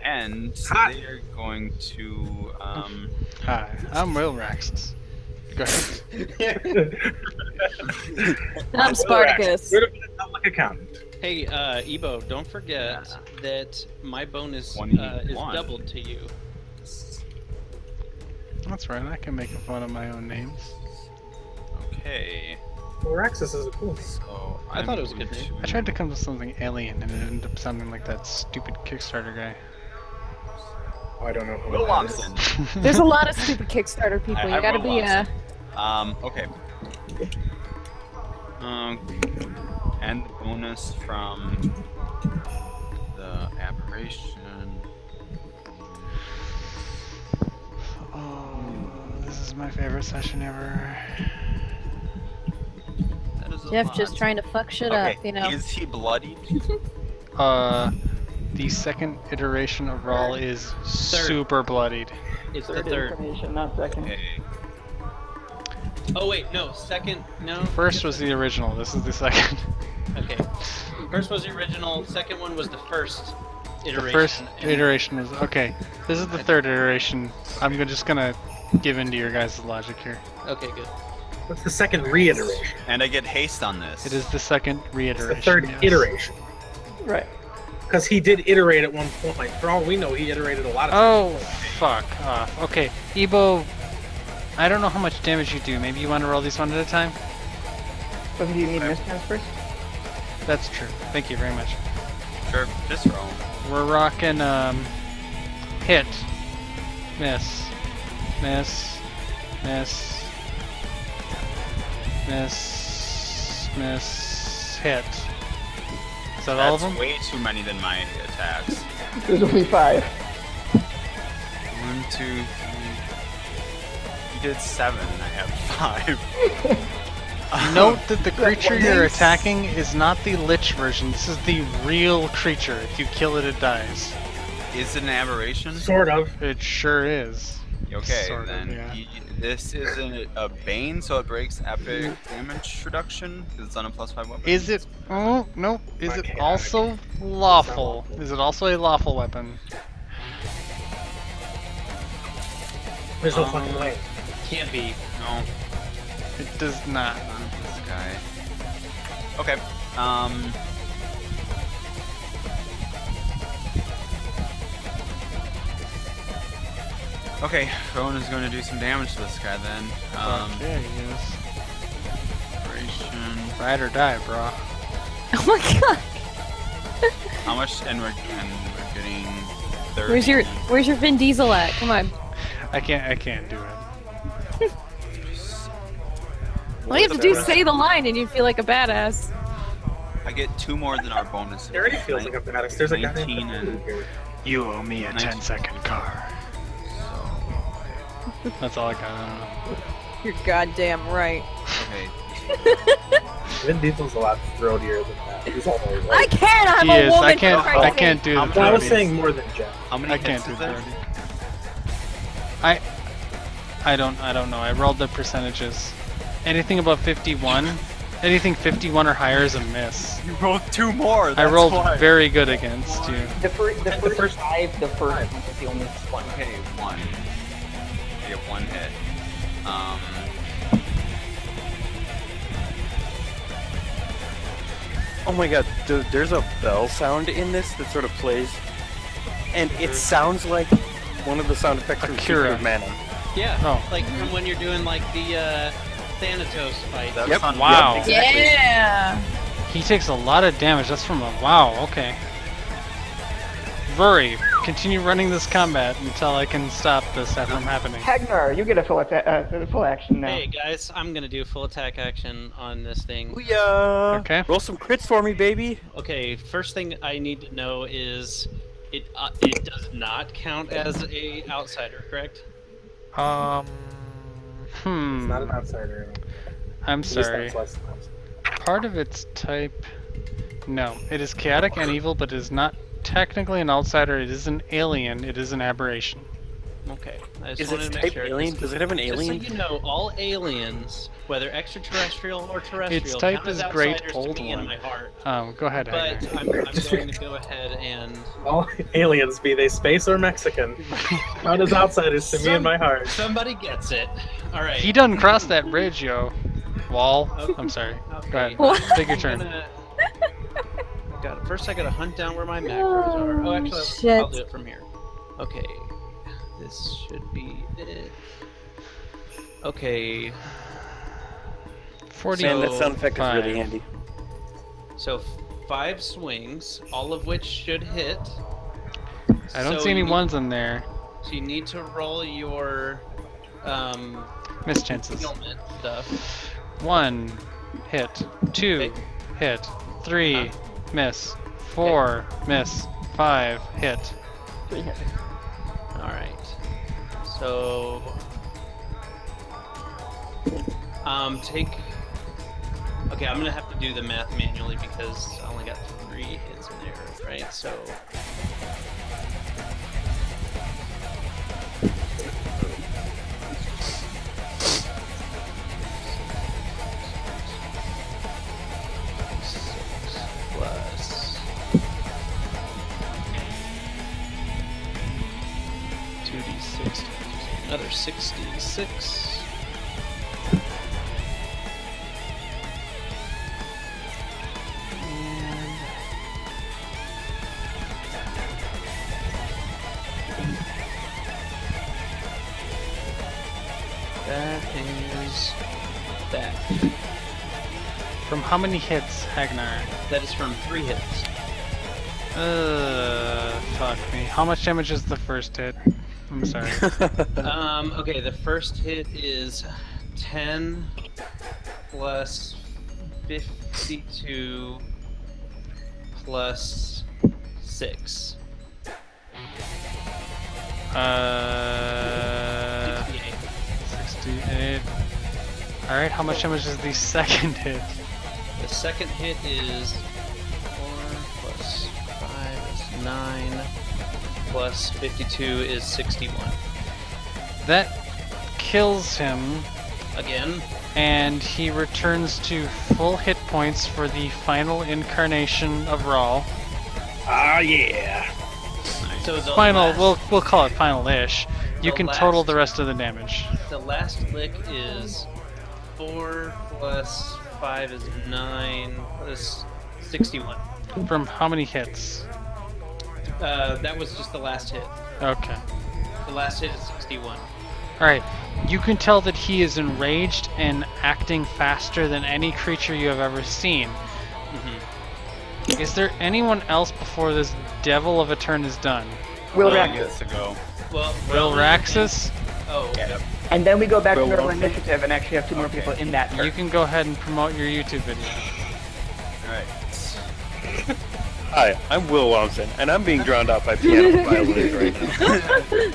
And Hot. they're going to Hi, I'm Will Raxus. Go ahead. I'm Spartacus. Would have been a public accountant. Hey, Ebo, don't forget that my bonus is 181. doubled to you. That's right. I can make fun of my own names. Okay. Well, Raxus is a cool name. So I thought it was a good name. I tried to come to something alien, and it ended up sounding like that stupid Kickstarter guy. Oh, I don't know who Will that is. Lomson. There's a lot of stupid Kickstarter people. I You gotta will be Okay. And the bonus from the aberration. Oh, this is my favorite session ever. That is a Jeff lot. just trying to fuck shit Okay, up, you know. is he bloodied? The second iteration of Rawl is super bloodied. It's the third. Information, not second. Okay. Oh wait, no, second, no. First was the original. This is the second. Okay. First was the original. Second one was the first iteration. The first and- iteration was okay. This is the third iteration. I'm just gonna give in to your guys' logic here. Okay, good. What's the second reiteration? And I get haste on this. It is the second It's reiteration. the third yes. iteration. Right. Because he did iterate at one point. For all we know, he iterated a lot of Oh, fuck off. Okay, Ebo, I don't know how much damage you do. Maybe you want to roll these one at a time? So do you need mischance first? That's true. Thank you very much. Sure, just roll. We're rocking, hit, miss, miss, miss, miss, hit. Is that all of That's them? way too many than my attacks. There's only 5. 1, 2, 3. You did 7. I have 5. Note that the creature you're attacking is not the Lich version. This is the real creature. If you kill it, it dies. Is it an aberration? Sort of. It sure is. Okay, Sort of, then yeah. this isn't a bane, so it breaks epic damage reduction because it's on a +5 weapon. Is it? Oh no! Is it Okay, also lawful? Is it also a lawful weapon? There's no fucking way. Can't be. No, It does not. not this guy. Okay. Okay, Rowan is going to do some damage to this guy then. Yeah, he is. Aberration. Ride or die, bro. Oh my god. How much? And we're getting 30. Where's your Vin Diesel at? Come on. I can't do it. All you have to do is say the line and you feel like a badass. I get 2 more than our bonus. It already feels like a badass. There's a guy 19 named and here. You owe me a 10-second car. so That's all I got. I don't know. You're goddamn right. okay. Vin Diesel's a lot throatier than that. He's all right. I can't. I'm He a is. woman. I can't. for I Christ's can't sake. do the Well, I was 30s. saying more than Jeff. How many I hits can't do is there? 30. I don't know. I rolled the percentages. Anything above 51, anything 51 or higher is a miss. You rolled 2 more. I That's rolled why. very good against you. The first 5, the first one was the only one. Okay, 1. I get 1 hit. Oh my god, there's a bell sound in this that sort of plays, and it sounds like one of the sound effects from Akira. Secret of Mana. Yeah, Oh. like from when you're doing like the Thanatos fight. That's Yep. on- Wow. Yep, exactly. Yeah. He takes a lot of damage. That's from a wow. Okay. Vuri, continue running this combat until I can stop this from happening. Hagnar, you get a full action now. Hey guys, I'm gonna do full attack action on this thing. Booyah! Okay. Roll some crits for me, baby. Okay, first thing I need to know is it does not count as a outsider, correct? He's not an outsider. I'm At least sorry. that's less than outsider. Part of its type. No, it is chaotic and evil, but it is not technically an outsider. It is an alien. It is an aberration. Okay, I just Is wanted it to make type sure. alien? Does it have an Just alien? so you know, all aliens, whether extraterrestrial or terrestrial, Its type count as is Great outsiders to Old me in One. my heart. Go ahead, But Hagnar. I'm going to go ahead and All aliens, be they space or Mexican, not as outsiders to me in my heart. somebody gets it. All right. He doesn't cross that bridge, yo. Wall. Okay. I'm sorry. Okay. Go ahead. What? Take your I'm turn. gonna- First, I gotta hunt down where my macros are. Oh, actually, shit. I'll do it from here. Okay, this should be it. Okay, 40. Man, that sound effect is really Five. handy. so 5 swings, all of which should hit. I don't So see any you- ones in there. So you need to roll your Miss chances. concealment stuff. 1 hit. 2 Okay. hit. 3 miss. 4 miss. 5 hit. 3 hits. All right. So, take. Okay, I'm gonna have to do the math manually because I only got 3 hits in there, right? So. Plus 2d6, another 66. And that is that. From how many hits, Hagnar? That is from 3 hits. Fuck me. How much damage is the first hit? I'm sorry. Okay, the first hit is 10 plus 52 plus 6. 68. 68. Alright, how much damage is the second hit? The second hit is 4 plus 5 is 9 plus 52 is 61. That kills him, Again, and he returns to full hit points for the final incarnation of Rawl. Ah, yeah. so the Final, last, we'll call it final-ish. You The can total last- the rest of the damage. the last lick is 4 plus 5 is 9 plus 61. From how many hits? That was just the last hit. Okay. The last hit is 61. Alright, you can tell that he is enraged and acting faster than any creature you have ever seen. Mm-hmm. Is there anyone else before this devil of a turn is done? Will Will Raxus. gets to go. Well, Will Raxus? Oh, okay. And then we go back to Will normal Wilson. initiative and actually have 2 more people in that turn. You can go ahead and promote your YouTube video. Alright. Hi, I'm Will Wamson, and I'm being drowned out by piano violins right now.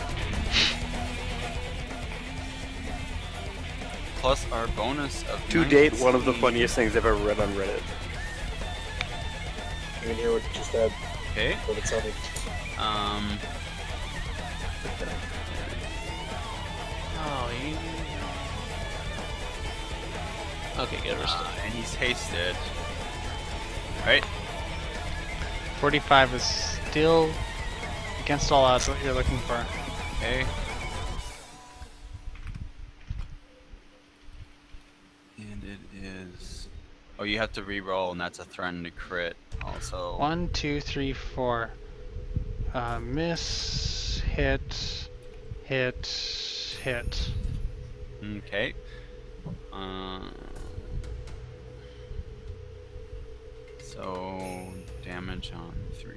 Plus our bonus of To date, 19. one of the funniest things I've ever read on Reddit. You can hear what you just said. Okay. What it sounded. Oh, okay, good. We're still. And he's hasted. Right? 45 is still against all odds what you're looking for. Okay. And it is. Oh, you have to re-roll, and that's a threaten to crit. Also. 1, 2, 3, 4. Miss, hit, hit, hit. Okay. So damage on 3.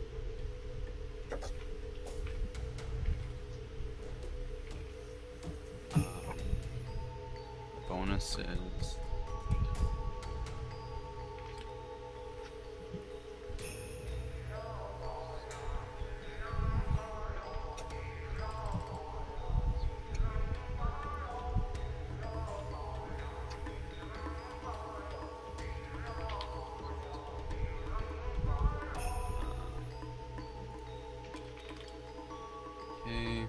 Bonus is. Okay.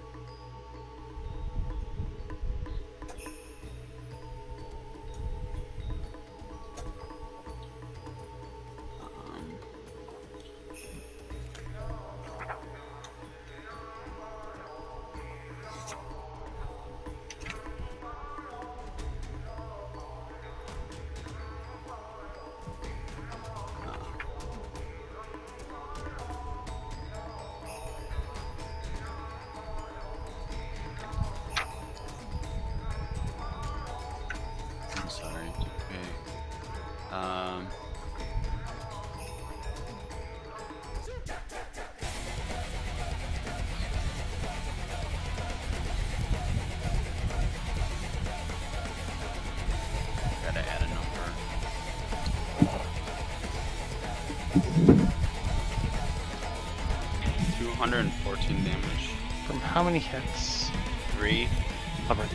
I'm sorry. Okay. Gotta add a number. 214 damage. From how many hits? 3. Covered.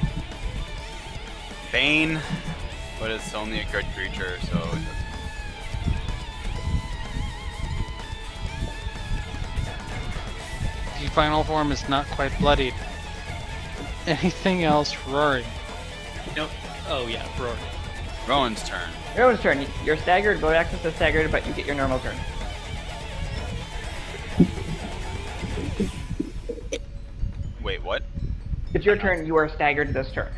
Bane, but it's only a good creature, so it doesn't. The final form is not quite bloodied. Anything else, Rory? Nope. Oh yeah, Rory. Rowan's turn. Everyone's turn. You're staggered. Bow access is staggered, but you get your normal turn. Wait, what? It's your turn. You are staggered this turn.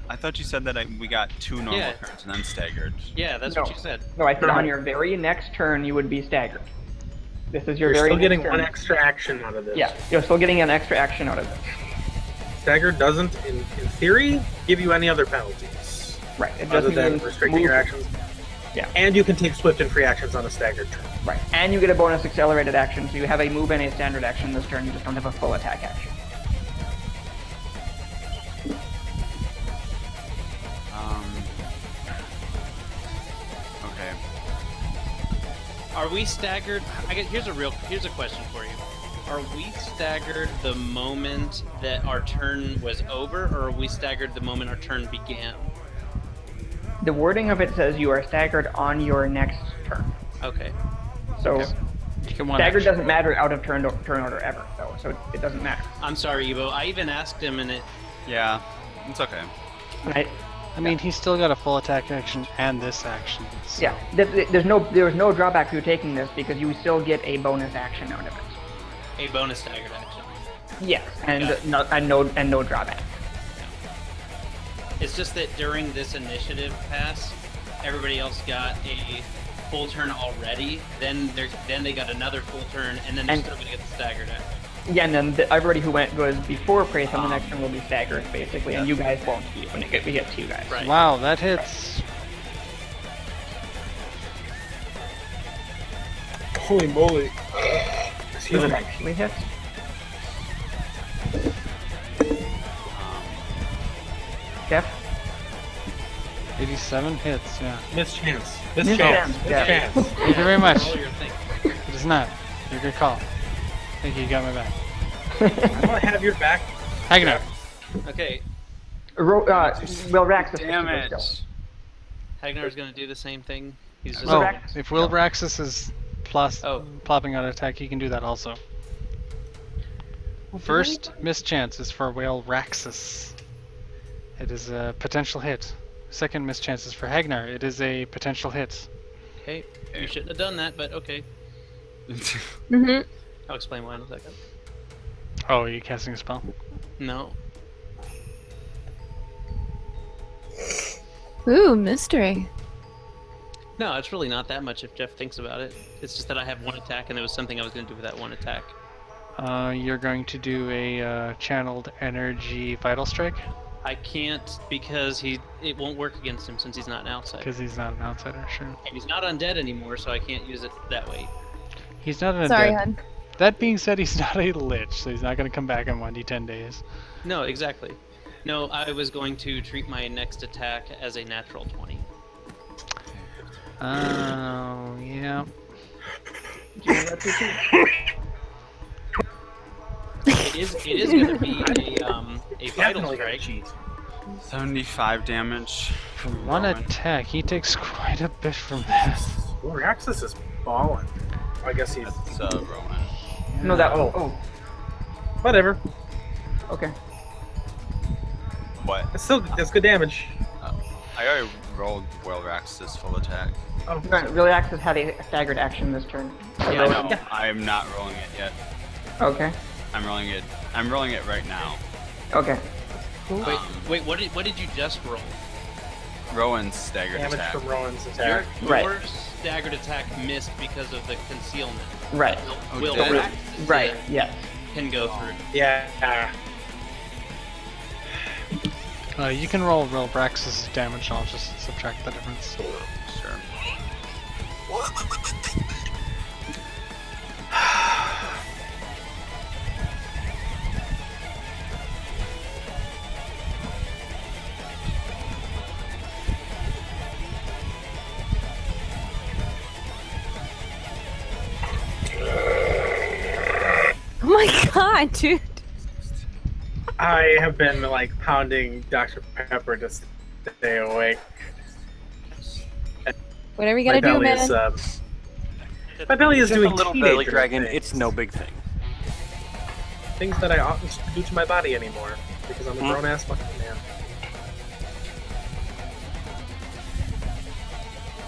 I thought you said that we got 2 normal Yeah. turns and then staggered. Yeah, that's No. what you said. No, I said on your very next turn you would be staggered. This is your You're very still next getting turn. one extra action out of this. Yeah, you're still getting an extra action out of this. Stagger doesn't, in theory, give you any other penalties. Right. It Other just than means restricting your actions. Yeah. And you can take swift and free actions on a staggered turn. Right. And you get a bonus accelerated action, so you have a move and a standard action this turn. You just don't have a full attack action. Okay. Are we staggered? Here's a question for you. Are we staggered the moment that our turn was over, or are we staggered the moment our turn began? The wording of it says you are staggered on your next turn. Okay. So You get one staggered action. doesn't matter out of turn order ever, though, so it doesn't matter. I'm sorry, Evo. I even asked him, and it. Yeah, it's okay. Right? I mean, he's still got a full attack action and this action. So. Yeah. There was no drawback to you taking this because you still get a bonus action out of it. A bonus staggered action. Yes, and Got it. no drawback. It's just that during this initiative pass, everybody else got a full turn already. Then they got another full turn, and then they're still gonna get the staggered action. Yeah, and then everybody who was before Prayth on the next turn will be staggered, basically, and you guys won't be when we get to you guys. Right. Wow, that hits. Holy moly. Excuse Does it me. actually hit? Jeff? 87 hits, yeah. Mischance. Mischance, yeah. Thank you very much. Roll your thing. It is not. You're a good call. Thank you, you got my back. I want to have your back. Hagnar. Okay, Will Raxus. Damage. Hagnar's gonna do the same thing. He's just Oh, Raxus? if Will Raxus is Oh. plopping out attack, he can do that also. First mischance is for Whale Raxus. It is a potential hit. Second mischance is for Hagnar. It is a potential hit. okay. You shouldn't have done that, but okay. Mm-hmm. I'll explain why in a second. Oh, are you casting a spell? No. Ooh, mystery. No, it's really not that much if Jeff thinks about it. It's just that I have one attack, and there was something I was going to do with that one attack. You're going to do a channeled energy vital strike I can't because it won't work against him since he's not an outsider. because he's not an outsider. Sure. And he's not undead anymore, so I can't use it that way. He's not an Sorry, undead. hon. That being said, he's not a lich, so he's not going to come back in 1d10 days. No, exactly. No, I was going to treat my next attack as a natural 20. Oh, yeah. It is going to be a vital Definitely got strike. cheese. 75 damage. For one Rowan. attack, he takes quite a bit from this. Well, Raxus is balling. I guess he's. That's Rowan. No, that. Oh. Oh, Whatever. okay. What? That's good damage. I already rolled Whale Raxus full attack. Oh, Right, Will Raxus had a staggered action this turn. Yeah, I know. I'm not rolling it yet. Okay. I'm rolling it right now. Okay. Wait, what did you just roll? Rowan's staggered damage attack. from Rowan's Your, attack. Right. your staggered attack missed because of the concealment. Right. Will did it? Raxus Right. Yes. can go through. Yeah. You can roll Braxis' damage, and I'll just subtract the difference. Sure. Oh my god, dude. I have been like pounding Dr. Pepper to stay awake. Whatever you gotta do, man. My belly is Just doing a little belly teenager dragon. things. It's no big thing. Things that I oughtn't to do to my body anymore because I'm a grown ass fucking man.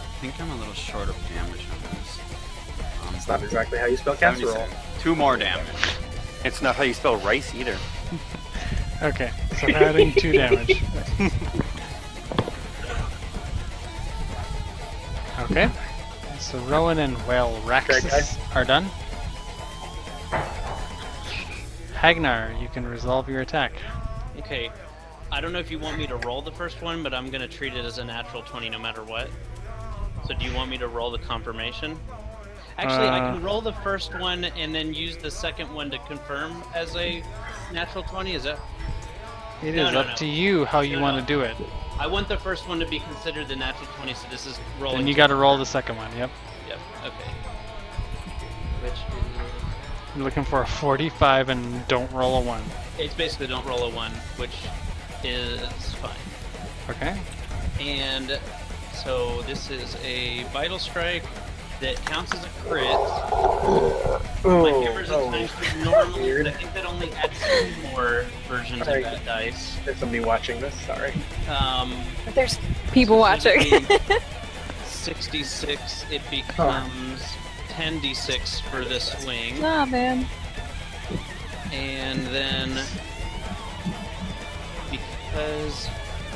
I think I'm a little short of damage on this. It's not exactly how you spell casserole. 77. 2 more damage. It's not how you spell rice either. Okay, so adding 2 damage. Okay, so Rowan and Whale Raxus are done. Hagnar, you can resolve your attack. Okay. I don't know if you want me to roll the first one, but I'm gonna treat it as a natural 20 no matter what. So do you want me to roll the confirmation? Actually, I can roll the first one and then use the second one to confirm as a natural 20. Is that? It No, is no, up no. to you how you No, want no. to do it. I want the first one to be considered the natural 20, so this is rolling. And you got to roll the second one. Yep. Yep. Okay. Which You're looking for a 45 and don't roll a 1. it's basically don't roll a 1, which is fine. Okay. And so this is a vital strike that counts as a crit. My hammers are times 2 normal, weird. but I think that only adds 2 more versions Sorry. of that dice. There's somebody watching this. Sorry. There's people watching. 66, it becomes 10d6 for this swing. Nah, man. And then, because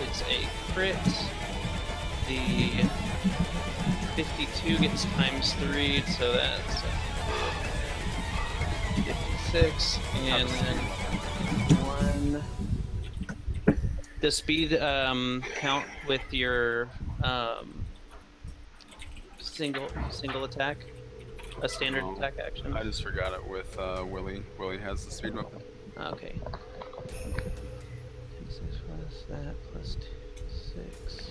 it's a crit, the 52 gets times 3, so that's 56, and then 1. The speed count with your single attack, a standard attack action. I just forgot it with Willie. Willie has the speed weapon. Okay. 6 plus that plus 6.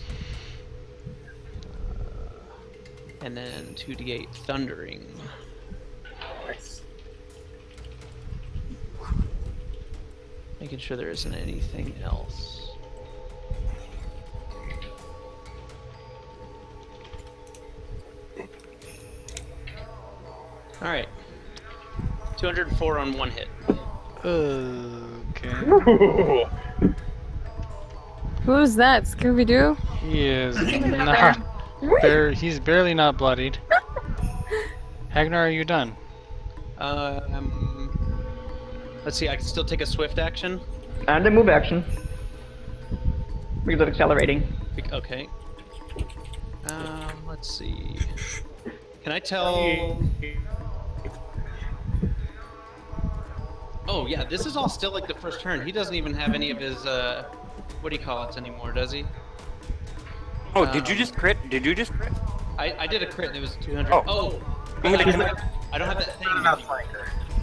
And then 2d8 thundering. Making sure there isn't anything else. Alright. 204 on one hit. Okay. Who's that? Scooby-Doo? He is not. He's barely not bloodied. Hagnar, are you done? Let's see, I can still take a swift action. And a move action. Because of accelerating. Okay. Let's see. Can I tell... Oh, yeah, this is all still like the first turn. He doesn't even have any of his, what do you call it anymore, does he? Oh, did you just crit? Did you just crit? I did a crit, it was 200. Oh. Oh! I'm gonna I don't have that thing.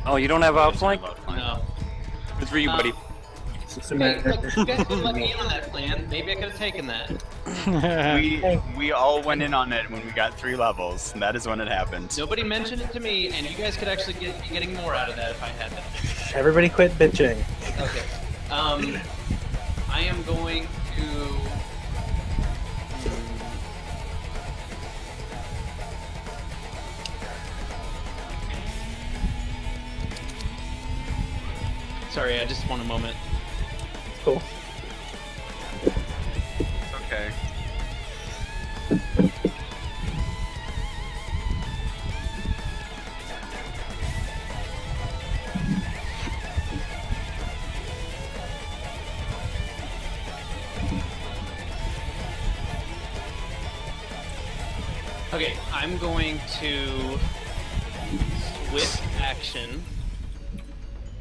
Oh, you don't have outflank? No. It's for you, buddy. Hey, look, you guys didn't let me in on that plan. Maybe I could have taken that. We all went in on it when we got 3 levels, and that is when it happened. Nobody mentioned it to me, and you guys could actually be getting more out of that if I had that. Everybody quit bitching. Okay. I am going to... Sorry, I just want a moment. Cool. Okay. Okay, I'm going to swift action.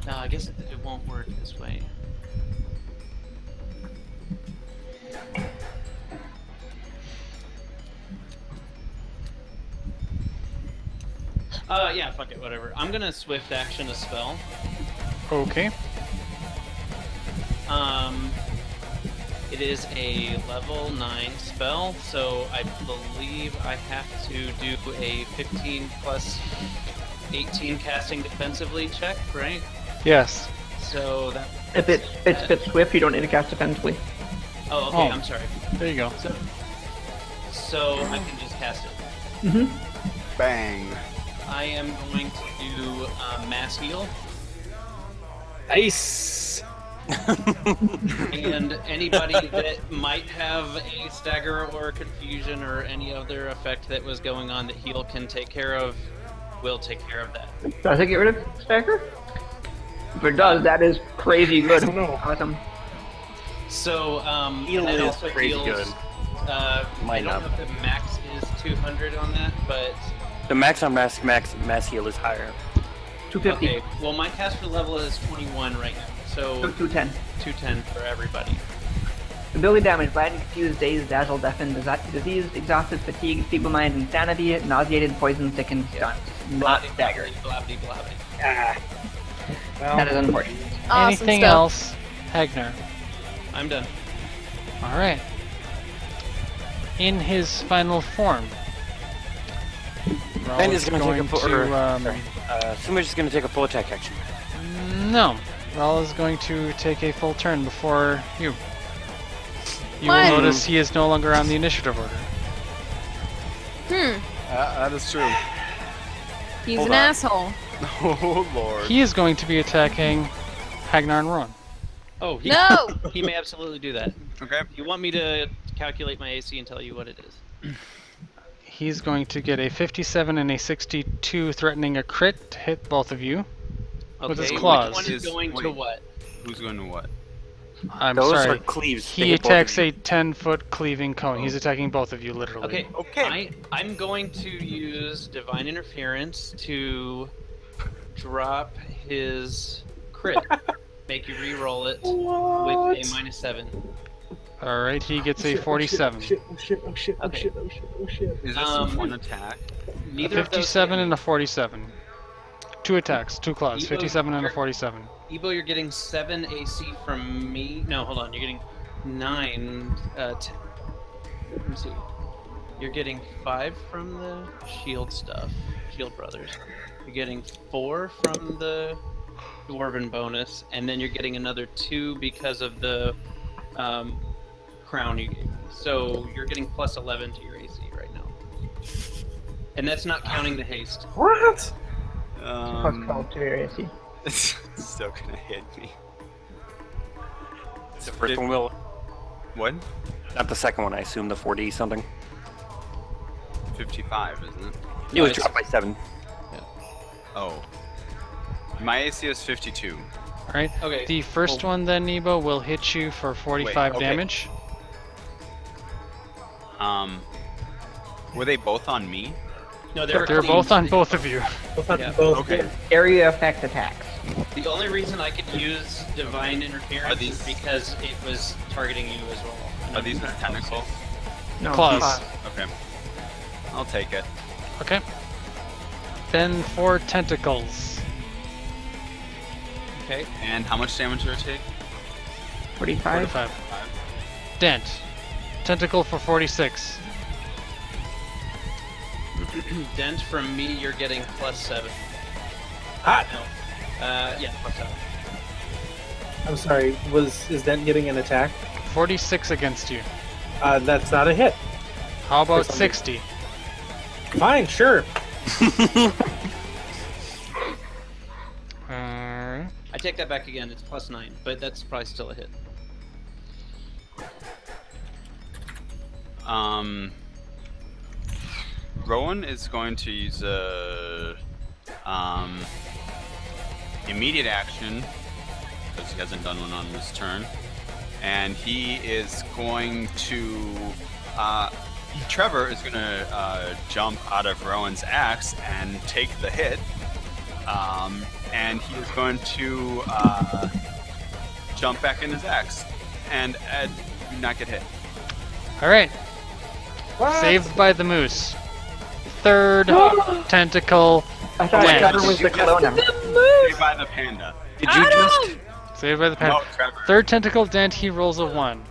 No, I guess it won't work this way. Yeah, fuck it, whatever. I'm gonna swift action a spell. Okay. It is a level 9 spell, so I believe I have to do a 15 plus 18 casting defensively check, right? Yes. So that... If it's swift, you don't need to cast defensively. Oh, okay, Oh. I'm sorry. There you go. So I can just cast it. Mm-hmm. Bang. I am going to do mass heal, Nice. and anybody that might have a stagger or confusion or any other effect that was going on that heal can take care of, will take care of that. Does it get rid of stagger? If it does, that is crazy good. I don't know. Awesome. So, Heal and it is also crazy heals, good. I Might don't not. know if the max is 200 on that, but... The max on mass heal is higher. 250. Okay, well my caster level is 21 right now, so 210. 210 for everybody. Ability damage: blinded, confused, dazed, dazzled, deafened, diseased, exhausted, fatigued, feeble mind, insanity, nauseated, poisoned, sickened, stunned. Not staggered. Blah, blah, blah, blah. Ah. Well, That is unfortunate. Awesome Anything stuff. else, Hagnar? I'm done. All right. In his final form, Ben is going to take a full. to, Suma's just going to take a full attack action. No, Raul is going to take a full turn before you. You What? will notice he is no longer on the initiative order. That is true. He's Hold an on. asshole. Oh, Lord. He is going to be attacking Hagnar and Rowan. Oh, he, No! he may absolutely do that. Okay. You want me to calculate my AC and tell you what it is? He's going to get a 57 and a 62, threatening a crit to hit both of you. Okay, With his claws. which one is Is- going to wait. what? Who's going to what? I'm Those sorry. are cleaves. They He hit both of attacks you. a 10-foot cleaving cone. He's attacking both of you, literally. Okay, Okay. I'm going to use Divine Interference to drop his crit. Make you re-roll it with a -7. All right, he gets a Shit, 47. Oh shit, oh shit, oh shit, oh Okay. shit, oh shit, oh shit. Is this one attack? A Neither of those 57 hit and a 47. 2 attacks, 2 claws. Evo, 57 and a you're- 47. me. Ebo, you're getting 7 AC from me. No, hold on. You're getting 9. Let me see. You're getting 5 from the shield stuff. Shield brothers. You're getting 4 from the dwarven bonus, and then you're getting another 2 because of the crown you gave me. So you're getting plus 11 to your AC right now. And that's not counting the haste. What? Plus 12 to your AC. It's still gonna hit me. The first one will. What? Not the second one, I assume the 40 something. 55, isn't it? It was dropped by 7. Oh. My AC is 52. Alright. Okay. The first one then, Nebo, will hit you for 45 okay. damage. Were they both on me? No, They're both on both of you. Yeah. Okay. Area effect attacks. The only reason I could use divine interference Are these- is because it was targeting you as well. Are these tentacles? No. Claws. Okay. I'll take it. Okay. Then 4 tentacles. Okay. And how much damage do I take? 45. 45. Dent. Tentacle for 46. Dent from me, you're getting plus 7. Hot. No. Yeah, plus 7. I'm sorry. Is Dent getting an attack? 46 against you. That's not a hit. How about For some 60? Fine, sure. I take that back again. It's plus 9, but that's probably still a hit. Rowan is going to use a immediate action because he hasn't done one on this turn, and he is going to. Trevor is going to jump out of Rowan's axe and take the hit, and he is going to jump back in his axe and not get hit. Alright. Saved by the moose. Third tentacle. I thought Dent. Trevor was the Kelowna. Saved by the panda. Did you just... Saved by the panda. No, Trevor. Third tentacle dent, he rolls a 1.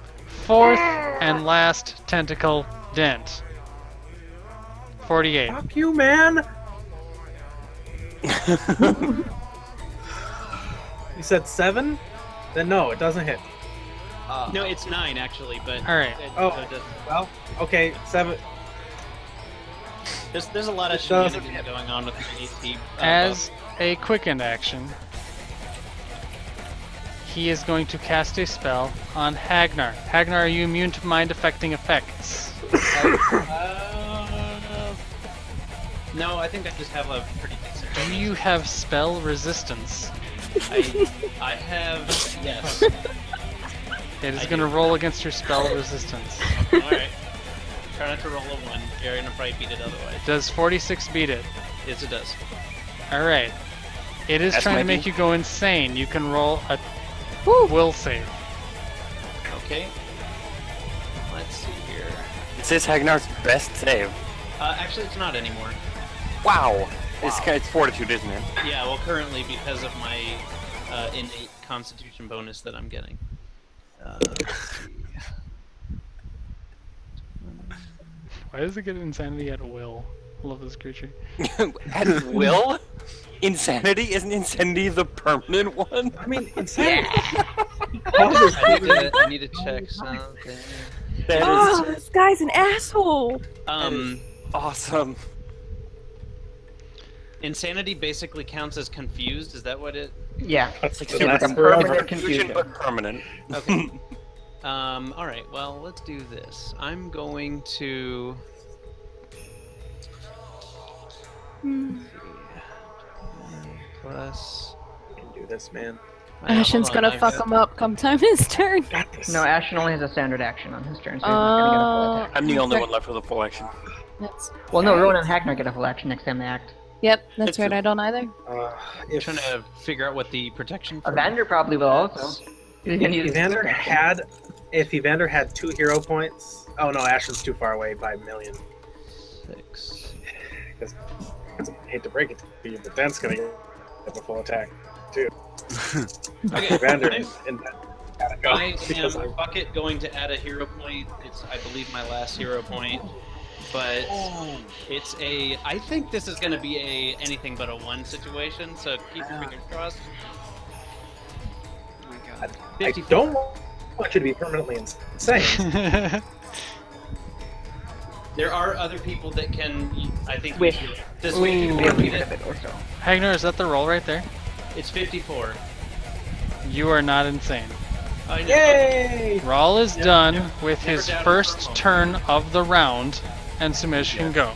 Fourth and last tentacle dent. 48. Fuck you, man. You said 7? Then no, it doesn't hit. No, it's 9 actually, but Alright. Oh. it doesn't. Well, okay, 7. There's a lot of It doesn't shenanigans hit. going on with the AC. As a quickened action, he is going to cast a spell on Hagnar. Hagnar, are you immune to mind-affecting effects? No, I think I just have a pretty decent. Do you have spell resistance? I have, yes. It is I going to do. roll against your spell resistance. Alright. Try not to roll a 1. You're gonna probably beat it otherwise. Does 46 beat it? Yes, it does. Alright. It is That's trying to mighty. make you go insane. You can roll a will save. Okay. Let's see here. Is this Hagnar's best save? Actually, it's not anymore. Wow. It's fortitude, isn't it? Yeah, well, currently because of my innate constitution bonus that I'm getting. Let's see. Why does it get insanity at will? I love this creature. At will? Insanity? Isn't insanity the permanent one? I mean, insanity. I need to check something. That Oh, is this guy's an asshole. awesome. Insanity basically counts as confused. Is that what it? Yeah. That's It's the super last permanent forever. confusion. But permanent. Okay. All right. Well, let's do this. I'm going to. Plus. You can do this, man. Ashen's Hold on, gonna fuck him up come time his turn. Got this. No, Ashen only has a standard action on his turn, so he's not gonna get a full attack. I'm the only one left with a full action. That's Well, no, Rowan and Hagnar get a full action next time they act. Yep, that's It's right. a- I don't either. If trying to figure out what the protection. for- Evander probably will also. He's gonna use Evander had 2 hero points. Oh no, Ashen's too far away by a million. 6. Because I hate to break it to you, but Dent's gonna get the full attack too. Okay. Evander I'm- and gotta go I because am bucket going to add a hero point. It's, I believe, my last hero point. But it's a. I think this is going to be a anything but a 1 situation. So keep your fingers crossed. Oh my god. I don't want you to be permanently insane. There are other people that can. I think. Wish. This Ooh, week you a can wee beat bit it. or so. Hagner, is that the roll right there? It's 54. You are not insane. I know. Yay! Rawl is done with never his doubted first for a turn of the round, and Sumesh can go.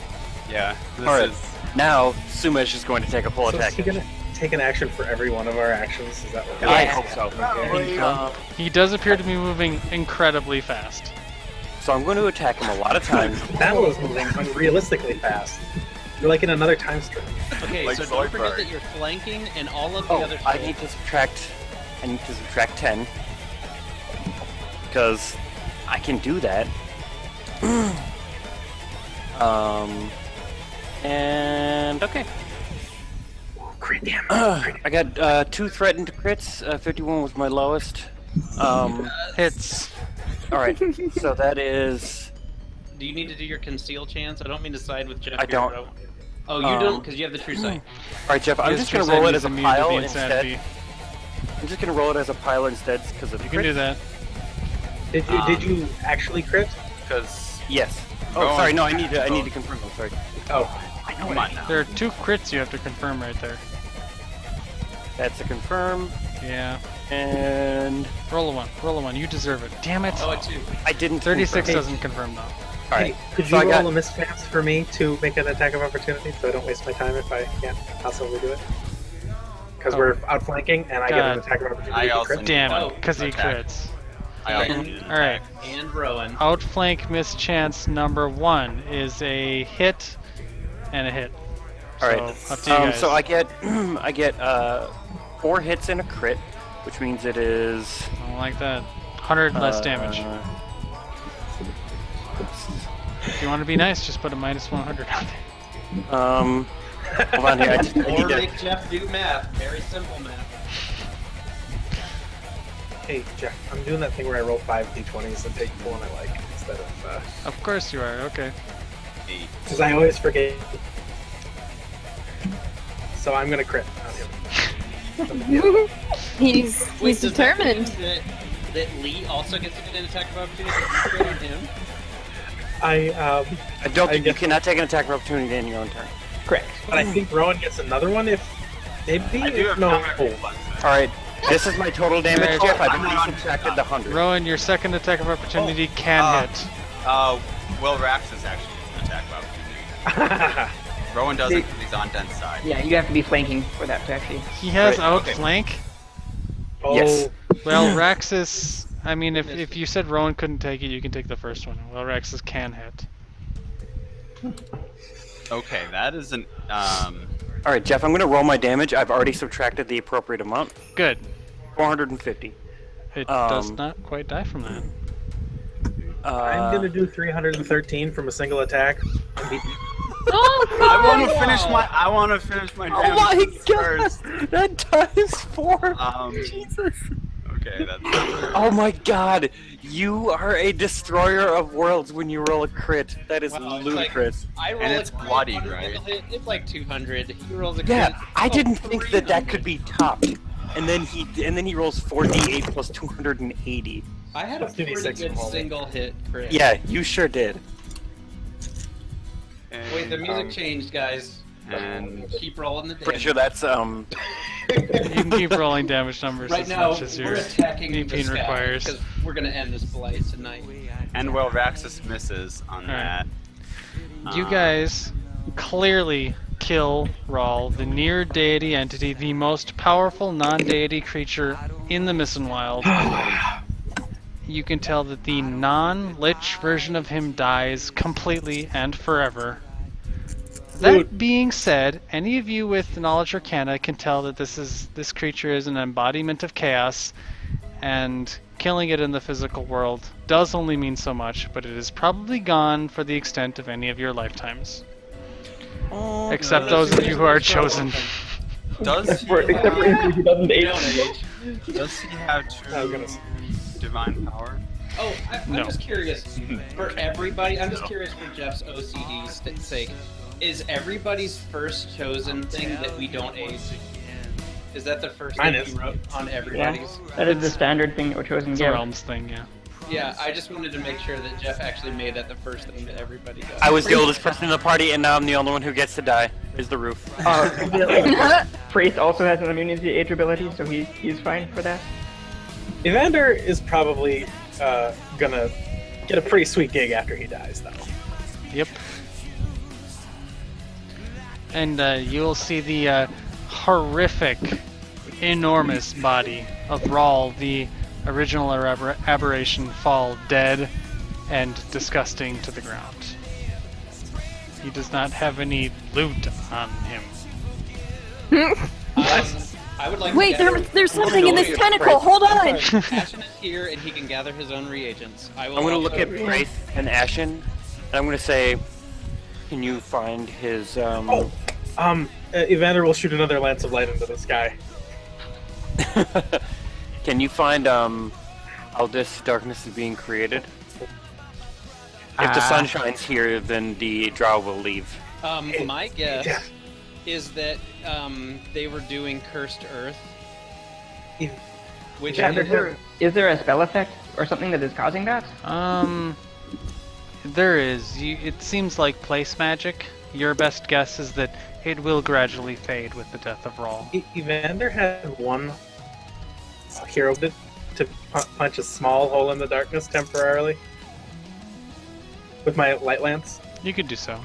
Yeah. This All right. is. Now, Sumesh is going to take a full So is attack. he gonna take an action for every one of our actions? Is that what? I Yeah. hope so. Okay. He does appear to be moving incredibly fast. So I'm going to attack him a lot of times. That was moving unrealistically fast. You're like in another time stream. Okay, Like so don't forget Zoidberg. that you're flanking and all of the Oh, other. I need to subtract 10 because I can do that. And okay. Crit damage. I got 2 threatened crits. 51 was my lowest. Hits. All right. So that is. Do you need to do your conceal chance? I don't mean to side with Jeff. I here, don't. bro. Oh, you don't, because you have the true sight. All right, Jeff. I'm His just gonna percent roll it is as a immune to the pile insanity. instead. I'm just gonna roll it as a pile instead because of You can do that. Did you actually crit? Because. Yes. Oh, Rowan- sorry. No, I need to confirm. I'm sorry. Oh, Come on now. There are 2 crits you have to confirm right there. That's a confirm. Yeah. And Roll a 1. Roll a 1. You deserve it. Damn it. Oh, it's 2. I didn't. 36 confirm. doesn't confirm though. All right. hey, could So you I roll got- a mischance for me to make an attack of opportunity so I don't waste my time if I can't possibly do it? Because we're outflanking and I get an God. attack of opportunity. I to also crit. Damn Oh, it, because he attack. crits. I also And- need an Alright. attack. And Rowan. Outflank mischance number 1 is a hit and a hit. All right. So, up to you guys. So I get I get 4 hits and a crit, which means it is I don't like that. 100 less damage. If you want to be nice, just put a minus 100 on there. Hold on here. I need Or to. make Jeff do math. Very simple math. Hey, Jeff, I'm doing that thing where I roll 5 d20s and take the one I like instead of. Of course you are, okay. Because I always forget. So I'm gonna crit on him. He's Wait, does that determined. mean that Lee also gets to get an attack of opportunity if you crit on him? I don't. I You guess- cannot take an attack of opportunity in your own turn. correct, but I think Rowan gets another one if maybe. I do have no. combat reflex. All right. This is my total damage, Alright. Jeff. I've I'm already not on- subtracted the 100. Rowan, your second attack of opportunity can hit. Will Raxus actually gets an attack of opportunity. Rowan doesn't because he's on Den's side. Yeah, you have to be flanking for that to actually. He has Right, outflank. Oh, Yes. Well, Raxus, I mean, if you said Rowan couldn't take it, you can take the first one. Well, Raxus can hit. Okay, that is an. All right, Jeff. I'm going to roll my damage. I've already subtracted the appropriate amount. Good. 450. It does Um, not quite die from that. I'm gonna do 313 from a single attack. Oh I god! want to finish my. I want to finish my damage first. That times 4. Jesus. Okay, that's. Oh my God! You are a destroyer of worlds when you roll a crit. That is Wow, it's ludicrous. I roll And a it's crit bloody, on a right? single hit, it's like 200. He rolls a Yeah, crit. I Oh, didn't think that 300. could be topped. And then he rolls 4d8 plus 280. I had a Let's do pretty D6 good roll. single hit crit. Yeah, you sure did. Wait, the music changed, guys. And Keep rolling the Pretty damage. sure that's You can keep rolling damage numbers Right as now, much as we're your attacking the 18 sky requires. because we're gonna end this blight tonight. and Will Raxus misses on Alright. that. You guys clearly kill Rawl, the near deity entity, the most powerful non-deity creature in the Mystenwild. You can tell that the non-lich version of him dies completely and forever. That being said, any of you with knowledge arcana can tell that this creature is an embodiment of chaos, and killing it in the physical world does only mean so much, but it is probably gone for the extent of any of your lifetimes. Except those of you who are chosen. Does he Except for have, if he doesn't age. Don't age. does he have I was true gonna say. divine power? Oh, I'm No. just curious. For everybody, I'm just curious for Jeff's OCD's sake. Is everybody's first chosen thing that we don't age? Is that the first Mine thing is. you wrote on Yeah, everybody's? that is the standard thing that we're chosen to It's a give. realms thing, yeah. Yeah, I just wanted to make sure that Jeff actually made that the first thing that everybody does. I was the oldest person in the party, and now I'm the only one who gets to die. Is the roof. Prayth also has an immunity to age ability, so he's fine for that. Evander is probably gonna get a pretty sweet gig after he dies, though. Yep. And you'll see the horrific, enormous body of Rawl, the original aberration, fall dead and disgusting to the ground. He does not have any loot on him. I would like Wait, to gather... there's something in this tentacle. Hold on. Ashen is here, and he can gather his own reagents. I'm going to look at Prayth and Ashen, and I'm going to say, can you find his, Evander will shoot another lance of light into the sky. Can you find, how this darkness is being created? If the sun shines here, then the drow will leave. My guess is that they were doing Cursed Earth. Which Is there a spell effect or something that is causing that? There is. It seems like place magic. Your best guess is that it will gradually fade with the death of Rawl. Evander had one hero to punch a small hole in the darkness temporarily with my light lance. You could do so.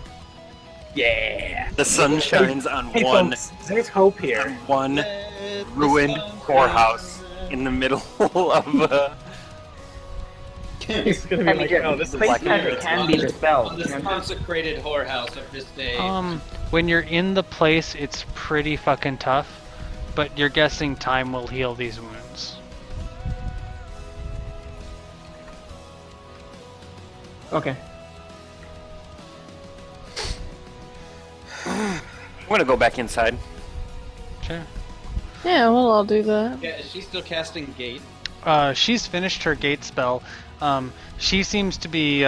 Yeah. The sun shines on Hey, one folks, there's hope here. one ruined whorehouse in the middle of It's gonna be like, oh, this is place like magic can be the spell. on this consecrated whorehouse of this day. When you're in the place, it's pretty fucking tough, but you're guessing time will heal these wounds. Okay. I'm gonna go back inside. Sure. Yeah, we'll all do that. Yeah, is she still casting Gate? She's finished her gate spell. She seems to be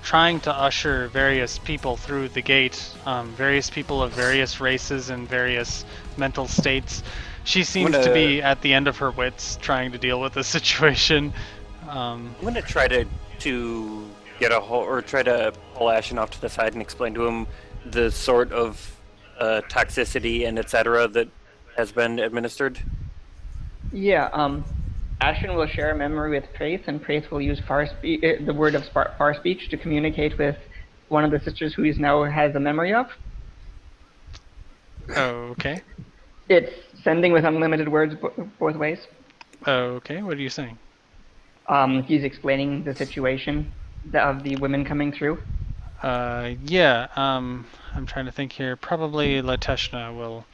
trying to usher various people through the gate, various people of various races and various mental states. She seems to be at the end of her wits trying to deal with the situation. I'm gonna try to get a hold, or try to pull Ashen off to the side and explain to him the sort of toxicity and etc. that has been administered. Yeah, Ashen will share a memory with Prayth, and Prayth will use the word of far speech to communicate with one of the sisters who he now has a memory of. Okay. It's sending with unlimited words both ways. Okay, what are you saying? He's explaining the situation of the women coming through. Yeah, I'm trying to think here. Probably Lateshna will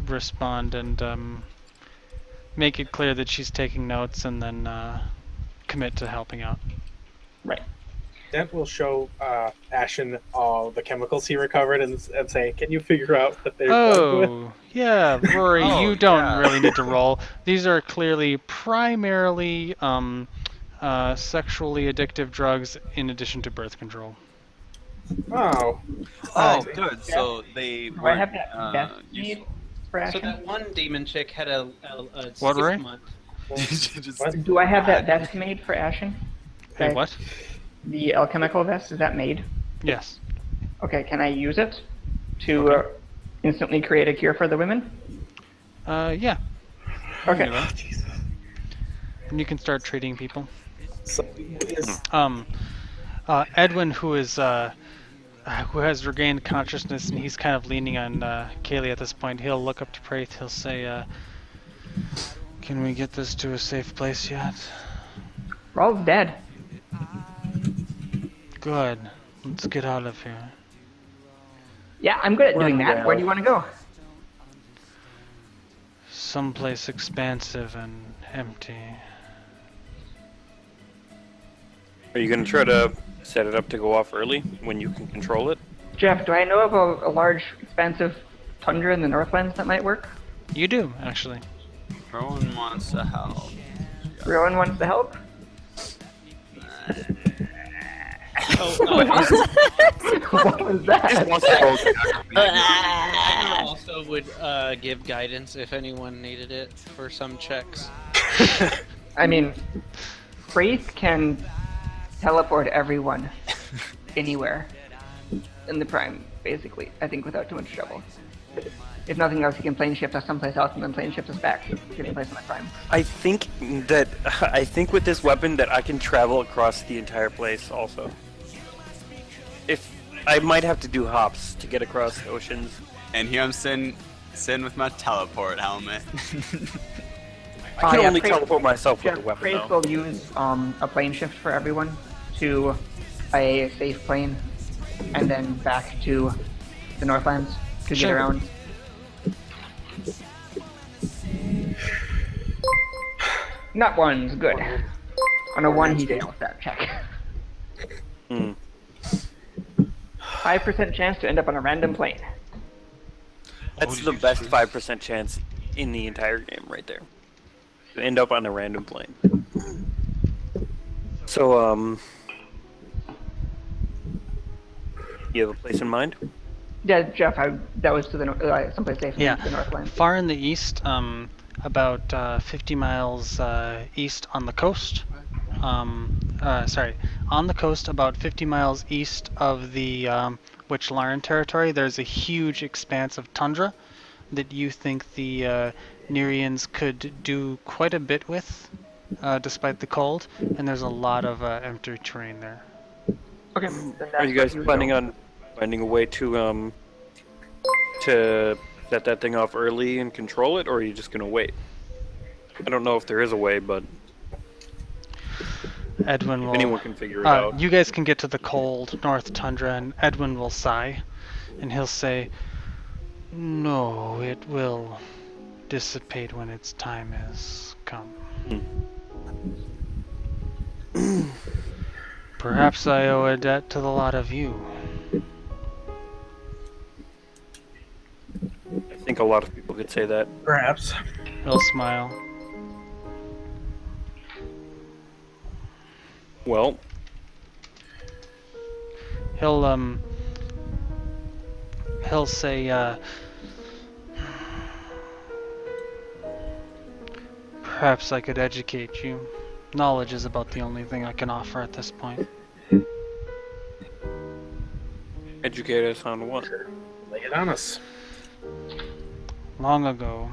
respond and make it clear that she's taking notes and then commit to helping out. Right. Dent will show Ashen all the chemicals he recovered and say, "Can you figure out what they're doing with?" Yeah, Rory, you don't really need to roll. These are clearly primarily sexually addictive drugs in addition to birth control. Oh. Good. So they Do I weren't have that death need useful. for So Ashen? that one demon chick had a What, Ray? 6-month. What? Do I have that vest made for Ashen? Hey, Okay. what? The alchemical vest, is that made? Yes. Okay, can I use it to instantly create a cure for the women? Yeah. Okay. And you can start treating people. So, Edwin, who has regained consciousness, and he's kind of leaning on Kaylee at this point. He'll look up to Prayth. He'll say, "Can we get this to a safe place yet?" Rawl's dead. Good. Let's get out of here. Yeah, I'm good at doing that. Where do you want to go? Someplace expansive and empty. Are you gonna try to set it up to go off early when you can control it? Jeff, do I know of a large, expansive tundra in the Northlands that might work? You do, actually. Rowan wants to help. Rowan wants to help? Oh, What was that? Just wants to go. I'll also would give guidance if anyone needed it for some checks. I mean, Prayth can teleport everyone anywhere in the Prime, basically. I think without too much trouble. If nothing else, he can plane shift us someplace else and then plane shift us back to the place in the Prime. I think with this weapon that I can travel across the entire place also. If I might have to do hops to get across the oceans. And here I'm sitting with my teleport helmet. I can only Prayth- teleport myself with Yeah, the weapon Prayth though. will use a plane shift for everyone to a safe plane, and then back to the Northlands to get Sure. around. Not one's good. On a 1, he fails that check. 5% chance to end up on a random plane. That's the best 5% chance in the entire game right there. To end up on a random plane. So, you have a place in mind? Yeah, Jeff, that was to the someplace safe in the Northlands. Far in the east, about 50 miles east on the coast. On the coast, about 50 miles east of the Witch-Larn territory, there's a huge expanse of tundra that you think the Nyreans could do quite a bit with, despite the cold, and there's a lot of empty terrain there. Okay. Then Are you guys planning on finding a way to set that thing off early and control it, or are you just gonna wait? I don't know if there is a way, but Edwin will. anyone can figure it out. You guys can get to the cold North Tundra, and Edwin will sigh, and he'll say, "No, it will dissipate when its time has come." Perhaps I owe a debt to the lot of you. I think a lot of people could say that. Perhaps. He'll smile. Well, he'll say, perhaps I could educate you. Knowledge is about the only thing I can offer at this point. educate us on what? Lay it on us. Long ago,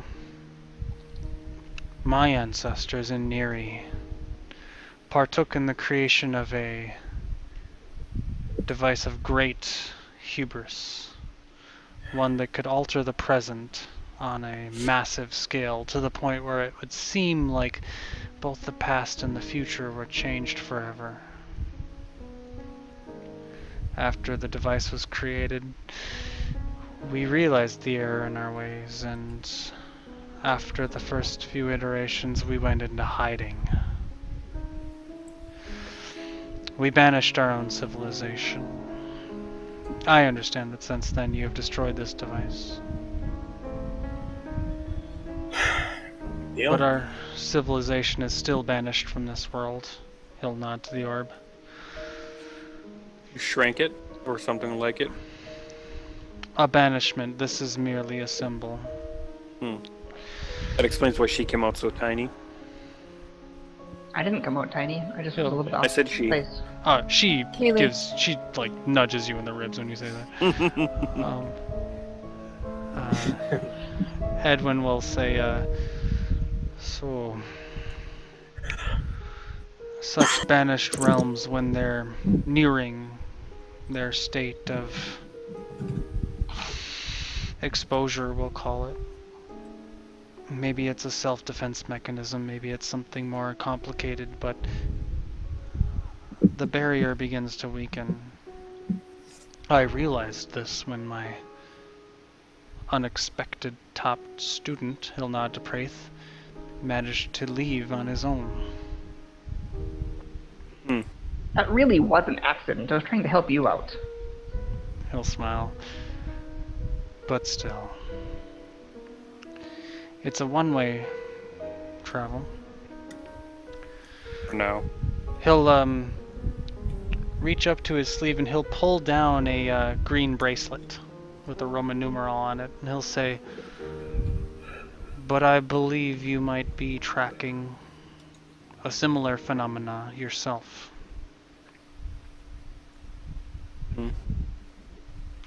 my ancestors in Nyree partook in the creation of a device of great hubris, one that could alter the present on a massive scale to the point where it would seem like both the past and the future were changed forever. After the device was created, we realized the error in our ways, and after the first few iterations, we went into hiding. We banished our own civilization. I understand that since then you have destroyed this device. Deal. But our civilization is still banished from this world. He'll nod to the orb. You shrank it, or something like it? A banishment. This is merely a symbol. That explains why she came out so tiny. I didn't come out tiny. I just was a little bit off. I said she. Place. She Kaylee. she like nudges you in the ribs when you say that. Edwin will say, so such banished realms, when they're nearing their state of exposure, we'll call it. Maybe it's a self-defense mechanism, maybe it's something more complicated, but the barrier begins to weaken. I realized this when my unexpected top student, he'll nod to Prayth, managed to leave on his own. That really was an accident. I was trying to help you out. He'll smile. But still. It's a one-way travel. For now. He'll reach up to his sleeve and he'll pull down a green bracelet with a Roman numeral on it, and he'll say, "But I believe you might be tracking a similar phenomena yourself."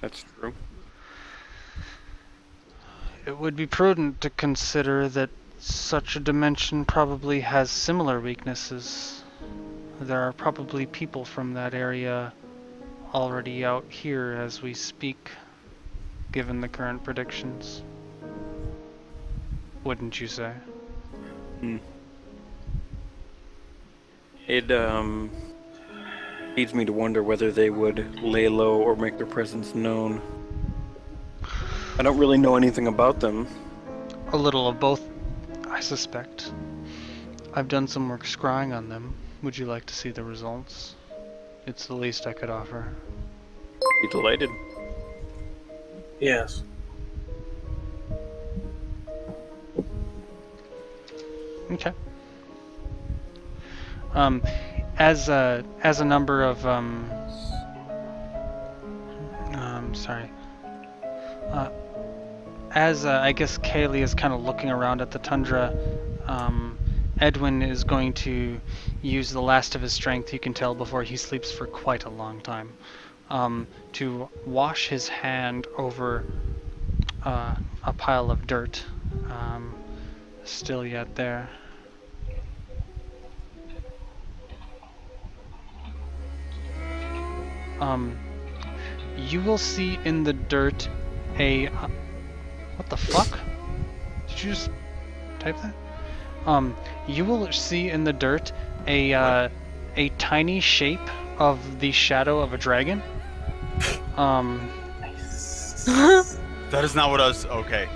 That's true. It would be prudent to consider that such a dimension probably has similar weaknesses. There are probably people from that area already out here as we speak, given the current predictions. Wouldn't you say? It leads me to wonder whether they would lay low or make their presence known. I don't really know anything about them. A little of both, I suspect. I've done some work scrying on them. Would you like to see the results? It's the least I could offer. Be delighted. Yes. Okay. As a number of I guess Kaylee is kind of looking around at the tundra. Edwin is going to use the last of his strength, you can tell, before he sleeps for quite a long time, to wash his hand over a pile of dirt, still yet there. You will see in the dirt a... what the fuck? Did you just type that? You will see in the dirt a tiny shape of the shadow of a dragon. That is not what I was. Okay.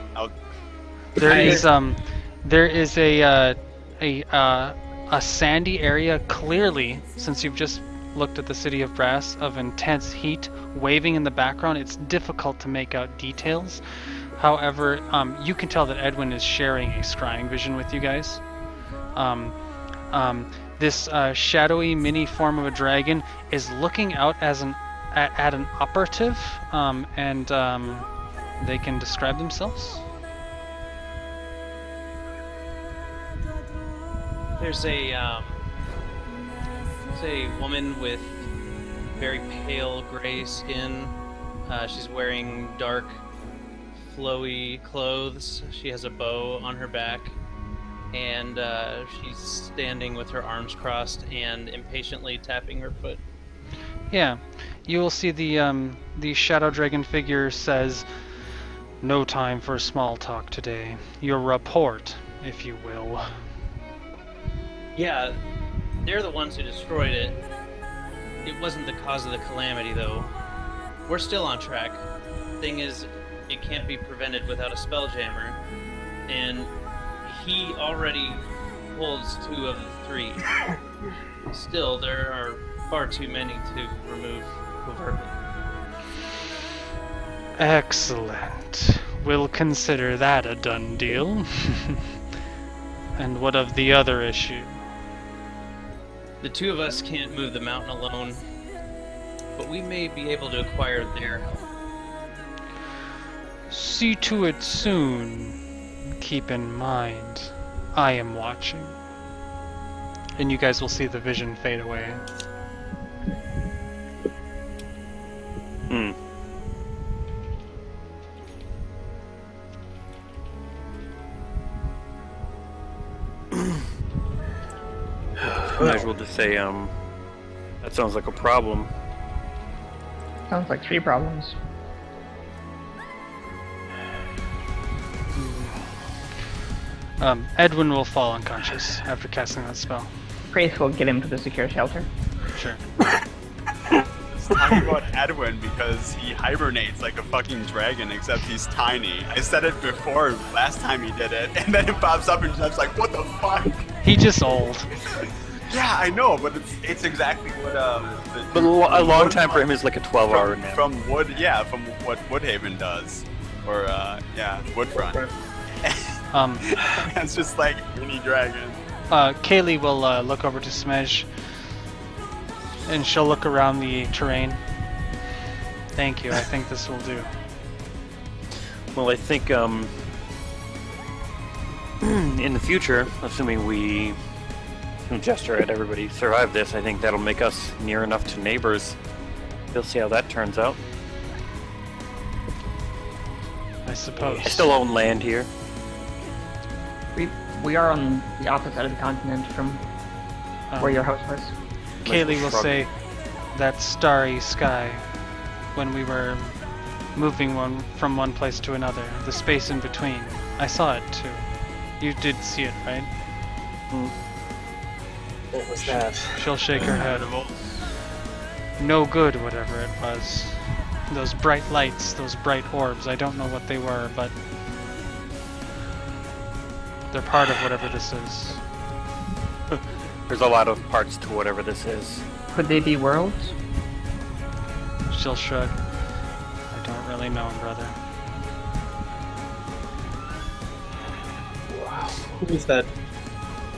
There is a sandy area, clearly, since you've just looked at the City of Brass, of intense heat waving in the background. It's difficult to make out details. However, you can tell that Edwin is sharing a scrying vision with you guys. This shadowy mini form of a dragon is looking out as at an operative, and they can describe themselves. There's a woman with very pale gray skin. She's wearing dark, flowy clothes. She has a bow on her back, and she's standing with her arms crossed and impatiently tapping her foot. Yeah, you will see the shadow dragon figure says, "No time for small talk today. Your report, if you will." Yeah, they're the ones who destroyed it. It wasn't the cause of the calamity, though. We're still on track. Thing is, it can't be prevented without a spelljammer, and he already holds 2 of the 3. Still, there are far too many to remove covertly. Excellent. We'll consider that a done deal. And what of the other issue? The 2 of us can't move the mountain alone, but we may be able to acquire their help. See to it soon. Keep in mind, I am watching. And you guys will see the vision fade away. Might as well just say, that sounds like a problem. Sounds like 3 problems. Edwin will fall unconscious after casting that spell. Prayth will get him to the secure shelter. Sure. Let's talk about Edwin because he hibernates like a fucking dragon, except he's tiny. I said it before last time he did it, and then it pops up and Jeff's like, "What the fuck?" He just old. Yeah, I know, but it's exactly what But a long time for him is like a 12-hour nap. from what Woodhaven does, or Woodfront. It's just like mini dragon. Kaylee will look over to Smej, and she'll look around the terrain. Thank you, I think this will do. Well, I think in the future, assuming we gesture at everybody survive this, I think that'll make us near enough to neighbors. We'll see how that turns out. I suppose. I still own land here. We are on the opposite side of the continent from where your house was. Kaylee will say that starry sky when we were moving from one place to another, the space in between. I saw it too. You did see it, right? What was that? She'll shake her head. No good, whatever it was. Those bright lights, those bright orbs, I don't know what they were, but they're part of whatever this is. There's a lot of parts to whatever this is. Could they be worlds? She'll shrug. I don't really know, brother. Who is that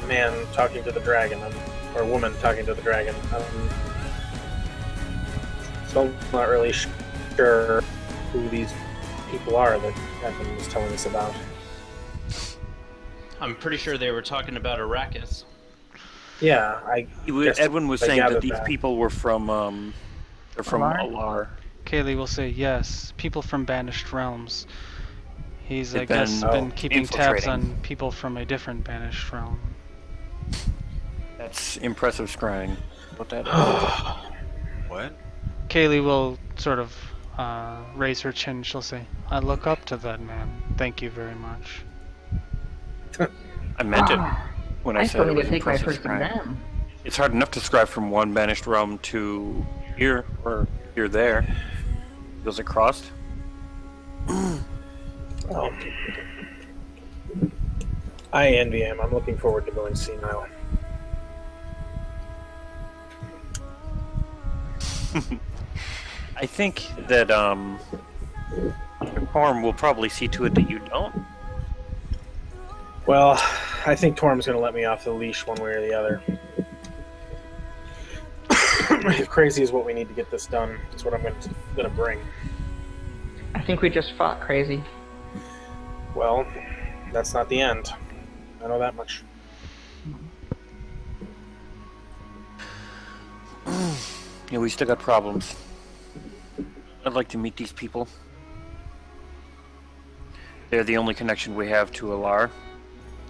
man talking to the dragon, or woman talking to the dragon? So I'm not really sure who these people are that Evan was telling us about. I'm pretty sure they were talking about Arrakis. Yeah, Edwin was saying that these people were from, they're from Alar. Kaylee will say, yes, people from banished realms. He's, I They've guess, been keeping tabs infiltrating. on people from a different banished realm. That's impressive scrying. What that is. What? Kaylee will sort of raise her chin. She'll say, I look up to that man. Thank you very much. I meant it when I said still it need was to take my impressive first scrying. exam. It's hard enough to scry from one banished realm to here, or here there. Goes across. Oh. I envy him. I'm looking forward to going senile. I think that Torm will probably see to it that you don't. Well, I think Torm's going to let me off the leash one way or the other. If crazy is what we need to get this done, that's what I'm going to bring. I think we just fought crazy. Well, that's not the end. I know that much. Yeah, we still got problems. I'd like to meet these people. They're the only connection we have to Alar.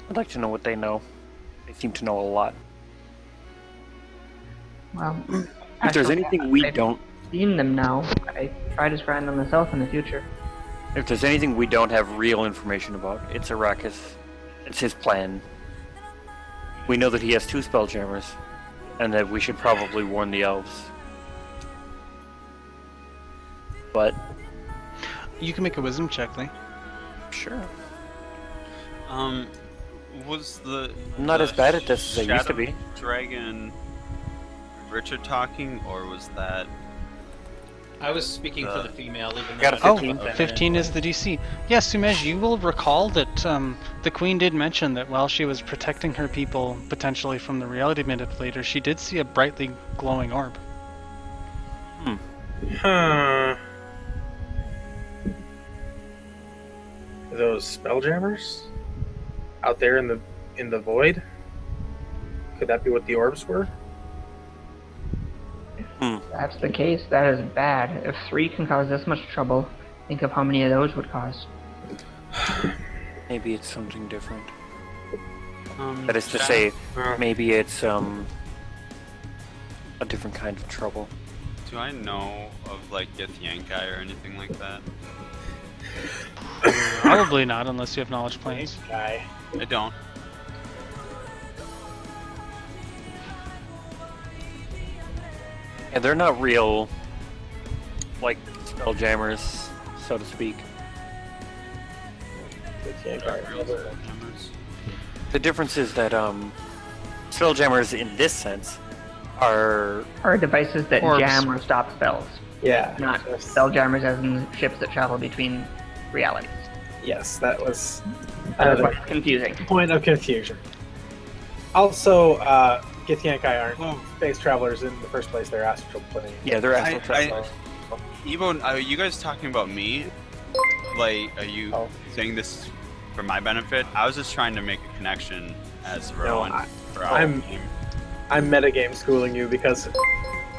I'd like to know what they know. They seem to know a lot. Well, If there's anything we don't... I've seen them now. I try to scry them myself in the future. If there's anything we don't have real information about, it's Arrakis. It's his plan. We know that he has 2 spelljammers, and that we should probably warn the elves. But... You can make a wisdom check, Lee. Sure. Was the... I'm not the as bad at this as I used to be. Dragon Richard talking, or was that... I was speaking for the female, even though Got a I don't 15. know about 15 it. is the DC. Yes, Sumej, you will recall that the Queen did mention that while she was protecting her people potentially from the reality manipulator, she did see a brightly glowing orb. Huh. Those spelljammers? Out there in the void? Could that be what the orbs were? If that's the case, that is bad. If 3 can cause this much trouble, think of how many of those would cause. Maybe it's something different. That is to say, maybe it's a different kind of trouble. Do I know of, like, Githyankai or anything like that? Probably not, unless you have knowledge planes. Guy. I don't. Yeah, they're not real, like, spelljammers, so to speak. The difference is that spelljammers in this sense are devices that Orbs. jam or stop spells, Yeah. not spelljammers as in ships that travel between realities. Yes, that was That's why another it's confusing. point of confusion. Also, Githyankai aren't space travelers in the first place, they're astral planes. yeah, they're astral travelers. Evo, are you guys talking about me? like, are you saying this for my benefit? I was just trying to make a connection as Rowan. I'm metagame schooling you because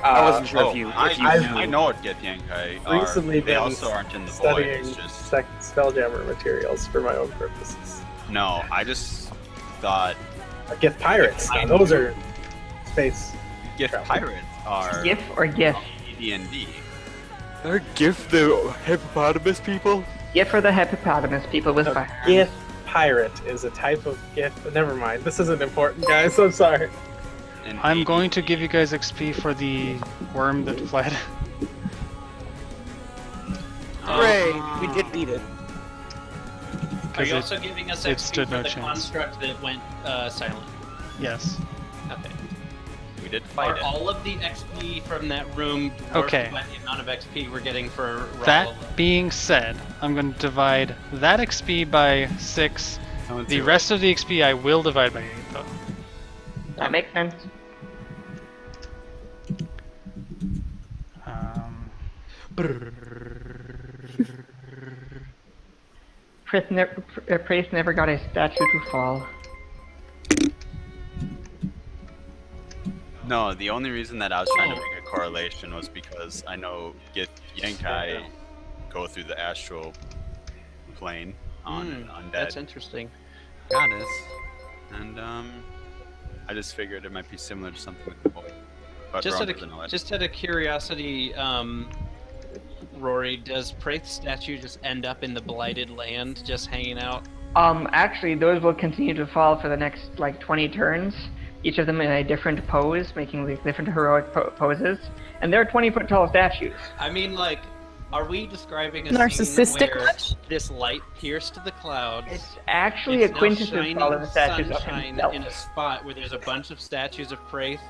I wasn't sure if you. I know what Get Yankai are. Recently They been also aren't in the void. studying It's just Spelljammer materials for my own purposes. no. I just thought Gift pirates. Now, those are space. Gift travel. pirates are GIF or GIF? D&D. Are GIF the hippopotamus people? GIF for the hippopotamus people with fire. Gift pirate is a type of gift. But never mind. This isn't important, guys. I'm sorry. And I'm AD. going to give you guys XP for the worm that fled. Hooray! We did beat it. Are you it- also giving us it XP stood for no the chance. construct that went silent? Yes. Okay. We did fight Are it. all of the XP from that room dwarfed Okay. by the amount of XP we're getting for Raw? That being said, I'm going to divide that XP by 6. The rest of the XP I will divide by 8, though. That makes sense. Prayth never got a statue to fall. No, the only reason that I was trying to make a correlation was because I know Get Yankai go through the astral plane on an undead That's interesting. goddess, and I just figured it might be similar to something with the void. But Just Rowan out doesn't know of it. just out of curiosity, Rory, does Prayth's statue just end up in the blighted land, just hanging out? Actually, those will continue to fall for the next, 20 turns. Each of them in a different pose, making different heroic poses. And they're 20-foot tall statues. I mean, are we describing a Narcissistic scene where much? this light pierced the clouds? It's actually It's a now quintessence of shining all of the statues of sunshine himself. in a spot where there's a bunch of statues of Prayth.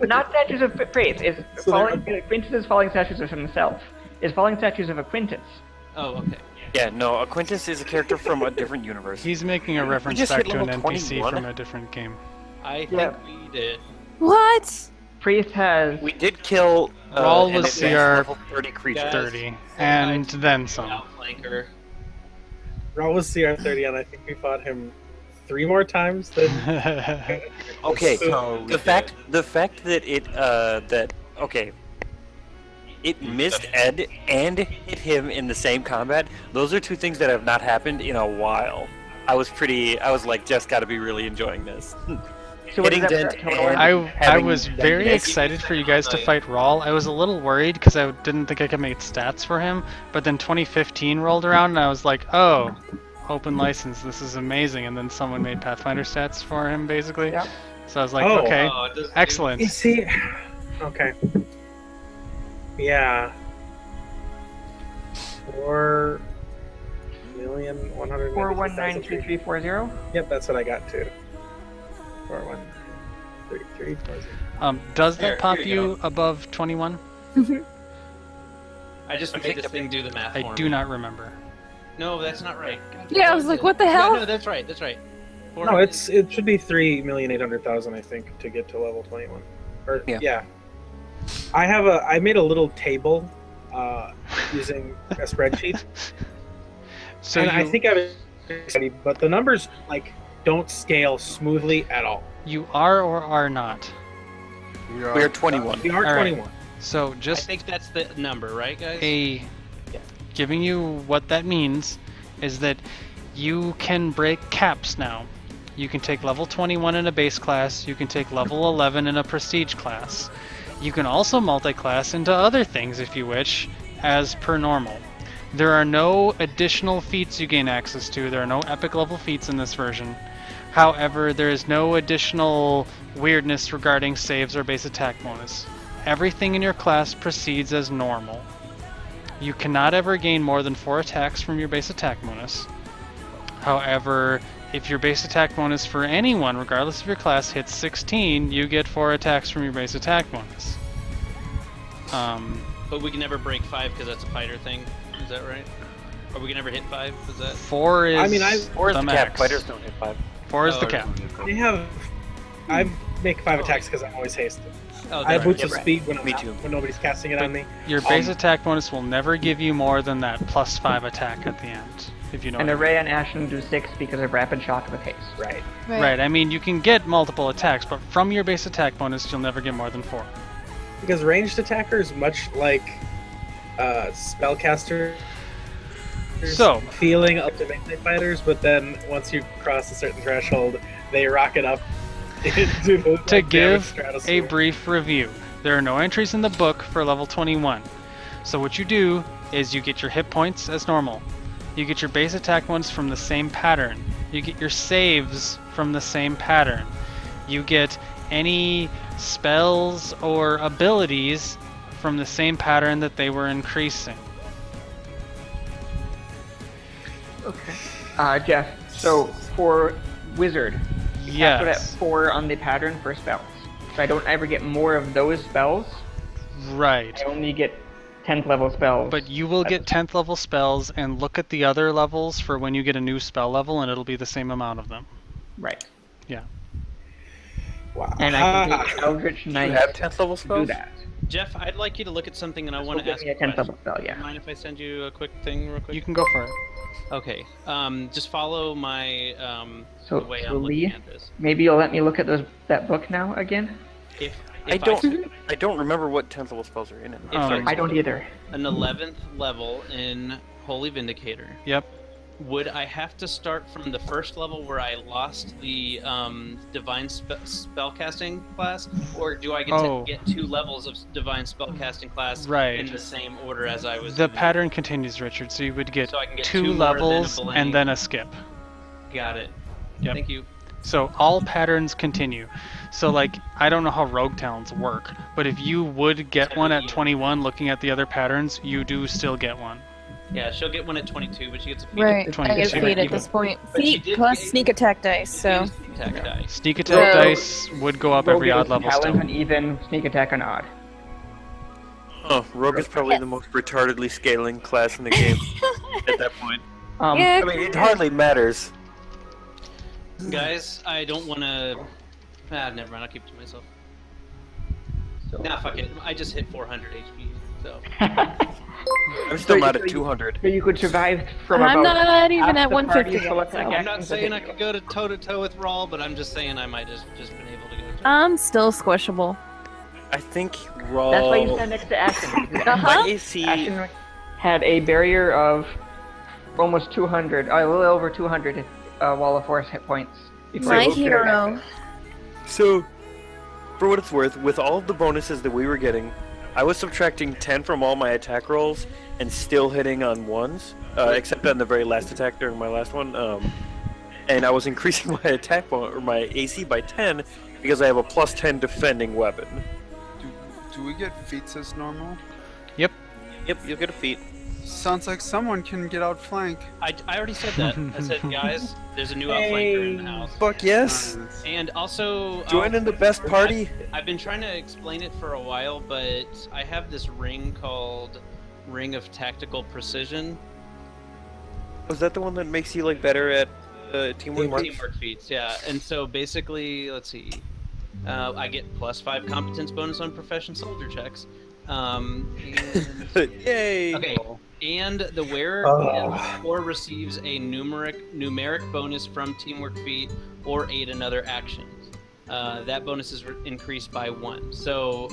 Not statues of Prayth. It's So falling, Quintus is falling statues of himself. It's falling statues of Acquaintance. Oh, okay. Yeah, no, Acquaintance is a character from a different universe. He's making a reference just back hit to an level NPC 21. from a different game. I think Yeah. we did. What? Prayth has... We did kill Rawl an was advanced CR level 30 creature. Guys, 30, and then some. Outflanker. Raw was CR30, and I think we fought him 3 more times. Okay, So the fact that it missed Ed and hit him in the same combat. Those are 2 things that have not happened in a while. I was like, just got to be really enjoying this. So what is Hitting that Dent for total? and I having was done very this. excited for you guys to fight Rawl. I was a little worried because I didn't think I could make stats for him, but then 2015 rolled around and I was like, oh, open license, this is amazing, and then someone made Pathfinder stats for him, basically. Yep. So I was like, Oh. okay, Oh, it doesn't do- excellent. You see, okay, yeah, 4,100,000. 4193,340. Yep, that's what I got too. 413340. Does that Here pop you you above 21? I just made this thing do the math I for do me. not remember. No, that's not right. God, Yeah, I was like, what the hell? No, that's right. That's right. No, it should be 3,800,000, I think, to get to level 21. Or Yeah. I made a little table using a spreadsheet, So and you, I think I was ready, but the numbers don't scale smoothly at all. you are or are not. We are 21. We are All right. 21. So I just think that's the number, right, guys? giving you what that means is that you can break caps now. You can take level 21 in a base class, you can take level 11 in a prestige class. You can also multi-class into other things if you wish, as per normal. There are no additional feats you gain access to, there are no epic level feats in this version. However, there is no additional weirdness regarding saves or base attack bonus. Everything in your class proceeds as normal. You cannot ever gain more than 4 attacks from your base attack bonus. However, if your base attack bonus for anyone, regardless of your class, hits 16, you get 4 attacks from your base attack bonus. But we can never break 5 because that's a fighter thing. Is that right? Or we can never hit 5? Is that? 4 is I mean, 4 is the the max. cap. Fighters don't hit 5. 4 is the Oh, cap. I've make 5 attacks because I'm always hasted. Oh, I have there. boots of speed when Me too. when nobody's casting it on me. Your base attack bonus will never give you more than that +5 attack at the end, if you know And what I mean. Array and Ashen do 6 because of rapid shock with haste. Right. Right, I mean, you can get multiple attacks, but from your base attack bonus, you'll never get more than 4. Because ranged attackers, much like spellcaster, So, feeling up to melee fighters, but then once you cross a certain threshold, they rocket up into the to damage give a stratosphere. brief review, there are no entries in the book for level 21. So what you do is you get your hit points as normal. You get your base attack ones from the same pattern. You get your saves from the same pattern. You get any spells or abilities from the same pattern that they were increasing. Okay. Jeff, so for Wizard, put at Yes. 4 on the pattern for spells. So I don't ever get more of those spells. Right. I only get 10th level spells. But you will get 10th level spells, and look at the other levels for when you get a new spell level, and it'll be the same amount of them. Right. Yeah. Wow. And I can take Eldritch You Knight have 10th level to do spells? that. Jeff, I'd like you to look at something, and I want So to give ask me a a 10th question. level spell, yeah. Mind if I send you a quick thing real quick? You can go for it. Okay. Just follow my So, the way so I'm looking Lee, at this. maybe you'll let me look at that book now again? If I don't remember what 10th level spells are in it. Um, I don't either. an 11th level in Holy Vindicator, Yep. would I have to start from the first level where I lost the divine spellcasting class, or do I get Oh. to get 2 levels of divine spellcasting class Right. in the same order as I was? The doing? pattern continues, Richard, so you would get, So I can get 2 2 more than a levels blank. and then a skip. Got it. Yep. Thank you. So all patterns continue. So like, I don't know how rogue talents work, but if you would get one at 21 looking at the other patterns, you do still get one. Yeah, she'll get one at 22, but she gets a feat. Right. I 22. get feet at this point. But she Feet did plus get- sneak attack dice, so. Attack dice. Sneak attack So- dice would go up every Rogue odd is level talent still. on even, sneak attack on odd. Oh, Rogue is probably the most retardedly scaling class in the game at that point. Yeah. I mean, it hardly matters. Guys, I don't want to. Never mind. I'll keep it to myself. So, Nah, fuck it. I just hit 400 HP, so. I'm still not at 200. So you could survive from I'm about not even half at the 150 party's select yet, so- I'm not actions saying I against could go to toe to toe with Rawl, but I'm just saying I might just been able to go. I'm still squishable. I think Raw. That's why you stand next to Ashen. because Uh-huh. My AC. Ashen had a barrier of almost 200, a little over 200 Wall of Force hit points. before My you could hero. attack. So, for what it's worth, with all of the bonuses that we were getting, I was subtracting 10 from all my attack rolls and still hitting on 1s, except on the very last attack during my last one. And I was increasing my attack or my AC by 10 because I have a plus 10 defending weapon. Do we get feats as normal? Yep. Yep, you'll get a feat. Sounds like someone can get outflanked. I already said that. I said, guys, there's a new outflanker in the house. Fuck yes! Nice. And also, Joining the best party. I've been trying to explain it for a while, but I have this ring called Ring of Tactical Precision. Was that the one that makes you like better at teamwork? Teamwork feats, yeah. And so basically, let's see. I get +5 competence bonus on profession soldier checks. And Yay! okay, and the wearer or receives a numeric bonus from teamwork feat or aid another actions. That bonus is increased by 1. So,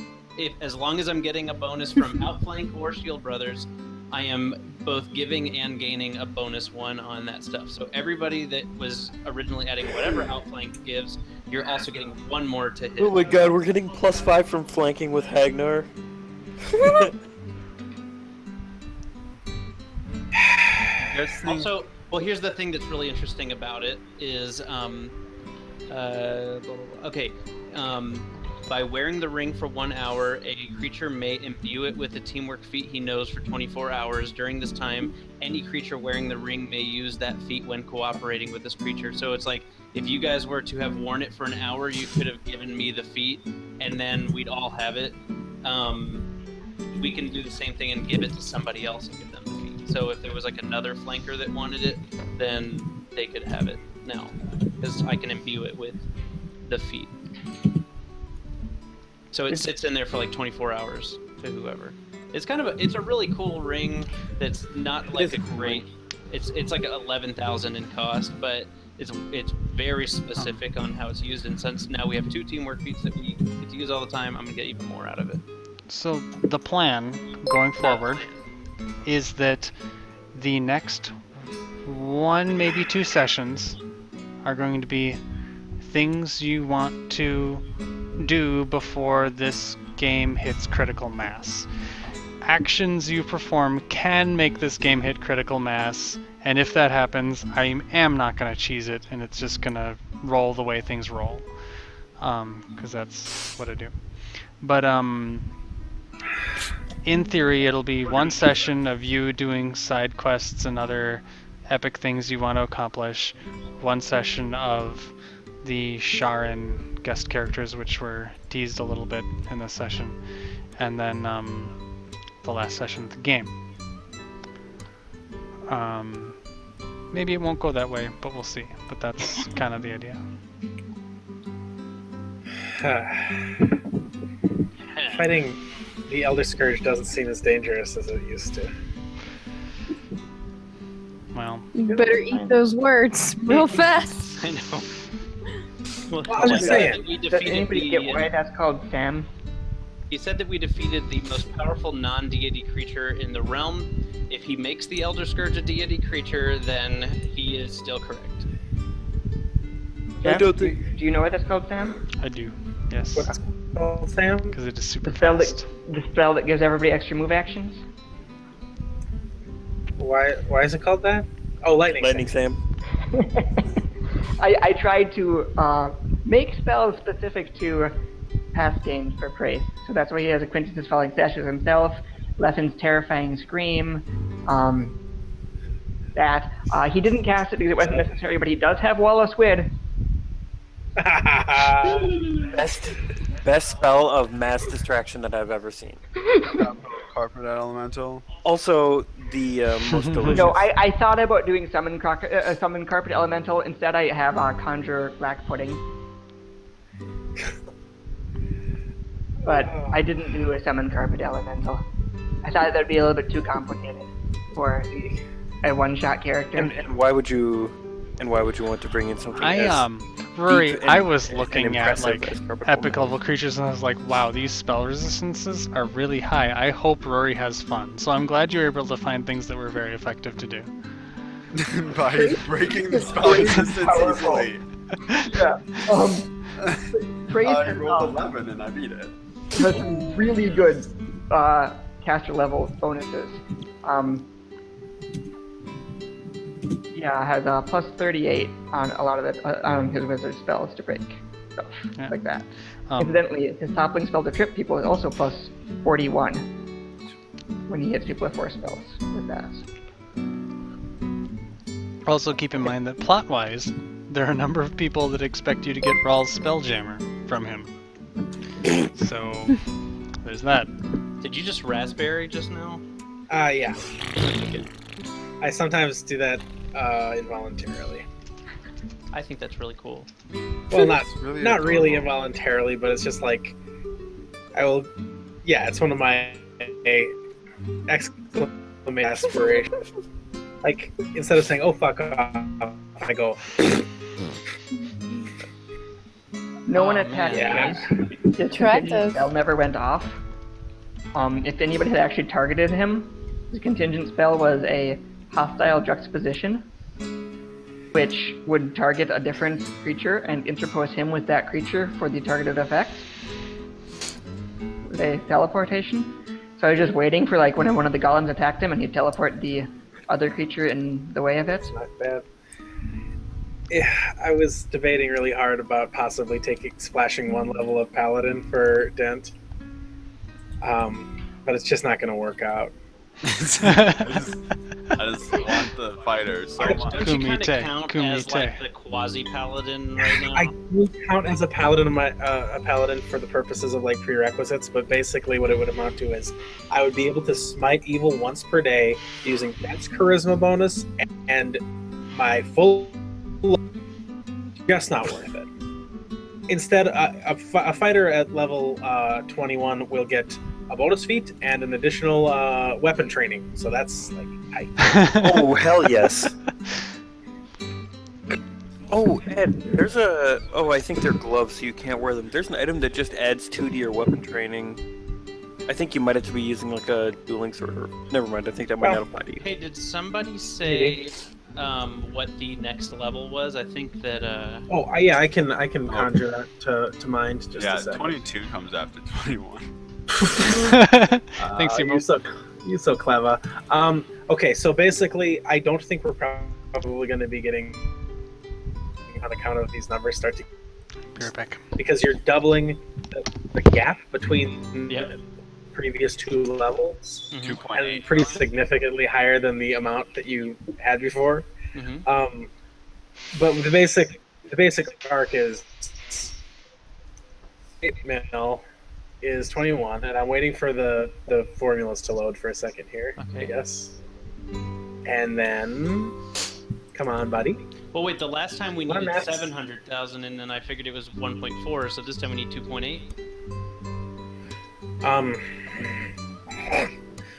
as long as I'm getting a bonus from Outflank or Shield Brothers, I am both giving and gaining a bonus 1 on that stuff. So everybody that was originally adding whatever Outflank gives, you're also getting 1 more to hit. Oh my god, we're getting +5 from flanking with Hagnar. Also, well, here's the thing that's really interesting about it is, by wearing the ring for 1 hour, a creature may imbue it with a teamwork feat he knows for 24 hours. During this time, any creature wearing the ring may use that feat when cooperating with this creature. So it's like, if you guys were to have worn it for an hour, you could have given me the feat, and then we'd all have it. We can do the same thing and give it to somebody else and give them the feat. So if there was like another flanker that wanted it, then they could have it now, because I can imbue it with the feat. So it sits in there for like 24 hours to whoever. It's kind of it's a really cool ring that's not like a great. It's like 11,000 in cost, but it's very specific on how it's used. And since now we have 2 teamwork feats that we get to use all the time, I'm gonna get even more out of it. So the plan going forward is that the next 1, maybe 2 sessions are going to be things you want to do before this game hits critical mass. Actions you perform can make this game hit critical mass, and if that happens, I am not going to cheese it, and it's just going to roll the way things roll, because that's what I do. But in theory, it'll be 1 session of you doing side quests and other epic things you want to accomplish, 1 session of the Sharon guest characters, which were teased a little bit in this session, and then the last session of the game. Maybe it won't go that way, but we'll see. But that's kind of the idea. Fighting the Elder Scourge doesn't seem as dangerous as it used to. Well, You better eat those words real fast. I know. Well, I was just saying. we Does defeated anybody get why that's called Sam? He said that we defeated the most powerful non-deity creature in the realm. If he makes the Elder Scourge a deity creature, then he is still correct. Sam? don't Do you know why that's called Sam? I do. Yes. What's it called, Sam? Because it is super The spell fast. that gives everybody extra move actions. Why is it called that? Oh, Lightning Sam. I tried to make spells specific to past games for Prayth. So that's why he has Acquaintance's Falling Stashes himself, Leffen's Terrifying Scream, that. He didn't cast it because it wasn't necessary, but he does have Wall of Squid. Best spell of mass distraction that I've ever seen. Carpet Elemental. Also, the most delicious. No, I thought about doing Summon Carpet Elemental. Instead, I have Conjure Black Pudding. But I didn't do a Summon Carpet Elemental. I thought that'd be a little bit too complicated for a one-shot character. And why would you? And why would you want to bring in something? Rory, deep I and- was and looking at impressive like as Carpet epic Elemental? level creatures, and I was like, wow, these spell resistances are really high. I hope Rory has fun. So I'm glad you were able to find things that were very effective to do. By breaking the spell resistance easily. Yeah. Prayth I rolled 11 and I beat it. has some really good caster level bonuses. Yeah, has a plus 38 on a lot of on his wizard spells to break stuff like that. Incidentally, his toppling spell to trip people is also plus 41 when he hits people with 4 spells with that. Also keep in mind that plot-wise, there are a number of people that expect you to get Rawl's Spelljammer from him. So, there's that. Did you just raspberry just now? Yeah. Okay. I sometimes do that involuntarily. I think that's really cool. Well, not really really adorable. involuntarily, but it's just like I will. Yeah, it's one of my exclamation aspirations. Like instead of saying "oh fuck off," I go. No one attacked Yeah. His Attractive. contingent spell never went off. If anybody had actually targeted him, his contingent spell was a hostile juxtaposition, which would target a different creature and interpose him with that creature for the targeted effect. With a teleportation. So I was just waiting for like when one of the golems attacked him and he'd teleport the other creature in the way of it. Not bad. Yeah, I was debating really hard about possibly splashing 1 level of Paladin for Dent, but it's just not going to work out. I just want the fighter so much. Don't you kind of Kumite, count as like kumite. the quasi-paladin right now? I do count as a paladin a paladin for the purposes of like prerequisites, but basically what it would amount to is I would be able to smite evil once per day using Dent's charisma bonus and my full. Just not worth it. instead, a fighter at level 21 will get a bonus feat and an additional weapon training. So that's like Oh, hell yes. Oh, Ed, there's a... Oh, I think they're gloves, so you can't wear them. There's an item that just adds 2 to your weapon training. I think you might have to be using, like, a dueling sword, or... Never mind, I think that might not apply to you. Hey, did somebody say what the next level was? I think that, Oh, yeah, I can conjure that to mind just a second. 22 comes after 21. Thanks, Simo. You're so clever. Okay, so basically, I don't think we're probably going to be getting... on account of these numbers start to... Be right back. Because you're doubling the gap between the previous 2 levels. 2.8. And pretty significantly higher than the amount that you had before. But the basic arc is 8 mil is 21, and I'm waiting for the formulas to load for a second here, I guess. And then... Come on, buddy. well, wait, the last time we needed 700,000, and then I figured it was 1.4, so this time we need 2.8?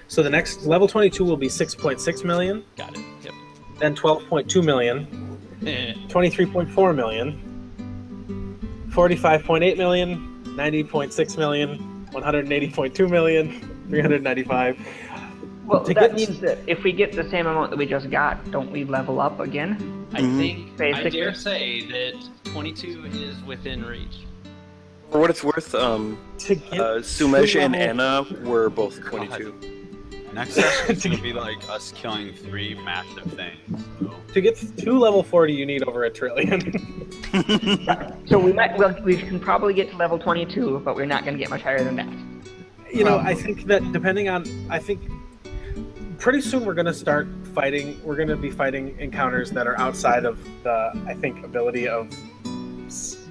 So the next level 22 will be 6.6 million. Got it, yep. Then 12.2 million. 23.4 million. 45.8 million. 90.6 million. 180.2 million. 395. Well, that means that if we get the same amount that we just got, don't we level up again? I think, Basically. I dare say that 22 is within reach. For what it's worth, Sumesh and Anna were both 22. Next session is going to be like us killing 3 massive things. So. To get to level 40, you need over 1 trillion. So we can probably get to level 22, but we're not going to get much higher than that. You know, I think that depending on... I think pretty soon we're going to start fighting... We're going to be fighting encounters that are outside of the, I think, ability of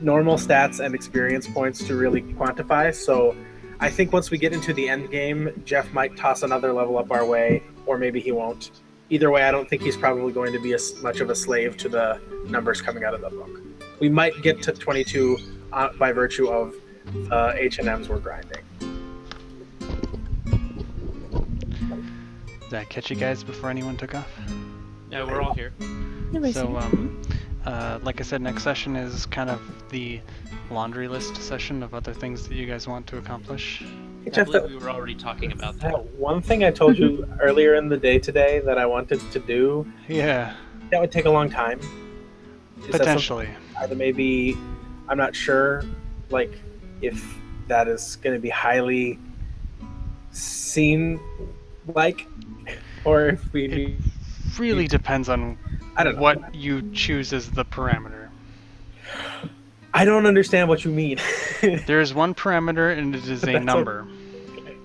normal stats and experience points to really quantify. So I think once we get into the end game, Jeff might toss another level up our way, or maybe he won't. Either way, I don't think he's probably going to be as much of a slave to the numbers coming out of the book. We might get to 22 by virtue of H&Ms we're grinding. Did I catch you guys before anyone took off? Yeah, we're all here. So, like I said, next session is kind of the laundry list session of other things that you guys want to accomplish. I believe we were already talking about that. One thing I told you earlier in the day today that I wanted to do. Yeah. That would take a long time. Potentially. Either maybe, I'm not sure, like, if that is going to be highly scene-like, or if we need... Really depends on what you choose as the parameter. I don't understand what you mean. There is one parameter, and it is a number. Okay.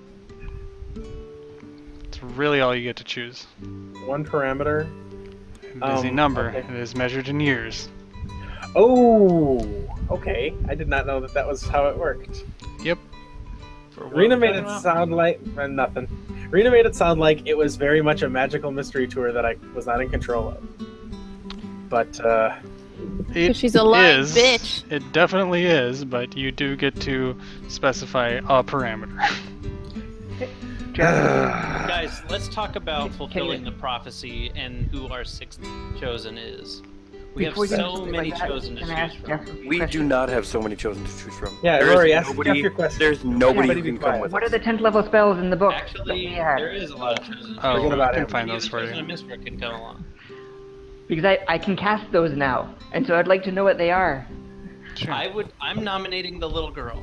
It's really all you get to choose. One parameter? It is a number. Okay. It is measured in years. Oh, okay. I did not know that was how it worked. Yep. Rena made it sound like nothing. Rena made it sound like it was very much a magical mystery tour that I was not in control of. But it she's a lying bitch. It definitely is, but you do get to specify a parameter. Guys, let's talk about fulfilling the prophecy and who our 6th chosen is. We have so many chosen to choose from. We do not have so many chosen to choose from. Yeah, Rory, ask your question. There's nobody who can come with What us. are the 10th level spells in the book? Actually, there is a lot of chosen. Oh, I can find those for you. Mistborn can come along. Because I can cast those now, and so I'd like to know what they are. Sure. I'm nominating the little girl.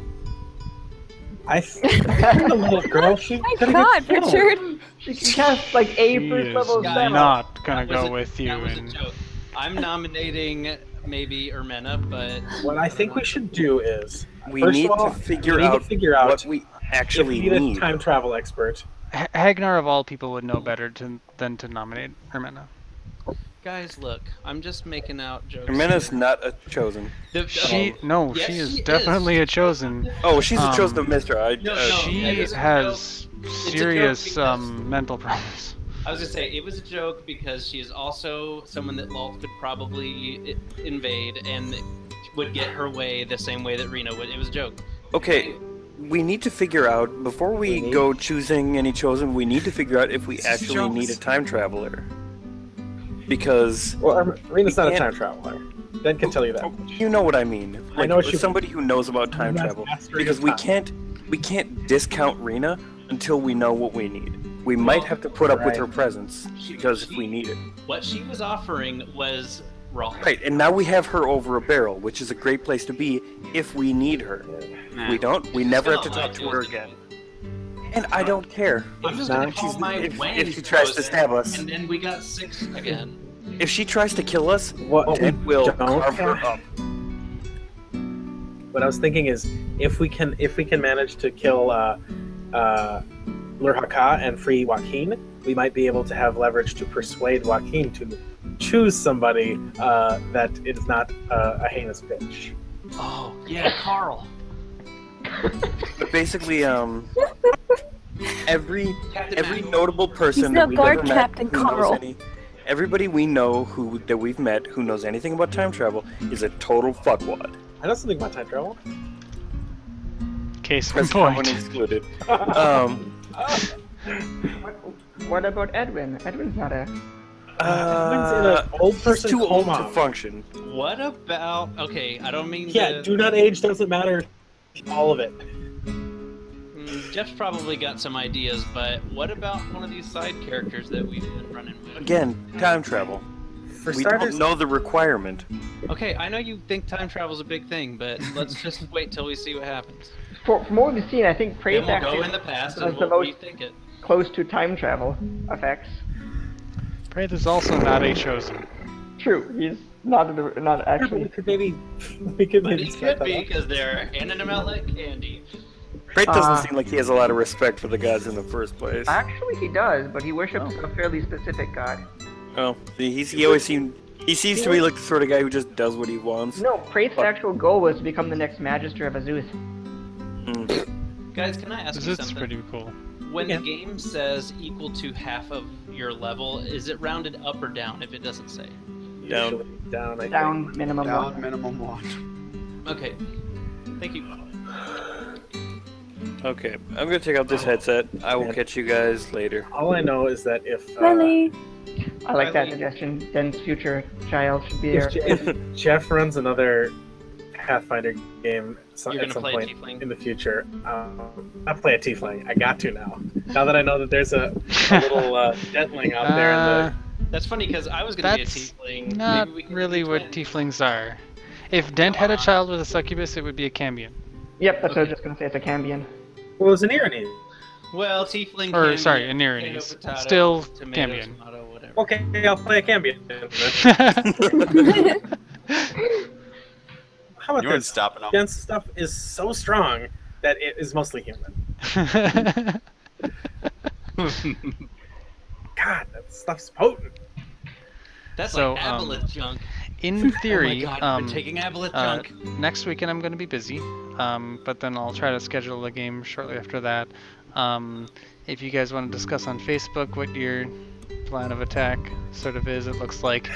The little girl, she My God, Richard! She can cast like a She first is level spell. not gonna go with you. That was a And joke. I'm nominating maybe Ermena, but What I think we should do is We first need of all, to figure we need out to figure out what we actually if we need. a time travel expert. Hagnar of all people would know better than to nominate Hermena. guys, look, I'm just making out jokes. Hermena's not a chosen. She Yes, is she definitely a chosen. Oh, she's a chosen of Mister. She has serious mental problems. I was gonna say it was a joke because she is also someone that Lalt could probably invade, and would get her way the same way that Rena would. It was a joke. Okay, we need to figure out, before we go choosing any chosen, we need to figure out if we actually need a time traveler. Because... Well, Rena's not a time traveler. Ben can tell you that. You know what I mean. Like, I know she's somebody who knows about time travel. Because we can't discount Rena until we know what we need. We might have to put up with her presence, because if we need it. What she was offering was wrong. Right, and now we have her over a barrel, which is a great place to be if we need her. We don't. We never have to talk to her again. And I don't care. I'm just gonna call my if she tries to stab us. And then we got 6 again. If she tries to kill us, What we'll carve her up. What I was thinking is, if we can manage to kill Lurhaka and free Joaquin, we might be able to have leverage to persuade Joaquin to choose somebody that is not a heinous bitch. Oh yeah, Carl. But basically, every notable person He's that no we've guard ever met Captain who knows Carl. everybody we know that we've met who knows anything about time travel is a total fuckwad. I know something about time travel. Case in Press someone point. excluded. What about Edwin? Edwin's not a... Edwin's in an old person too old coma. to function. What about? Okay, I don't mean. Yeah, do not age doesn't matter. All of it. Jeff's probably got some ideas, but what about one of these side characters that we've been running with? Again, time travel. For We starters, don't know the requirement. Okay, I know you think time travel's a big thing, but let's just wait till we see what happens. From what we've seen, I think Then Prayth we'll go actually in the past does and the we'll most rethink it. close to time travel effects. Prayth is also not a chosen. True, he's not actually. we could maybe But maybe he set could that be up. because they're handing him out like candy. Prayth doesn't seem like he has a lot of respect for the gods in the first place. Actually, he does, but he worships a fairly specific god. Oh, he seems to be like the sort of guy who just does what he wants. No, Prayth's actual goal was to become the next Magister of Azuth. Guys, can I ask you It's something? pretty cool. When the game says equal to half of your level, is it rounded up or down if it doesn't say? Usually down. I Down minimum Down one. minimum 1. Okay. Thank you. Okay, I'm gonna take out this headset. I will catch you guys later. Think. All I know is that if Really? I like that suggestion. Den's future child should be there. if Jeff runs another Pathfinder game You're at gonna some play a point tiefling? in the future, I'll play a tiefling. I got to now. Now that I know that there's a little gentling out there in the That's funny because I was gonna be a That's tiefling. not Maybe we can really be what twins. tieflings are. If Dent had a child with a succubus, it would be a cambion. Yep, that's what I was just gonna say. It's a Cambion. What was an irony? Well, tiefling. Or, cambion, sorry, potato, Anirides. potato, Still tomato, cambion. Tomato, whatever. Okay, I'll play a Cambion. How about You weren't this? stopping them. Dense stuff is so strong that it is mostly human. God, that stuff's potent. That's So, like aboleth junk. In theory, oh my God, we're taking aboleth junk. next weekend I'm going to be busy, but then I'll try to schedule a game shortly after that. If you guys want to discuss on Facebook what your plan of attack sort of is, it looks like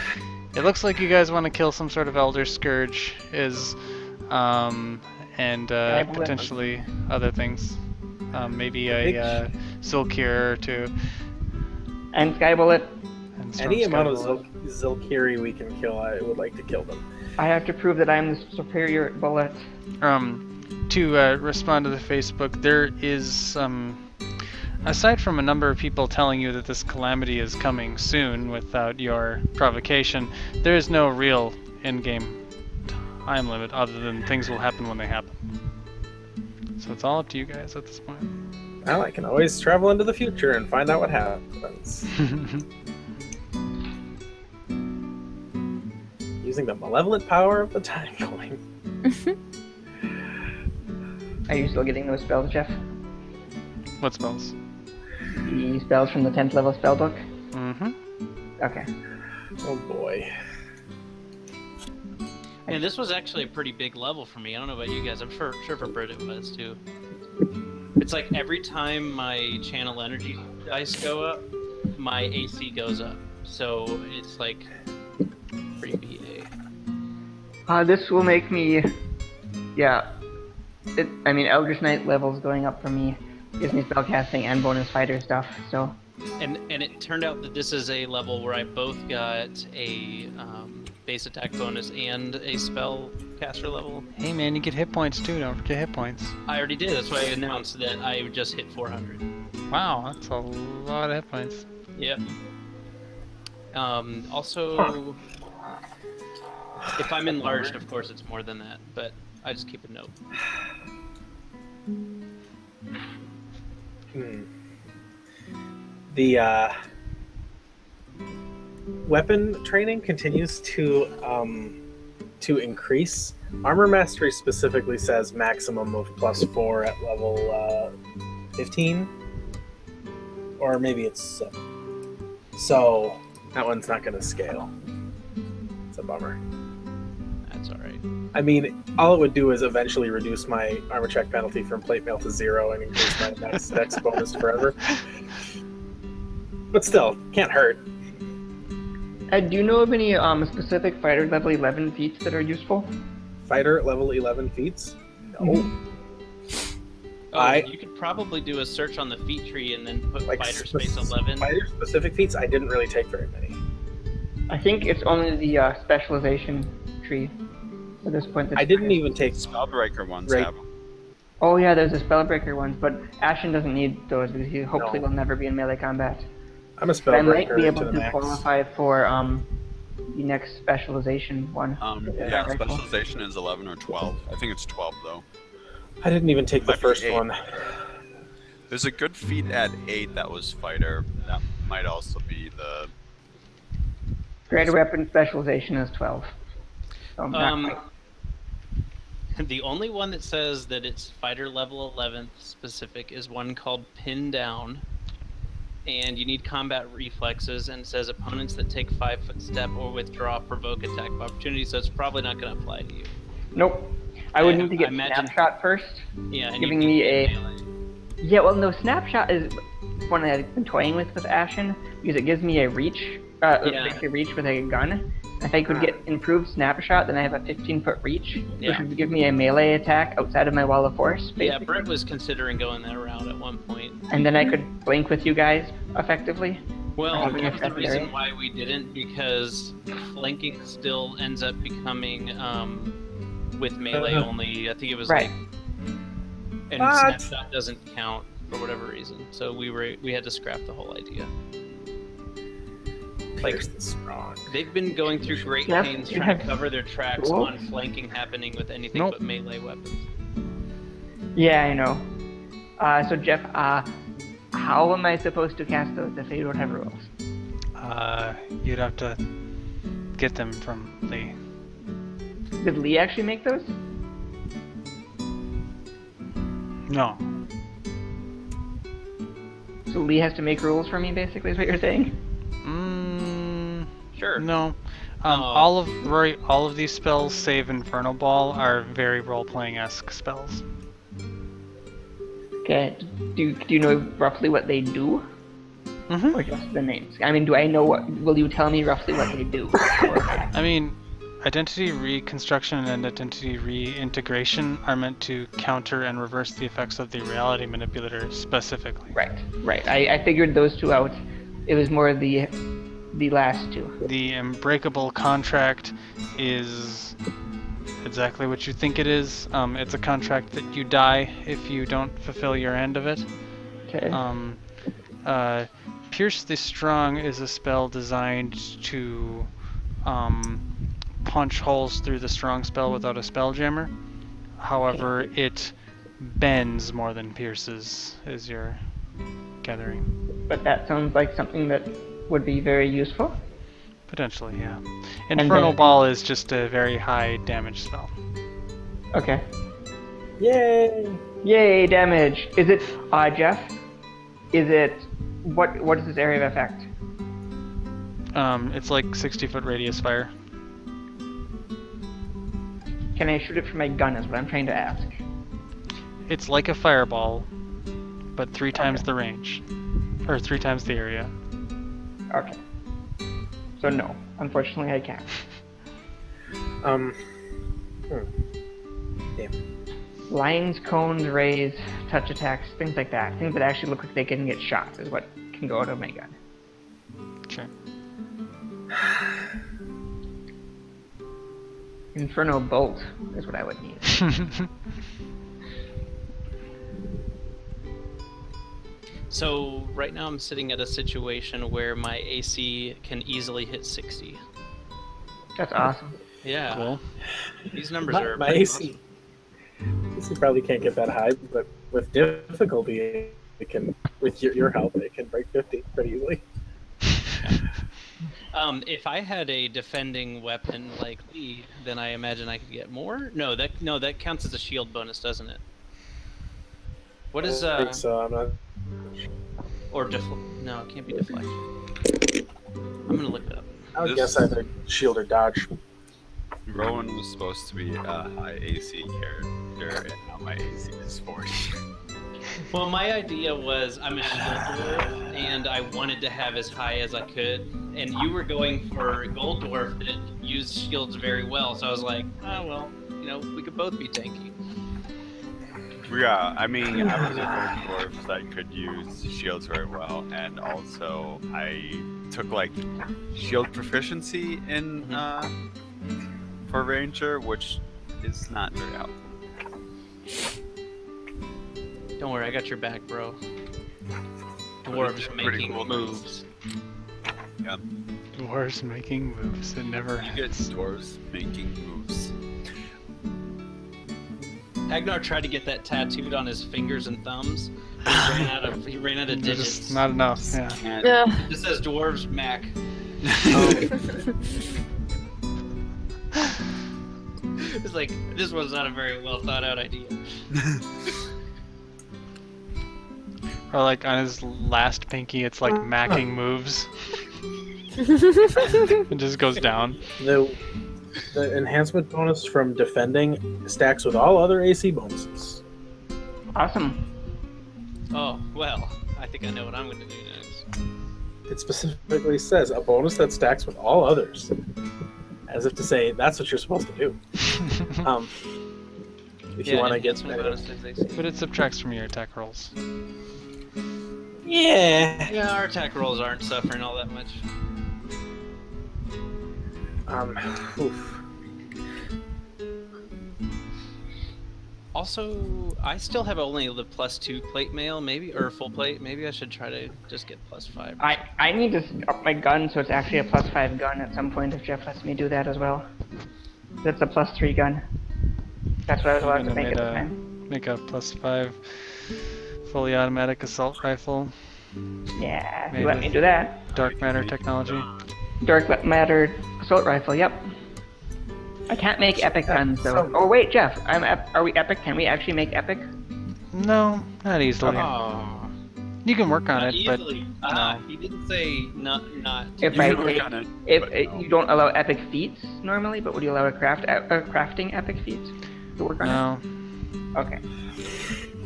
you guys want to kill some sort of Elder Scourge, and potentially other things. Maybe a Zulkir or two. And Skybullet. And Storm Any amount of Skybullet. Zilkiri we can kill, I would like to kill them. I have to prove that I'm the superior bullet. To respond to the Facebook, there is aside from a number of people telling you that this calamity is coming soon without your provocation, there is no real in-game time limit other than things will happen when they happen. So it's all up to you guys at this point. Well, I can always travel into the future and find out what happens. Using the malevolent power of the time coin. Are you still getting those spells, Jeff? What spells? The spells from the 10th level spellbook? Mm-hmm. Okay. Oh boy. And this was actually a pretty big level for me. I don't know about you guys. I'm sure for Britt it was too. It's like every time my channel energy dice go up, my AC goes up. So it's like pretty BA. This will make me, yeah. Eldritch Knight levels going up for me gives me spellcasting and bonus fighter stuff. So. And it turned out that this is a level where I both got a base attack bonus and a spell caster level. Hey man, you get hit points too. Don't forget hit points. I already did. That's why I announced that I just hit 400. Wow, that's a lot of hit points. Yep. Also, if I'm enlarged, of course, it's more than that. But I just keep a note. The weapon training continues to increase. Armor Mastery specifically says maximum of +4 at level 15, or maybe it's 7. So that one's not going to scale. It's a bummer. That's all right. I mean, all it would do is eventually reduce my armor check penalty from plate mail to 0 and increase my dex bonus forever. But still, can't hurt. Do you know of any specific fighter level 11 feats that are useful? Fighter level 11 feats? No. You could probably do a search on the feat tree and then put Like fighter space 11. Fighter specific feats, I didn't really take very many. I think it's only the specialization tree at this point. I didn't even take Spellbreaker ones Right. have them. Oh yeah, there's the Spellbreaker ones, but Ashen doesn't need those because he hopefully will never be in melee combat. I'm a But I might spellbreaker be to able the to max. qualify for the next specialization one. Yeah, Rifle. specialization is 11 or 12. I think it's 12 though. I didn't even take the Might be first 8. one. There's a good feat at 8 that was fighter. That might also be the. Greater weapon specialization is 12. So not quite. The only one that says that it's fighter level 11 specific is one called Pin Down. And you need combat reflexes, and it says opponents that take 5-foot step or withdraw provoke attack of opportunity, so it's probably not going to apply to you. Nope. I would I- need to get I imagine- snapshot first. Yeah, and Giving you me can a- melee. Yeah, well, no, snapshot is one I've been toying with Ashen because it gives me a reach, basically reach with a gun. If I could get improved snapshot, then I have a 15-foot reach, which would give me a melee attack outside of my wall of force. Yeah, basically. Britt was considering going that route at one point. And then I could blink with you guys effectively. Well, Having that was the a reason secondary. why we didn't, because flanking still ends up becoming with melee only. I think it was Right. and What? snapshot doesn't count for whatever reason. So we had to scrap the whole idea. Like, Pierce the strong. they've been going through great Jeff, pains you trying to have- cover their tracks Cool. on flanking happening with anything Nope. but melee weapons. Yeah, I know. So Jeff, how am I supposed to cast those if you don't have rules? You'd have to get them from Lee. Did Lee actually make those? No. So Lee has to make rules for me, basically, is what you're saying? Sure. No. Oh. All of these spells, save Inferno Ball, are very role-playing-esque spells. Okay. Do you know roughly what they do? Mm-hmm. Or just the names? I mean, do I know what? Will you tell me roughly what they do? I mean, identity reconstruction and identity reintegration are meant to counter and reverse the effects of the reality manipulator specifically. Right. I figured those two out. It was more the last two. The Unbreakable Contract is exactly what you think it is. It's a contract that you die if you don't fulfill your end of it. Okay. Pierce the Strong is a spell designed to punch holes through the strong spell without a spelljammer. However, it bends more than pierces, is your gathering. But that sounds like something that would be very useful. Potentially, yeah. And Infernal then- Ball is just a very high damage spell. Okay. Yay! Yay, damage! Is it, Jeff? Is it, what is this area of effect? It's like 60-foot radius fire. Can I shoot it from my gun is what I'm trying to ask. It's like a fireball, but 3 times the range. Or 3 times the area. Okay. So no, unfortunately I can't. Lines, cones, rays, touch attacks, things like that. Things that actually look like they can get shot is what can go to my gun. Sure. Inferno bolt is what I would need. So right now I'm sitting at a situation where my AC can easily hit 60. That's awesome. Yeah. Cool. These numbers are My pretty AC. AC probably can't get that high, but with difficulty, it can. With your help, it can break 50 pretty easily. If I had a defending weapon like Lee, then I imagine I could get more. No, that counts as a shield bonus, doesn't it? What is I think so. I'm not. or no, it can't be deflect. I'm gonna look it up. I would guess either shield or dodge. Rowan was supposed to be a high AC character, and now my AC is 40. Well, my idea was I'm a shield dwarf, and I wanted to have as high as I could. And you were going for a gold dwarf that used shields very well, so I was like, oh well, we could both be tanky. Yeah, I mean, I was a gold dwarf that could use shields very well, and also I took like shield proficiency in for ranger, which is not very helpful. Don't worry, I got your back, bro. Dwarves making cool moves. Yeah. Dwarves making moves. It never You get ends. dwarves making moves. Agnar tried to get that tattooed on his fingers and thumbs. He ran out of They're digits. just not enough. Yeah. And Ugh. It says dwarves Mac. It's like, this was not a very well thought out idea. Or like on his last pinky, it's like macking moves. It just goes down. The enhancement bonus from defending stacks with all other AC bonuses. Awesome. Oh, well, I think I know what I'm going to do next. It specifically says a bonus that stacks with all others, as if to say that's what you're supposed to do. If you want to get enhancement bonuses, they say. But it subtracts from your attack rolls. Yeah. Yeah, our attack rolls aren't suffering all that much. Oof. Also, I still have only the +2 plate mail, maybe, or full plate. Maybe I should try to just get +5. I need to up my gun so it's actually a +5 gun at some point if Jeff lets me do that as well. That's a +3 gun. That's what I was allowed to make at the time. Make a +5 fully automatic assault rifle. Yeah, Maybe. you let me do that. Dark matter technology. Dark matter assault rifle, yep. I can't make epic guns though. Oh wait, Jeff, are we epic? Can we actually make epic? No, not easily. Oh, You can work on not it, but easily. no. He didn't say not. If You I can work take, on it, if but no. you don't allow epic feats normally, but would you allow a crafting epic feats to work on No. it? Okay.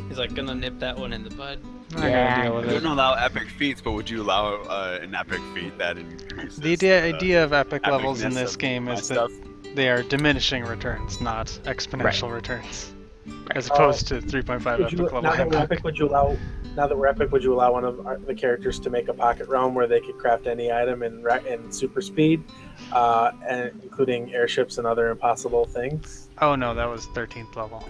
He's like gonna nip that one in the bud. I Yeah. gotta deal I with it. wouldn't allow epic feats, but would you allow an epic feat that increases The idea of epic levels in epicness this of game my is that stuff? they are diminishing returns, not exponential returns, as Oh. opposed to 3.5 Would epic you, level. now that we're epic, would you allow? Now that we're epic, would you allow one of the characters to make a pocket realm where they could craft any item in super speed, and including airships and other impossible things? Oh no, that was 13th level.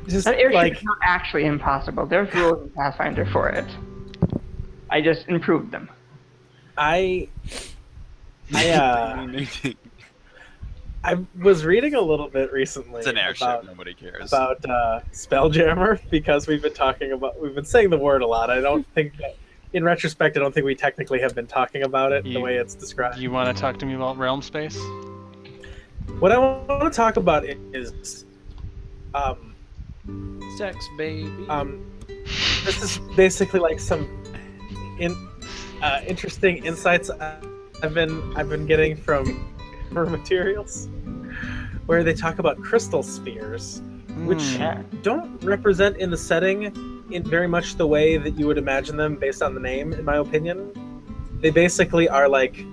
Just That airship like is not actually impossible. There's rules in Pathfinder for it. I just improved them. I was reading a little bit recently It's an airship. about Nobody cares. Spelljammer because we've been saying the word a lot. I don't think that, in retrospect, I don't think we technically have been talking about it the way it's described. You want to talk to me about realm space? What I want to talk about is Sex, baby. this is basically like some interesting insights I've been getting from materials where they talk about crystal spheres, which don't represent in the setting in very much the way that you would imagine them based on the name, in my opinion. They basically are like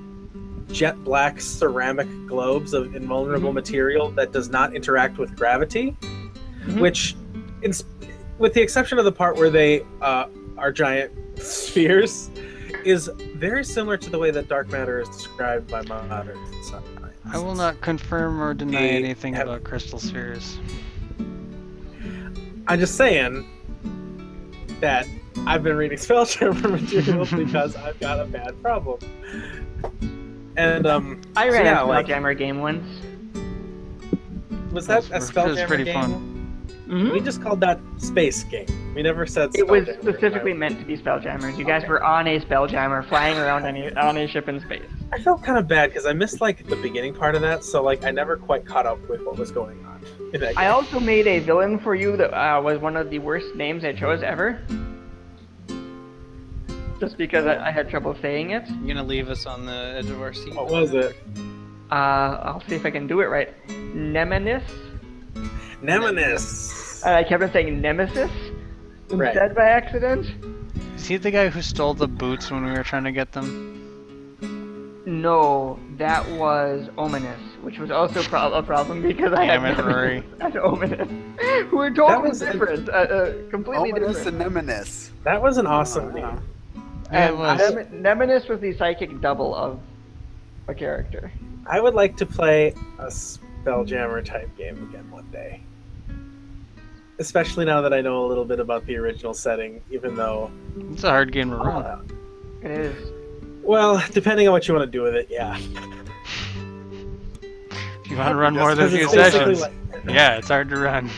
jet black ceramic globes of invulnerable material that does not interact with gravity, which, with the exception of the part where they are giant spheres, is very similar to the way that dark matter is described by modern science. I will not confirm or deny anything about crystal spheres. I'm just saying that I've been reading Spelljammer materials because I've got a bad problem. And I ran a Spelljammer game once. Was that a Spelljammer It was pretty game? fun. We just called that Space Game. We never said It was Spelljammer. specifically meant to be Spelljammers. You guys were on a Spelljammer, flying around on a ship in space. I felt kind of bad because I missed like the beginning part of that, so like I never quite caught up with what was going on in that game. I also made a villain for you that was one of the worst names I chose ever. Just because I had trouble saying it. You're gonna leave us on the edge of our seat. What was it? I'll see if I can do it right. Nemesis. I kept on saying Nemesis instead by accident. Is he the guy who stole the boots when we were trying to get them? No, that was Ominous, which was also a problem because I had Nyree and Ominous, who were totally different, completely Ominous different. and Nemesis. That was an awesome name. And Nemesis was the psychic double of a character. I would like to play a Spelljammer type game again one day. Especially now that I know a little bit about the original setting, even though... It's a hard game to run. It is. Well, depending on what you want to do with it, yeah. If you want to run more than a few sessions, yeah, it's hard to run.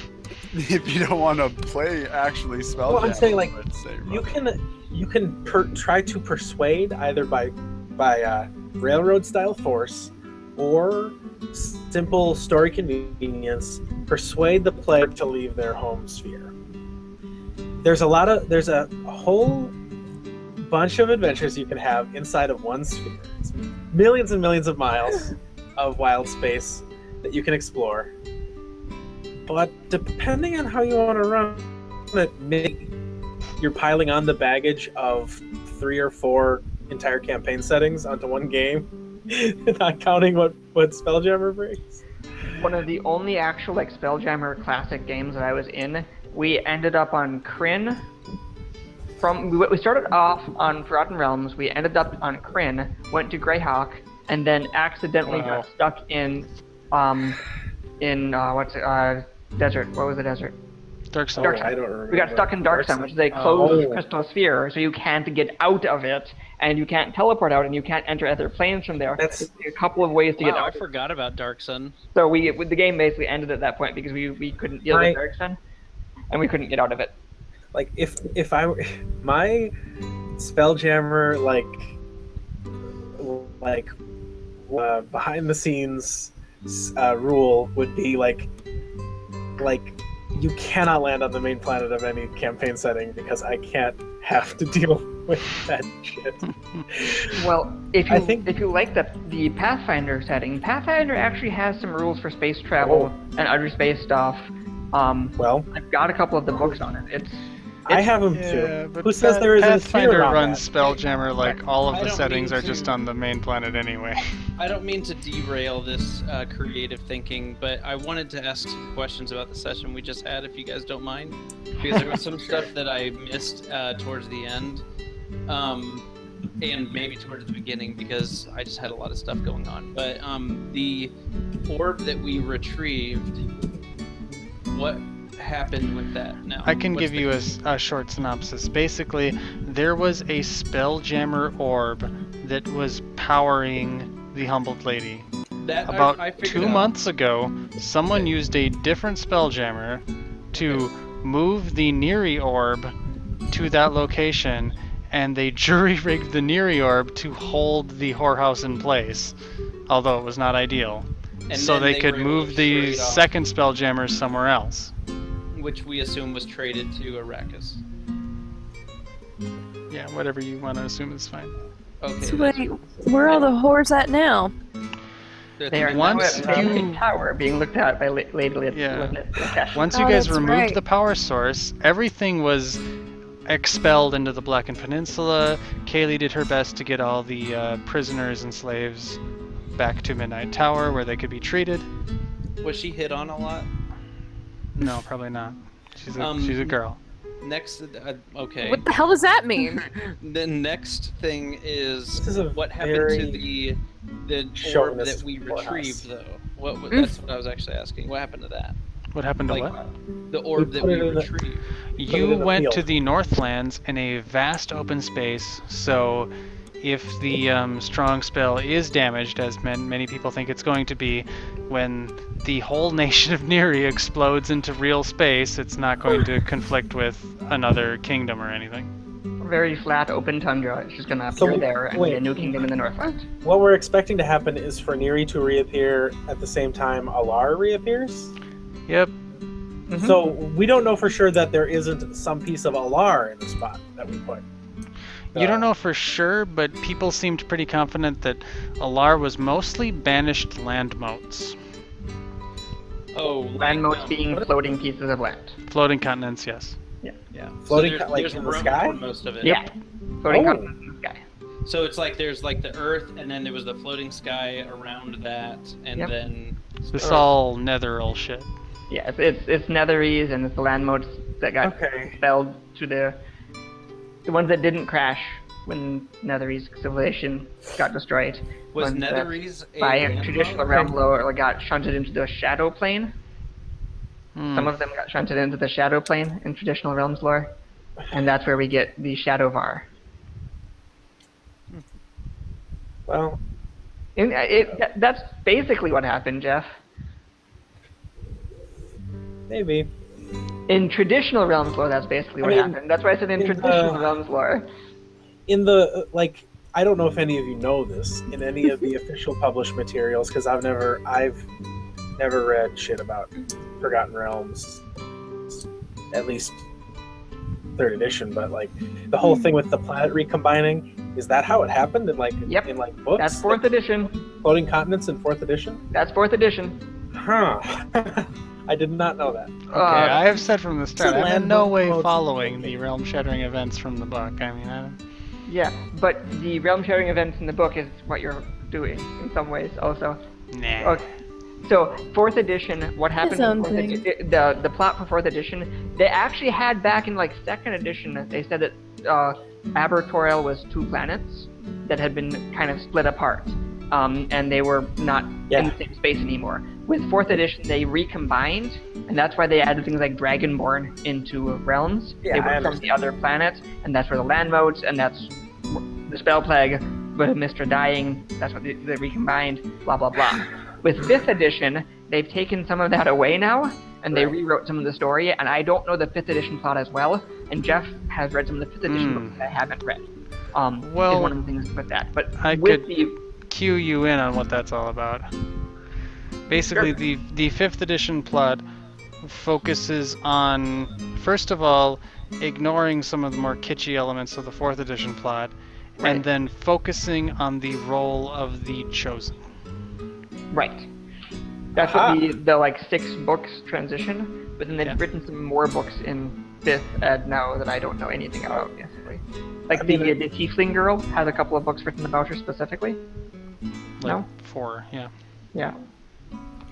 If you don't want to play actually Spelljammer, well, I'm saying like I'd say you can try to persuade either by railroad style force or simple story convenience, persuade the player to leave their home sphere. There's a whole bunch of adventures you can have inside of one sphere. It's millions and millions of miles of wild space that you can explore. But depending on how you want to run it, maybe you're piling on the baggage of 3 or 4 entire campaign settings onto one game, not counting what Spelljammer brings. One of the only actual Spelljammer classic games that I was in, we ended up on Kryn. We started off on Forgotten Realms, we ended up on Kryn, went to Greyhawk, and then accidentally got stuck in desert. What was the desert? Darksun. I don't remember. We got stuck in Darksun, which is a closed crystal sphere, so you can't get out of it, and you can't teleport out, and you can't enter other planes from there. There's a couple of ways to get out. I forgot about Darksun. So the game basically ended at that point because we couldn't deal with Darksun, and we couldn't get out of it. Like if I were my Spelljammer behind the scenes rule would be like you cannot land on the main planet of any campaign setting because I can't have to deal with that shit. Well, if you like the Pathfinder setting, Pathfinder actually has some rules for space travel and outer space stuff. Well, I've got a couple of the books on it. I have them too. Who says there isn't a sphere Pathfinder around runs that? Spelljammer like all of I the don't settings mean are just to- on the main planet anyway. I don't mean to derail this creative thinking, but I wanted to ask some questions about the session we just had, if you guys don't mind, because there was some stuff that I missed towards the end, and maybe towards the beginning because I just had a lot of stuff going on. But the orb that we retrieved, what happened with that now? I can give you a short synopsis. Basically, there was a Spelljammer orb that was powering the Humbled Lady. That About I figured 2 out. months ago, someone used a different Spelljammer to move the Nyree orb to that location, and they jury-rigged the Nyree orb to hold the whorehouse in place, although it was not ideal. And so then they they could were able move to the trade off. second Spelljammer somewhere else. Which we assume was traded to Arrakis. Yeah, whatever you want to assume is fine. Okay. So wait, where are all the whores at now? They are Once now at you- the tower being looked at by Lady Yeah. Lynette. Once you guys that's removed right. the power source, everything was expelled into the Blackened Peninsula. Kaylee did her best to get all the prisoners and slaves back to Midnight Tower where they could be treated. Was she hit on a lot? No, probably not. She's a girl. Next, okay. What the hell does that mean? The next thing is a what happened to the orb that we retrieved, though. That's what I was actually asking. What happened to that? What happened to what? The orb that we retrieved. You went to the Northlands in a vast open space, so if the strong spell is damaged, as many people think it's going to be, when the whole nation of Nyree explodes into real space, it's not going to conflict with another kingdom or anything. Very flat, open tundra. It's just going to appear there and be a new kingdom in the Northland. What we're expecting to happen is for Nyree to reappear at the same time Alar reappears? Yep. Mm-hmm. So we don't know for sure that there isn't some piece of Alar in the spot that we put. You don't know for sure, but people seemed pretty confident that Alar was mostly banished land motes. Oh, land motes being floating pieces of land. Floating continents, yes. Yeah. Floating so there's in room the sky? for most of it. Yeah. Floating continents in the sky. So it's like there's like the Earth, and then there was the floating sky around that, and then... This all netheril shit. Yeah, it's Netherese and it's the land motes that got expelled to the ones that didn't crash when Netherese civilization got destroyed. Was Netherese by a traditional realm lore got shunted into the shadow plane? Some of them got shunted into the shadow plane in traditional realms lore, and that's where we get the Shadow Var. Well, that's basically what happened, Jeff. Maybe. In traditional realms lore, that's basically what happened. That's why I said in traditional realms lore. In the, I don't know if any of you know this, in any of the official published materials, because I've never read shit about Forgotten Realms, at least 3rd edition, but the whole thing with the planet recombining, is that how it happened in books? That's 4th edition. Floating continents in 4th edition? That's 4th edition. Huh. I did not know that. Okay, I have said from the start, I'm in no way following the realm-shattering events from the book. I mean, Yeah, but the realm-shattering events in the book is what you're doing in some ways, also. Nah. Okay. So, 4th edition, what happened the plot for 4th edition, they actually had back in 2nd edition, they said that Abertorial was 2 planets that had been kind of split apart. And they were not in the same space anymore. With 4th edition, they recombined, and that's why they added things like Dragonborn into realms. They were from the other planet, and that's where the land modes, and that's the spell plague, with Mystra dying, that's what they recombined, blah blah blah. With 5th edition, they've taken some of that away now, and they rewrote some of the story, and I don't know the 5th edition plot as well, and Jeff has read some of the 5th edition books that I haven't read. Is one of the things with that. But I could cue you in on what that's all about. Basically, the 5th edition plot focuses on, first of all, ignoring some of the more kitschy elements of the 4th edition plot, and then focusing on the role of the Chosen. Right. That's what the 6 books transition, but then they've written some more books in 5th ed now that I don't know anything about, basically. The Tiefling girl has a couple of books written about her specifically. No? 4, yeah. Yeah.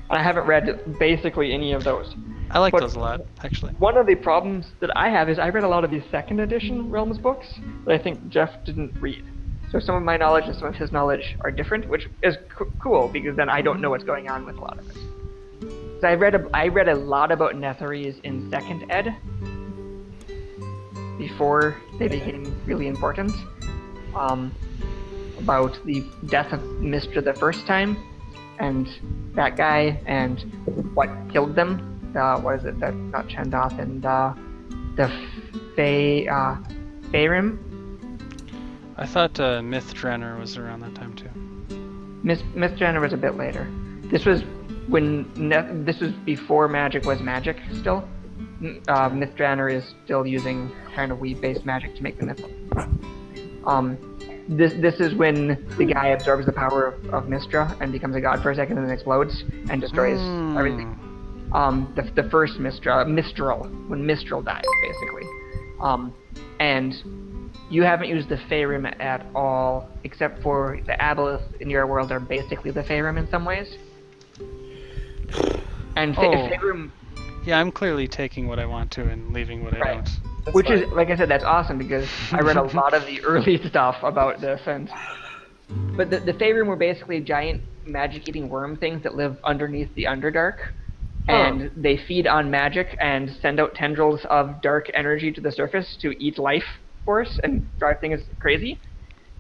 I haven't read basically any of those. I like those a lot, actually. One of the problems that I have is I read a lot of these 2nd edition Realms books that I think Jeff didn't read. So some of my knowledge and some of his knowledge are different, which is cool, because then I don't know what's going on with a lot of it. So I read a lot about Netherese in 2nd ed, before they became really important. About the death of Mystra the first time, and that guy, and what killed them. What is it? Not Chandoth, and the Faerun. I thought Mythdraenor was around that time too. Mythdraenor was a bit later. This was this was before magic was magic still. Mythdraenor is still using kind of weed-based magic to make the myth. This is when the guy absorbs the power of Mystra and becomes a god for a second and then explodes and destroys everything. The first Mistral, when Mistral dies, basically. And you haven't used the Faerun at all, except for the abelisks in your world are basically the Faerun in some ways. And Faerun... Yeah, I'm clearly taking what I want to and leaving what I don't. Which is, like I said, that's awesome because I read a lot of the early stuff about this. But the Faerun were basically giant magic-eating worm things that live underneath the Underdark. And they feed on magic and send out tendrils of dark energy to the surface to eat life force and drive things crazy.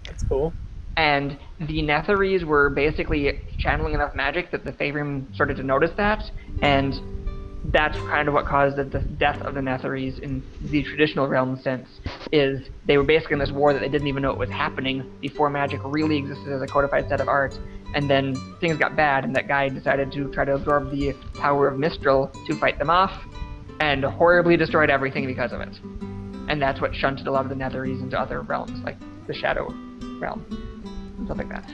That's cool. And the Netheries were basically channeling enough magic that the Faerun started to notice that, and that's kind of what caused the death of the Netheries in the traditional realm sense, is they were basically in this war that they didn't even know it was happening before magic really existed as a codified set of art, and then things got bad, and that guy decided to try to absorb the power of Mistral to fight them off, and horribly destroyed everything because of it. And that's what shunted a lot of the Netheries into other realms, like the Shadow Realm, and stuff like that.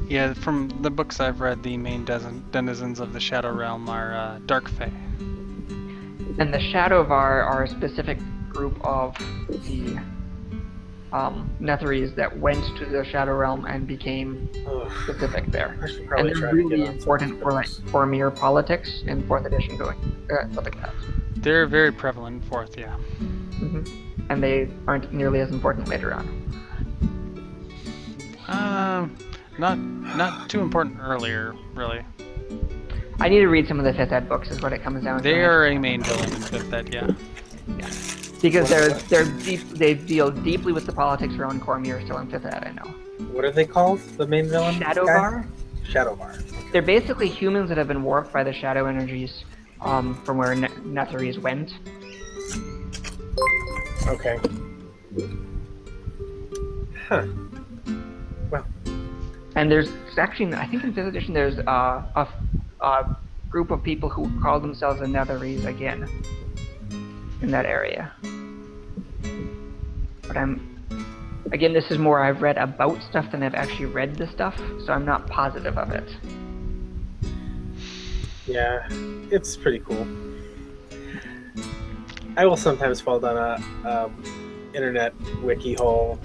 Yeah, from the books I've read, the main denizens of the Shadow Realm are Dark Fae. And the Shadowvar are a specific group of the Netheries that went to the Shadow Realm and became specific there. And they're really important for like Cormier politics in 4th edition going, stuff like that. They're very prevalent in 4th, yeah. And they aren't nearly as important later on. Not too important earlier, really. I need to read some of the 5th ed books is what it comes down to. They are a main villain in 5th ed, yeah. Because they deal deeply with the politics around Cormier still in 5th ed, I know. What are they called, the main villain? Shadowvar? Shadowvar. Okay. They're basically humans that have been warped by the shadow energies from where Netheries went. Okay. Huh. Well. And there's actually, I think in 5th edition, there's a group of people who call themselves the Netheries again in that area. But again, this is more I've read about stuff than I've actually read the stuff, so I'm not positive of it. Yeah, it's pretty cool. I will sometimes fall down a internet wiki hole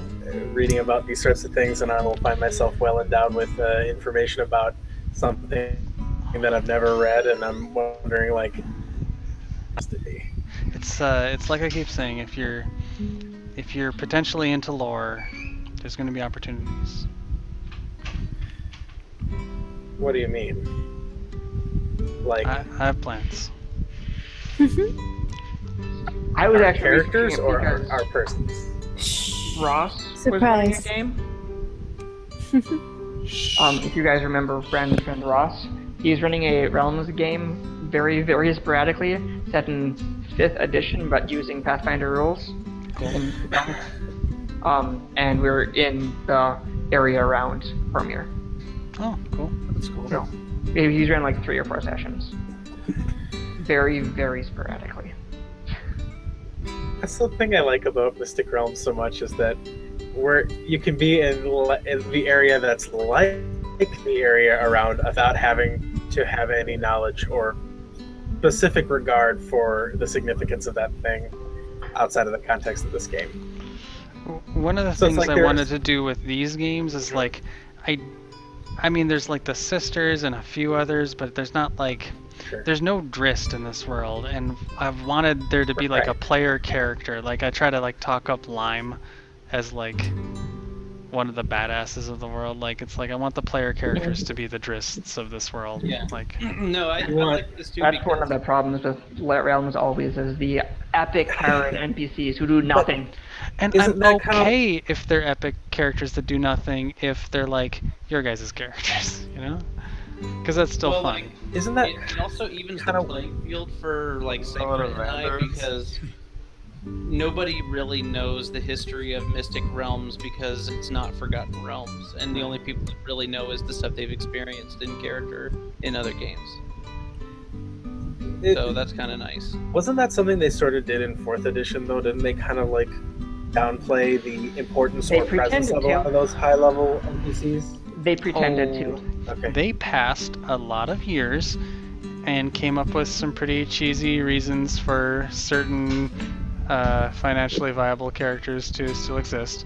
reading about these sorts of things, and I will find myself well endowed with information about something that I've never read, and I'm wondering, like, it's like I keep saying, if you're potentially into lore, there's going to be opportunities. What do you mean? Like, I have plans. I was actually characters or our persons? Ross Surprise. was running a game. If you guys remember friend Ross, he's running a Realms game very, very sporadically, set in 5th edition, but using Pathfinder rules. Cool. And we're in the area around Cormier. Oh, cool. That's cool. So, he's ran like 3 or 4 sessions. Very, very sporadically. That's the thing I like about Mystic Realms so much, is that you can be in the area that's like the area around without having to have any knowledge or specific regard for the significance of that thing outside of the context of this game. One of the things I wanted to do with these games is like, I mean, there's like the sisters and a few others, but there's not like, there's no Drist in this world, and I've wanted there to be like a player character. Like I try to like talk up Lime as like one of the badasses of the world. Like it's like I want the player characters to be the Drists of this world. Yeah. Like no, I like this too. That's one of the problems with Realms always is the epic pirate NPCs who do nothing. And I'm okay if they're epic characters that do nothing, if they're like your guys' characters, you know? Because that's still fun. Like, isn't that it also evens the playing field for like Sacred and I, because nobody really knows the history of Mystic Realms because it's not Forgotten Realms, and the only people that really know is the stuff they've experienced in character in other games. So that's kind of nice. Wasn't that something they sort of did in 4th edition, though? Didn't they kind of like downplay the importance or presence of a lot of those high-level NPCs? They pretended to. Okay. They passed a lot of years and came up with some pretty cheesy reasons for certain financially viable characters to still exist.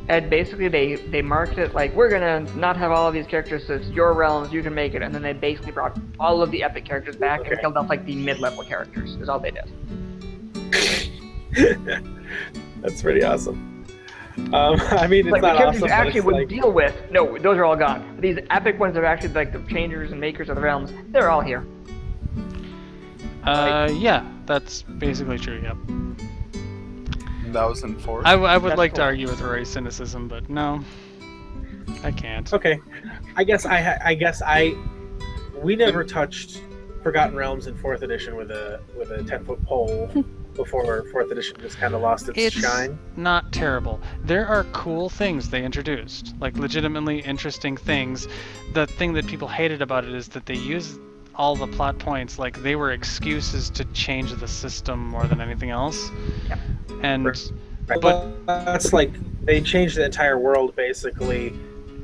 And basically they marked it like, we're gonna not have all of these characters, so it's your realms, you can make it. And then they basically brought all of the epic characters back and killed off like the mid-level characters, is all they did. That's pretty awesome. I mean, it's like not the characters awesome, you actually would like... deal with, no, those are all gone. These epic ones that are actually like the changers and makers of the realms, they're all here. Yeah, that's basically true, yep. That was enforced? I would like to argue with Rory's cynicism, but no. I can't. Okay. We never touched Forgotten Realms in 4th edition with a 10-foot pole before 4th edition just kind of lost its shine. Not terrible. There are cool things they introduced, like legitimately interesting things. The thing that people hated about it is that they used all the plot points like they were excuses to change the system more than anything else. Yeah. And right. But that's like they changed the entire world basically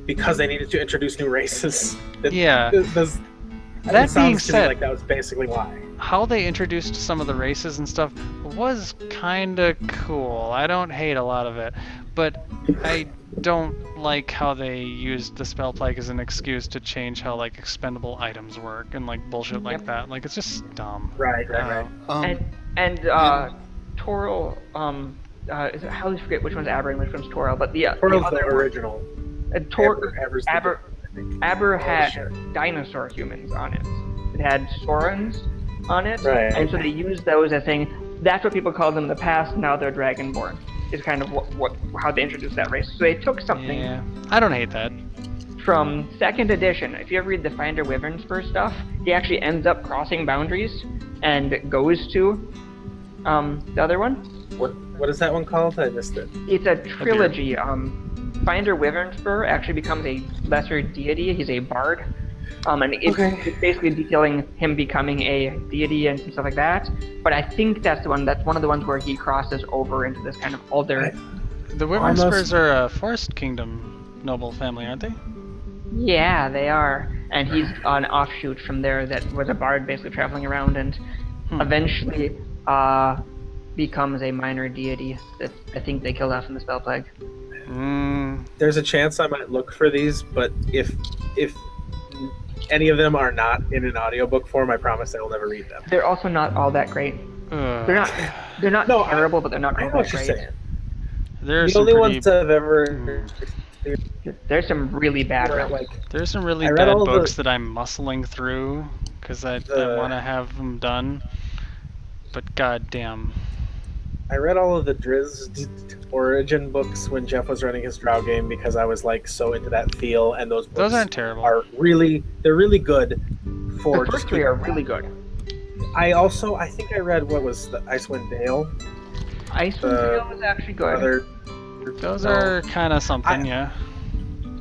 because they needed to introduce new races. That being said, like that was basically why. How they introduced some of the races and stuff was kind of cool. I don't hate a lot of it, but I don't like how they used the spell plague as an excuse to change how like expendable items work and like bullshit like that. Like it's just dumb. Right. And Toril, I always forget which one's Aber and which one's Toril, but Toril's the original. Aber had dinosaur humans on it. It had Saurons on it, right. And so they used those as saying that's what people called them in the past. Now they're Dragonborn. Is kind of how they introduced that race. So they took something. Yeah, I don't hate that. From 2nd edition, if you ever read the Finder Wyvernspur stuff, he actually ends up crossing boundaries and goes to the other one. What is that one called? I missed it. It's a trilogy. Finder Wyvernspur actually becomes a lesser deity. He's a bard. And it's basically detailing him becoming a deity and some stuff like that. But I think that's one of the ones where he crosses over into this kind of older... The Wyvernspurs are a Forest Kingdom noble family, aren't they? Yeah, they are. And he's an offshoot from there that was a bard basically traveling around and eventually becomes a minor deity that I think they killed off in the spell plague. There's a chance I might look for these, but if any of them are not in an audiobook form, I promise I will never read them. They're also not all that great. They're not terrible, but they're not all that great. The only ones I've ever... There's some really bad ones. There's some really bad books that I'm muscling through because I want to have them done, but goddamn. I read all of the Drizzt origin books when Jeff was running his Drow game because I was like so into that feel, and those books aren't terrible. They're really good. For the first 3 are really good. I think I read what was the Icewind Dale. Icewind Dale was actually good. Those are kind of something, yeah.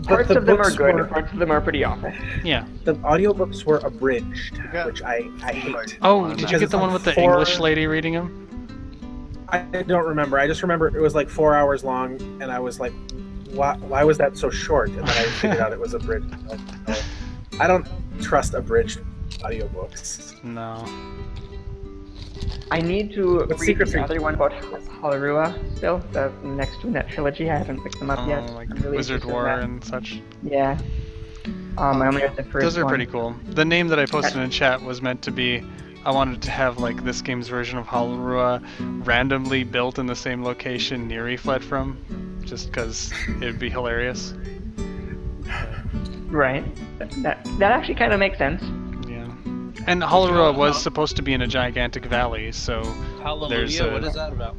Parts of them are good, parts of them are pretty awful. Yeah. The audiobooks were abridged, which I hate. Oh, did you get the one with the English lady reading them? I don't remember. I just remember it was like 4 hours long, and I was like, why was that so short? And then I figured out it was abridged. I don't trust abridged audiobooks. No. I need to read the other one about Halarua still, the next one in that trilogy. I haven't picked them up yet. Like really Wizard War and such. Yeah. I only read the first Those are one. pretty cool. The name that I posted in chat was meant to be, I wanted to have like this game's version of Halarua randomly built in the same location Nyree fled from, just because it would be hilarious. Right. That actually kind of makes sense. Yeah. And Halarua was supposed to be in a gigantic valley, so there's a what is that about?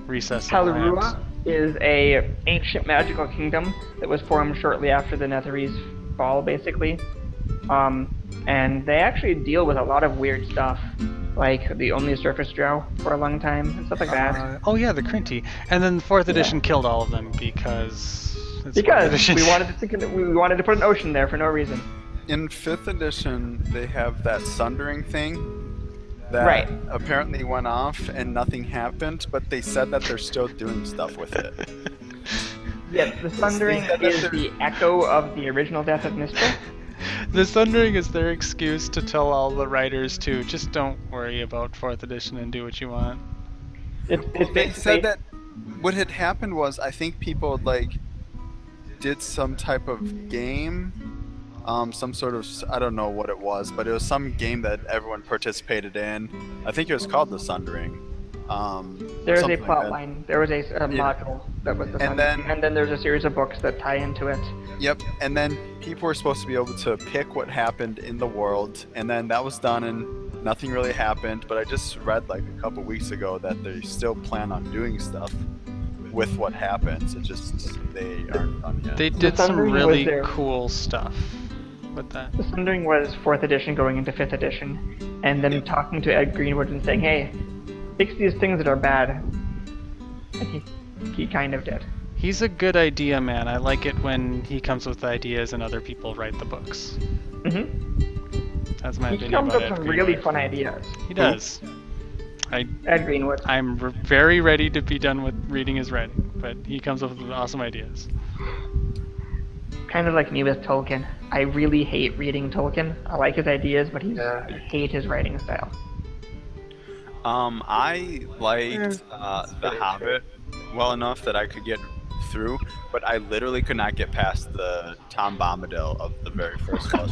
recess. Halarua is a ancient magical kingdom that was formed shortly after the Netherese fall, basically. And they actually deal with a lot of weird stuff, like the only surface drow for a long time and stuff like that. Oh yeah, the Crinty. And then 4th edition killed all of them because we wanted to put an ocean there for no reason. In 5th edition, they have that sundering thing that apparently went off and nothing happened, but they said that they're still doing stuff with it. Yes, the sundering is the echo of the original Death of Mistral. The Sundering is their excuse to tell all the writers to just don't worry about 4th edition and do what you want. They said that what had happened was, I think people like did some type of game, some sort of, I don't know what it was, but it was some game that everyone participated in. I think it was called the Sundering. There was a plot line. There was a module that was the Sundering, and then there's a series of books that tie into it. Yep, and then people were supposed to be able to pick what happened in the world, and then that was done, and nothing really happened. But I just read like a couple weeks ago that they still plan on doing stuff with what happens. It just they aren't done yet. They did some really cool stuff with that. The Sundering was 4th edition going into 5th edition, and then talking to Ed Greenwood and saying, "Hey, fix these things that are bad." And he kind of did. He's a good idea man. I like it when he comes with ideas and other people write the books. That's my opinion about Ed Greenwood. He comes up with some really fun ideas. He does. Ed Greenwood. I'm very ready to be done with reading his writing, but he comes up with awesome ideas. Kind of like me with Tolkien. I really hate reading Tolkien. I like his ideas, but I hate his writing style. I liked The Hobbit well enough that I could get through, but I literally could not get past the Tom Bombadil of the very first book.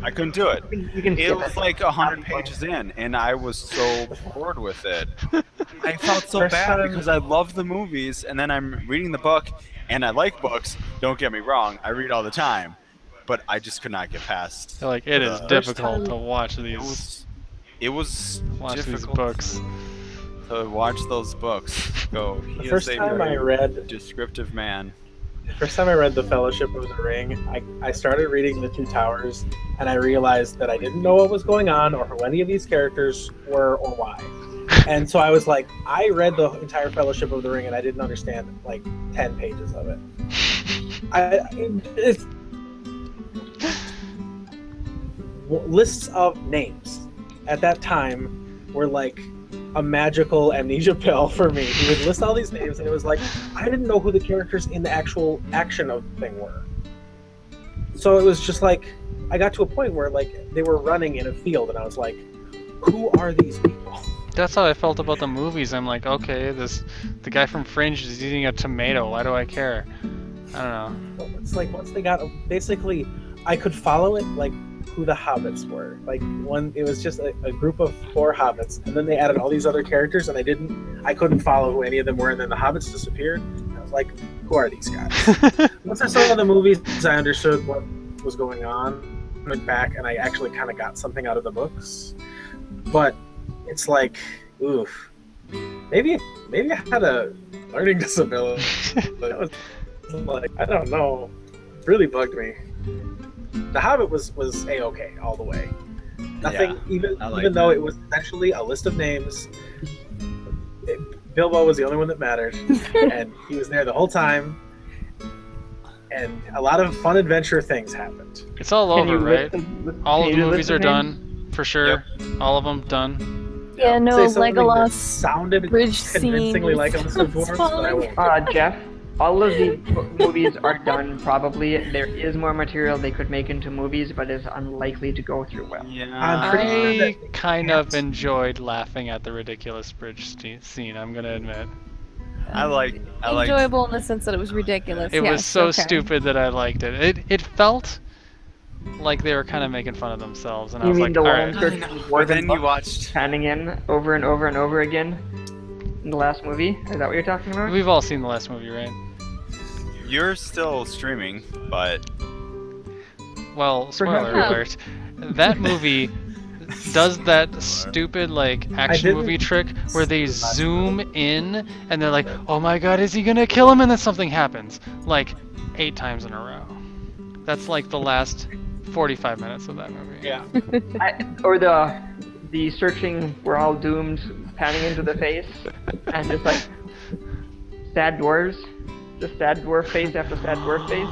I couldn't do it. It was like 100 pages in, and I was so bored with it. I felt so bad because I love the movies, and then I'm reading the book, and I like books. Don't get me wrong, I read all the time, but I just could not get past. Like it is difficult to watch these. It was watch difficult these books. To watch those books. Go. The first time I read descriptive man. The first time I read The Fellowship of the Ring, I started reading The Two Towers, and I realized that I didn't know what was going on or who any of these characters were or why. And so I was like, I read the entire Fellowship of the Ring, and I didn't understand like 10 pages of it. It's lists of names at that time were like a magical amnesia pill for me. He would list all these names, and it was like, I didn't know who the characters in the actual action of the thing were. So it was just like, I got to a point where like they were running in a field, and I was like, who are these people? That's how I felt about the movies. I'm like, okay, the guy from Fringe is eating a tomato. Why do I care? I don't know. It's like once they got, basically, I could follow it like who the hobbits were. Like it was just a group of 4 hobbits, and then they added all these other characters, and I couldn't follow who any of them were, and then the hobbits disappeared. And I was like, who are these guys? Once I saw the movies, I understood what was going on. I went back, and I actually kind of got something out of the books. But it's like, oof. Maybe I had a learning disability. That was like, I don't know. It really bugged me. The Hobbit was A-okay all the way. Nothing, even though it was essentially a list of names. Bilbo was the only one that mattered, and he was there the whole time. And a lot of fun adventure things happened. It's all over, right? All of the movies are done, for sure. Yep. All of them done. Yeah, no, Legolas sounded bridge convincingly scene. like a list of dwarves, but I won't. Jeff, all of the movies are done, probably. There is more material they could make into movies, but it's unlikely to go through well. Yeah, I kind of enjoyed laughing at the ridiculous bridge scene, I'm gonna admit. I like enjoyable in the sense that it was ridiculous. It was so stupid that I liked it. It felt like they were kind of making fun of themselves, and I was like, all right. But then you watched panning in over and over and over again in the last movie. Is that what you're talking about? We've all seen the last movie, right? You're still streaming, but well, spoiler alert. That movie does that stupid like action movie trick where they zoom in and they're like, oh my god, is he gonna kill him? And then something happens like 8 times in a row. That's like the last 45 minutes of that movie. Yeah. Or the searching, we're all doomed, panning into the face, and just like sad dwarves, just sad dwarf face after sad dwarf face.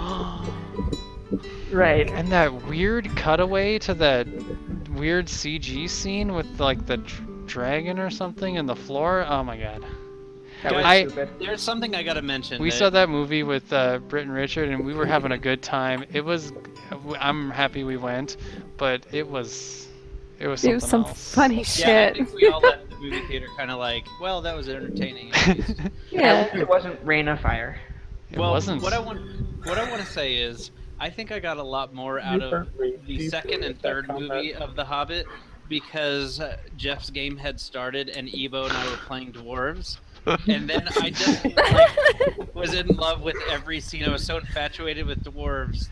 Right. And that weird cutaway to that weird CG scene with like the dragon or something in the floor. Oh my god. There's something I gotta mention. We saw that movie with Britt and Richard, and we were having a good time. It was I'm happy we went, but it was something some else. funny Yeah, I shit. think we all left the movie theater kind of like, well, that was entertaining. At least. Yeah. It wasn't Rain of Fire. It Well, wasn't. what I want to say is, I think I got a lot more out of the second and third movie of The Hobbit because Jeff's game had started and Ebo and I were playing dwarves. And then I just was in love with every scene. I was so infatuated with dwarves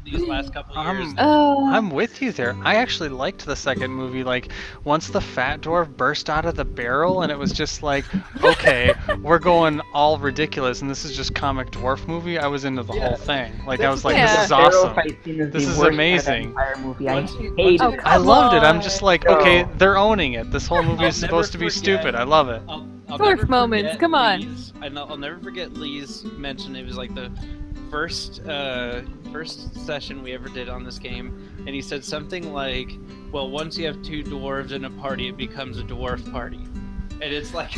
these last couple of years. I'm with you there. I actually liked the second movie. Like, once the fat dwarf burst out of the barrel, and it was just like, okay, we're going all ridiculous, and this is just comic dwarf movie. I was into the whole thing. Like, I was like, this is awesome. This is amazing. I loved it. I'm just like, okay, they're owning it. This whole movie is supposed to be stupid. I love it. I'll Dwarf never moments, forget come on. Lee's, I'll never forget Lee's mention. It was like the first session we ever did on this game, and he said something like, "Well, once you have two dwarves in a party, it becomes a dwarf party." And it's like,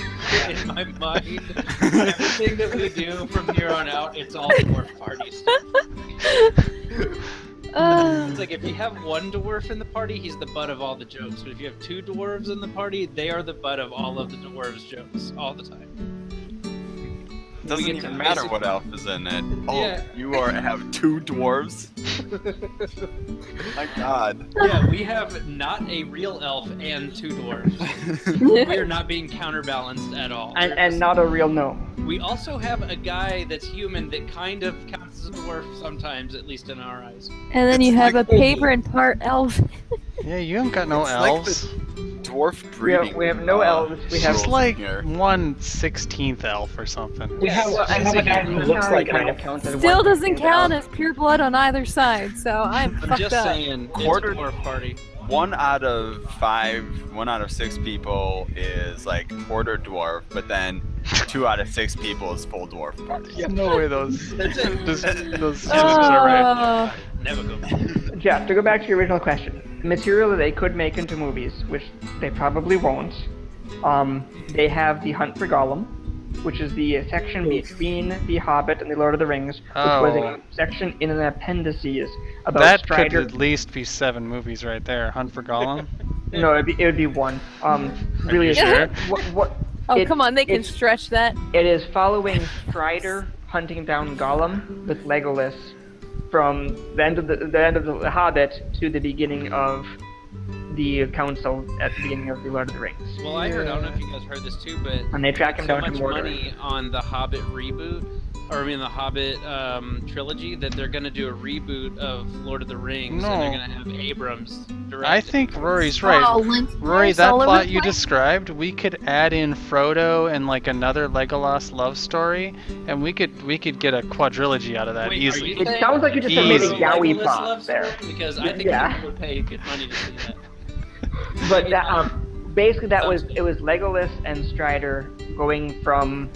in my mind, everything that we do from here on out, it's all dwarf parties. It's like if you have one dwarf in the party, he's the butt of all the jokes. But if you have two dwarves in the party, they are the butt of all of the dwarves' jokes all the time. Doesn't even matter what elf is in it. Oh, Yeah. you have two dwarves? My god. Yeah, we have not a real elf and two dwarves. We are not being counterbalanced at all. And not a real gnome. We also have a guy that's human that kind of counts as a dwarf sometimes, at least in our eyes. And then you have a paper and part elf. Yeah, you haven't got no It's like elves. Dwarf breeding. We have no elves. We have Just like 1/16th elf or something. We have a guy who looks like an elf. Still doesn't count as pure blood on either side, so I'm I'm fucked just up. saying, it's a Quarter- dwarf party. 1 out of 6 people is like quarter dwarf, but then 2 out of 6 people is full dwarf party. Yeah, no way those That's it. those statistics are right. Never go back. Jeff, to go back to your original question, material that they could make into movies, which they probably won't. They have the Hunt for Gollum, which is the section between The Hobbit and The Lord of the Rings, which was a section in an appendices about That Strider. could at least be 7 movies right there. Hunt for Gollum. No, it would be one. Really, you sure? Oh, come on, they can stretch that. It is following Strider hunting down Gollum with Legolas from the end of the Hobbit to the beginning of the Council at the beginning of the Lord of the Rings. Well, I don't know if you guys heard this too, but And they track him so down to much Mordor. money on the Hobbit reboot, or I mean the Hobbit trilogy, that they're gonna do a reboot of Lord of the Rings, and they're No. gonna have Abrams direct I it. think Rory's right. Rory, that plot you described, we could add in Frodo and like another Legolas love story, and we could get a quadrilogy out of that Wait, are easily. you It saying sounds like you just made a Easy. Yowie Legolas plot love there. story? Because I think Yeah. people would pay good money to see that. But that, basically, it was Legolas and Strider going from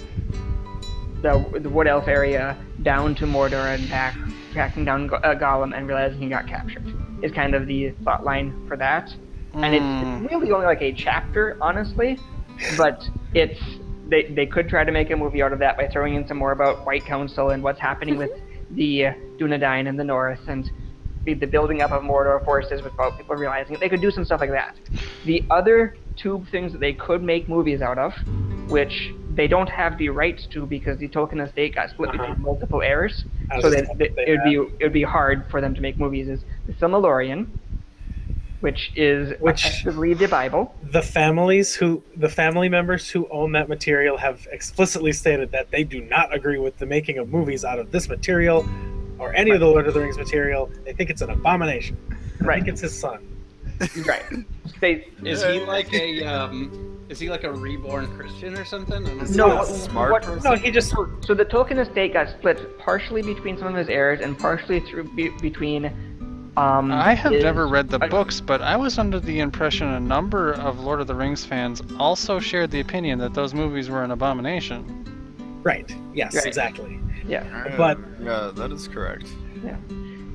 the Wood Elf area down to Mordor and back, tracking down Gollum and realizing he got captured. Is kind of the plot line for that, and it's really only like a chapter, honestly. But they could try to make a movie out of that by throwing in some more about White Council and what's happening with the Dunedain in the north and the building up of Mordor forces without people realizing it. They could do some stuff like that. The other two things that they could make movies out of, which they don't have the rights to because the Tolkien estate got split between multiple heirs, so it would be hard for them to make movies, is the Silmarillion, which effectively the Bible. The family members who own that material have explicitly stated that they do not agree with the making of movies out of this material or any of the Lord of the Rings material. They think it's an abomination. I think it's his son. Right. Is he like a reborn Christian or something? No, he just. So the Tolkien estate got split partially between some of his heirs and partially between. I have never read the books, but I was under the impression a number of Lord of the Rings fans also shared the opinion that those movies were an abomination. Right. Yes. Right. Exactly. Yeah. But yeah, that is correct. Yeah.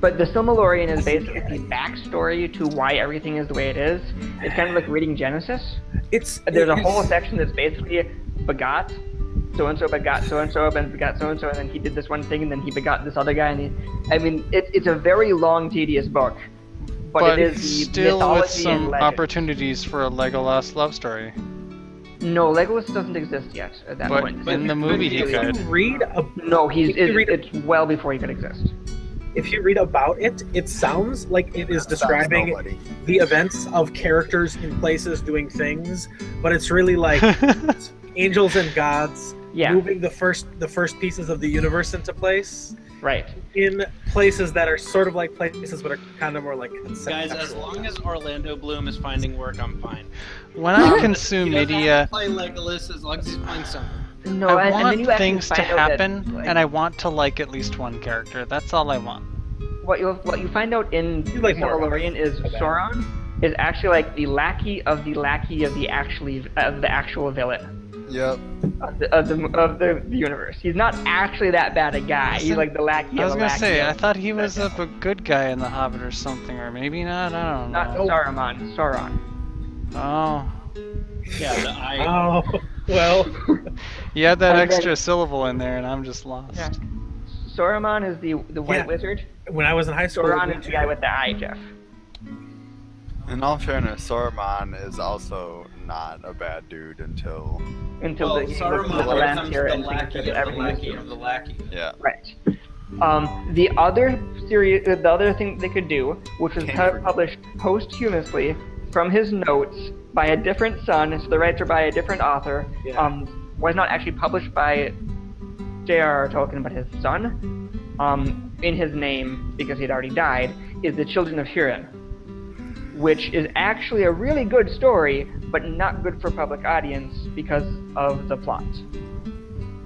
But the Silmarillion is basically the backstory to why everything is the way it is. It's kind of like reading Genesis. There's a whole section that's basically Begot, so-and-so begot so-and-so, and begot so-and-so, and then he did this one thing, and then he begot this other guy, and I mean, it's a very long, tedious book. But it is the still with mythology and some legend. opportunities for a Legolas love story. No, Legolas doesn't exist yet at that But point. in the movie he could. No, it's well before he could exist. If you read about it, it sounds like it is describing the events of characters in places doing things, but it's really like angels and gods moving the first pieces of the universe into place. Right. In places that are sort of like places, but are kind of more like conceptual. Guys, as long as Orlando Bloom is finding work, I'm fine. When I consume media, Play Legolas as long as he's playing something. No, I and then want you actually things to find out that, happen, like, and I want to like at least one character. That's all I want. what you find out in like more Silmarillion is Sauron is actually like the lackey of the lackey of the actual villain. Yep. Of the universe. He's not actually that bad a guy. He's like the lackey I was of the gonna lackey. say, I thought he was a good guy in The Hobbit or something, or maybe not. I don't know. Not Saruman. Sauron. Oh. Yeah, the eye. Oh, well. You had that And extra then- syllable in there, and I'm just lost. Yeah. Saruman is the white Yeah. wizard. When I was in high school, Sauron is the guy with the eye, Jeff. In all fairness, Saruman is also not a bad dude until Well, the Saruman the becomes Lancer the and lackey of thinks the everything is lackey good. of the lackey. yeah. Right. The other thing they could do, which was published posthumously from his notes by a different son, so the rights are by a different author, was not actually published by J.R.R. Tolkien, but his son, in his name, because he'd already died, is The Children of Hurin, which is actually a really good story, but not good for public audience because of the plot.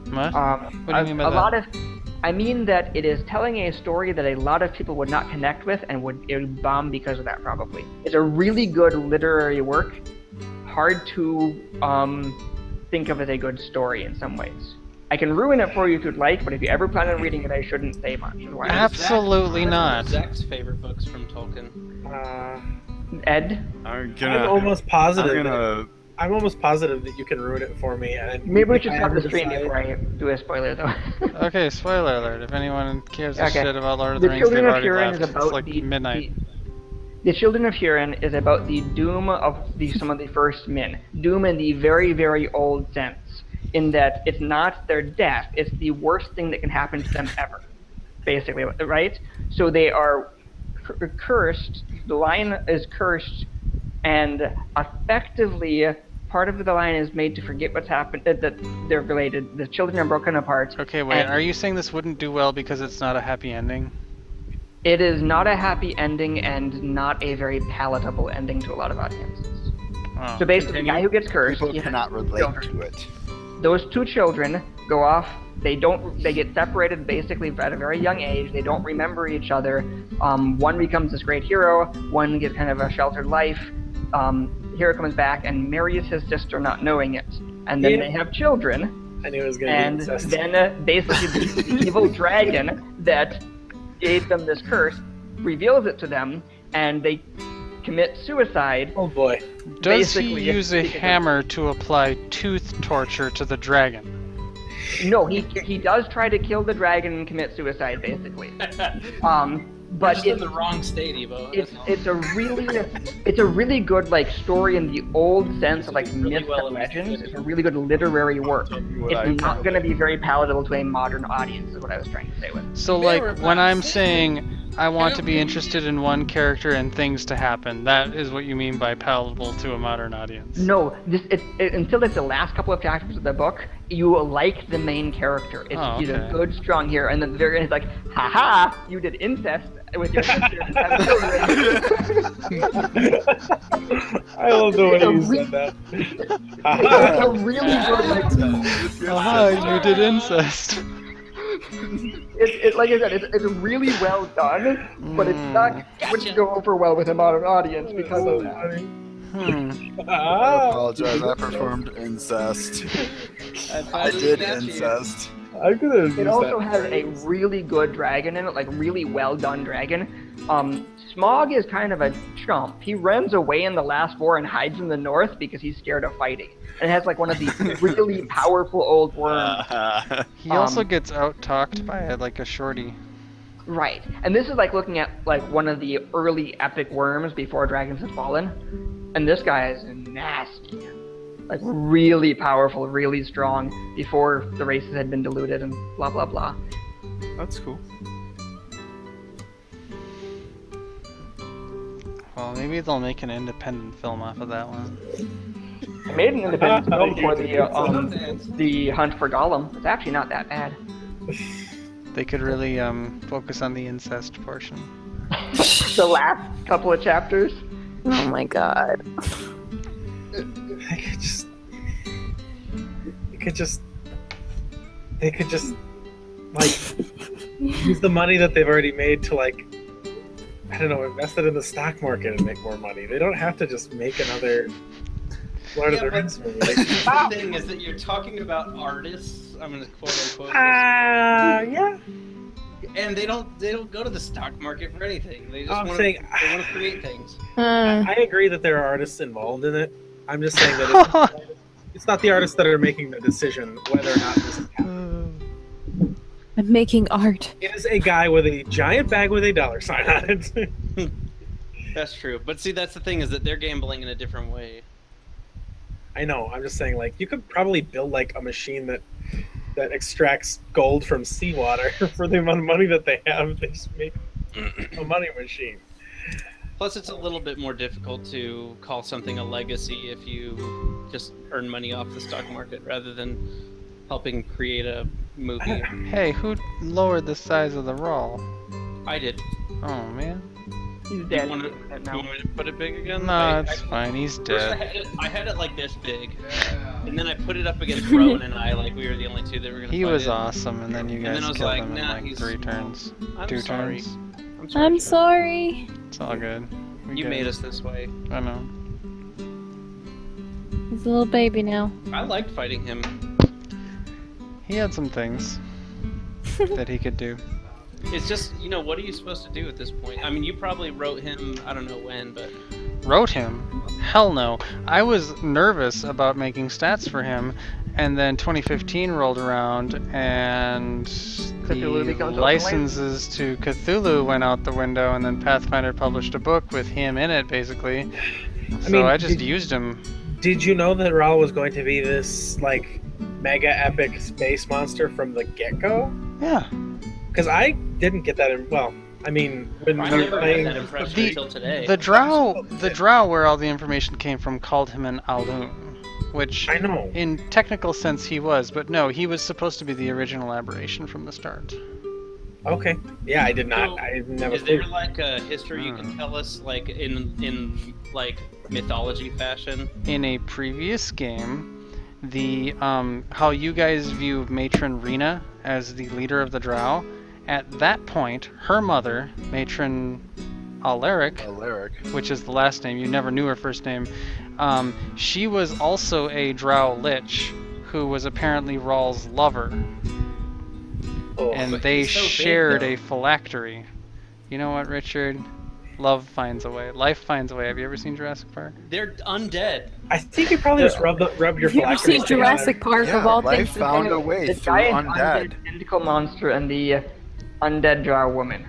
What? What do you mean by that? I mean that it is telling a story that a lot of people would not connect with and it would bomb because of that, probably. It's a really good literary work, hard to think of as a good story in some ways. I can ruin it for you if you'd like, but if you ever plan on reading it, I shouldn't say much. Absolutely not. Zach's favorite books from Tolkien. Ed? I'm almost positive. I'm almost positive that you can ruin it for me. And Maybe we should stop the stream before I do a spoiler, though. Okay, spoiler alert. If anyone cares a Okay. shit about Lord of the Rings, they've Children of already Hurin left. is about It's like midnight. The Children of Hurin is about the doom of some of the first men. Doom in the very, very old sense, in that it's not their death, it's the worst thing that can happen to them ever, basically, right? So they are cursed, the line is cursed, and effectively part of the line is made to forget what's happened, that they're related. The children are broken apart. Okay, wait, are you saying this wouldn't do well because it's not a happy ending? It is not a happy ending and not a very palatable ending to a lot of audiences. Oh. So basically, the guy who gets cursed, People cannot relate to it. those two children go off. They get separated basically at a very young age. They don't remember each other. One becomes this great hero. One gets kind of a sheltered life. Hero comes back and marries his sister, not knowing it. And then they have children. I knew it was going to be incest. Then basically the evil dragon that gave them this curse reveals it to them, and they commit suicide. Oh boy. Does he use a hammer to apply tooth torture to the dragon? No, he does try to kill the dragon and commit suicide, basically. But You're just in the wrong state, Evo. It's a really good like story in the old sense of like myths and legends. It's a really good literary work. It's not going to be very palatable to a modern audience, is what I was trying to say with. So like when I'm saying I want to be interested in one character and things to happen, that is what you mean by palatable to a modern audience? No, until it's the last couple of chapters of the book, you like the main character. He's a good, strong hero, and then the very end, it's like, haha, you did incest with your sister. I love the way you said that. It's a really good, like, haha, you did incest. Like I said, it's really well done, but it's not wouldn't go over well with a modern audience because of that. I apologize, I performed incest. I did incest. It also has a really good dragon in it, like really well done dragon. Smog is kind of a chump. He runs away in the last war and hides in the north because he's scared of fighting. And it has like one of these really powerful old worms. He also gets out-talked by like a shorty. Right. And this is like looking at like one of the early epic worms before dragons had fallen. And this guy is nasty. Like really powerful, really strong before the races had been diluted and blah blah blah. That's cool. Well, maybe they'll make an independent film off of that one. I made an independent film for the Hunt for Gollum. It's actually not that bad. They could really focus on the incest portion. The last couple of chapters. Oh my god. They could just like use the money that they've already made to like, I don't know, invest it in the stock market and make more money. They don't have to just make another Lord of the Rings movie. The thing is that you're talking about artists. I'm gonna quote unquote. Yeah. And they don't go to the stock market for anything. They just I'm want saying- to create things. I agree that there are artists involved in it. I'm just saying that it's not the artists that are making the decision whether or not this is happening. I'm making art. It is a guy with a giant bag with a dollar sign on it. That's true. But see, that's the thing is that they're gambling in a different way. I know. I'm just saying, like, you could probably build like a machine that extracts gold from seawater for the amount of money that they have. They just make a money machine. Plus, it's a little bit more difficult to call something a legacy if you just earn money off the stock market rather than helping create a movie. Hey, who lowered the size of the roll? I did. Oh man. He's You dead. want me to put it big again? No, it's fine. He's First dead. I had it like this big, and then I put it up against Rowan and I, like we were the only two that were gonna He fight was it. awesome, and then you And then guys I was killed like, him in nah, like he's- 3 turns. I'm 2 sorry. turns. I'm sorry. It's all good. We You good. made us this way. I know. He's a little baby now. I liked fighting him. He had some things that he could do. It's just, you know, what are you supposed to do at this point? I mean, you probably wrote him, I don't know when, but... Wrote him? Hell no. I was nervous about making stats for him, and then 2015 rolled around, and Cthulhu the becomes licenses to Cthulhu went out the window, and then Pathfinder published a book with him in it, basically. So mean, I just used him. Did you know that Raul was going to be this like mega epic space monster from the get-go? Yeah. Because I didn't get that. Well, I mean, when I we were never playing, had that impression until today. The drow where all the information came from called him an Alhoon, which I know. in technical sense he was, but no, he was supposed to be the original aberration from the start. Okay. Yeah, I did not. So, I never. Is there like a history you can tell us, like in like mythology fashion? In a previous game, the how you guys view Matron Rena as the leader of the drow, at that point, her mother, Matron Alaric, which is the last name, you never knew her first name, she was also a drow lich who was apparently Rawl's lover. Oh, And but they he's so big, shared though. a phylactery. You know what, Richard? Love finds a way. Life finds a way. Have you ever seen Jurassic Park? They're undead. I think you probably just rub your Have you ever phylactery seen Jurassic Park of all life things? found a way The through giant undead. tentacle monster and the undead drow woman.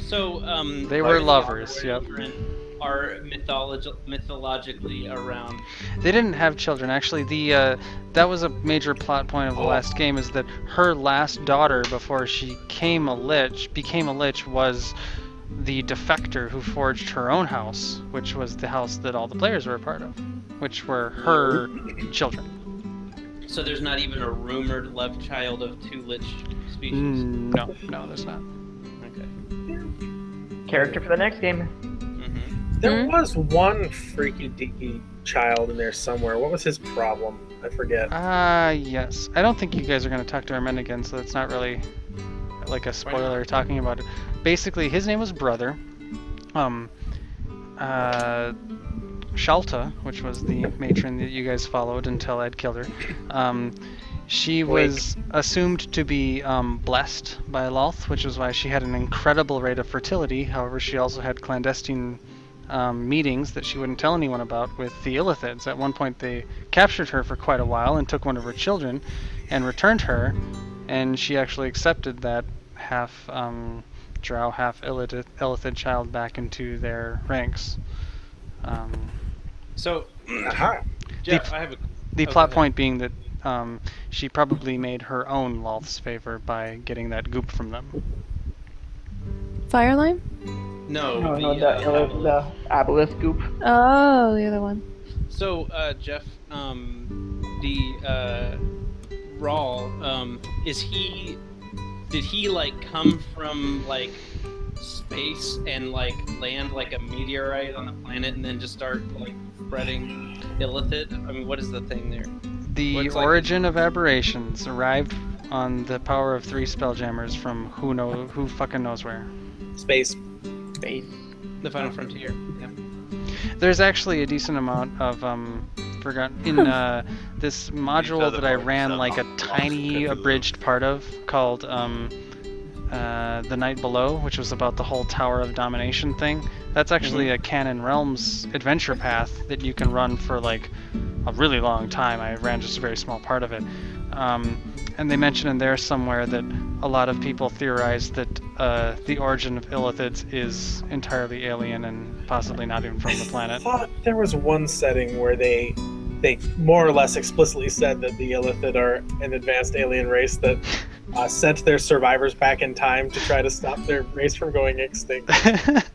So They were like, lovers, our yep. children Are mythologically around. They didn't have children. Actually, that was a major plot point of the last game, is that her last daughter, before she became a lich, was the defector who forged her own house, which was the house that all the players were a part of, which were her children. So there's not even a rumored love child of 2 lich species. No, there's not. Okay. Character for the next game. There was one freaky deaky child in there somewhere. What was his problem? I forget. Yes. I don't think you guys are going to talk to our men again, so it's not really like a spoiler talking about it. Basically, his name was Brother. Shalta, which was the matron that you guys followed until I'd killed her, she was assumed to be blessed by Lolth, which is why she had an incredible rate of fertility. However, she also had clandestine meetings that she wouldn't tell anyone about with the Illithids. At one point, they captured her for quite a while and took one of her children and returned her, and she actually accepted that half drow, half Illithid child back into their ranks. So, Jeff, I have a... The plot point being that she probably made her own Loth's favor by getting that goop from them. Firelime? No, the aboleth goop. Oh, the other one. So, Jeff, the Rawl, did he like come from like space and like land like a meteorite on a planet and then just start like spreading illithid? I mean, what is the thing there? The origin of aberrations arrived on the power of 3 spelljammers from who fucking knows where. Space. The Final Frontier. Yeah. There's actually a decent amount of forgotten in this module that I ran like a tiny abridged part of called The Night Below, which was about the whole Tower of Domination thing. That's actually a Canon Realms adventure path that you can run for like a really long time. I ran just a very small part of it. And they mention in there somewhere that a lot of people theorize that the origin of Illithids is entirely alien and possibly not even from the planet. I thought there was one setting where they more or less explicitly said that the Illithid are an advanced alien race that sent their survivors back in time to try to stop their race from going extinct. That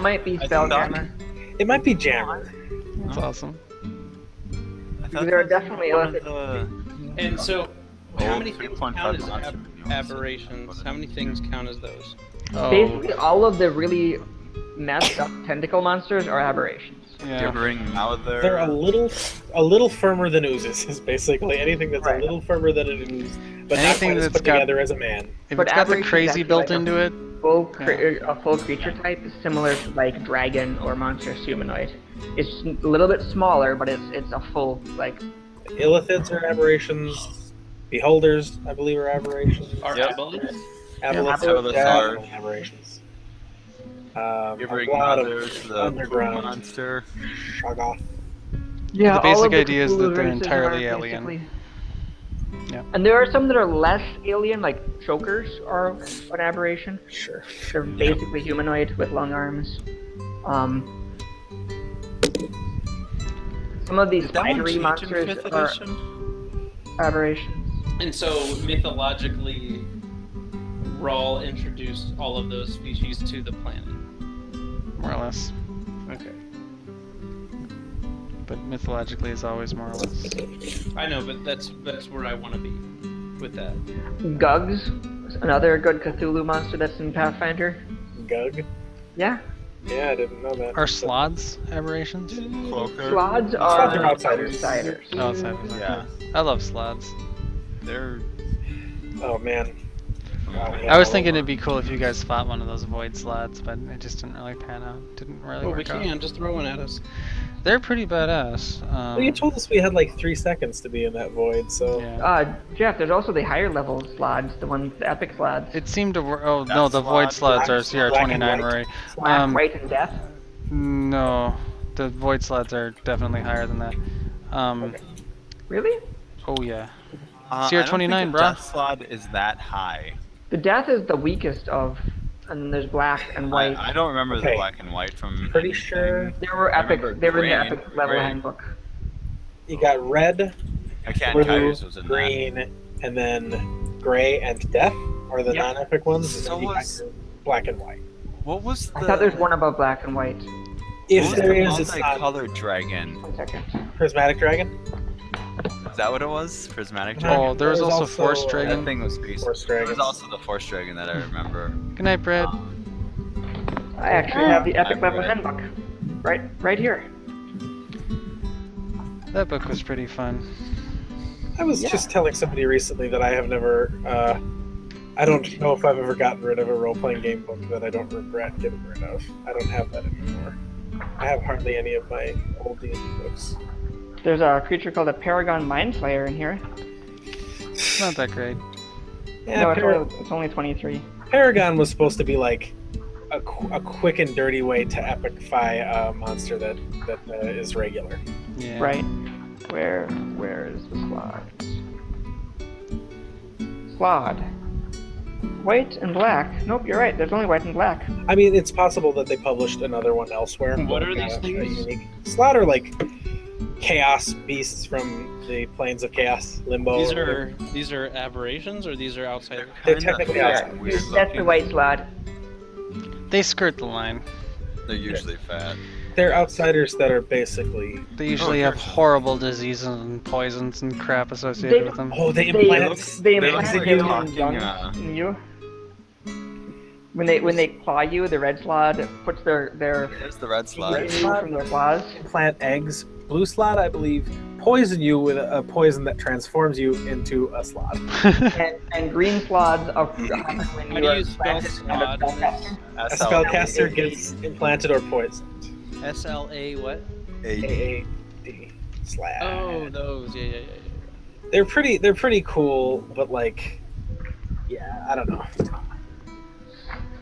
might be Spelljammer. It might be Jammer. That's awesome. There are definitely Illithid. And so, how many things 3.5 count as monster aberrations? How many things count as those? Basically, all of the really messed up tentacle monsters are aberrations. Yeah. They're a little firmer than oozes. Is basically anything that's a little firmer than an ooze, but anything not quite as that's put got, together as a man. If But it's got the aberrations crazy actually built like into it. A full creature type is similar to like dragon or monstrous humanoid. It's a little bit smaller, but it's a full like. Illithids are aberrations. Beholders, I believe, are aberrations. Are aboleths? Aboleths are aberrations. You're A bringing lot of others, the underground monster. Shoggoth. Yeah, The all basic of the idea is that Cthulhu they're races entirely are alien. basically- Yeah. And there are some that are less alien, like chokers are an aberration. Sure. They're basically humanoid with long arms. Some of these spidery monsters are aberrations. And so, mythologically, Rawl introduced all of those species to the planet. More or less. Okay. But mythologically is always more or less. I know, but that's where I want to be with that. Gugs, another good Cthulhu monster that's in Pathfinder. Gug. Yeah. Yeah, I didn't know that. Are sloths aberrations? Sloths are outsiders. Outsiders. Yeah. I love sloths. They're. Oh man. I was thinking it'd be cool if you guys fought one of those void sloths, but it just didn't really pan out. Didn't really Well, we work out. can just throw one at us. They're pretty badass. Well, you told us we had like 3 seconds to be in that void, so. Yeah. Jeff, there's also the higher level sloths, the epic sloths. It seemed to work. Oh no, the void sloths are CR29, Rory. Black, white, and death. No, the void sloths are definitely higher than that. Really? Oh yeah. CR29, bro. Death Slot is that high. The death is the weakest of, and then there's black and white. I don't remember the black and white from. Pretty sure. There were epic. They were in the green, epic level green. handbook. You got red, I can't blue, Kairos was in green, and then gray and death are the non-epic ones. And So then you got was- your black and white. What was the? I thought there's one above black and white. If there is, it's not multicolored dragon. 1 second. prismatic dragon. Is that what it was? Prismatic dragon. Oh, there was also Force That Dragon. thing was beast. Force There dragon. was also the Force Dragon that I remember. Good night, Brad. I actually have the epic I'm level red. handbook. Right here. That book was pretty fun. I was just telling somebody recently that I have never. I don't know if I've ever gotten rid of a role-playing game book that I don't regret getting rid of. I don't have that anymore. I have hardly any of my old D&D books. There's a creature called a Paragon Mindslayer in here. It's not that great. Yeah, No, it's only 23. Paragon was supposed to be like a quick and dirty way to epicify a monster that is regular. Yeah. Right. Where is the slot? Slot. White and black. Nope, you're right. There's only white and black. I mean, it's possible that they published another one elsewhere. What are these a things? unique slot are like chaos beasts from the planes of chaos, limbo. These are aberrations, or these are outside? They're Kinda technically fat, outside. weird That's the looking. white slot. They skirt the line. They're usually fat. They're outsiders that are basically. They usually have horrible diseases and poisons and crap associated They- with them. Oh, they implant. They They implant look like you talking, young in you. When they claw you, the red slot puts their There's the red slot. residue from their claws. Implant eggs. Blue slot, I believe, poison you with a poison that transforms you into a slot. And green slots happen when How you do are you spell implanted in a slot? spellcaster. A spellcaster gets implanted or poisoned. SLA what? AAD. Slab. Oh, those. Yeah. They're pretty cool, but like, yeah, I don't know.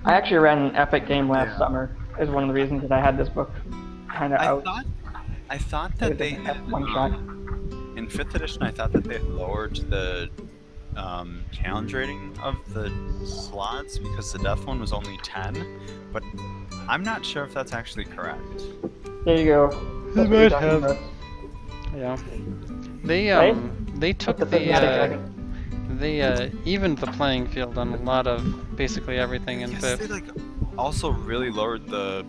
I actually ran an epic game last summer. Is one of the reasons that I had this book kind of out. I thought that they had, one shot. in 5th edition, I thought that they had lowered the challenge rating of the slots because the death one was only 10, but I'm not sure if that's actually correct. There you go. That's what you're talking about. Yeah. They Right? they took With the prismatic dragon. they evened the playing field on a lot of basically everything in Yes, fifth. they like also really lowered the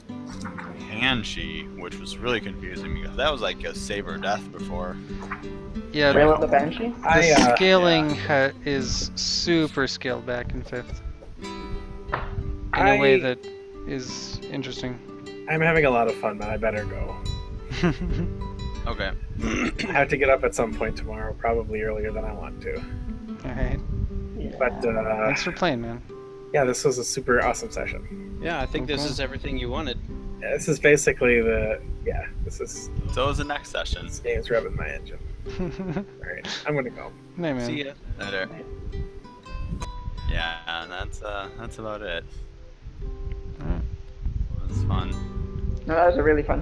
banshee, which was really confusing because that was like a save or death before. Yeah, Rail of the Banshee? the scaling is super scaled back in fifth in a way that is interesting. I'm having a lot of fun, but I better go. Okay. I have to get up at some point tomorrow, probably earlier than I want to. Alright. But Thanks for playing, man. yeah, this was a super awesome session. Yeah, I think this is everything you wanted. Yeah, this is basically this is So is the next session. this game's revving my engine. Alright, I'm gonna go. Hey, man. See ya. Later. Yeah, and that's about it. Alright. It was fun. No, that was a really fun